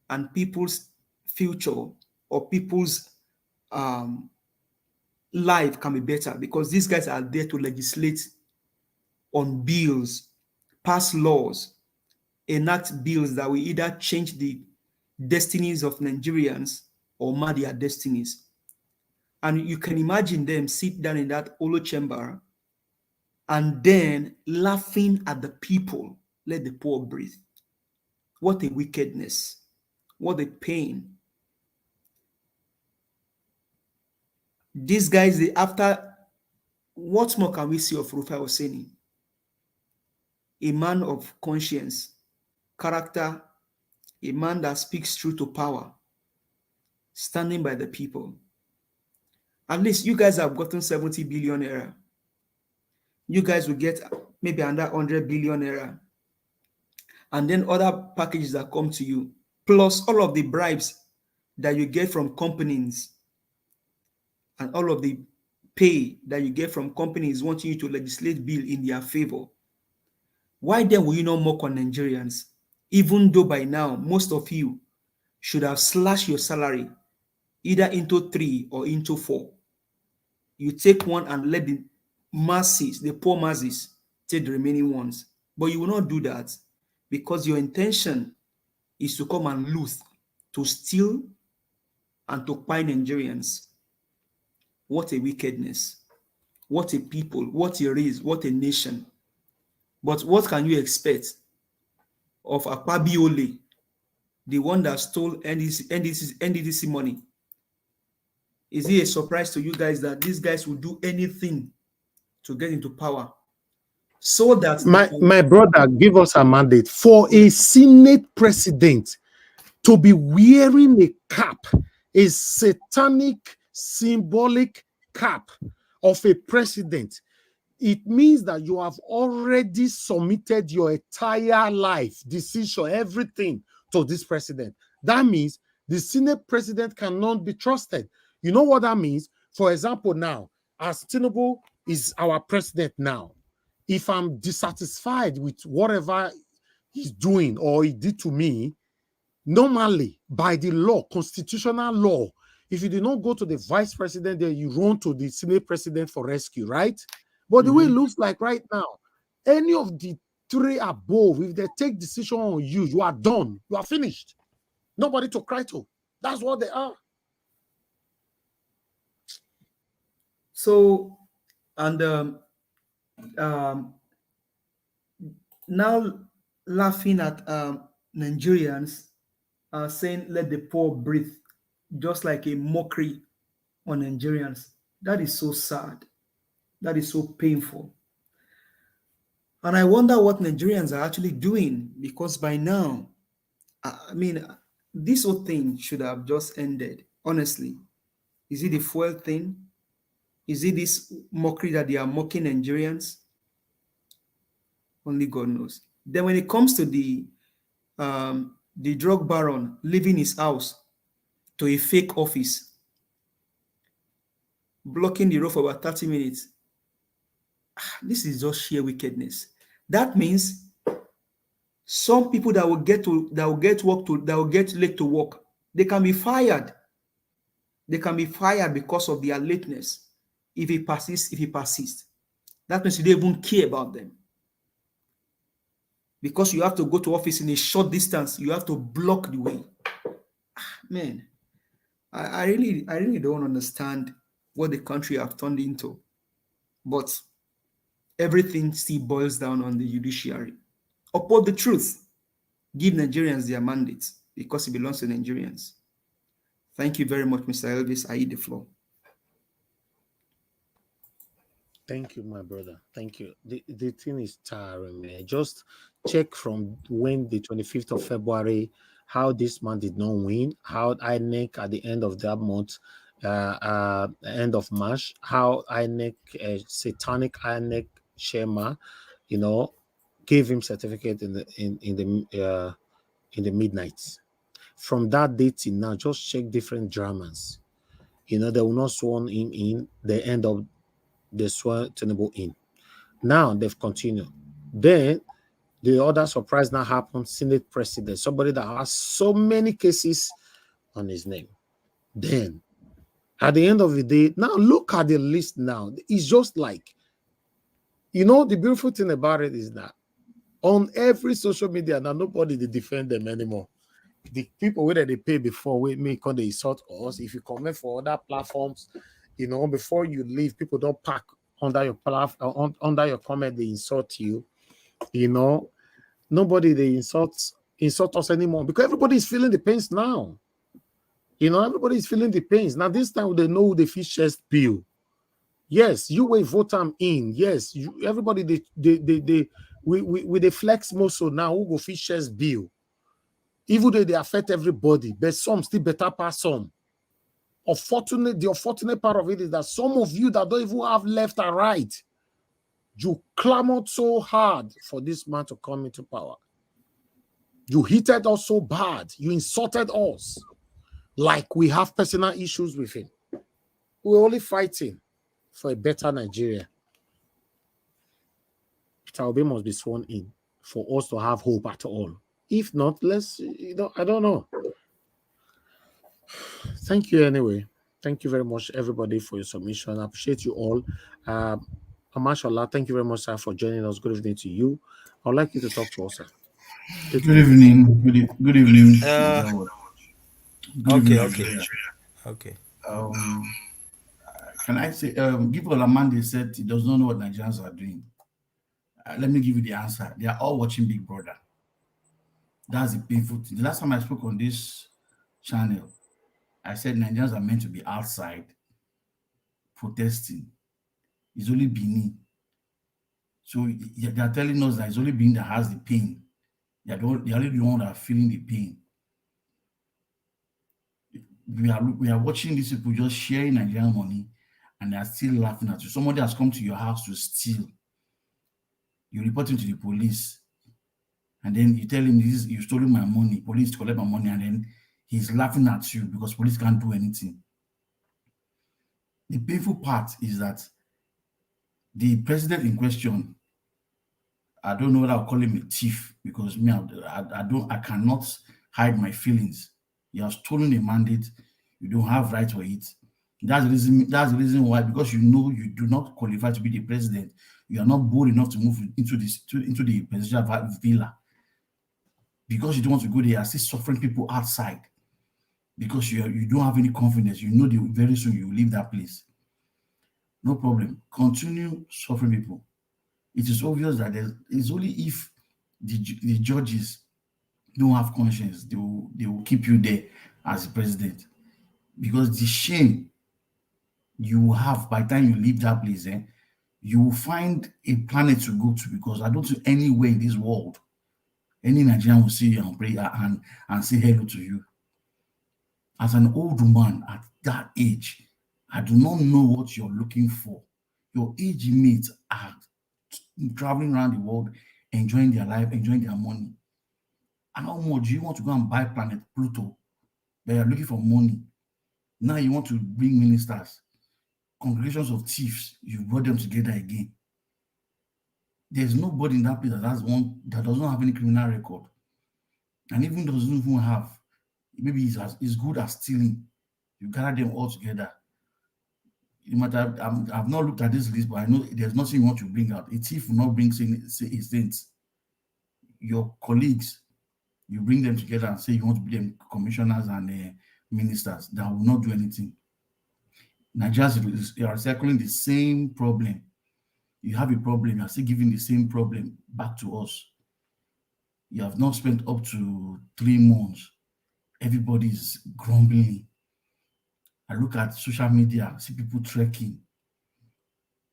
and people's future or people's life can be better, because these guys are there to legislate on bills, pass laws, enact bills that will either change the destinies of Nigerians or mar their destinies. And you can imagine them sit down in that hollow chamber and then laughing at the people. Let the poor breathe. What a wickedness. What a pain. These guys, what more can we see of Rufai Oseni? A man of conscience, character, a man that speaks truth to power, standing by the people. At least you guys have gotten 70 billion naira. You guys will get maybe another 100 billion naira. And then other packages that come to you, plus all of the bribes that you get from companies and all of the pay that you get from companies wanting you to legislate bill in their favor. Why then will you not mock on Nigerians? Even though by now, most of you should have slashed your salary either into 3 or into 4. You take one and let the masses, the poor masses, take the remaining ones. But you will not do that because your intention is to come and loot, to steal, and to buy Nigerians. What a wickedness. What a people. What a race. What a nation. But what can you expect of Akpabiole, the one that stole NDDC money? Is it a surprise to you guys that these guys will do anything to get into power? So that my brother, give us a mandate for a Senate president to be wearing a cap, a satanic, symbolic cap of a president. It means that you have already submitted your entire life, decision, everything to this president. That means the Senate president cannot be trusted. You know what that means? For example, now, as Tinubu is our president now, if I'm dissatisfied with whatever he's doing or he did to me, normally, by the law, constitutional law, if you do not go to the vice president, then you run to the Senate president for rescue, right? But the way it looks like right now, any of the 3 above, if they take decision on you, you are done. You are finished. Nobody to cry to. That's what they are. So, and now laughing at Nigerians saying, let the poor breathe, just like a mockery on Nigerians. That is so sad. That is so painful. And I wonder what Nigerians are actually doing, because by now, I mean, this whole thing should have just ended, honestly. Is it the fuel thing? Is it this mockery that they are mocking Nigerians? Only God knows. Then when it comes to the drug baron leaving his house to a fake office, blocking the road for about 30 minutes, this is just sheer wickedness. That means some people that will get late to work, they can be fired. They can be fired because of their lateness. If he persists, that means you don't even care about them. Because you have to go to office in a short distance, you have to block the way. Man, I really don't understand what the country have turned into. But everything still boils down on the judiciary. Uphold the truth. Give Nigerians their mandates because it belongs to Nigerians. Thank you very much, Mr. Elvis. I yield the floor. Thank you, my brother. Thank you. The thing is tiring, man. Just check from when the 25th of February, how this man did not win, how INEC at the end of that month end of March, how INEC, satanic INEC Shema, gave him certificate in the midnight. From that date till now, just check different dramas. They will not sworn him in. They end up they swear Tinubu in. Now they've continued. Then the other surprise now happened. Senate president, somebody that has so many cases on his name. Then at the end of the day, now look at the list now. It's just like, the beautiful thing about it is that on every social media, now nobody they defend them anymore. The people whether they pay before we make on the insult us. If you comment for other platforms, before you leave, people don't pack under your platform, under your comment, they insult you. Nobody they insult us anymore because everybody is feeling the pains now. Everybody is feeling the pains. Now, this time they know the fish chest bill. Yes, you will vote them in. Yes, everybody they flex muscle now who go fish chest bill. Even though they affect everybody, but some still better pass some. The unfortunate part of it is that some of you that don't even have left and right, you clamored so hard for this man to come into power. You hated us so bad. You insulted us. Like we have personal issues with him. We're only fighting for a better Nigeria. Peter Obi must be sworn in for us to have hope at all. If not, let's, I don't know. Thank you anyway. Thank you very much, everybody, for your submission. I appreciate you all. Mashallah, thank you very much, sir, for joining us. Good evening to you. I would like you to talk to us, sir. Good evening. Good evening. Okay. Can I say, give Olamande said he does not know what Nigerians are doing. Let me give you the answer. They are all watching Big Brother. That's the painful thing. The last time I spoke on this channel, I said Nigerians are meant to be outside protesting. It's only Benin. So they are telling us that it's only Benin that has the pain. They are only the one that are feeling the pain. We are watching these people just sharing Nigerian money and they are still laughing at you. Somebody has come to your house to steal. You report him to the police. And then you tell him, you stole my money, police collect my money, and then he's laughing at you because police can't do anything. The painful part is that the president in question, I don't know what I'll call him a thief because I cannot hide my feelings. You have stolen a mandate, you don't have right for it. That's the reason why, because you know you do not qualify to be the president, you are not bold enough to move into the presidential villa. Because you don't want to go there, you are still suffering people outside. Because you don't have any confidence. You know that very soon you will leave that place. No problem. Continue suffering people. It is obvious that it's only if the judges don't have conscience, they will keep you there as the president. Because the shame you will have by the time you leave that place, you will find a planet to go to, because I don't see anywhere in this world any Nigerian will see you and pray and say hello to you. As an old man at that age, I do not know what you're looking for. Your age mates are traveling around the world, enjoying their life, enjoying their money. How much do you want to go and buy planet Pluto? But you're looking for money. Now you want to bring ministers, congregations of thieves, you brought them together again. There's nobody in that place that does not have any criminal record. And even doesn't even have, maybe he's good at stealing. You gather them all together. I've not looked at this list, but I know there's nothing you want to bring out. A thief will not bring his things. Your colleagues, you bring them together and say you want to be them commissioners and ministers that will not do anything. Nigerians are circling the same problem. You have a problem, you are still giving the same problem back to us. You have not spent up to 3 months. Everybody is grumbling. I look at social media, see people trekking.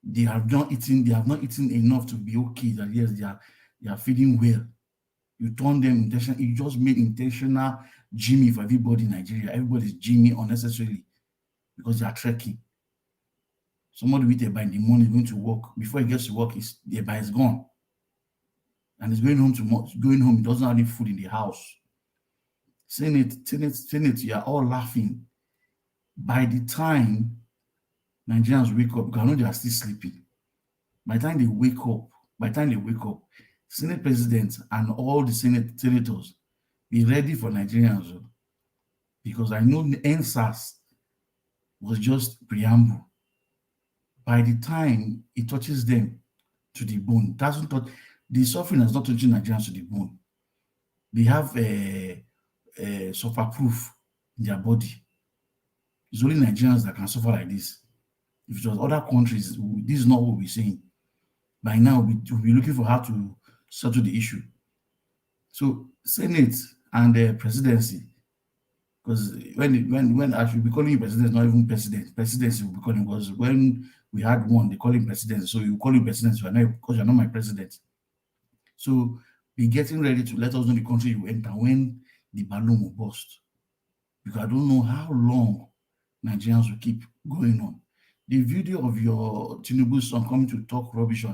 They have not eaten enough to be okay. That yes, they are feeding well. You turn them intentional. You just made intentional gymming for everybody in Nigeria. Everybody is gymming unnecessarily. because they are trekking. Somebody with a bar in the morning going to work. Before he gets to work, the bar is gone. And he's going home he doesn't have any food in the house. Senate, you are all laughing. By the time Nigerians wake up, because I know they are still sleeping. By the time they wake up, Senate presidents and all the senators be ready for Nigerians. Because I know the NSAS was just preamble. By the time it touches them to the bone, the suffering has not touched Nigerians to the bone. They have a suffer proof in their body. It's only Nigerians that can suffer like this. If it was other countries, this is not what we're saying. By now, we'll be looking for how to settle the issue. So, Senate and the presidency, because when I should be calling you president, not even president, presidency will be calling, because when we had one, they call him president. So you call him president, because you're not my president. So be getting ready to let us know the country you enter when the balloon will burst. Because I don't know how long Nigerians will keep going on. The video of your Tinubu son coming to talk rubbish,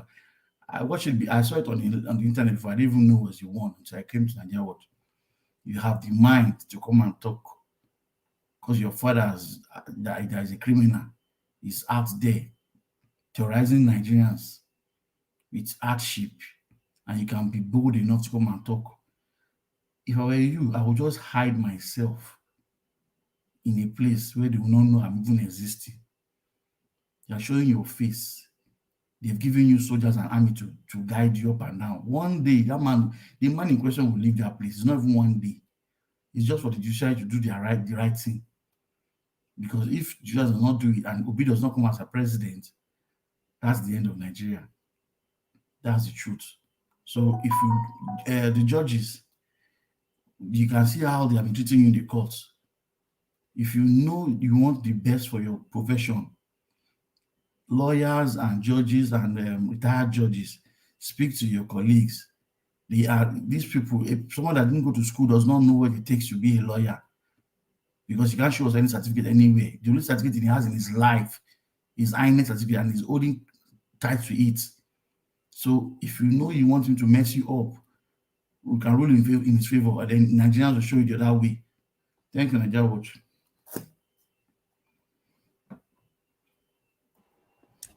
I watched it. I saw it on the internet before. I didn't even know it was the one until I came to Nigeria. You have the mind to come and talk because your father is a criminal. He's out there terrorizing Nigerians with hardship, and you can be bold enough to come and talk. If I were you, I would just hide myself in a place where they will not know I'm even existing. You're showing your face. They've given you soldiers and army to guide you up and down. One day, the man in question will leave that place. It's not even one day. It's just for the judiciary to do the right thing. Because if judiciary does not do it and Obi does not come as a president, that's the end of Nigeria. That's the truth. So if you, the judges, you can see how they have been treating you in the courts. If you know you want the best for your profession, lawyers and judges and retired judges, speak to your colleagues. These people, if someone that didn't go to school does not know what it takes to be a lawyer, because he can't show us any certificate anyway. The only certificate he has in his life is INET certificate, and he's holding tight to it. So if you know you want him to mess you up, we can rule in his favor, and then Nigerians will show you the other way. Thank you, Nigeria Watch.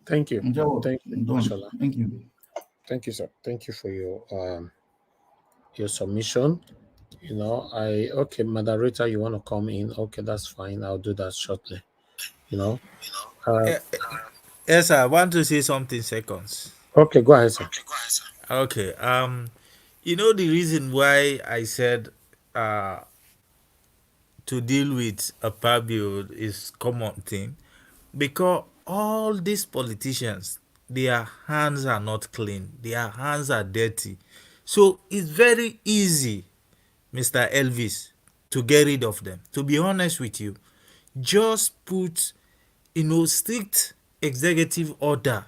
Thank you. Thank you. Thank you. Thank you, sir. Thank you for your submission. You know, okay, moderator, you want to come in? Okay, that's fine. I'll do that shortly. You know. Yes, I want to say something seconds. Okay, go ahead, sir. Okay. You know the reason why I said to deal with a Fabio is common thing, because all these politicians, their hands are not clean, their hands are dirty. So it's very easy, Mr. Elvis, to get rid of them. To be honest with you, just put, strict executive order.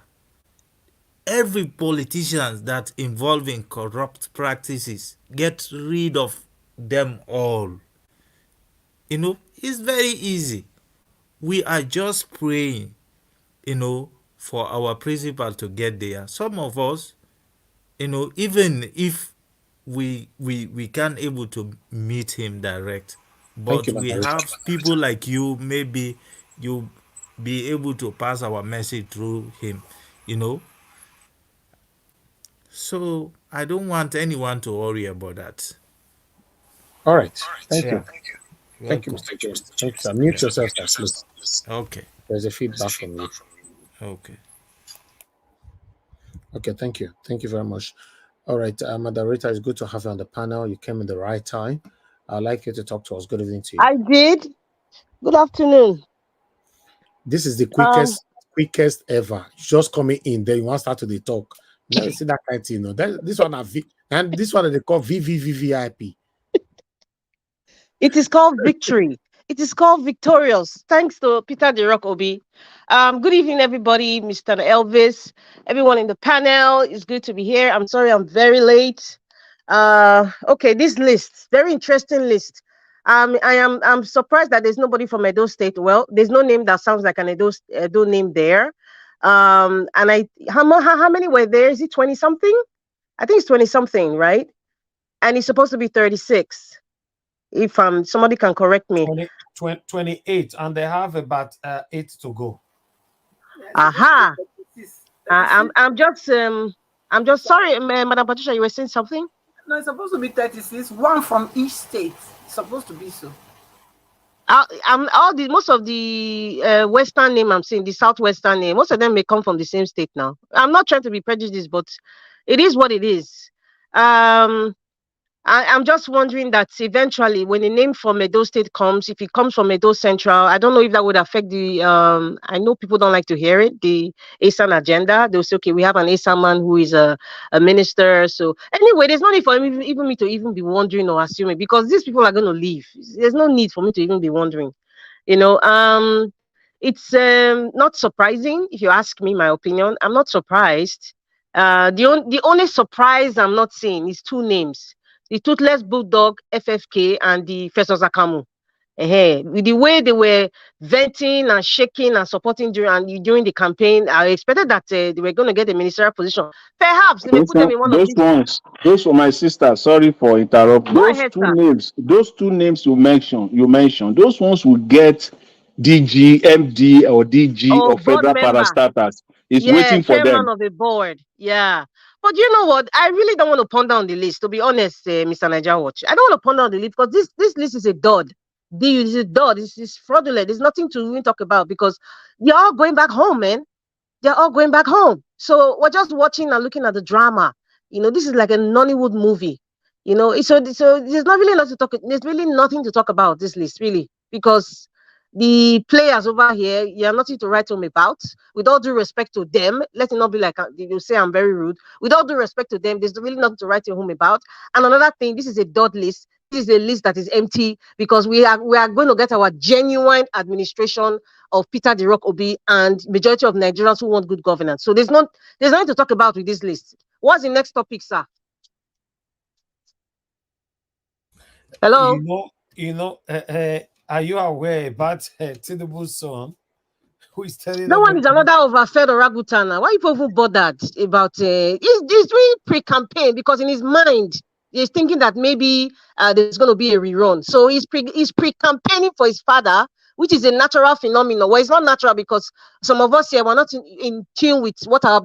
Every politician that involved in corrupt practices, get rid of them all. It's very easy. We are just praying, for our principal to get there. Some of us, even if we can't able to meet him direct, but we have people like you, maybe you be able to pass our message through him, So I don't want anyone to worry about that. All right. Thank you. Thank you, Mr. James. Thank you, sir. Mute yourself, please. Okay. There's a feedback from you. Okay. Okay, thank you. Thank you very much. All right, moderator, it's good to have you on the panel. You came in the right time. I'd like you to talk to us. Good evening to you. I did. Good afternoon. This is the quickest ever. Just coming in, then you want to start to the talk. Now, see that kind of thing, this one and this one they call VVVVIP. It is called victory. It is called victorious. Thanks to Peter the Rock Obi. Good evening, everybody. Mr. Elvis, everyone in the panel. It's good to be here. I'm sorry I'm very late. Okay, this list, very interesting list. I'm surprised that there's nobody from Edo State. Well, there's no name that sounds like an Edo name there. And how many were there? Is it 20 something? I think it's 20 something, right? And it's supposed to be 36. If somebody can correct me. 28, and they have about 8 to go. Aha. I'm just sorry, Madam Patricia, you were saying something? No, it's supposed to be 36, one from each state. It's supposed to be so. Most of the Western name I'm seeing, the Southwestern name, most of them may come from the same state now. I'm not trying to be prejudiced, but it is what it is. I'm just wondering that eventually when a name from Edo State comes, if it comes from Edo Central, I don't know if that would affect the, I know people don't like to hear it, the ASAN agenda. They'll say, okay, we have an ASAN man who is a minister. So anyway, there's no need for me to even be wondering or assuming, because these people are going to leave. There's no need for me to even be wondering. It's not surprising, if you ask me my opinion. I'm not surprised. The only surprise I'm not seeing is two names. The Toothless Bulldog, FFK, and the Festus Akamu. With the way they were venting and shaking and supporting during the campaign, I expected that they were going to get a ministerial position. Perhaps they may put them in one of these. Those were my sister. Sorry for interrupting. Those two names you mentioned, those ones will get DG, MD, or DG or federal parastatals. It's waiting for them. Chairman of the board. Yeah. But you know what? I really don't want to ponder on the list, to be honest, Mr. Niger Watch. I don't want to ponder on the list because this list is a dud. This is a dud. This is fraudulent. There's nothing to even talk about because they're all going back home, man. They're all going back home. So we're just watching and looking at the drama. This is like a Nollywood movie. So there's not really nothing to talk. There's really nothing to talk about this list, really, because the players over here, you have nothing to write home about. With all due respect to them, let it not be like you say I'm very rude. With all due respect to them, there's really nothing to write home about. And another thing, this is a dud list. This is a list that is empty because we are going to get our genuine administration of Peter the Rock Obi and majority of Nigerians who want good governance. So there's nothing to talk about with this list. What's the next topic, sir? Hello. Are you aware about Tinubu's son, who is telling that one is another overfed orangutan? Why you even bothered about he's doing pre-campaign because in his mind he's thinking that maybe there's going to be a rerun. So he's pre-campaigning for his father, which is a natural phenomenon. Well, it's not natural because some of us here were not in tune with what our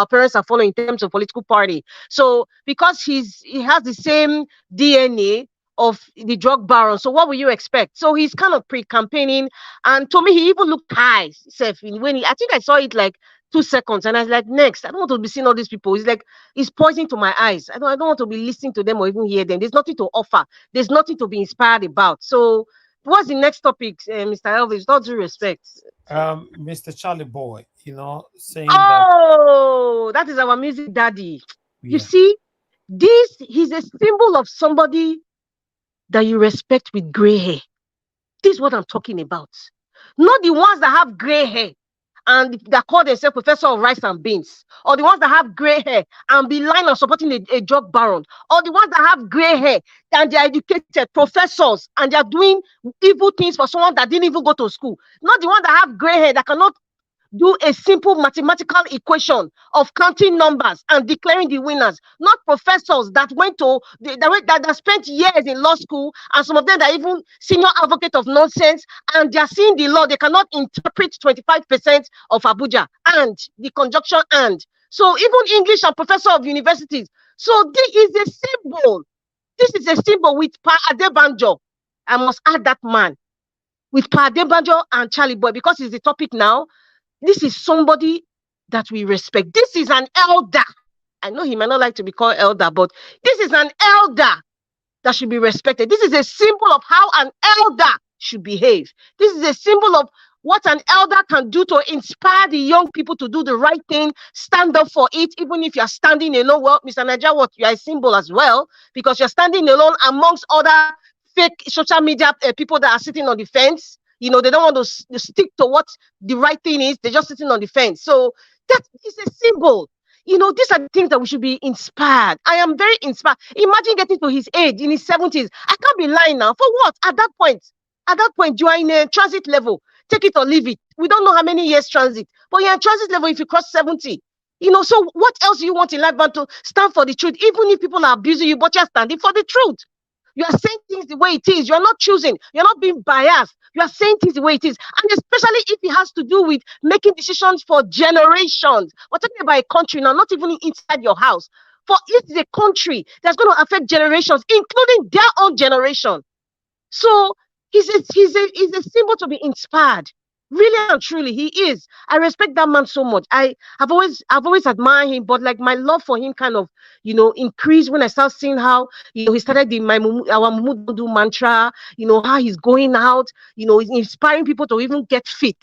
parents are following in terms of political party. So because he has the same DNA of the drug baron, so what will you expect? So he's kind of pre-campaigning, and to me he even looked high. I think I saw it like 2 seconds, and I was like, next, I don't want to be seeing all these people. It's like it's poison to my eyes. I don't want to be listening to them or even hear them. There's nothing to offer. There's nothing to be inspired about. So what's the next topic, Mr. Elvis? All due respect. Mr. Charly Boy, saying that is our music daddy. Yeah. You see, he's a symbol of somebody that you respect with gray hair. This is what I'm talking about. Not the ones that have gray hair and that call themselves professor of rice and beans, or the ones that have gray hair and be lying on supporting a drug baron, or the ones that have gray hair and they're educated professors and they're doing evil things for someone that didn't even go to school. Not the ones that have gray hair that cannot do a simple mathematical equation of counting numbers and declaring the winners. Not professors that that spent years in law school, and some of them are even senior advocate of nonsense, and they are seeing the law. They cannot interpret 25% of Abuja and the conjunction and. So even English and professor of universities. So this is a symbol. This is a symbol with Pa Adebanjo. I must add that man. With Pa Adebanjo and Charly Boy, because it's the topic now. This is somebody that we respect. This is an elder. I know he might not like to be called elder, but this is an elder that should be respected. This is a symbol of how an elder should behave. This is a symbol of what an elder can do to inspire the young people to do the right thing, stand up for it, even if you're standing alone. Well, Mr. Niger, you are a symbol as well, because you're standing alone amongst other fake social media people that are sitting on the fence. They don't want to stick to what the right thing is. They're just sitting on the fence. So that is a symbol. these are the things that we should be inspired. I am very inspired. Imagine getting to his age, in his 70s. I can't be lying now. For what? At that point, you are in a transit level. Take it or leave it. We don't know how many years transit, but you're in transit level if you cross 70. So what else do you want in life but to stand for the truth? Even if people are abusing you, but you're standing for the truth. You are saying things the way it is. You are not choosing. You're not being biased. You are saying things the way it is. And especially if it has to do with making decisions for generations. We're talking about a country now, not even inside your house. For it's a country that's going to affect generations, including their own generation. So he's a symbol to be inspired. Really and truly, he is. I respect that man so much. I've always admired him, but like my love for him kind of, increased when I started seeing how, he started our Mumu do mantra, how he's going out, he's inspiring people to even get fit,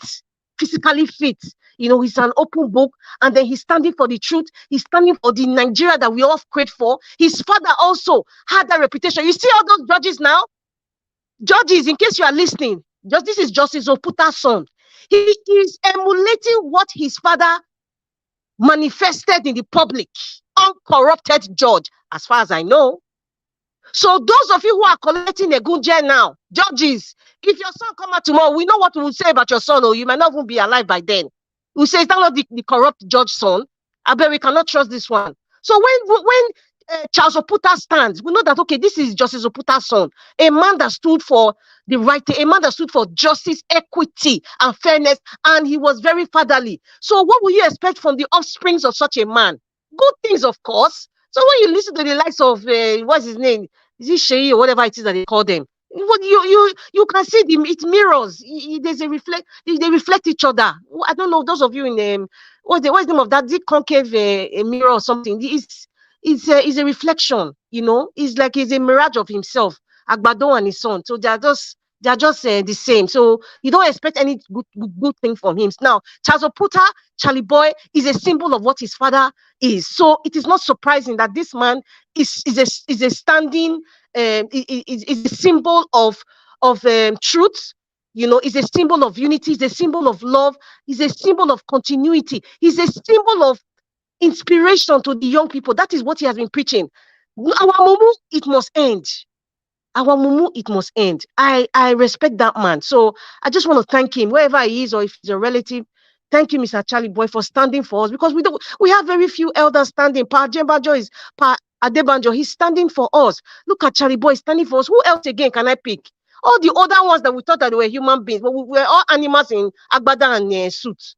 physically fit. He's an open book, and then he's standing for the truth. He's standing for the Nigeria that we all prayed for. His father also had that reputation. You see all those judges now? Judges, in case you are listening, this is Justice Oputa's son. He is emulating what his father manifested in the public. Uncorrupted judge, as far as I know. So those of you who are collecting a good jet now, judges, if your son come out tomorrow, we know what we will say about your son, or you might not even be alive by then. We say, is that not the corrupt judge son? I bet we cannot trust this one. So when Charles Oputa stands, we know that, okay, this is Justice Oputa's son, a man that stood for the right, a man that stood for justice, equity, and fairness, and he was very fatherly. So what will you expect from the offsprings of such a man? Good things, of course. So when you listen to the likes of, what's his name? Is it Shei or whatever it is that they call them? You can see it mirrors. There's a reflect. They reflect each other. I don't know, those of you in what's the name of that? Is it concave a mirror or something? It's a reflection. It's like he's a mirage of himself. Agbado and his son. So they're just the same. So you don't expect any good thing from him. Now, Charles Oputa, Charly Boy, is a symbol of what his father is. So it is not surprising that this man is a standing, is a symbol of truth. Is a symbol of unity. Is a symbol of love. Is a symbol of continuity. Is a symbol of inspiration to the young people. That is what he has been preaching. Our Mumu, it must end. Our Mumu, it must end. I respect that man. So I just want to thank him, wherever he is, or if he's a relative. Thank you, Mr. Charly Boy, for standing for us, because we have very few elders standing. Pa Jembajo is Pa Adebanjo. He's standing for us. Look at Charly Boy standing for us. Who else again can I pick? All the other ones that we thought that they were human beings, but we were all animals in agbada and suits.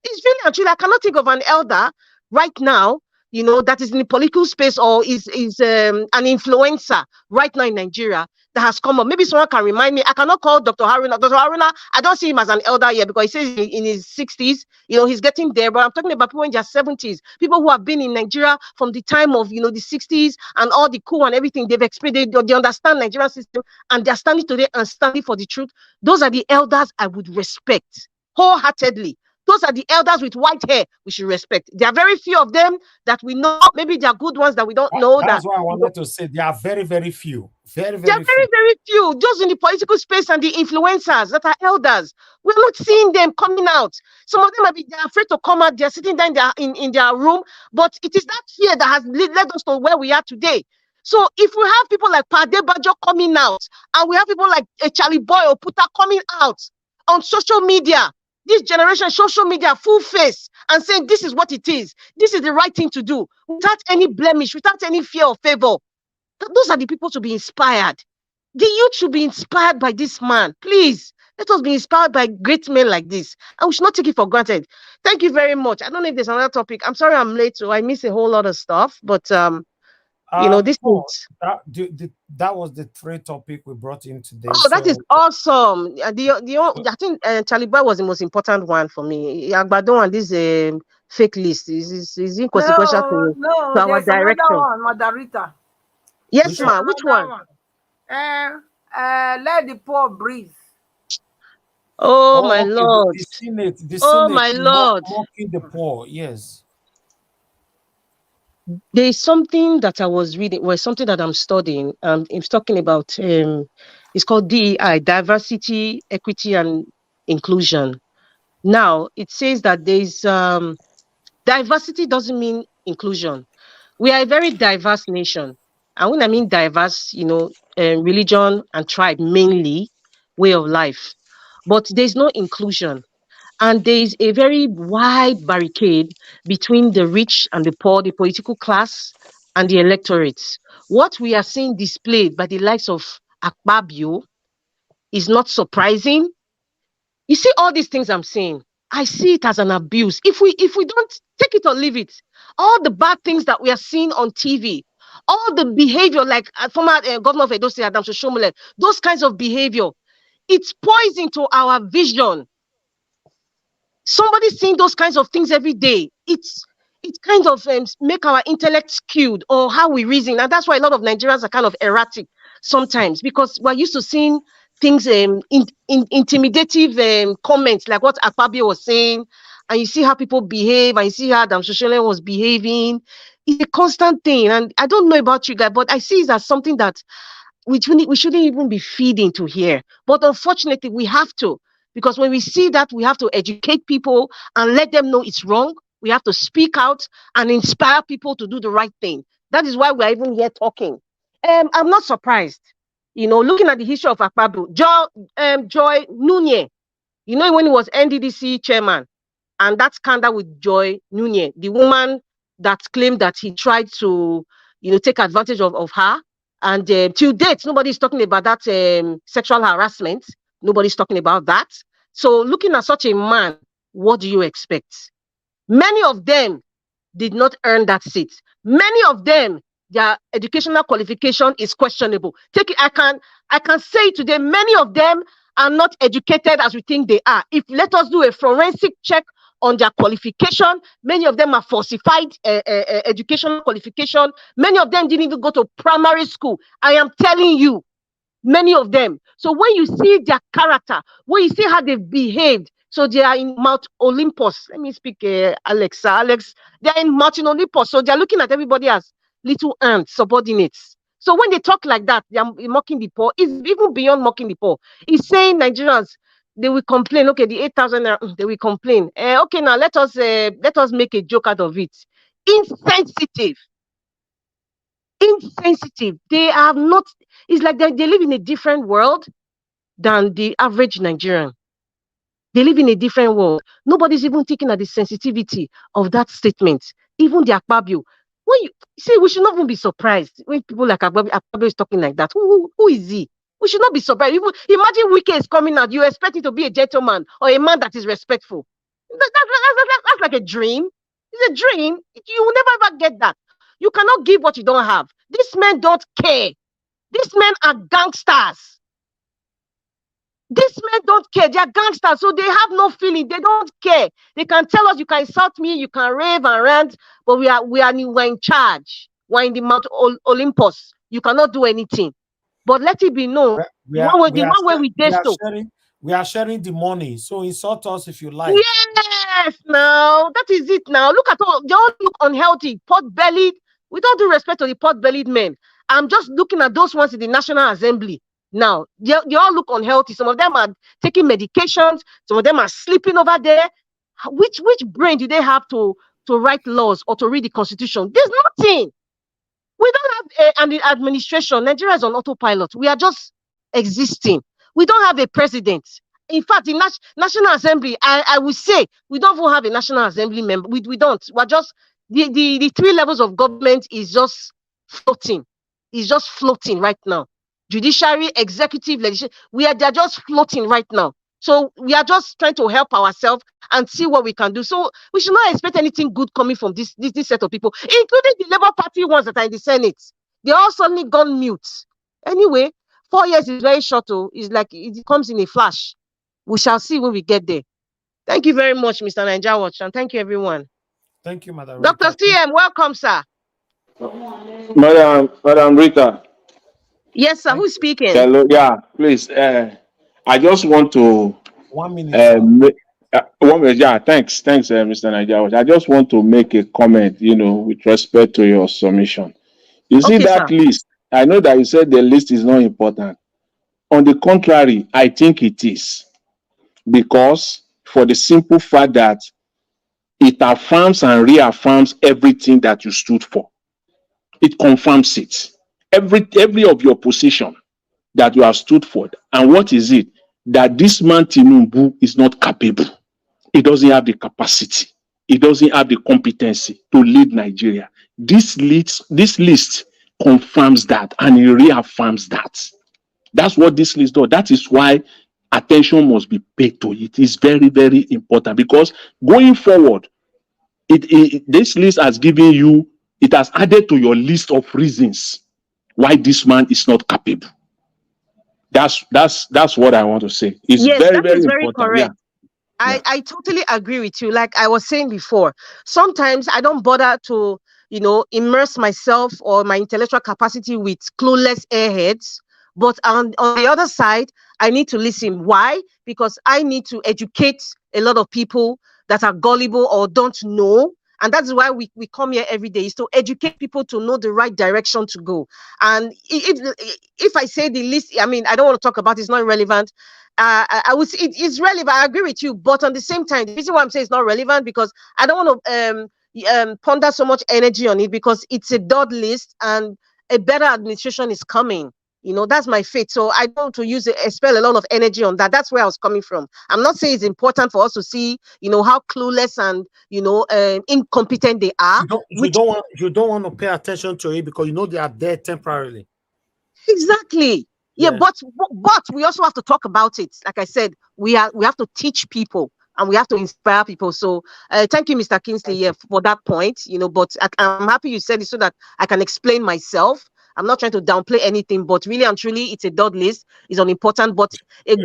It's really actually, I cannot think of an elder right now, that is in the political space or is an influencer right now in Nigeria that has come up. Maybe someone can remind me. I cannot call Dr. Haruna. Dr. Haruna, I don't see him as an elder yet because he says in his 60s, he's getting there. But I'm talking about people in their 70s, people who have been in Nigeria from the time of, the 60s and all the coup and everything. They've experienced, they understand Nigerian system, and they're standing today and standing for the truth. Those are the elders I would respect wholeheartedly. Those are the elders with white hair we should respect. There are very few of them that we know. Maybe there are good ones that we don't know. That's what I wanted to say. There are very, very few. Very few. Just in the political space and the influencers that are elders. We're not seeing them coming out. Some of them they're afraid to come out. They're sitting down in their room. But it is that fear that has led us to where we are today. So if we have people like Pade Bajo coming out, and we have people like Charly Boy or Puta coming out on social media, this generation, social media, full face, and saying this is what it is. This is the right thing to do, without any blemish, without any fear or favor. Those are the people to be inspired. The youth should be inspired by this man. Please, let us be inspired by great men like this. And we should not take it for granted. Thank you very much. I don't know if there's another topic. I'm sorry I'm late, so I missed a whole lot of stuff. But this that was the three topic we brought in today. Oh, that is awesome. I think Charly Boy was the most important one for me. Agbado and this fake list is inconsequential to our direction. Margarita. Yes, ma'am. Which one? Let the poor breathe. Oh, my Lord. The Senate, oh, my Lord. Mocking the poor, yes. There is something that I was reading, something that I'm studying. It's talking about, it's called DEI, diversity, equity, and inclusion. Now, it says that there's diversity doesn't mean inclusion. We are a very diverse nation. And when I mean diverse, religion and tribe mainly, way of life. But there's no inclusion. And there is a very wide barricade between the rich and the poor, the political class and the electorates. What we are seeing displayed by the likes of Akpabio is not surprising. You see all these things I'm saying, I see it as an abuse. If we don't take it or leave it, all the bad things that we are seeing on TV, all the behavior like former governor of Edo State, Adams Oshomole, those kinds of behavior, it's poison to our vision. Somebody seeing those kinds of things every day, it kind of make our intellect skewed or how we reason. And that's why a lot of Nigerians are kind of erratic sometimes, because we're used to seeing things, intimidative comments like what Akpabio was saying, and you see how people behave, and you see how Adam Shoshone was behaving. It's a constant thing. And I don't know about you guys, but I see it as something that we shouldn't even be feeding to here. But unfortunately, we have to. Because when we see that, we have to educate people and let them know it's wrong. We have to speak out and inspire people to do the right thing. That is why we're even here talking. I'm not surprised. Looking at the history of Akpabio, Joy Nunye, when he was NDDC chairman, and that scandal with Joy Nunye, the woman that claimed that he tried to, take advantage of her. And till date, nobody's talking about that sexual harassment. Nobody's talking about that. So looking at such a man, what do you expect? Many of them did not earn that seat. Many of them, their educational qualification is questionable. Take it, I can say today, many of them are not educated as we think they are. If let us do a forensic check on their qualification, many of them are falsified educational qualification. Many of them didn't even go to primary school. I am telling you, many of them. So when you see their character, when you see how they've behaved, so they are in Mount Olympus. Let me speak, Alex, they're in Mount Olympus. So they're looking at everybody as little ants, subordinates. So when they talk like that, they're mocking the poor. It's even beyond mocking the poor. It's saying Nigerians, they will complain. Okay, the 8,000, they will complain. Okay, now let us make a joke out of it. Insensitive. They have not. It's like they live in a different world than the average Nigerian. They live in a different world. Nobody's even thinking of the sensitivity of that statement. Even the Akpabio. When you see, we should not even be surprised when people like Akpabio is talking like that. Who is he? We should not be surprised. Even imagine Wike is coming out. You expect him to be a gentleman or a man that is respectful. That's like a dream. It's a dream. You will never ever get that. You cannot give what you don't have. These men don't care. These men are gangsters. These men don't care. They are gangsters, so they have no feeling. They don't care. They can tell us, you can insult me, you can rave and rant, but we're in charge. We're in the Mount Olympus. You cannot do anything. But let it be known, we are sharing the money. So insult us if you like. Yes, now that is it. Now look at all. They all look unhealthy, pot-bellied. With all due respect to the pot-bellied men, I'm just looking at those ones in the National Assembly. Now, they all look unhealthy. Some of them are taking medications. Some of them are sleeping over there. Which brain do they have to write laws or to read the Constitution? There's nothing. We don't have an administration. Nigeria is on autopilot. We are just existing. We don't have a president. In fact, the National Assembly, I would say, we don't even have a National Assembly member. We don't. We're just, the three levels of government is just floating. It's just floating right now. Judiciary, executive, legislature, they're just floating right now. So we are just trying to help ourselves and see what we can do. So we should not expect anything good coming from this set of people, including the Labour Party ones that are in the Senate. They all suddenly gone mute. Anyway, 4 years is very short. It's like it comes in a flash. We shall see when we get there. Thank you very much, Mr. Naija Watch, and thank you, everyone. Thank you, Madam Dr. Rita. CM, welcome, sir. Madam Rita. Yes, sir. Who's speaking? Hello. Yeah, please. I just want to 1 minute. 1 minute. Yeah, thanks, Mr. Naija. I just want to make a comment, with respect to your submission. You see that list. I know that you said the list is not important. On the contrary, I think it is, because for the simple fact that it affirms and reaffirms everything that you stood for. It confirms it. Every of your position that you have stood for. And what is it? That this man Tinubu is not capable. He doesn't have the capacity. He doesn't have the competency to lead Nigeria. This list confirms that and it reaffirms that. That's what this list does. That is why attention must be paid to it. It's very, very important because going forward, this list has given you, it has added to your list of reasons why this man is not capable. That's what I want to say. It's Yes, very, that very is very important. correct. Yeah. I totally agree with you. Like I was saying before, sometimes I don't bother to, immerse myself or my intellectual capacity with clueless airheads. But on the other side, I need to listen. Why? Because I need to educate a lot of people that are gullible or don't know. And that's why we come here every day, is to educate people to know the right direction to go. And if I say the list, I mean, I don't want to talk about it's not relevant. I would say it's relevant. I agree with you, but on the same time, the reason why I'm saying it's not relevant because I don't want to ponder so much energy on it because it's a dud list and a better administration is coming. That's my faith. So I don't want to expel a lot of energy on that. That's where I was coming from. I'm not saying it's important for us to see, how clueless and incompetent they are. You don't want to pay attention to it because they are there temporarily. Exactly. Yeah, but we also have to talk about it. Like I said, we have to teach people and we have to inspire people. So thank you, Mr. Kingsley, for that point. But I'm happy you said it so that I can explain myself. I'm not trying to downplay anything, but really and truly, it's a dud list. It's unimportant. But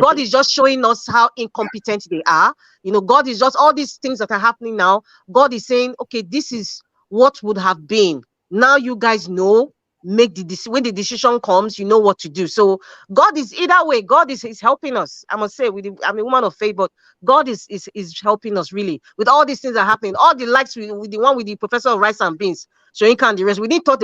God is just showing us how incompetent they are. God is just all these things that are happening now. God is saying, okay, this is what would have been. Now you guys know. When the decision comes, you know what to do. So God is either way. God is helping us. I must say, I'm a woman of faith, but God is helping us really with all these things that are happening. All the likes with the one with the professor of rice and beans, Shoyinka and the rest. We thought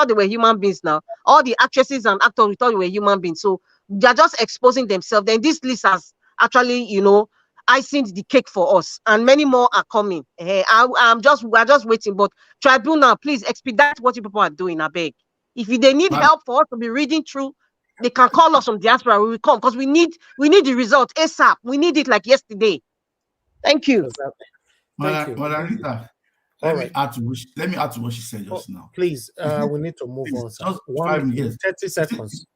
they were human beings now. All the actresses and actors, we thought they were human beings. So they're just exposing themselves. Then this list has actually, icing the cake for us, and many more are coming. We're just waiting. But Tribunal, please expedite what you people are doing. I beg. If they need help for us to be reading through, they can call us from diaspora. We will come because we need the result ASAP. We need it like yesterday. Thank you. Thank you. Rita, let me add to what she said just now. Please, we need to move on. Just 5 minutes. 30 seconds.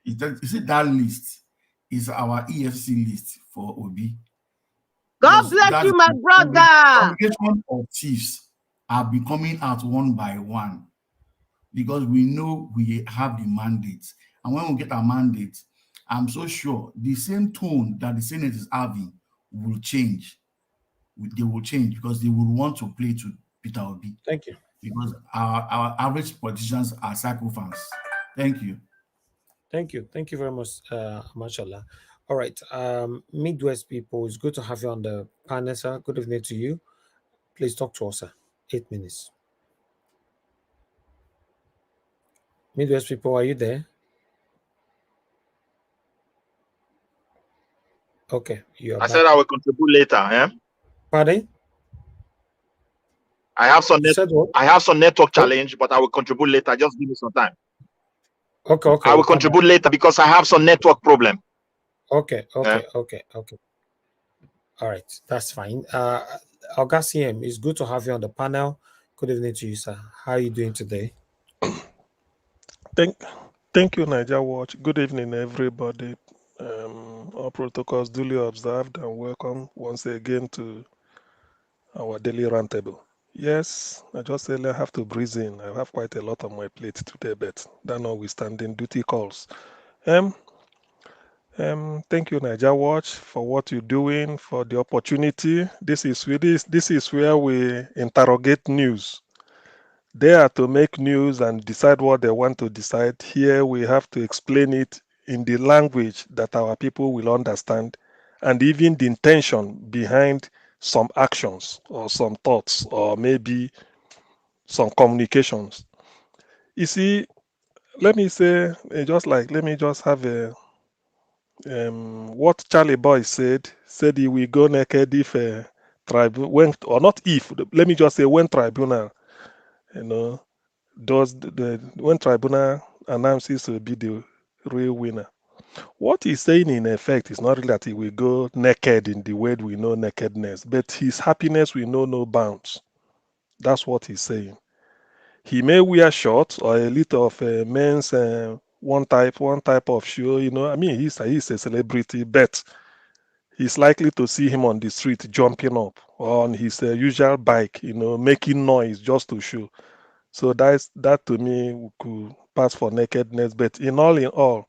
You see that list is our EFC list for Obi. God bless you, my brother. Congregation of chiefs are becoming out one by one because we know we have the mandate. And when we get our mandate, I'm so sure the same tone that the Senate is having will change. They will change because they will want to play to Peter Obi. Thank you. Because our average politicians are psycho fans. Thank you. Thank you. Thank you very much, mashallah. All right. Midwest people, it's good to have you on the panel, sir. Good evening to you. Please talk to us, sir. 8 minutes. Midwest people, are you there? Okay. I said I will contribute later. Yeah? Pardon? I have some network challenge, but I will contribute later. Just give me some time. Okay. I will contribute later because I have some network problem. Okay. All right, that's fine. Augustine, it's good to have you on the panel. Good evening to you, sir. How are you doing today? Thank you, Niger Watch. Good evening, everybody. All protocols duly observed, and welcome once again to our daily roundtable. Yes, I just said I have to breeze in. I have quite a lot on my plate today, but that notwithstanding, duty calls. Thank you, Niger Watch, for what you're doing, for the opportunity. This is where we interrogate news. They are to make news and decide what they want to decide. Here we have to explain it in the language that our people will understand, and even the intention behind some actions or some thoughts or maybe some communications. You see, let me say, let me just have a what Charly Boy said he will go naked if when, or not if, let me just say when tribunal, does when tribunal announces to be the real winner. What he's saying in effect is not really that he will go naked in the way we know nakedness, but his happiness will know no bounds. That's what he's saying. He may wear shorts or a little of men's one type of show, I mean, he's a celebrity, but he's likely to see him on the street jumping up or on his usual bike, making noise just to show. So that to me could pass for nakedness. But in all,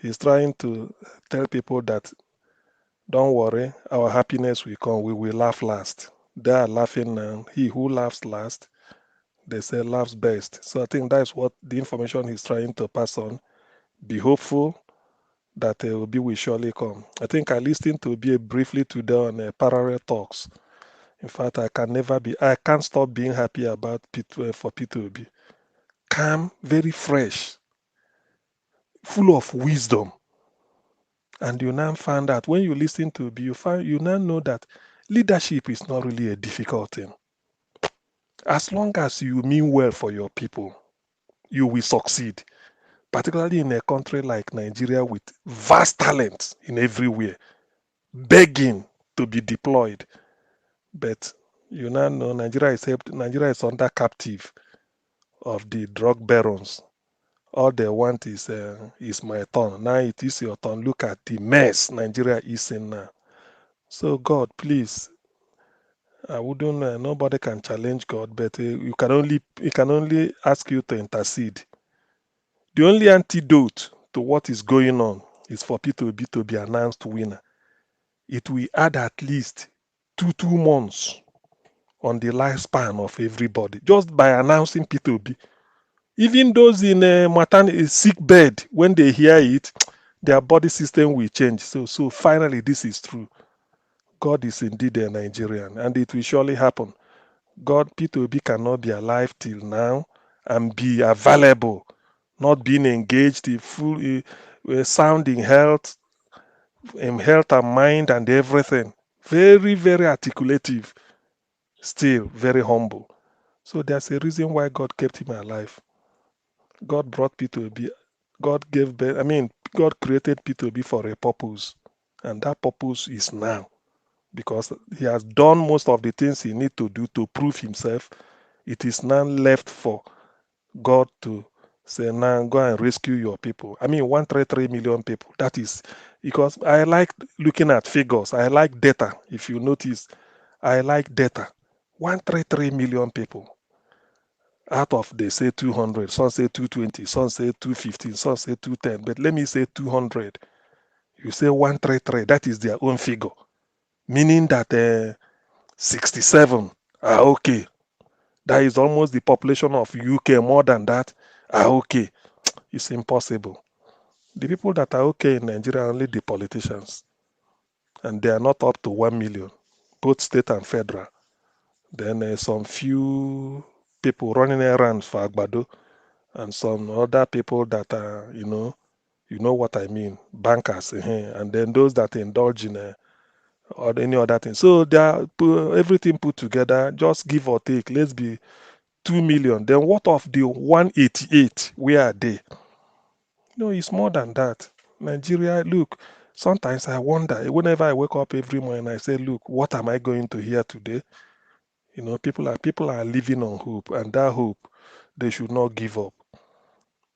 he's trying to tell people that don't worry, our happiness will come. We will laugh last. They are laughing now. He who laughs last, they say laughs best. So I think that's what the information he's trying to pass on. Be hopeful that Obi will surely come. I think I listened to Obi briefly today on Parallel Talks. In fact, I can't stop being happy about for Peter Obi. Calm, very fresh, full of wisdom. And you now find out when you listen to Obi, you now know that leadership is not really a difficult thing. As long as you mean well for your people, you will succeed. Particularly in a country like Nigeria with vast talent in everywhere, begging to be deployed. But you now know Nigeria is under captive of the drug barons. All they want is my turn. Now it is your turn. Look at the mess Nigeria is in now. So God, please, I wouldn't. Nobody can challenge God, but He can only ask you to intercede. The only antidote to what is going on is for P2B to be announced winner. It will add at least 2 months on the lifespan of everybody just by announcing P2B. Even those in maternity sick bed, when they hear it, their body system will change. So finally, this is true. God is indeed a Nigerian, and it will surely happen. God, P2B cannot be alive till now and be available, not being engaged in full sound in health and mind and everything. Very, very articulative, still very humble. So there's a reason why God kept him alive. God brought P2B. God created P2B for a purpose, and that purpose is now, because he has done most of the things he needs to do to prove himself. It is now left for God to say, now go and rescue your people. 133 million people. That is because I like looking at figures. I like data. If you notice, I like data. 133 million people. Out of, they say 200, some say 220, some say 215, some say 210. But let me say 200. You say 133, that is their own figure. Meaning that 67 are okay. That is almost the population of UK. More than that are okay. It's impossible. The people that are okay in Nigeria are only the politicians. And they are not up to 1 million, both state and federal. Then some few people running errands for Agbado, and some other people that are, you know what I mean, bankers, and then those that indulge in or any other thing. So they are everything put together, just give or take, let's be 2 million. Then what of the 188? Where are they? No, it's more than that. Nigeria, look, sometimes I wonder, whenever I wake up every morning, I say, look, what am I going to hear today? People are living on hope, and that hope, they should not give up.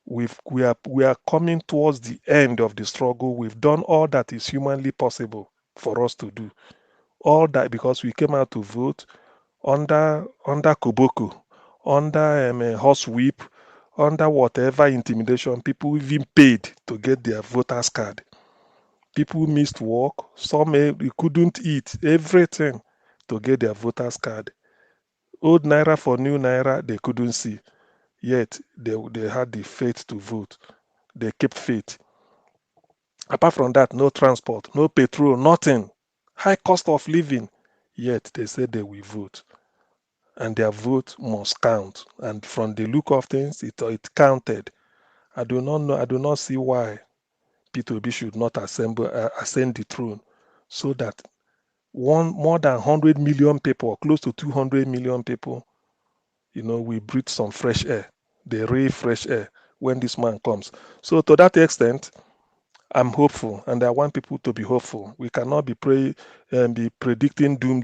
We are coming towards the end of the struggle. We've done all that is humanly possible for us to do. All that because we came out to vote under Koboko, under horsewhip, under whatever intimidation. People even paid to get their voters card. People missed work. Some couldn't eat. Everything to get their voters card. Old Naira for new Naira, they couldn't see. Yet they had the faith to vote. They kept faith. Apart from that, no transport, no petrol, nothing. High cost of living. Yet they said they will vote. And their vote must count. And from the look of things, it counted. I do not see why P2B should not ascend the throne, so that more than 100 million people, or close to 200 million people, we breathe some fresh air. They breathe fresh air when this man comes. So to that extent, I'm hopeful, and I want people to be hopeful. We cannot be predicting doom.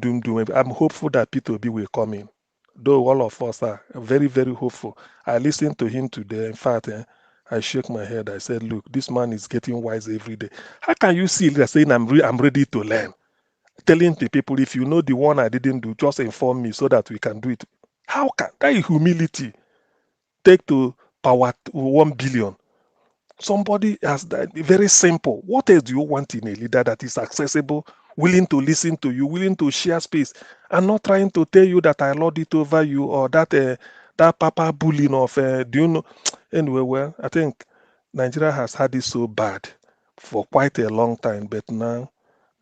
I'm hopeful that P2B will come in, though all of us are very, very hopeful. I listened to him today. In fact, I shook my head. I said, look, this man is getting wise every day. How can you see that saying I'm ready to learn? Telling the people, if you know the one I didn't do, just inform me so that we can do it. How can that humility take to power 1 billion? Somebody has that very simple. What else do you want in a leader that is accessible, willing to listen to you, willing to share space, and not trying to tell you that I lord it over you, or that papa bullying of do you know? Anyway, well, I think Nigeria has had it so bad for quite a long time, but now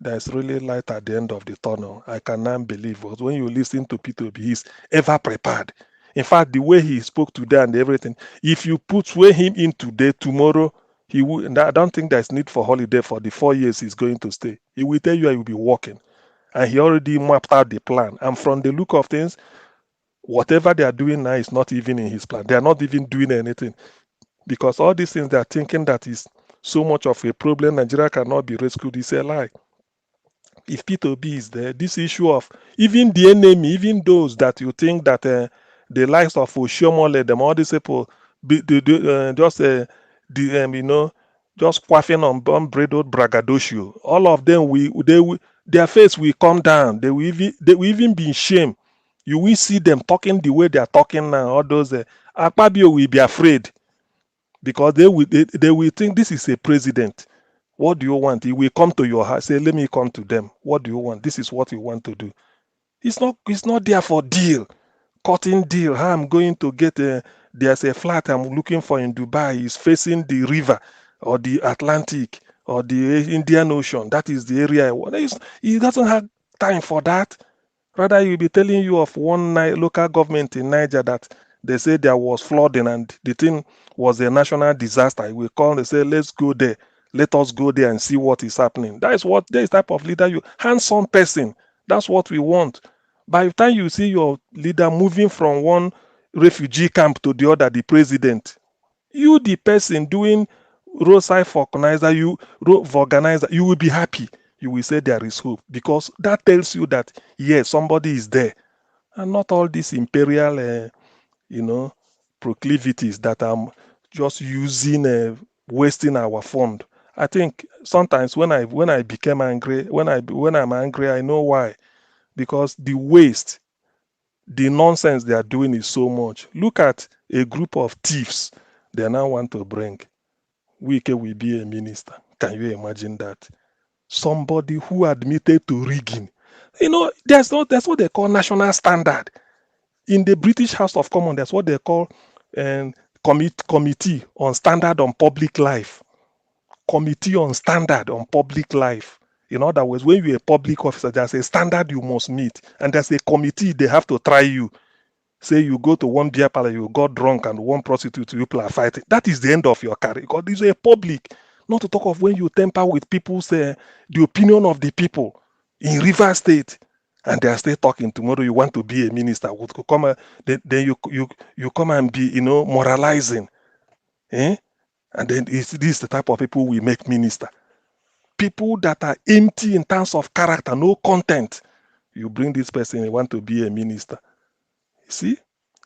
there's really light at the end of the tunnel. I can now believe, because when you listen to P2B, he's ever prepared. In fact, the way he spoke today and everything, if you sway him in today, tomorrow, he will. And I don't think there's need for holiday for the 4 years he's going to stay. He will tell you he will be working. And he already mapped out the plan. And from the look of things, whatever they are doing now is not even in his plan. They are not even doing anything. Because all these things they are thinking that is so much of a problem, Nigeria cannot be rescued, is a lie. If P2B is there, this issue of even the enemy, even those that you think that the likes of Oshiomhole, them, all these people, just quaffing on unbridled braggadocio. All of them, their face will come down. They will even be in shame. You will see them talking the way they are talking now. All those Akpabio will be afraid because they will think this is a president. What do you want? He will come to your house. Say, let me come to them. What do you want? This is what you want to do. It's not there for deal. Cutting deal. How I'm going to get there's a flat I'm looking for in Dubai. It's facing the river or the Atlantic or the Indian Ocean. That is the area I want. He doesn't have time for that. Rather, he'll be telling you of one local government in Niger that they say there was flooding and the thing was a national disaster. He will call, they say, let's go there. Let us go there and see what is happening. That is type of leader hands-on person. That's what we want. By the time you see your leader moving from one refugee camp to the other, the president, you, the person doing roadside organizer, you will be happy. You will say there is hope because that tells you that, yes, somebody is there. And not all these imperial, proclivities that I'm just using, wasting our fund. I think sometimes when I became angry, when I'm angry, I know why. Because the waste, the nonsense they are doing is so much. Look at a group of thieves they now want to bring. Wike will be a minister. Can you imagine that? Somebody who admitted to rigging. That's what they call national standard. In the British House of Commons, that's what they call Committee on Standard on Public Life. Committee on Standard on Public Life. In other words, when you're a public officer, there's a standard you must meet. And there's a committee, they have to try you. Say you go to one beer parlor, you got drunk, and one prostitute, you play fighting. That is the end of your career. Because this is a public. Not to talk of when you temper with people's the opinion of the people in River State. And they are still talking. Tomorrow you want to be a minister. Then you come and be, moralizing. And then this is the type of people we make minister. People that are empty in terms of character, no content. You bring this person, you want to be a minister. You see?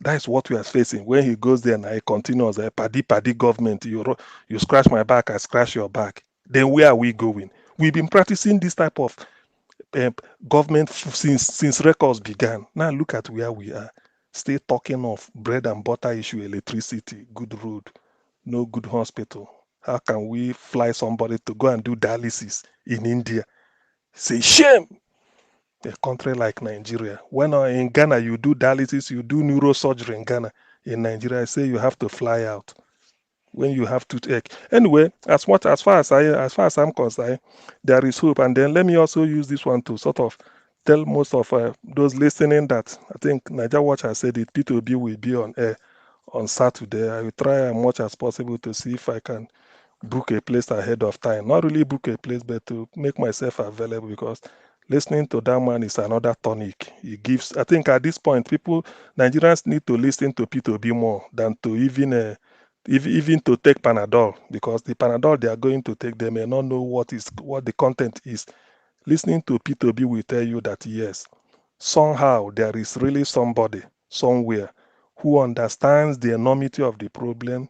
That is what we are facing. When he goes there and he continues a paddy government, you scratch my back, I scratch your back. Then where are we going? We've been practicing this type of government since records began. Now look at where we are. Still talking of bread and butter issue, electricity, good road, no good hospital. How can we fly somebody to go and do dialysis in India? Say shame. A country like Nigeria. When in Ghana you do dialysis, you do neurosurgery in Ghana. In Nigeria, I say you have to fly out. When you have toothache. Anyway, as far as I'm concerned, there is hope. And then let me also use this one to sort of tell most of those listening that I think Niger Watch has said it. P2B will be on air on Saturday. I will try as much as possible to see if I can book a place ahead of time. Not really book a place, but to make myself available because Listening to that man is another tonic. He gives, I think at this point, Nigerians need to listen to P2B more than to even to take Panadol, because the Panadol they are going to take, they may not know what the content is. Listening to P2B will tell you that yes, somehow there is really somebody somewhere who understands the enormity of the problem,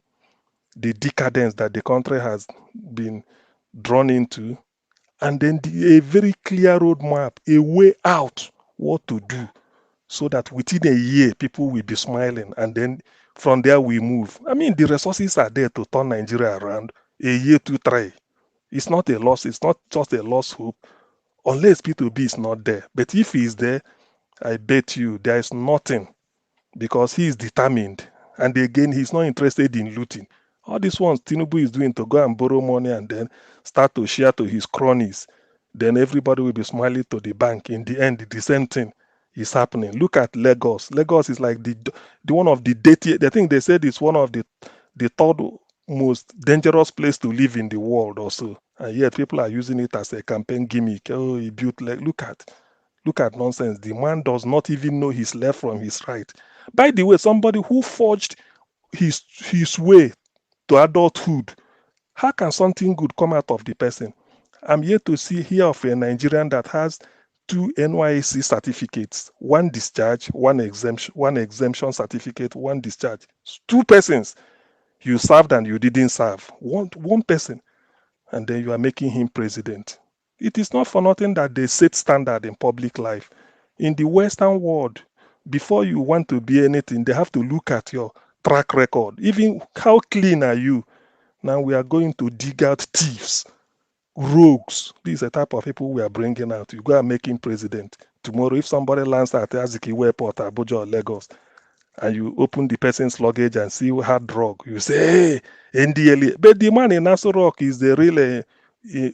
the decadence that the country has been drawn into, and then a very clear roadmap, a way out, what to do, so that within a year people will be smiling, and then from there we move. I mean, the resources are there to turn Nigeria around. A year to try. It's not a loss. It's not just a lost hope, unless P2B is not there. But if he is there, I bet you there is nothing, because he is determined. And again, he's not interested in looting. All these ones Tinubu is doing to go and borrow money and then start to share to his cronies, then everybody will be smiling to the bank. In the end, the same thing is happening. Look at Lagos. Lagos is like the one of the dirtiest. I think they said it's one of the third most dangerous place to live in the world also. And yet people are using it as a campaign gimmick. Oh, he built like, look at nonsense. The man does not even know his left from his right. By the way, somebody who forged his way to adulthood, how can something good come out of the person? I'm yet to hear of a Nigerian that has 2 NYSC certificates, 1 discharge, 1 exemption certificate, 1 discharge. 2 persons. You served and you didn't serve. One person. And then you are making him president. It is not for nothing that they set standard in public life. In the Western world, before you want to be anything, they have to look at your track record. Even how clean are you? Now we are going to dig out thieves, rogues. This is the type of people we are bringing out. You go and make him president. Tomorrow, if somebody lands at Azikiwe Airport, Abuja or Lagos, and you open the person's luggage and see hard drug, you say, hey, NDLA. But the man in Nassau Rock is the real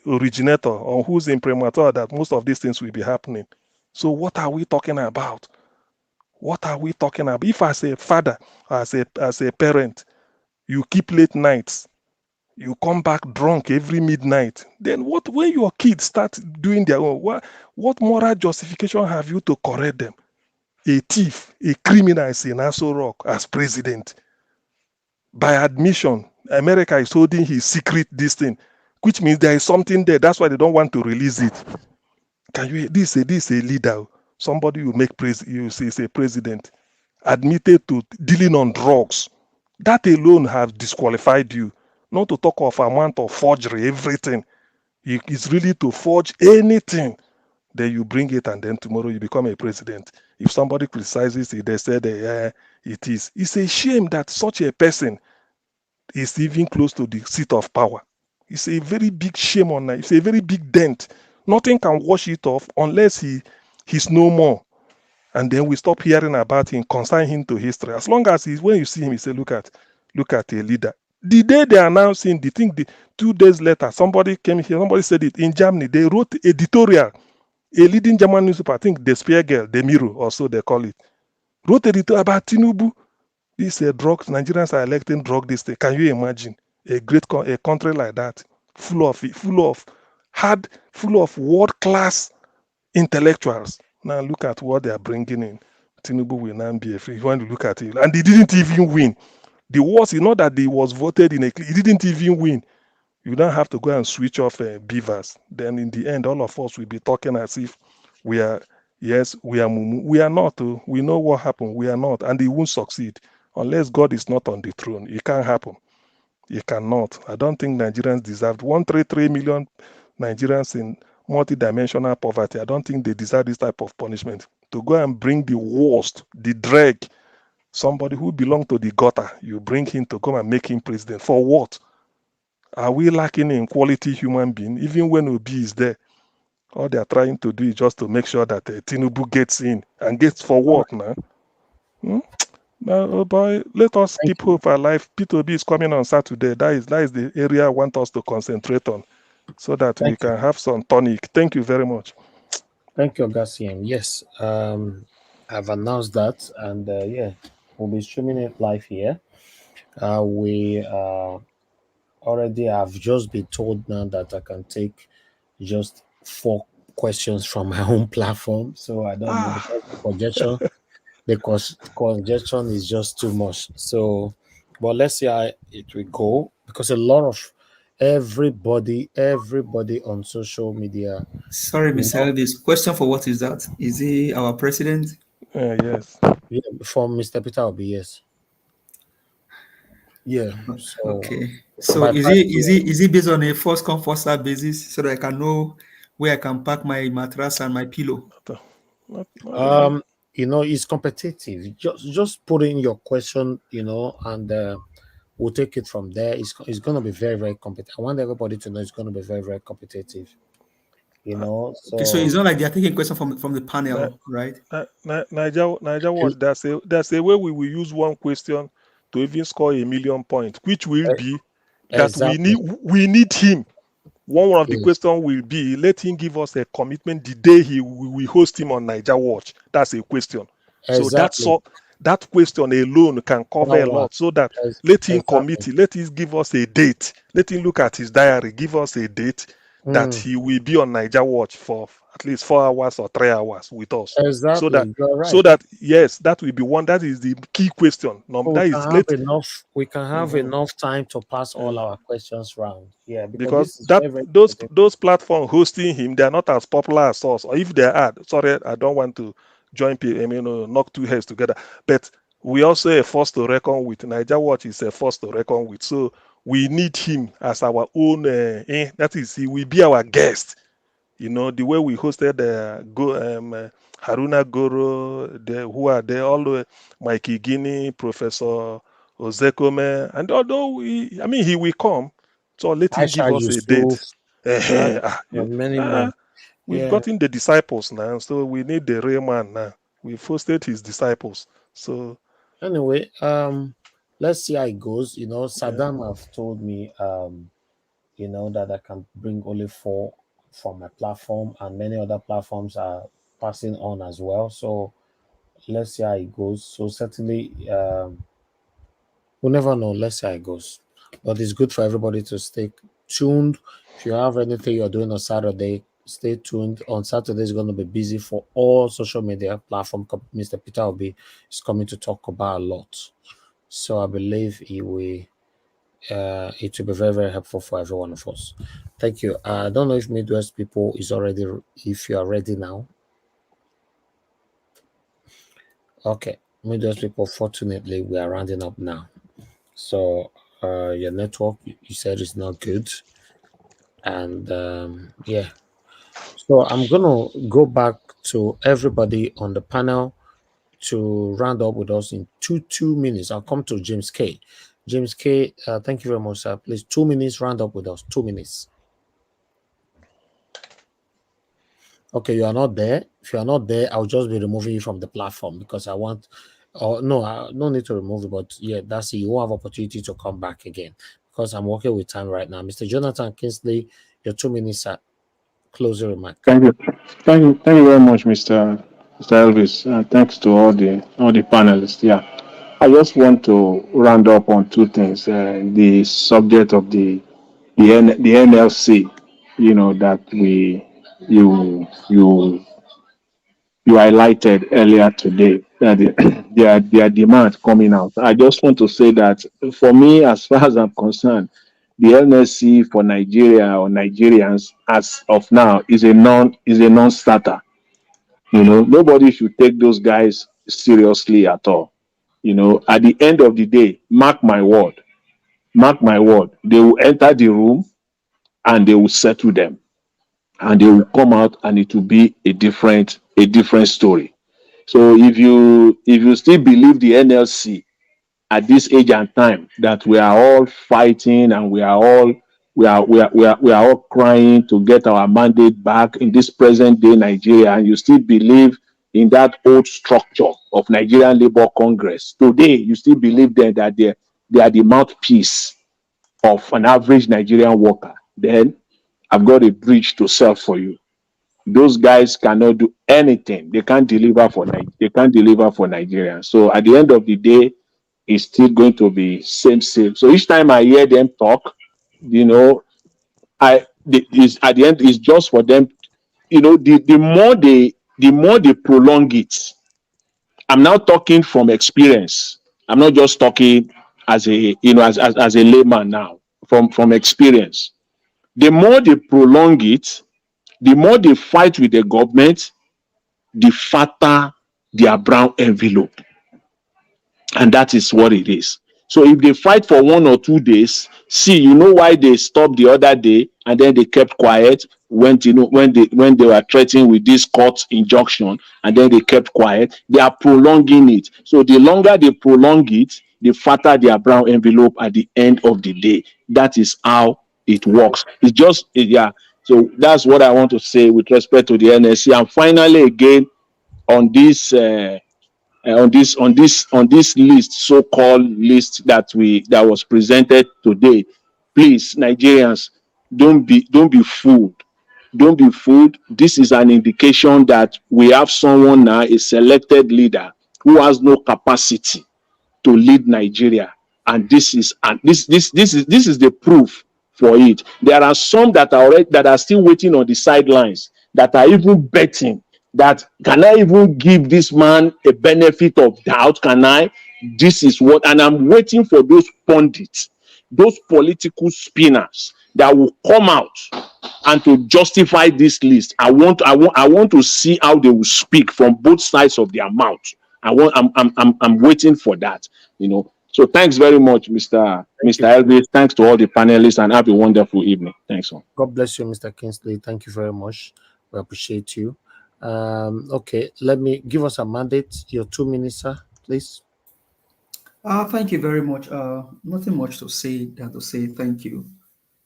originator, or who's imprimatur that most of these things will be happening. So what are we talking about? What are we talking about? If as a father, as a parent, you keep late nights, you come back drunk every midnight, then when your kids start doing their own, what moral justification have you to correct them? A thief, a criminal is in Nassau Rock as president. By admission, America is holding his secret this thing, which means there is something there. That's why they don't want to release it. Can you? This is a leader. Somebody you make you say is a president, admitted to dealing on drugs. That alone has disqualified you. Not to talk of amount of forgery, everything. It's really to forge anything. Then you bring it, and then tomorrow you become a president. If somebody criticizes it, they say it is. It's a shame that such a person is even close to the seat of power. It's a very big shame on that. It's a very big dent. Nothing can wash it off unless he's no more. And then we stop hearing about him, consign him to history. As long as when you see him, you say, look at a leader. The day they announced him, 2 days later, somebody came here, somebody said it in Germany. They wrote editorial. A leading German newspaper, I think the Spiegel, the Mirror, or so they call it, wrote editorial about Tinubu. This drugs, Nigerians are electing drug this day. Can you imagine a country like that, full of world-class intellectuals? Now look at what they are bringing in. Tinubu will now be if you want to look at it, and he didn't even win. The worst is not that he was voted in he didn't even win. You don't have to go and switch off beavers. Then in the end, all of us will be talking as if we are Mumu. We are not. We know what happened. We are not. And he won't succeed. Unless God is not on the throne. It can't happen. It cannot. I don't think Nigerians deserve 133 million Nigerians in multidimensional poverty. I don't think they deserve this type of punishment. To go and bring the worst, the drag, somebody who belonged to the gutter, you bring him to come and make him president. For what? Are we lacking in quality human being? Even when Obi is there, all they are trying to do is just to make sure that Tinubu gets in. And gets for what now? Oh boy, let us keep hope alive. P2B is coming on Saturday. That is the area I want us to concentrate on, so that we can have some tonic. Thank you very much. Thank you, Augustine. Yes, I've announced that, and we'll be streaming it live here. We already have just been told now that I can take just 4 questions from my own platform, so I don't know because the congestion is just too much. So, but let's see how it will go, because a lot of everybody on social media. Sorry, Mr. Elvis. Question for what is that? Is he our president? Yes. Yeah, from Mr. Peter Obi, yes. Yeah. So okay. So is he based on a first come first serve basis, so that I can know where I can pack my mattress and my pillow? It's competitive. Just put in your question, and we'll take it from there. It's going to be very, very competitive. I want everybody to know it's going to be very, very competitive. So it's not like they're taking questions from the panel, right? Niger Watch, there's a way we will use one question to even score 1 million points, which will be that we need him. One of the questions will be, let him give us a commitment the day we host him on Niger Watch. That's a question. Exactly. So that question alone can cover a lot. So that let him commit, let him give us a date. Let him look at his diary, give us a date that he will be on Niger Watch for at least 4 hours or 3 hours with us. Exactly. So that yes, that will be one. That is the key question. We can have enough time to pass all our questions round. Yeah, because those platforms hosting him, they are not as popular as us. Or if they are, sorry, I don't want to join people, knock two heads together. But we also a force to reckon with. Niger Watch is a force to reckon with. So we need him as our own. That is, he will be our guest. The way we hosted Haruna Goro, who are there, all the Mikey Guinea, Professor Ozekome, and although he will come, so let him give us a date. Many more. We've gotten the disciples now, so we need the real man now. We've hosted his disciples. So anyway, let's see how it goes. Saddam have told me, that I can bring only 4 from my platform, and many other platforms are passing on as well. So let's see how it goes. So certainly, we'll never know. Let's see how it goes. But it's good for everybody to stay tuned. If you have anything you're doing on Saturday, stay tuned. On Saturday is going to be busy for all social media platforms. Mr. Peter Obi is coming to talk about a lot. So I believe it will be very, very helpful for every one of us. Thank you. I don't know if Midwest people if you are ready now. Okay, Midwest people, fortunately, we are rounding up now. So your network, you said, is not good. And yeah. So I'm going to go back to everybody on the panel to round up with us in two minutes. I'll come to James K. James K, thank you very much, sir. Please, 2 minutes, round up with us. 2 minutes. Okay, you are not there. If you are not there, I'll just be removing you from the platform because I want. No need to remove it, but yeah, that's it. You won't have opportunity to come back again because I'm working with time right now. Mr. Jonathan Kingsley, your 2 minutes, sir. Closing remark. Thank you very much, Mr. Elvis. Thanks to all the panelists. Yeah, I just want to round up on 2 things. The subject of the NLC, that you highlighted earlier today, that their demand coming out. I just want to say that for me, as far as I'm concerned, the NLC for Nigeria or Nigerians as of now is a non-starter. Nobody should take those guys seriously at all. At the end of the day, mark my word, they will enter the room and they will settle them, and they will come out and it will be a different story. So if you still believe the NLC at this age and time that we are all fighting and we are all crying to get our mandate back in this present day Nigeria, and you still believe in that old structure of Nigerian Labour Congress, today you still believe then that they are the mouthpiece of an average Nigerian worker, then I've got a bridge to sell for you. Those guys cannot do anything. They can't deliver for Nigeria. So at the end of the day, it's still going to be same. So each time I hear them talk, at the end, it's just for them you know, the more they prolong it. I'm now talking from experience. I'm not just talking as a, you know, as a layman now, from experience. The more they prolong it, the more they fight with the government, the fatter their brown envelope. And that is what it is. So if they fight for 1 or 2 days, see, you know why they stopped the other day and then they kept quiet when, you know, when they were threatening with this court injunction, and then they kept quiet. They are prolonging it. So the longer they prolong it, the fatter their brown envelope at the end of the day. That is how it works. It's just, yeah. So that's what I want to say with respect to the NLC. And finally, again, on this on this list, so-called list that was presented today, please, Nigerians, don't be fooled. Don't be fooled. This is an indication that we have someone now, a selected leader, who has no capacity to lead Nigeria, and this is the proof for it. There are some that are still waiting on the sidelines, that are even betting that, can I even give this man a benefit of doubt? Can I? This is what, and I'm waiting for those pundits, those political spinners that will come out and to justify this list. I want to see how they will speak from both sides of their mouth. I'm waiting for that, you know. So thanks very much, Mr. Elvis. Thanks to all the panelists, and have a wonderful evening. Thanks all. God bless you, Mr. Kingsley. Thank you very much. We appreciate you. Okay, let me give us a mandate. Your 2 minutes, sir, please. Thank you very much. Nothing much to say than to say thank you.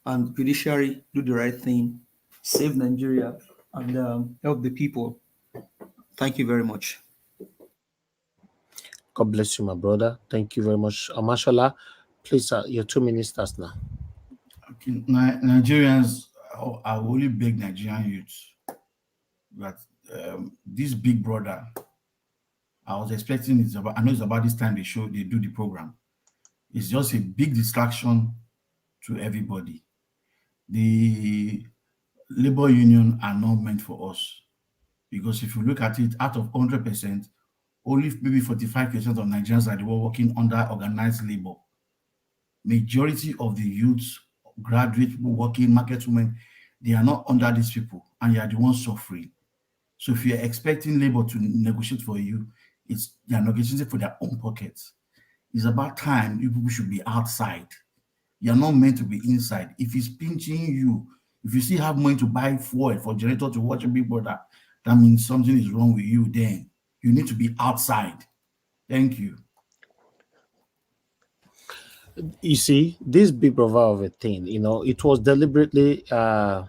And Judiciary, do the right thing, save Nigeria, and help the people. Thank you very much. God bless you, my brother. Thank you very much. Amashola, please, your 2 minutes starts now. Okay. Nigerians, I only beg Nigerian youths that this big brother, I was expecting it's about, I know it's about this time they do the program. It's just a big distraction to everybody. The labor union are not meant for us, because if you look at it, out of 100%, only maybe 45% of Nigerians are working under organized labor. Majority of the youths, graduate people working, market women, they are not under these people, and you are the ones suffering. So if you're expecting labor to negotiate for you, they are negotiating for their own pockets. It's about time you people should be outside. You're not meant to be inside. If it's pinching you, if you still have money to buy fuel for generator to watch a big brother, that means something is wrong with you. Then you need to be outside. Thank you. You see, this big brother of a thing, you know, it was deliberately, let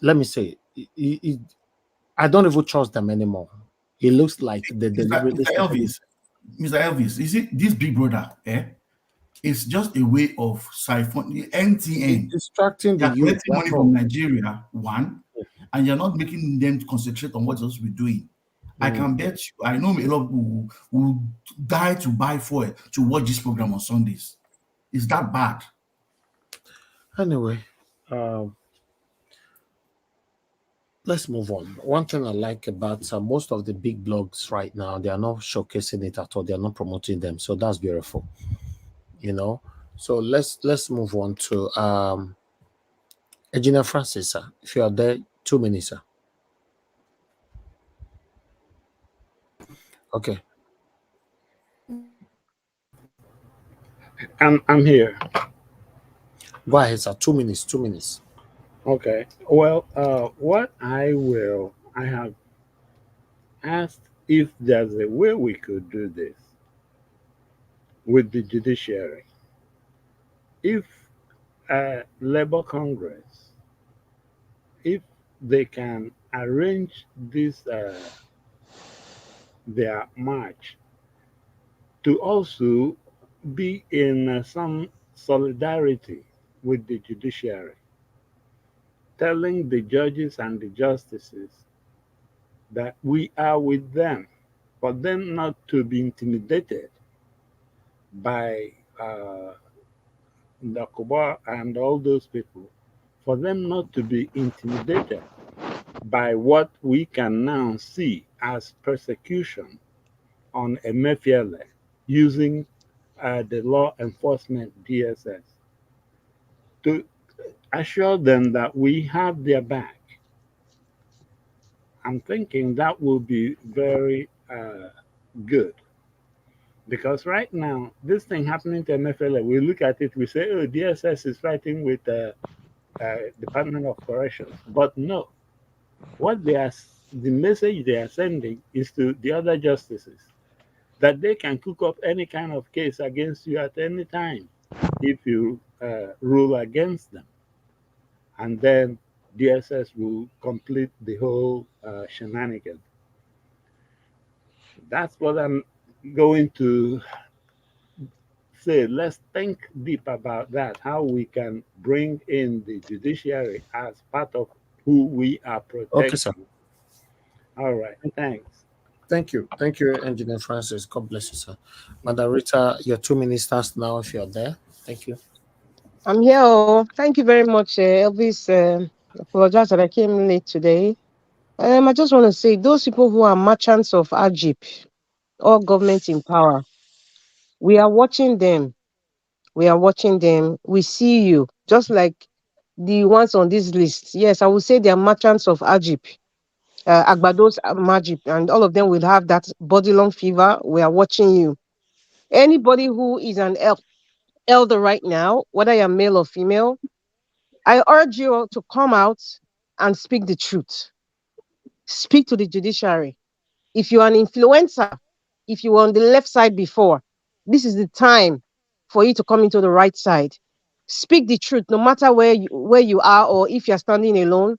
me say, I don't even trust them anymore. It looks like they deliberately. Mr. Elvis, you see, this big brother, it's just a way of siphoning NTN, distracting the youth, money from Nigeria, one, and you're not making them concentrate on what else we're doing. I can bet you, I know a lot of people who die to buy fuel to watch this program on Sundays. It's that bad. Anyway, let's move on. One thing I like about most of the big blogs right now, they are not showcasing it at all. They are not promoting them. So that's beautiful, you know. So let's move on to Engineer Francis, sir. If you are there, 2 minutes, sir. Okay. I'm here. Go ahead, sir. 2 minutes. 2 minutes. Okay. Well, what I have asked if there's a way we could do this with the judiciary. If Labour Congress, if they can arrange this their march to also be in some solidarity with the judiciary, telling the judges and the justices that we are with them, for them not to be intimidated by Ndakuba and all those people, for them not to be intimidated by what we can now see as persecution on Emefiele using the law enforcement DSS to assure them that we have their back. I'm thinking that will be very good. Because right now, this thing happening to MFLA, we look at it, we say, oh, DSS is fighting with the Department of Corrections. But no, what the message they are sending is to the other justices that they can cook up any kind of case against you at any time if you rule against them. And then DSS will complete the whole shenanigans. That's what I'm going to say. Let's think deep about that, how we can bring in the judiciary as part of who we are protecting. Okay, sir. All right, thanks. Thank you. Thank you, Engineer Francis. God bless you, sir. Madam Rita, your 2 minutes starts now if you're there. Thank you. I'm here. Oh, thank you very much, Elvis. Apologize that I came late today. I just want to say those people who are merchants of Ajip, all government in power, we are watching them. We are watching them. We see you, just like the ones on this list. Yes, I would say they are merchants of Ajip. Agbado's Majip, and all of them will have that body long fever. We are watching you. Anybody who is an elder right now, whether you're male or female, I urge you to come out and speak the truth. Speak to the judiciary. If you're an influencer, if you were on the left side before, this is the time for you to come into the right side. Speak the truth, no matter where you are or if you're standing alone.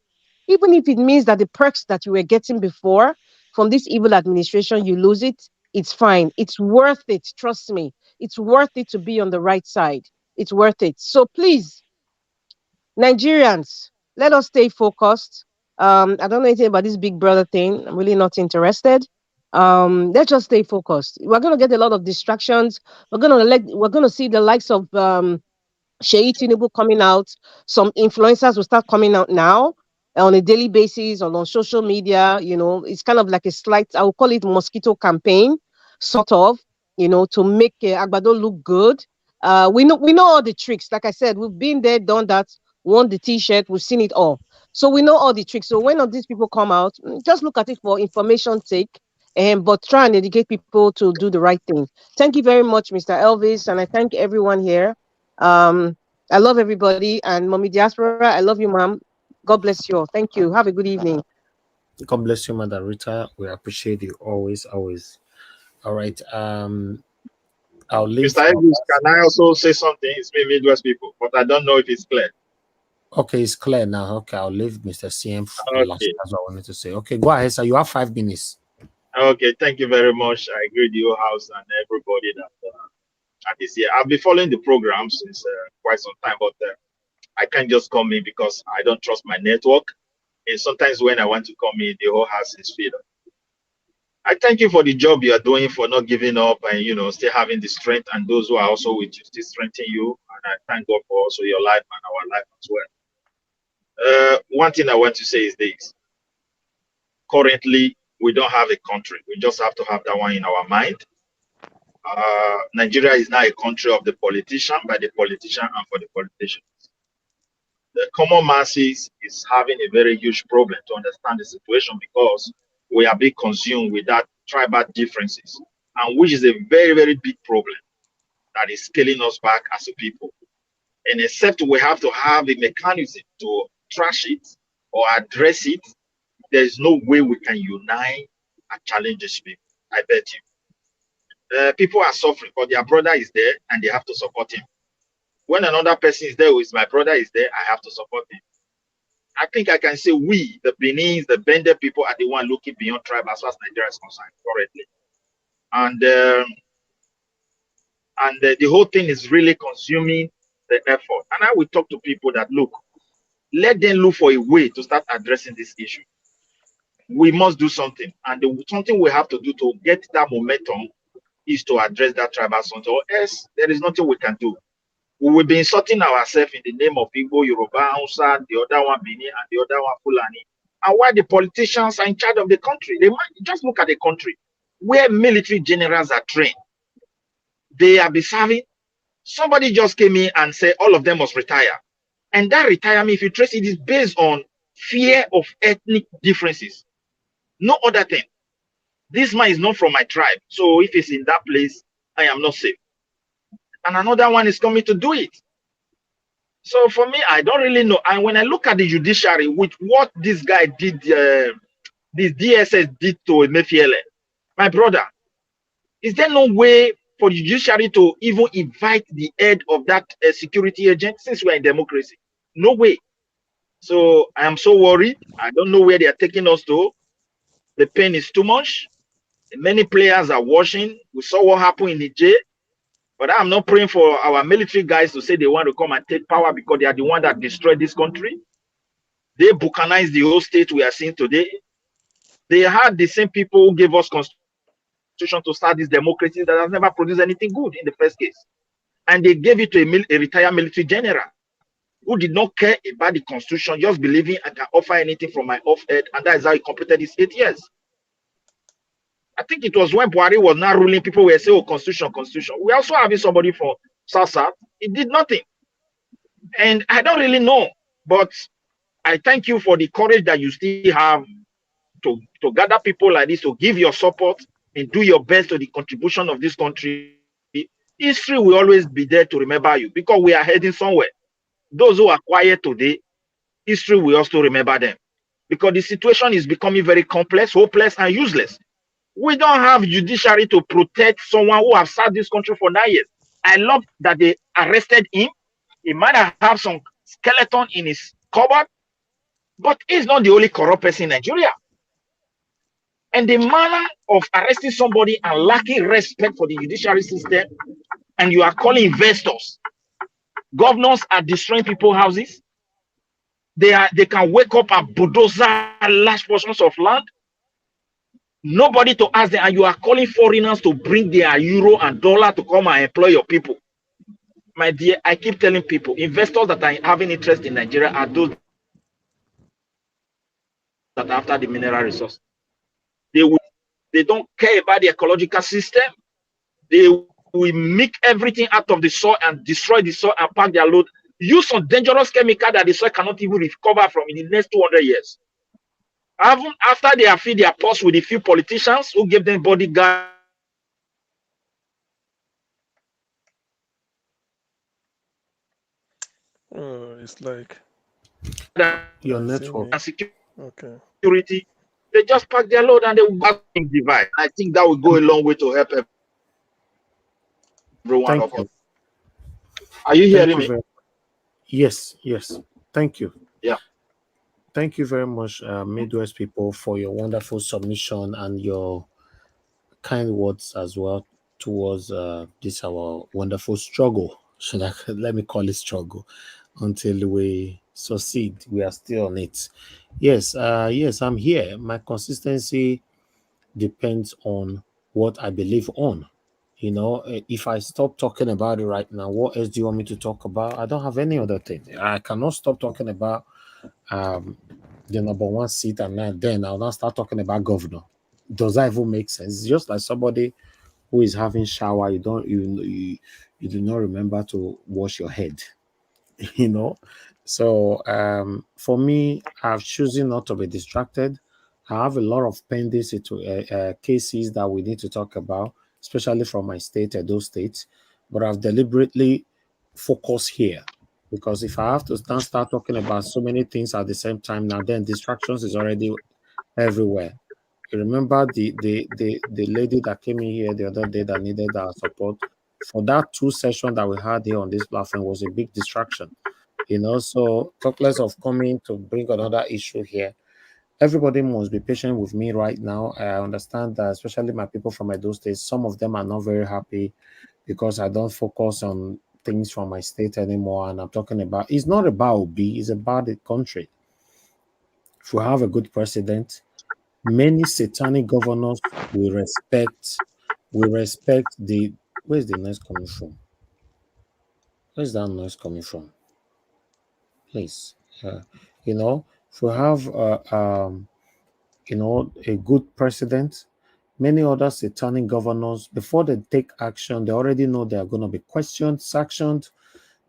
Even if it means that the perks that you were getting before from this evil administration, you lose it, it's fine. It's worth it. Trust me. It's worth it to be on the right side. It's worth it. So please, Nigerians, let us stay focused. I don't know anything about this Big Brother thing. I'm really not interested. Let's just stay focused. We're gonna get a lot of distractions. We're gonna see the likes of Sheyi Tinubu coming out. Some influencers will start coming out now on a daily basis or on social media. You know, it's kind of like a slight, I would call it mosquito campaign, sort of, you know, to make Agbado look good. We know all the tricks. Like I said, we've been there, done that, won the T-shirt, we've seen it all. So we know all the tricks. So when all these people come out, just look at it for information's sake, but try and educate people to do the right thing. Thank you very much, Mr. Elvis, and I thank everyone here. I love everybody, and Mommy Diaspora, I love you, ma'am. God bless you all. Thank you. Have a good evening. God bless you, Madam Rita. We appreciate you always, always. All right. I'll leave. Mr. Elvis, can I also say something? It's me, Midwest people, but I don't know if it's clear. Okay, it's clear now. Okay, I'll leave Mr. CM for last. Okay. That's what I wanted to say. Okay, go ahead, sir. You have 5 minutes. Okay, thank you very much. I agree with your house and everybody that is here. I've been following the program since quite some time, but I can't just come in because I don't trust my network. And sometimes when I want to come in, the whole house is filled up. I thank you for the job you are doing, for not giving up and, you know, still having the strength, and those who are also with you still strengthen you. And I thank God for also your life and our life as well. One thing I want to say is this. Currently, we don't have a country. We just have to have that one in our mind. Nigeria is now a country of the politician, by the politician, and for the politicians. The common masses is having a very huge problem to understand the situation because we are being consumed with that tribal differences, and which is a very, very big problem that is scaling us back as a people. And except we have to have a mechanism to trash it or address it, there is no way we can unite and challenge these people. I bet you. People are suffering, but their brother is there and they have to support him. When another person is there who is my brother is there, I have to support him. I think I can say we, the Benin's, the Bende people, are the one looking beyond tribe as far as Nigeria is concerned currently. And the whole thing is really consuming the effort. And I will talk to people that, look, let them look for a way to start addressing this issue. We must do something. And something we have to do to get that momentum is to address that tribal something, or else there is nothing we can do. We will be insulting ourselves in the name of Igbo, Yoruba, Hausa, the other one Benin, and the other one Fulani. and why the politicians are in charge of the country. They might just look at the country where military generals are trained. They are be serving. Somebody just came in and said all of them must retire. And that retirement, if you trace it, is based on fear of ethnic differences. No other thing. This man is not from my tribe. So if he's in that place, I am not safe. And another one is coming to do it. So for me, I don't really know. And when I look at the judiciary, with what this guy did, this DSS did to Emefiele, my brother, is there no way for the judiciary to even invite the head of that security agent since we're in democracy? No way. So I am so worried. I don't know where they are taking us to. The pain is too much. Many players are watching. We saw what happened in Niger. But I'm not praying for our military guys to say they want to come and take power because they are the one that destroyed this country. They balkanized the whole state we are seeing today. They had the same people who gave us constitution to start this democracy that has never produced anything good in the first case. And they gave it to a retired military general who did not care about the constitution, just believing I can offer anything from my off head, and that is how he completed his 8 years. I think it was when Buhari was not ruling, people were saying, oh, constitution, constitution. We also having somebody from South. It did nothing. And I don't really know, but I thank you for the courage that you still have to gather people like this, to give your support and do your best to the contribution of this country. History will always be there to remember you because we are heading somewhere. Those who are quiet today, history will also remember them because the situation is becoming very complex, hopeless, and useless. We don't have judiciary to protect someone who has served this country for 9 years. I love that they arrested him. He might have some skeleton in his cupboard, but he's not the only corrupt person in Nigeria. And the manner of arresting somebody and lacking respect for the judiciary system, and you are calling investors. Governors are destroying people's houses. They can wake up and bulldoze large portions of land. Nobody to ask them, and you are calling foreigners to bring their euro and dollar to come and employ your people. My dear, I keep telling people, investors that are having interest in Nigeria are those that are after the mineral resource. They don't care about the ecological system. They will make everything out of the soil and destroy the soil and pack their load. Use some dangerous chemical that the soil cannot even recover from in the next 200 years. Even after they have filled their purse with a few politicians who gave them bodyguards. It's like your network. Okay. Security. They just pack their load and they will back divide. I think that will go a long way to help everyone. Thank you. Are you hearing me? Yes, yes. Thank you. Yeah. Thank you very much, Midwest people, for your wonderful submission and your kind words as well towards this our wonderful struggle. Let me call it struggle until we succeed. We are still on it. Yes, yes, I'm here. My consistency depends on what I believe on. You know, if I stop talking about it right now, what else do you want me to talk about? I don't have any other thing. I cannot stop talking about the number one seat, and then I'll not start talking about governor. Does that even make sense? It's just like somebody who is having shower, you do not remember to wash your head. You know, so for me, I've chosen not to be distracted. I have a lot of pending cases that we need to talk about, especially from my state, Edo State, but I've deliberately focused here because if I have to start talking about so many things at the same time now, then distractions is already everywhere. You remember the lady that came in here the other day that needed our support? For that 2 sessions that we had here on this platform was a big distraction, you know. So talk less of coming to bring another issue here. Everybody must be patient with me right now. I understand that, especially my people from Edo State, some of them are not very happy because I don't focus on things from my state anymore. And I'm talking about, it's not about Obi, it's about the country. If we have a good president, many satanic governors will respect the, where's the noise coming from? Where's that noise coming from? Please, you know, if we have you know, a good president, many other satanic governors, before they take action, they already know they are going to be questioned, sanctioned,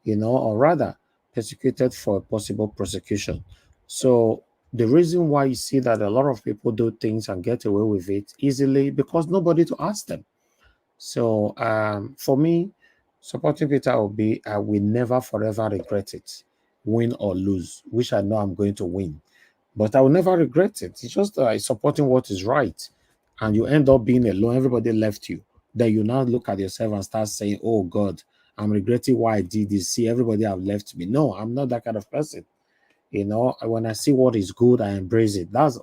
you know, or rather persecuted for possible prosecution. So the reason why you see that a lot of people do things and get away with it easily, because nobody to ask them. So for me, supporting Peter Obi, I will never forever regret it, win or lose, which I know I'm going to win. But I will never regret it. It's just supporting what is right. And you end up being alone. Everybody left you. Then you now look at yourself and start saying, oh God, I'm regretting why I did this. See, everybody have left me. No, I'm not that kind of person. You know, when I see what is good, I embrace it. That's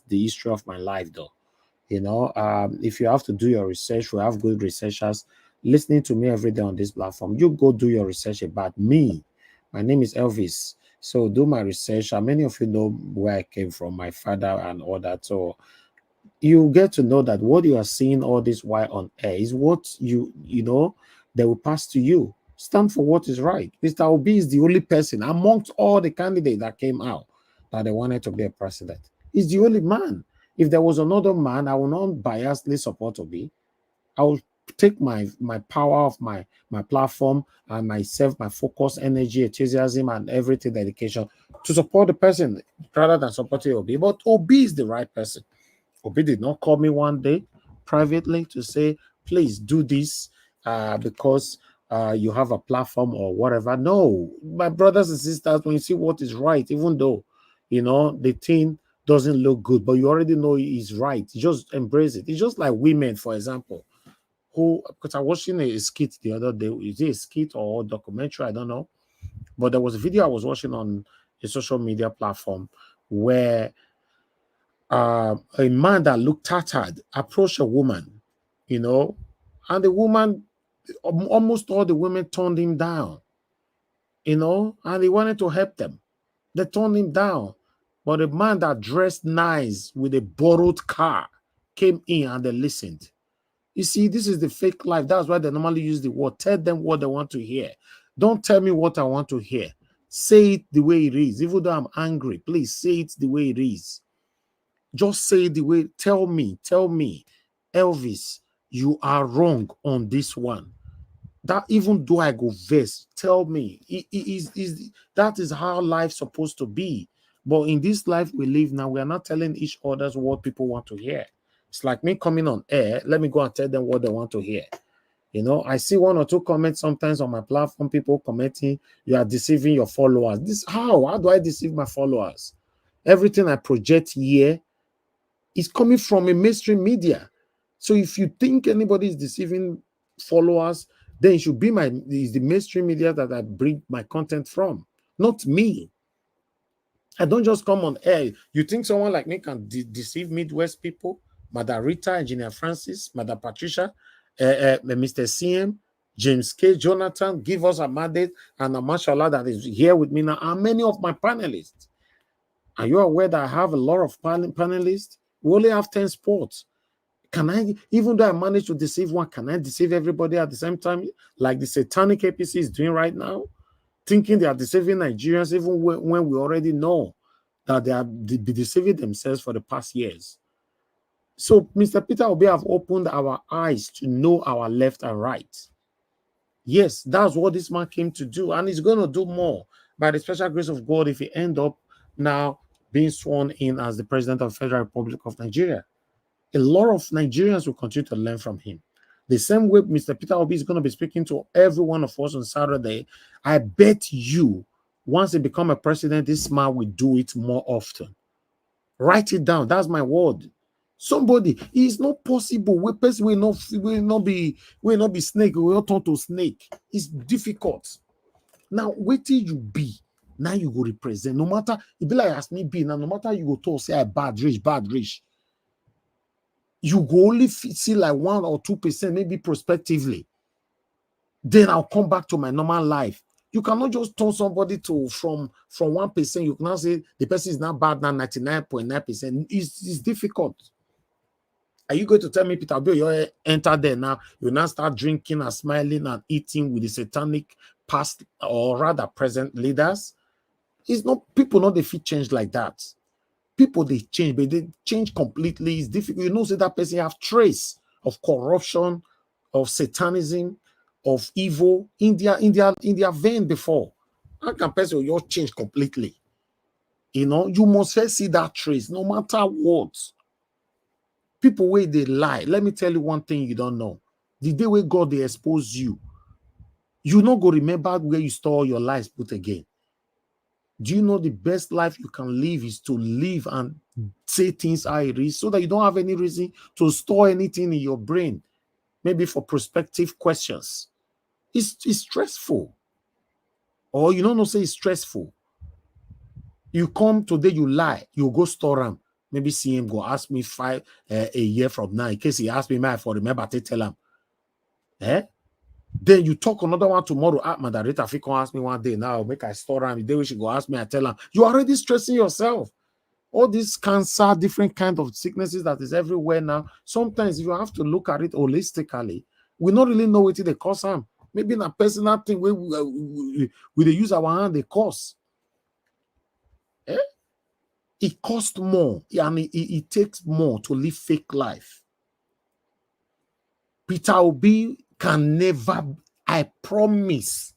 the history of my life, though. You know, if you have to do your research, we have good researchers listening to me every day on this platform. You go do your research about me. My name is Elvis. So do my research. And many of you know where I came from, my father and all that. So you get to know that what you are seeing all this while on air is what you know, they will pass to you. Stand for what is right. Mr. Obi is the only person amongst all the candidates that came out that they wanted to be a president. He's the only man. If there was another man, I will not biasly support Obi. I will take my power of my platform and myself, my focus, energy, enthusiasm, and everything, dedication to support the person rather than supporting Obi. But Obi is the right person. Obi did not call me one day privately to say, please do this because you have a platform or whatever. No, my brothers and sisters, when you see what is right, even though, you know, the thing doesn't look good, but you already know it's right, just embrace it. It's just like women, for example, who, because I was watching a skit the other day. Is it a skit or documentary? I don't know. But there was a video I was watching on a social media platform where a man that looked tattered approached a woman, you know, and the woman, almost all the women turned him down, you know, and he wanted to help them. They turned him down. But a man that dressed nice with a borrowed car came in and they listened. You see, this is the fake life. That's why they normally use the word. Tell them what they want to hear. Don't tell me what I want to hear. Say it the way it is. Even though I'm angry, please say it the way it is. Just say it the way. Tell me, Elvis, you are wrong on this one. That even though I go vex, tell me. That is how life's supposed to be. But in this life we live now, we are not telling each other what people want to hear. It's like me coming on air. Let me go and tell them what they want to hear. You know, I see one or two comments sometimes on my platform, people commenting, you are deceiving your followers. How do I deceive my followers? Everything I project here is coming from a mainstream media. So if you think anybody is deceiving followers, then it should be the mainstream media that I bring my content from, not me. I don't just come on air. You think someone like me can deceive Midwest people? Mother Rita, Engineer Francis, Mother Patricia, Mr. CM, James K. Jonathan, give us a mandate, and a mashallah that is here with me now, and many of my panelists. Are you aware that I have a lot of panelists? We only have 10 sports. Can I, even though I managed to deceive one, can I deceive everybody at the same time? Like the satanic APC is doing right now? Thinking they are deceiving Nigerians, even when we already know that they are deceiving themselves for the past years. So Mr. Peter Obi have opened our eyes to know our left and right. Yes, that's what this man came to do, and he's going to do more by the special grace of God if he end up now being sworn in as the President of the Federal Republic of Nigeria. A lot of Nigerians will continue to learn from him. The same way Mr. Peter Obi is going to be speaking to every one of us on Saturday, I bet you, once he becomes a president, this man will do it more often. Write it down. That's my word. Somebody, it's not possible. We person will not be snake. We will not turn to snake. It's difficult. Now, wait till you be. Now you go represent. No matter, it be like ask me be. Now, no matter you go talk, say I bad rich. You go only see like 1 or 2%, maybe prospectively. Then I'll come back to my normal life. You cannot just turn somebody to from 1%. You cannot say the person is not bad now, 99.9%. It's difficult. Are you going to tell me, Peter, you enter there now, you now start drinking and smiling and eating with the satanic past or rather present leaders? It's not people not the fit change like that. People they change, but they change completely. It's difficult. You know, say that person have trace of corruption, of satanism, of evil in their vein before. How can person your change completely? You know, you must first see that trace, no matter what. People where they lie. Let me tell you one thing you don't know. The day where God they expose you, you not go remember where you store your lies put again. Do you know the best life you can live is to live and say things how it is so that you don't have any reason to store anything in your brain, maybe for prospective questions. It's stressful. Or you don't know, say it's stressful. You come today, you lie, you go store them. Maybe CM go ask me a year from now. In case he ask me, I for remember to tell him. Then you talk another one tomorrow. My director, if you can ask me one day now, make I store him. The day we should go ask me, I tell him. You're already stressing yourself. All this cancer, different kind of sicknesses that is everywhere now. Sometimes you have to look at it holistically. We don't really know what they cause them. Maybe in a personal thing where we use our hand, they cause. It costs more, and it takes more to live fake life. Peter Obi can never, I promise.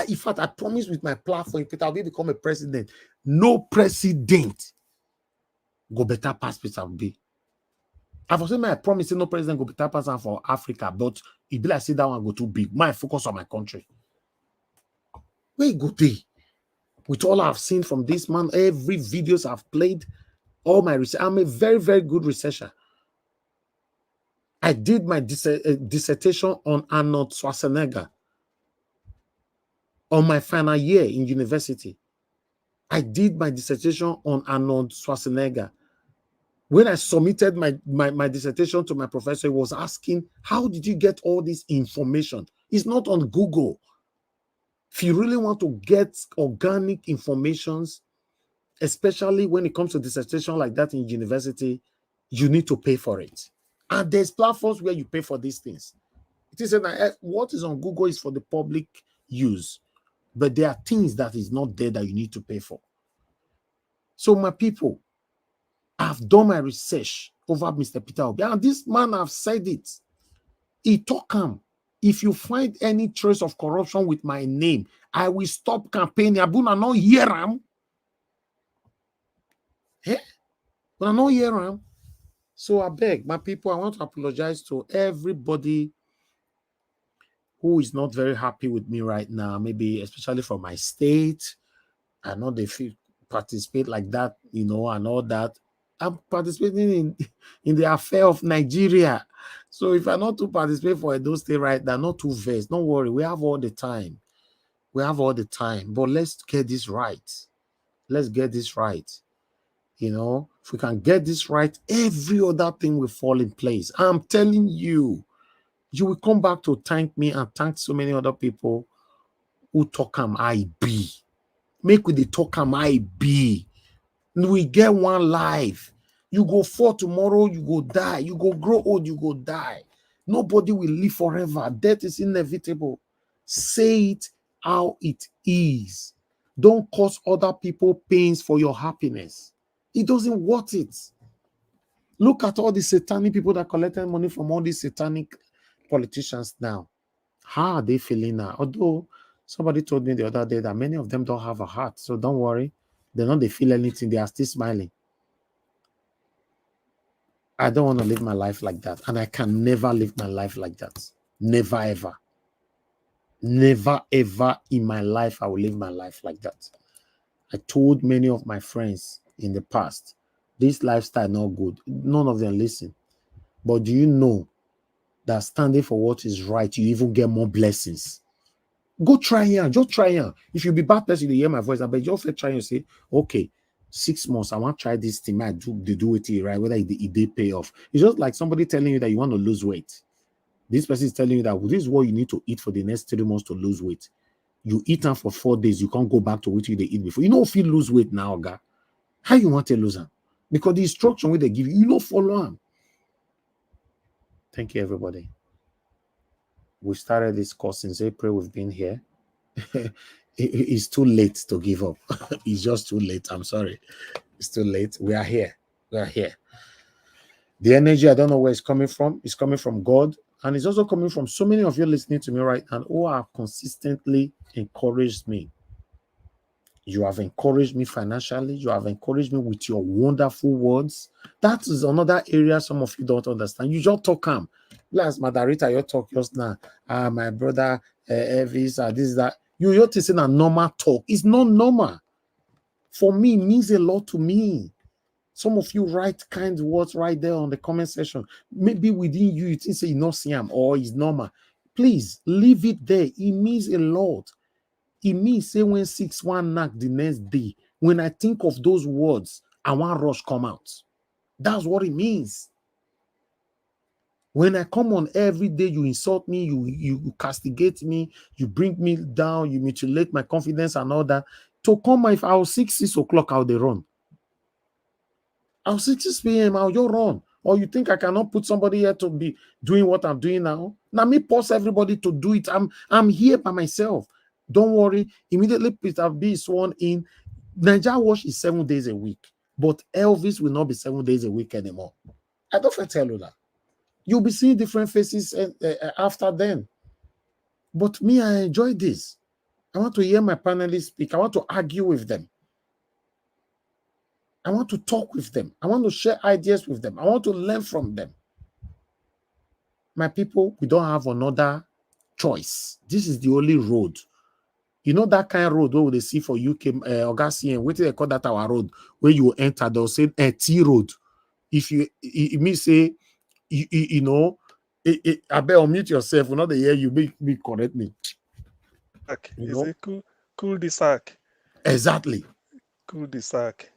In fact, I promise with my platform, if Peter Obi become a president, no president go better pass Peter Obi. I've said my promise, no president go better pass for Africa, but it be like say that one go too big. My focus on my country. Where go they? With all I've seen from this man, every videos I've played, all my research, I'm a very, very good researcher. I did my dissertation on Arnold Schwarzenegger on my final year in university. I did my dissertation on Arnold Schwarzenegger. When I submitted my dissertation to my professor, he was asking, how did you get all this information? It's not on Google. If you really want to get organic informations, especially when it comes to dissertation like that in university, you need to pay for it. And there's platforms where you pay for these things. It is what is on Google is for the public use, but there are things that is not there that you need to pay for. So my people, I've done my research over Mr. Peter Obi, and this man have said it. He talk him. If you find any trace of corruption with my name, I will stop campaigning. Abuna no hear him. But I no hear him. So I beg my people, I want to apologize to everybody who is not very happy with me right now, maybe especially from my state. I know they feel participate like that, you know, and all that. I'm participating in the affair of Nigeria. So if I not to participate for those state right now, not too vexed. Don't worry, we have all the time. We have all the time. But let's get this right. Let's get this right. You know, if we can get this right, every other thing will fall in place. I'm telling you, you will come back to thank me and thank so many other people who talk am I be. Make with the talk am I be. We get one life. You go for tomorrow, you go die. You go grow old, you go die. Nobody will live forever. Death is inevitable. Say it how it is. Don't cause other people pains for your happiness. It doesn't worth it. Look at all the satanic people that collected money from all these satanic politicians now. How are they feeling now? Although somebody told me the other day that many of them don't have a heart. So don't worry. They don't feel anything. They are still smiling. I don't want to live my life like that. And I can never live my life like that. Never, ever. Never, ever in my life I will live my life like that. I told many of my friends in the past, this lifestyle not good. None of them listen. But do you know that standing for what is right, you even get more blessings? Go try here. Just try here. If you be bad person, you hear my voice. I bet just try and say, okay, 6 months, I want to try this thing. I do it right, whether it did pay off. It's just like somebody telling you that you want to lose weight. This person is telling you that this is what you need to eat for the next 3 months to lose weight. You eat them for 4 days, you can't go back to what you eat before. You know if you lose weight now, guy. How you want to lose them? Because the instruction where they give you, you don't follow them. Thank you, everybody. We started this course since April. We've been here. it's too late to give up. It's just too late. I'm sorry. It's too late. We are here. We are here. The energy, I don't know where it's coming from. It's coming from God. And it's also coming from so many of you listening to me right now who have consistently encouraged me. You have encouraged me financially. You have encouraged me with your wonderful words. That is another area some of you don't understand. You just talk calm. Last Madarita, you talk just now. My brother, Elvis, this, that. You're just saying a normal talk. It's not normal. For me, it means a lot to me. Some of you write kind words right there on the comment section. Maybe within you, you think say you not see him or it's normal. Please leave it there. It means a lot. It means say when 6-1 knock the next day, when I think of those words, I want rush come out. That's what it means. When I come on every day, you insult me, you castigate me, you bring me down, you mutilate my confidence and all that. To come, if I was 6 o'clock, I'll run. I'll 6 p.m., I'll just run. Or you think I cannot put somebody here to be doing what I'm doing now? Now me pause everybody to do it. I'm here by myself. Don't worry. Immediately Peter B is sworn in. Nigeria Watch is 7 days a week. But Elvis will not be 7 days a week anymore. I don't tell you that. You'll be seeing different faces after then. But me, I enjoy this. I want to hear my panelists speak. I want to argue with them. I want to talk with them. I want to share ideas with them. I want to learn from them. My people, we don't have another choice. This is the only road. You know that kind of road where they see for UK, Augustine, what do they call that our road? Where you enter, they'll say T road. If you, it means say, you know, I better unmute yourself. We're not the year you be correct me. Is it cul-de-sac? Exactly. Cul-de-sac.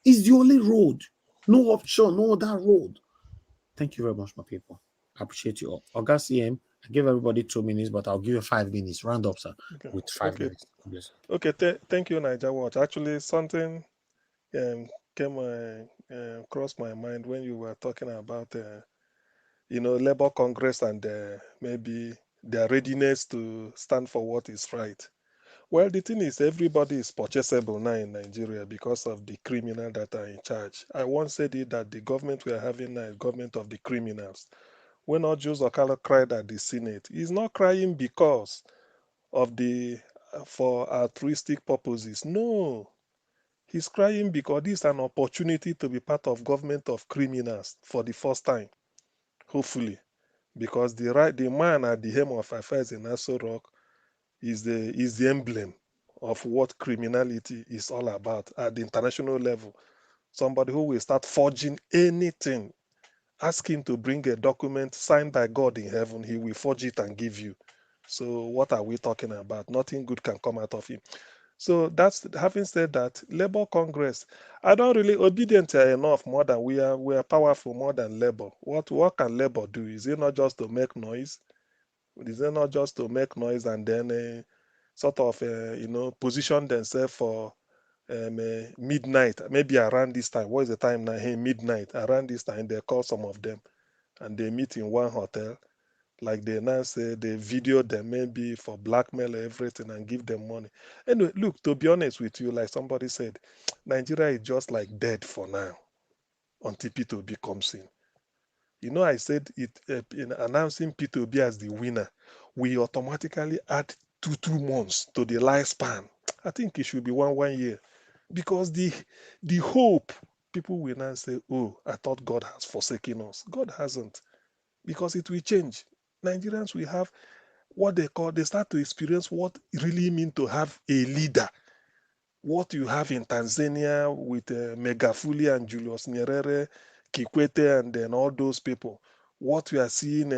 It's the only road. No option, no other road. Thank you very much, my people. I appreciate you all. Augustine, I give everybody 2 minutes, but I'll give you 5 minutes. Round up, sir, with 5 minutes. Okay, thank you, Niger Watch. Actually, something came across my mind when you were talking about, you know, Labour Congress and maybe their readiness to stand for what is right. Well, the thing is, everybody is purchasable now in Nigeria because of the criminal that are in charge. I once said it that the government we are having now is government of the criminals. When Ojus Okalo cried at the Senate, he's not crying because of the for altruistic purposes. No, he's crying because this is an opportunity to be part of government of criminals for the first time, hopefully, because the man at the helm of affairs in Aso Rock is the emblem of what criminality is all about at the international level. Somebody who will start forging anything. Ask him to bring a document signed by God in heaven, he will forge it and give you. So what are we talking about? Nothing good can come out of him. So that's, having said that, Labour Congress, I don't really obedient enough more than we are powerful more than Labour. What can Labour do? Is it not just to make noise? Is it not just to make noise and then sort of you know, position themselves for midnight, maybe around this time? What is the time now? Hey, midnight. Around this time, they call some of them and they meet in one hotel. Like they now say they video them maybe for blackmail or everything and give them money. Anyway, look, to be honest with you, like somebody said, Nigeria is just like dead for now until P2B comes in. You know, I said it in announcing P2B as the winner, we automatically add two months to the lifespan. I think it should be one year, because the hope, people will now say, oh, I thought God has forsaken us. God hasn't, because it will change. Nigerians will have what they start to experience what it really means to have a leader. What you have in Tanzania with Megafuli and Julius Nyerere, Kikwete, and then all those people. What we are seeing,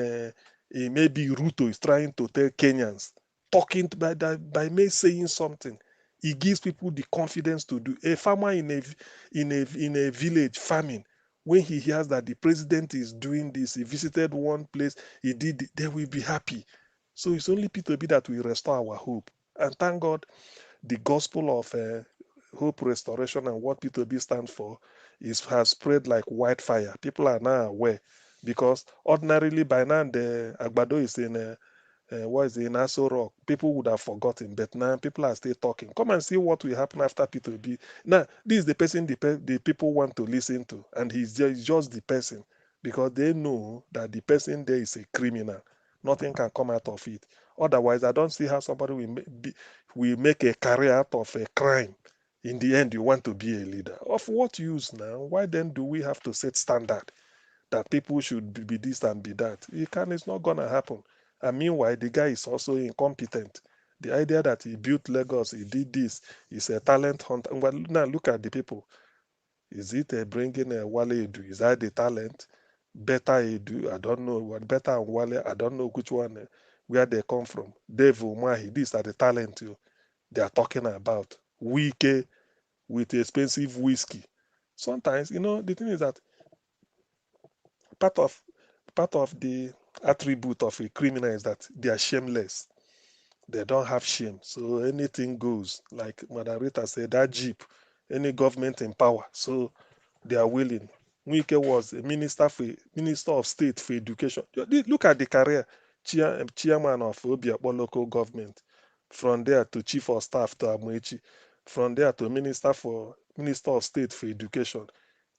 maybe Ruto is trying to tell Kenyans, talking by me saying something. It gives people the confidence to do. A farmer in a village farming, when he hears that the president is doing this, he visited one place, he did, they will be happy. So it's only P2B that will restore our hope. And thank God, the gospel of hope restoration and what P2B stands for has spread like wildfire. People are now aware, because ordinarily by now the Agbado is in what is it, in Aso Rock, people would have forgotten, but now people are still talking. Come and see what will happen after P2B. Now, this is the person the people want to listen to, and he's just the person, because they know that the person there is a criminal. Nothing can come out of it. Otherwise, I don't see how somebody will make a career out of a crime. In the end, you want to be a leader. Of what use now? Why then do we have to set standard that people should be this and be that? It's not going to happen. And meanwhile, the guy is also incompetent. The idea that he built Lagos, he did this, he's a talent hunter. Well, now look at the people. Is it bringing a Wale Edu? Is that the talent? Better Edu? I don't know. What Better and Wale? I don't know which one, where they come from. Dave Umahi, these are the talent they are talking about. Wike with expensive whiskey. Sometimes, the thing is that part of the attribute of a criminal is that they are shameless. They don't have shame. So anything goes. Like Madam Rita said, that Jeep, any government in power. So they are willing. Wike was a minister of state for education. Look at the career. Chairman of Obiakpo local government. From there to chief of staff to Amoechi. From there to minister of state for education.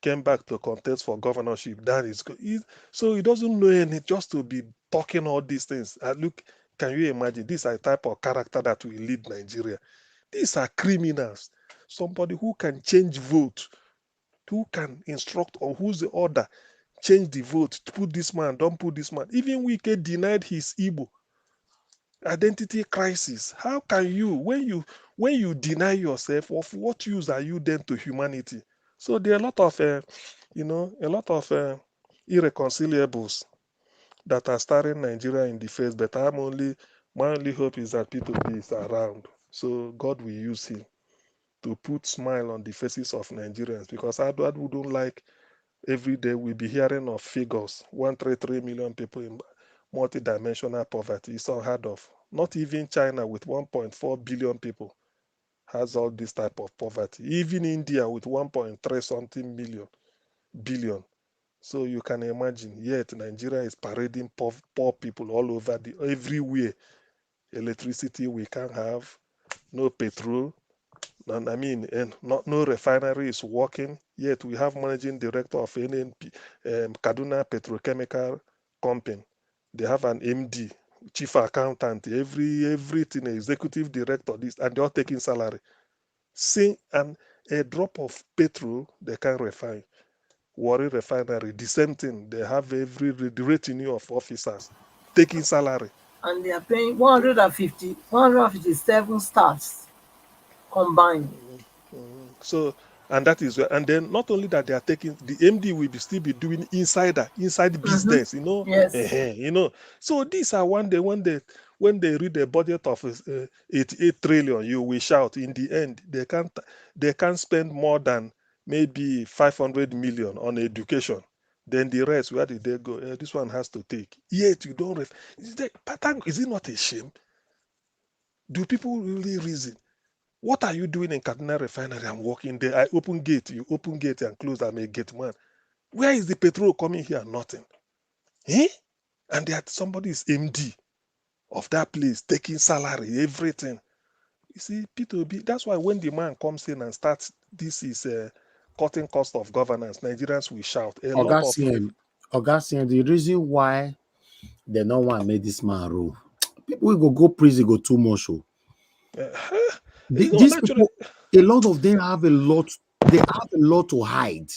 Came back to contest for governorship. That is good. So he doesn't know any, just to be talking all these things. Look, can you imagine? These are the type of character that will lead Nigeria. These are criminals. Somebody who can change vote, who can instruct or who's the order, change the vote, put this man, don't put this man. Even Wike denied his Igbo identity crisis. How can you, when you deny yourself, of what use are you then to humanity? So there are a lot of irreconciliables that are staring Nigeria in the face. But my only hope is that P2P is around. So God will use him to put smile on the faces of Nigerians, because I wouldn't like every day we'll be hearing of figures, 133 million people in multidimensional poverty. It's unheard of. Not even China with 1.4 billion people has all this type of poverty. Even India with 1.3 something billion. So you can imagine, yet Nigeria is parading poor people all over everywhere. Electricity we can't have, no petrol, and no refinery is working. Yet we have managing director of NNP, Kaduna Petrochemical Company. They have an MD, chief accountant, everything, executive director, this, and they're all taking salary. And a drop of petrol they can refine. Warri Refinery, the same thing. They have the retinue of officers taking salary. And they are paying 157 stars combined. So, and that is, and then not only that, they are taking, the MD will still be doing inside business, Yes. So these are when they read the budget of 88 trillion, you will shout. In the end, they can't spend more than maybe 500 million on education. Then the rest, where did they go? This one has to take. Yet you don't. Is it not a shame? Do people really reason? What are you doing in Kaduna Refinery? I'm working there. I open gate. You open gate and close. I'm a gate man. Where is the petrol coming here? Nothing. And that somebody is MD of that place, taking salary, everything. You see, P2B, that's why when the man comes in and starts, this is cutting cost of governance, Nigerians will shout. Augustine, the reason why they don't want to make this man rule, people will go prison, go too much. These people, a lot of them have a lot to hide.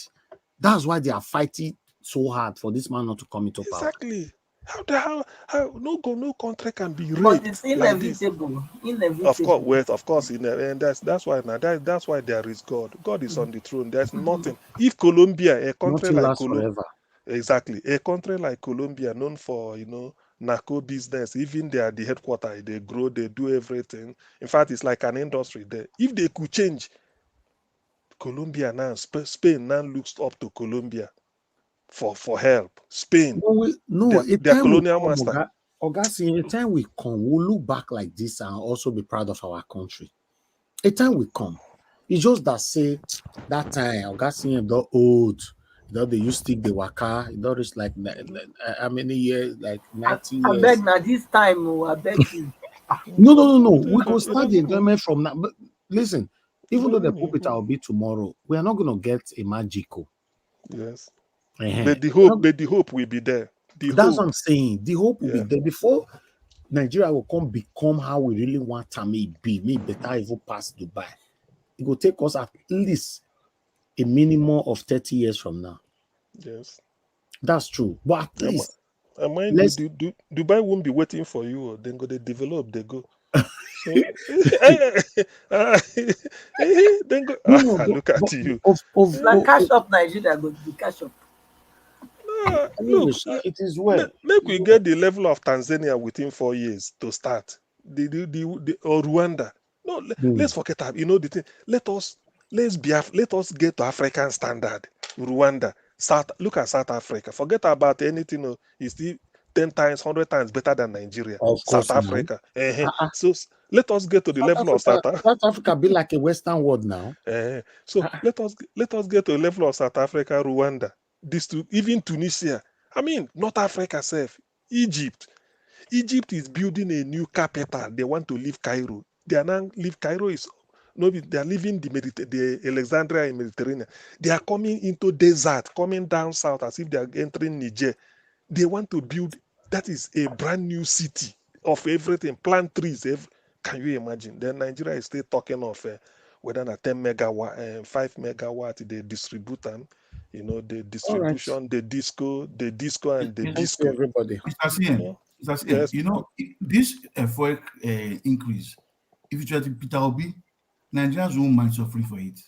That's why they are fighting so hard for this man not to come into power. Exactly. How no country can be raped. But it's inevitable. Like of course, and that's why now that's why there is God. God is on the throne. There's nothing. If Colombia, a country nothing like Colombia, exactly, a country like Colombia, known for narco business, even they are the headquarters, they grow, they do everything. In fact, it's like an industry there. If they could change Colombia now, Spain now looks up to Colombia for help. Spain, their colonial master. Augustine, a time we come, we'll look back like this and also be proud of our country. A time will come. It's just that say that time Augustine got old. They use stick the waka. Don't reach like how many years? Like 90 I years. beg now this time, I beg you. No. We could start the enjoyment from now. But listen, even though they put it will be tomorrow, we are not going to get a magical. Yes. But the hope will be there. That's what I'm saying. The hope will be there before Nigeria will become how we really want to be. Maybe better even past Dubai. It will take us at least a minimum of 30 years from now. Yes. That's true. But at least Dubai won't be waiting for you. Then go they develop, they go. So then go look at you. Like cash up Nigeria, go to cash up. Look, it is well. Make we get the level of Tanzania within 4 years to start. Or Rwanda. No, let's forget that. You know the thing. Let us get to African standard. Rwanda, look at South Africa. Forget about anything. It's still 10 times, 100 times better than Nigeria. Of course, South Africa. So let us get to the level of South Africa. South Africa be like a Western world now. So let us get to the level of South Africa, Rwanda. Even Tunisia. I mean, North Africa self. Egypt. Egypt is building a new capital. They want to leave Cairo. They are now leave Cairo is no, they are leaving the Alexandria in Mediterranean. They are coming into desert, coming down south as if they are entering Niger. They want to build, that is a brand new city of everything, plant trees. Can you imagine? Then Nigeria is still talking of whether na 10 megawatt, 5 megawatt, they distribute them. You know, the distribution, right. the disco and the disco. Everybody. Yes. You know, this FOIC increase, if you try to Peter Obi, Nigerians won't mind suffering for it.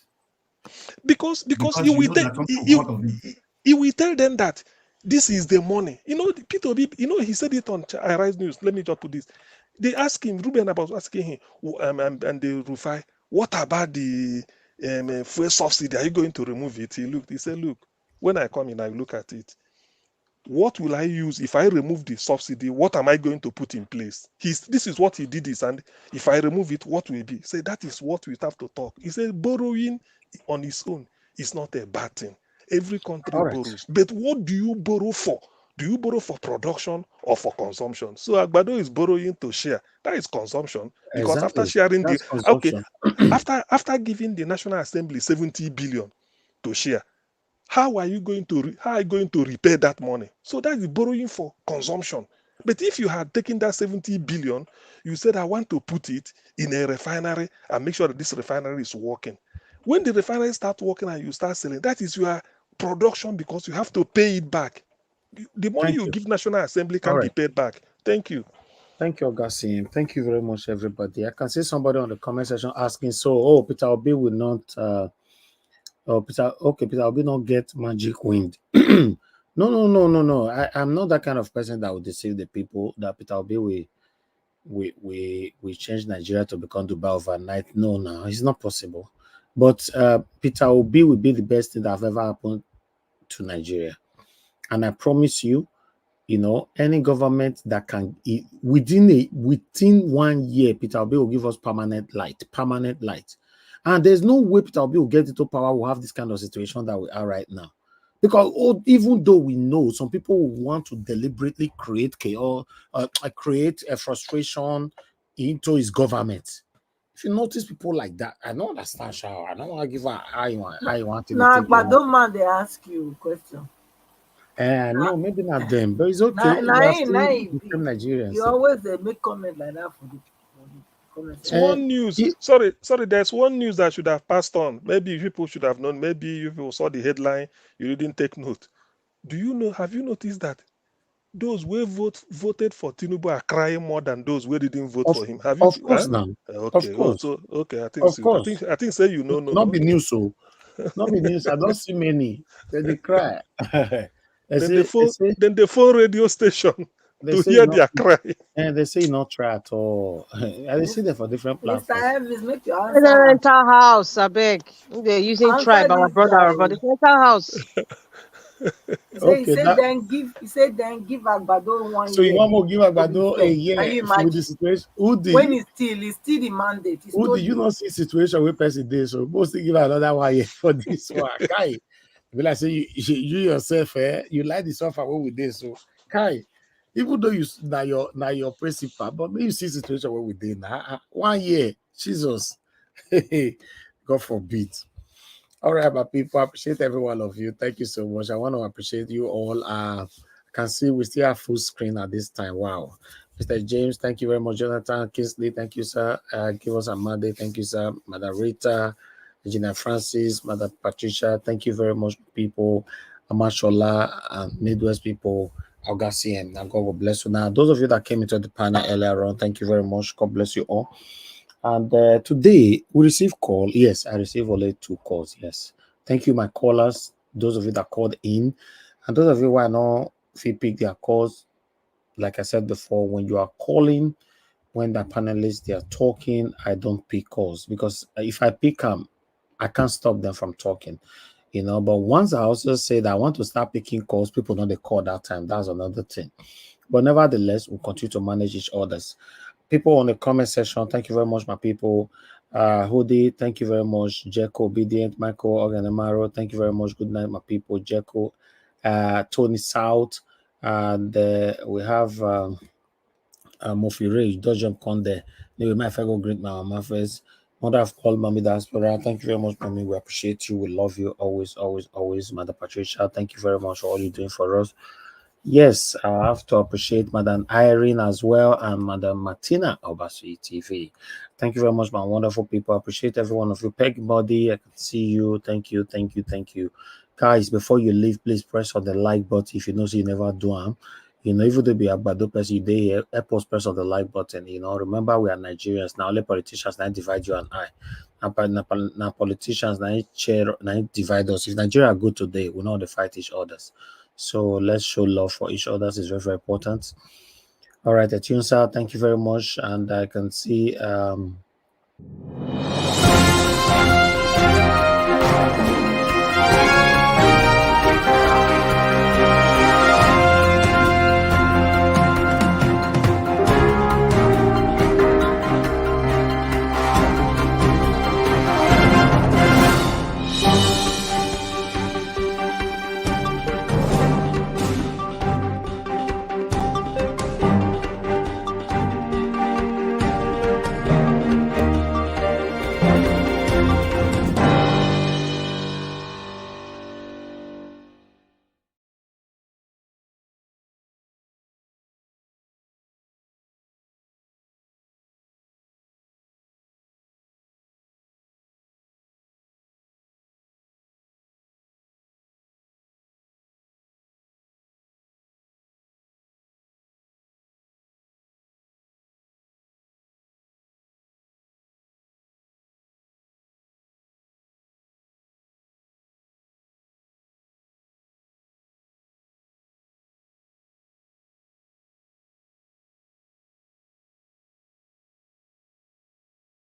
Because he will tell them that this is the money. You know, Peter Obi, you know, he said it on Arise News. Let me just put this. They asked him, Ruben was asking him, and the Rufai, what about the fuel subsidy? Are you going to remove it? He said, look, when I come in, I look at it. What will I use if I remove the subsidy? What am I going to put in place? This is what he did, and if I remove it, what will it be? Say that is what we have to talk. He said borrowing on its own is not a bad thing. Every country borrows, but what do you borrow for? Do you borrow for production or for consumption? So Agbado is borrowing to share. That is consumption. Because after sharing after giving the National Assembly 70 billion to share, how are you going to repay that money? So that is borrowing for consumption. But if you had taken that 70 billion, you said, I want to put it in a refinery and make sure that this refinery is working. When the refinery starts working and you start selling, that is your production because you have to pay it back. The money you give National Assembly can be paid back. Thank you. Thank you, Augustine. Thank you very much, everybody. I can see somebody on the comment section asking, so, Peter Obi will not... Peter Obi not get magic wind. No. I'm not that kind of person that will deceive the people that Peter Obi we change Nigeria to become Dubai overnight. No, it's not possible. But Peter Obi will be the best thing that have ever happened to Nigeria. And I promise you, you know, any government that can within 1 year, Peter Obi will give us permanent light. And there's no way Peter Obi will get into power. We'll have this kind of situation that we are right now. Because even though we know some people will want to deliberately create chaos, create a frustration into his government. If you notice people like that, I don't understand, Shao. I don't want to give her how you want to. No, but don't mind they ask you a question. No, maybe not them, but it's okay. Nigerians. You always make comment like that for the comments. One news. Sorry. There's one news that should have passed on. Maybe people should have known. Maybe if you saw the headline, you didn't take note. Do you know? Have you noticed that those who voted for Tinubu are crying more than those who didn't vote for him? Have you? Of course, now. Okay. Of course. Okay. I think. So. I think. Say you know. Not be news, so. Not be news. I don't see many. They cry. Then they phone radio station to hear their cry. And they say not try at all. I see them for different platforms. Mr. Elvis, make your answer. In a rental house, I beg. They're using tribe, our brother, but it's rental house. He said then give Agbado 1 year. So you want to give Agbado a year for the situation? When it's still the mandate. You not see situation where person did, so most give another 1 year for this one. Guy. Will I say you yourself, you like the software where we did so Kai, even though you now your principal, but maybe you see situation where we did now 1 year, Jesus, God forbid. All right, my people, I appreciate every one of you. Thank you so much. I want to appreciate you all. I can see we still have full screen at this time. Wow. Mr. James, thank you very much. Jonathan Kingsley, thank you, sir. Give us a Monday. Thank you, sir. Madam Rita, Regina Francis, Madam Patricia, thank you very much, people. Amashola, Midwest people, Augustine, and God will bless you. Now, those of you that came into the panel earlier on, thank you very much. God bless you all. And today we received call. Yes, I received only 2 calls. Yes, thank you, my callers. Those of you that called in, and those of you who are not, if you pick their calls, like I said before, when you are calling, when the panelists they are talking, I don't pick calls because if I pick them, I can't stop them from talking. But once I also say that I want to start picking calls, people know they call that time. That's another thing. But nevertheless, we'll continue to manage each other's. People on the comment section, thank you very much, my people. Hoodie, thank you very much. Jeko, Obedient, Michael, Oganamaro, thank you very much. Good night, my people. Jeko, Tony South, and we have Mofi Ray, Dodgem Conde. Anyway, my fellow great mama first. Mother of all, Mommy Diaspora, thank you very much, Mommy. We appreciate you. We love you always, always, always. Mother Patricia, thank you very much for all you're doing for us. Yes, I have to appreciate Madam Irene as well and Madam Martina Obasui TV. Thank you very much, my wonderful people. I appreciate every one of you. Peg Body, I can see you. Thank you, thank you, thank you. Guys, before you leave, please press on the like button if you know so you never do them. Even though be a bad person, you day press on the like button. Remember we are Nigerians. Now only politicians now divide you and I. Now politicians now divide us. If Nigeria are good today, we know how to fight each others. So let's show love for each other. It's very, very important. All right, Atunsa, thank you very much. And I can see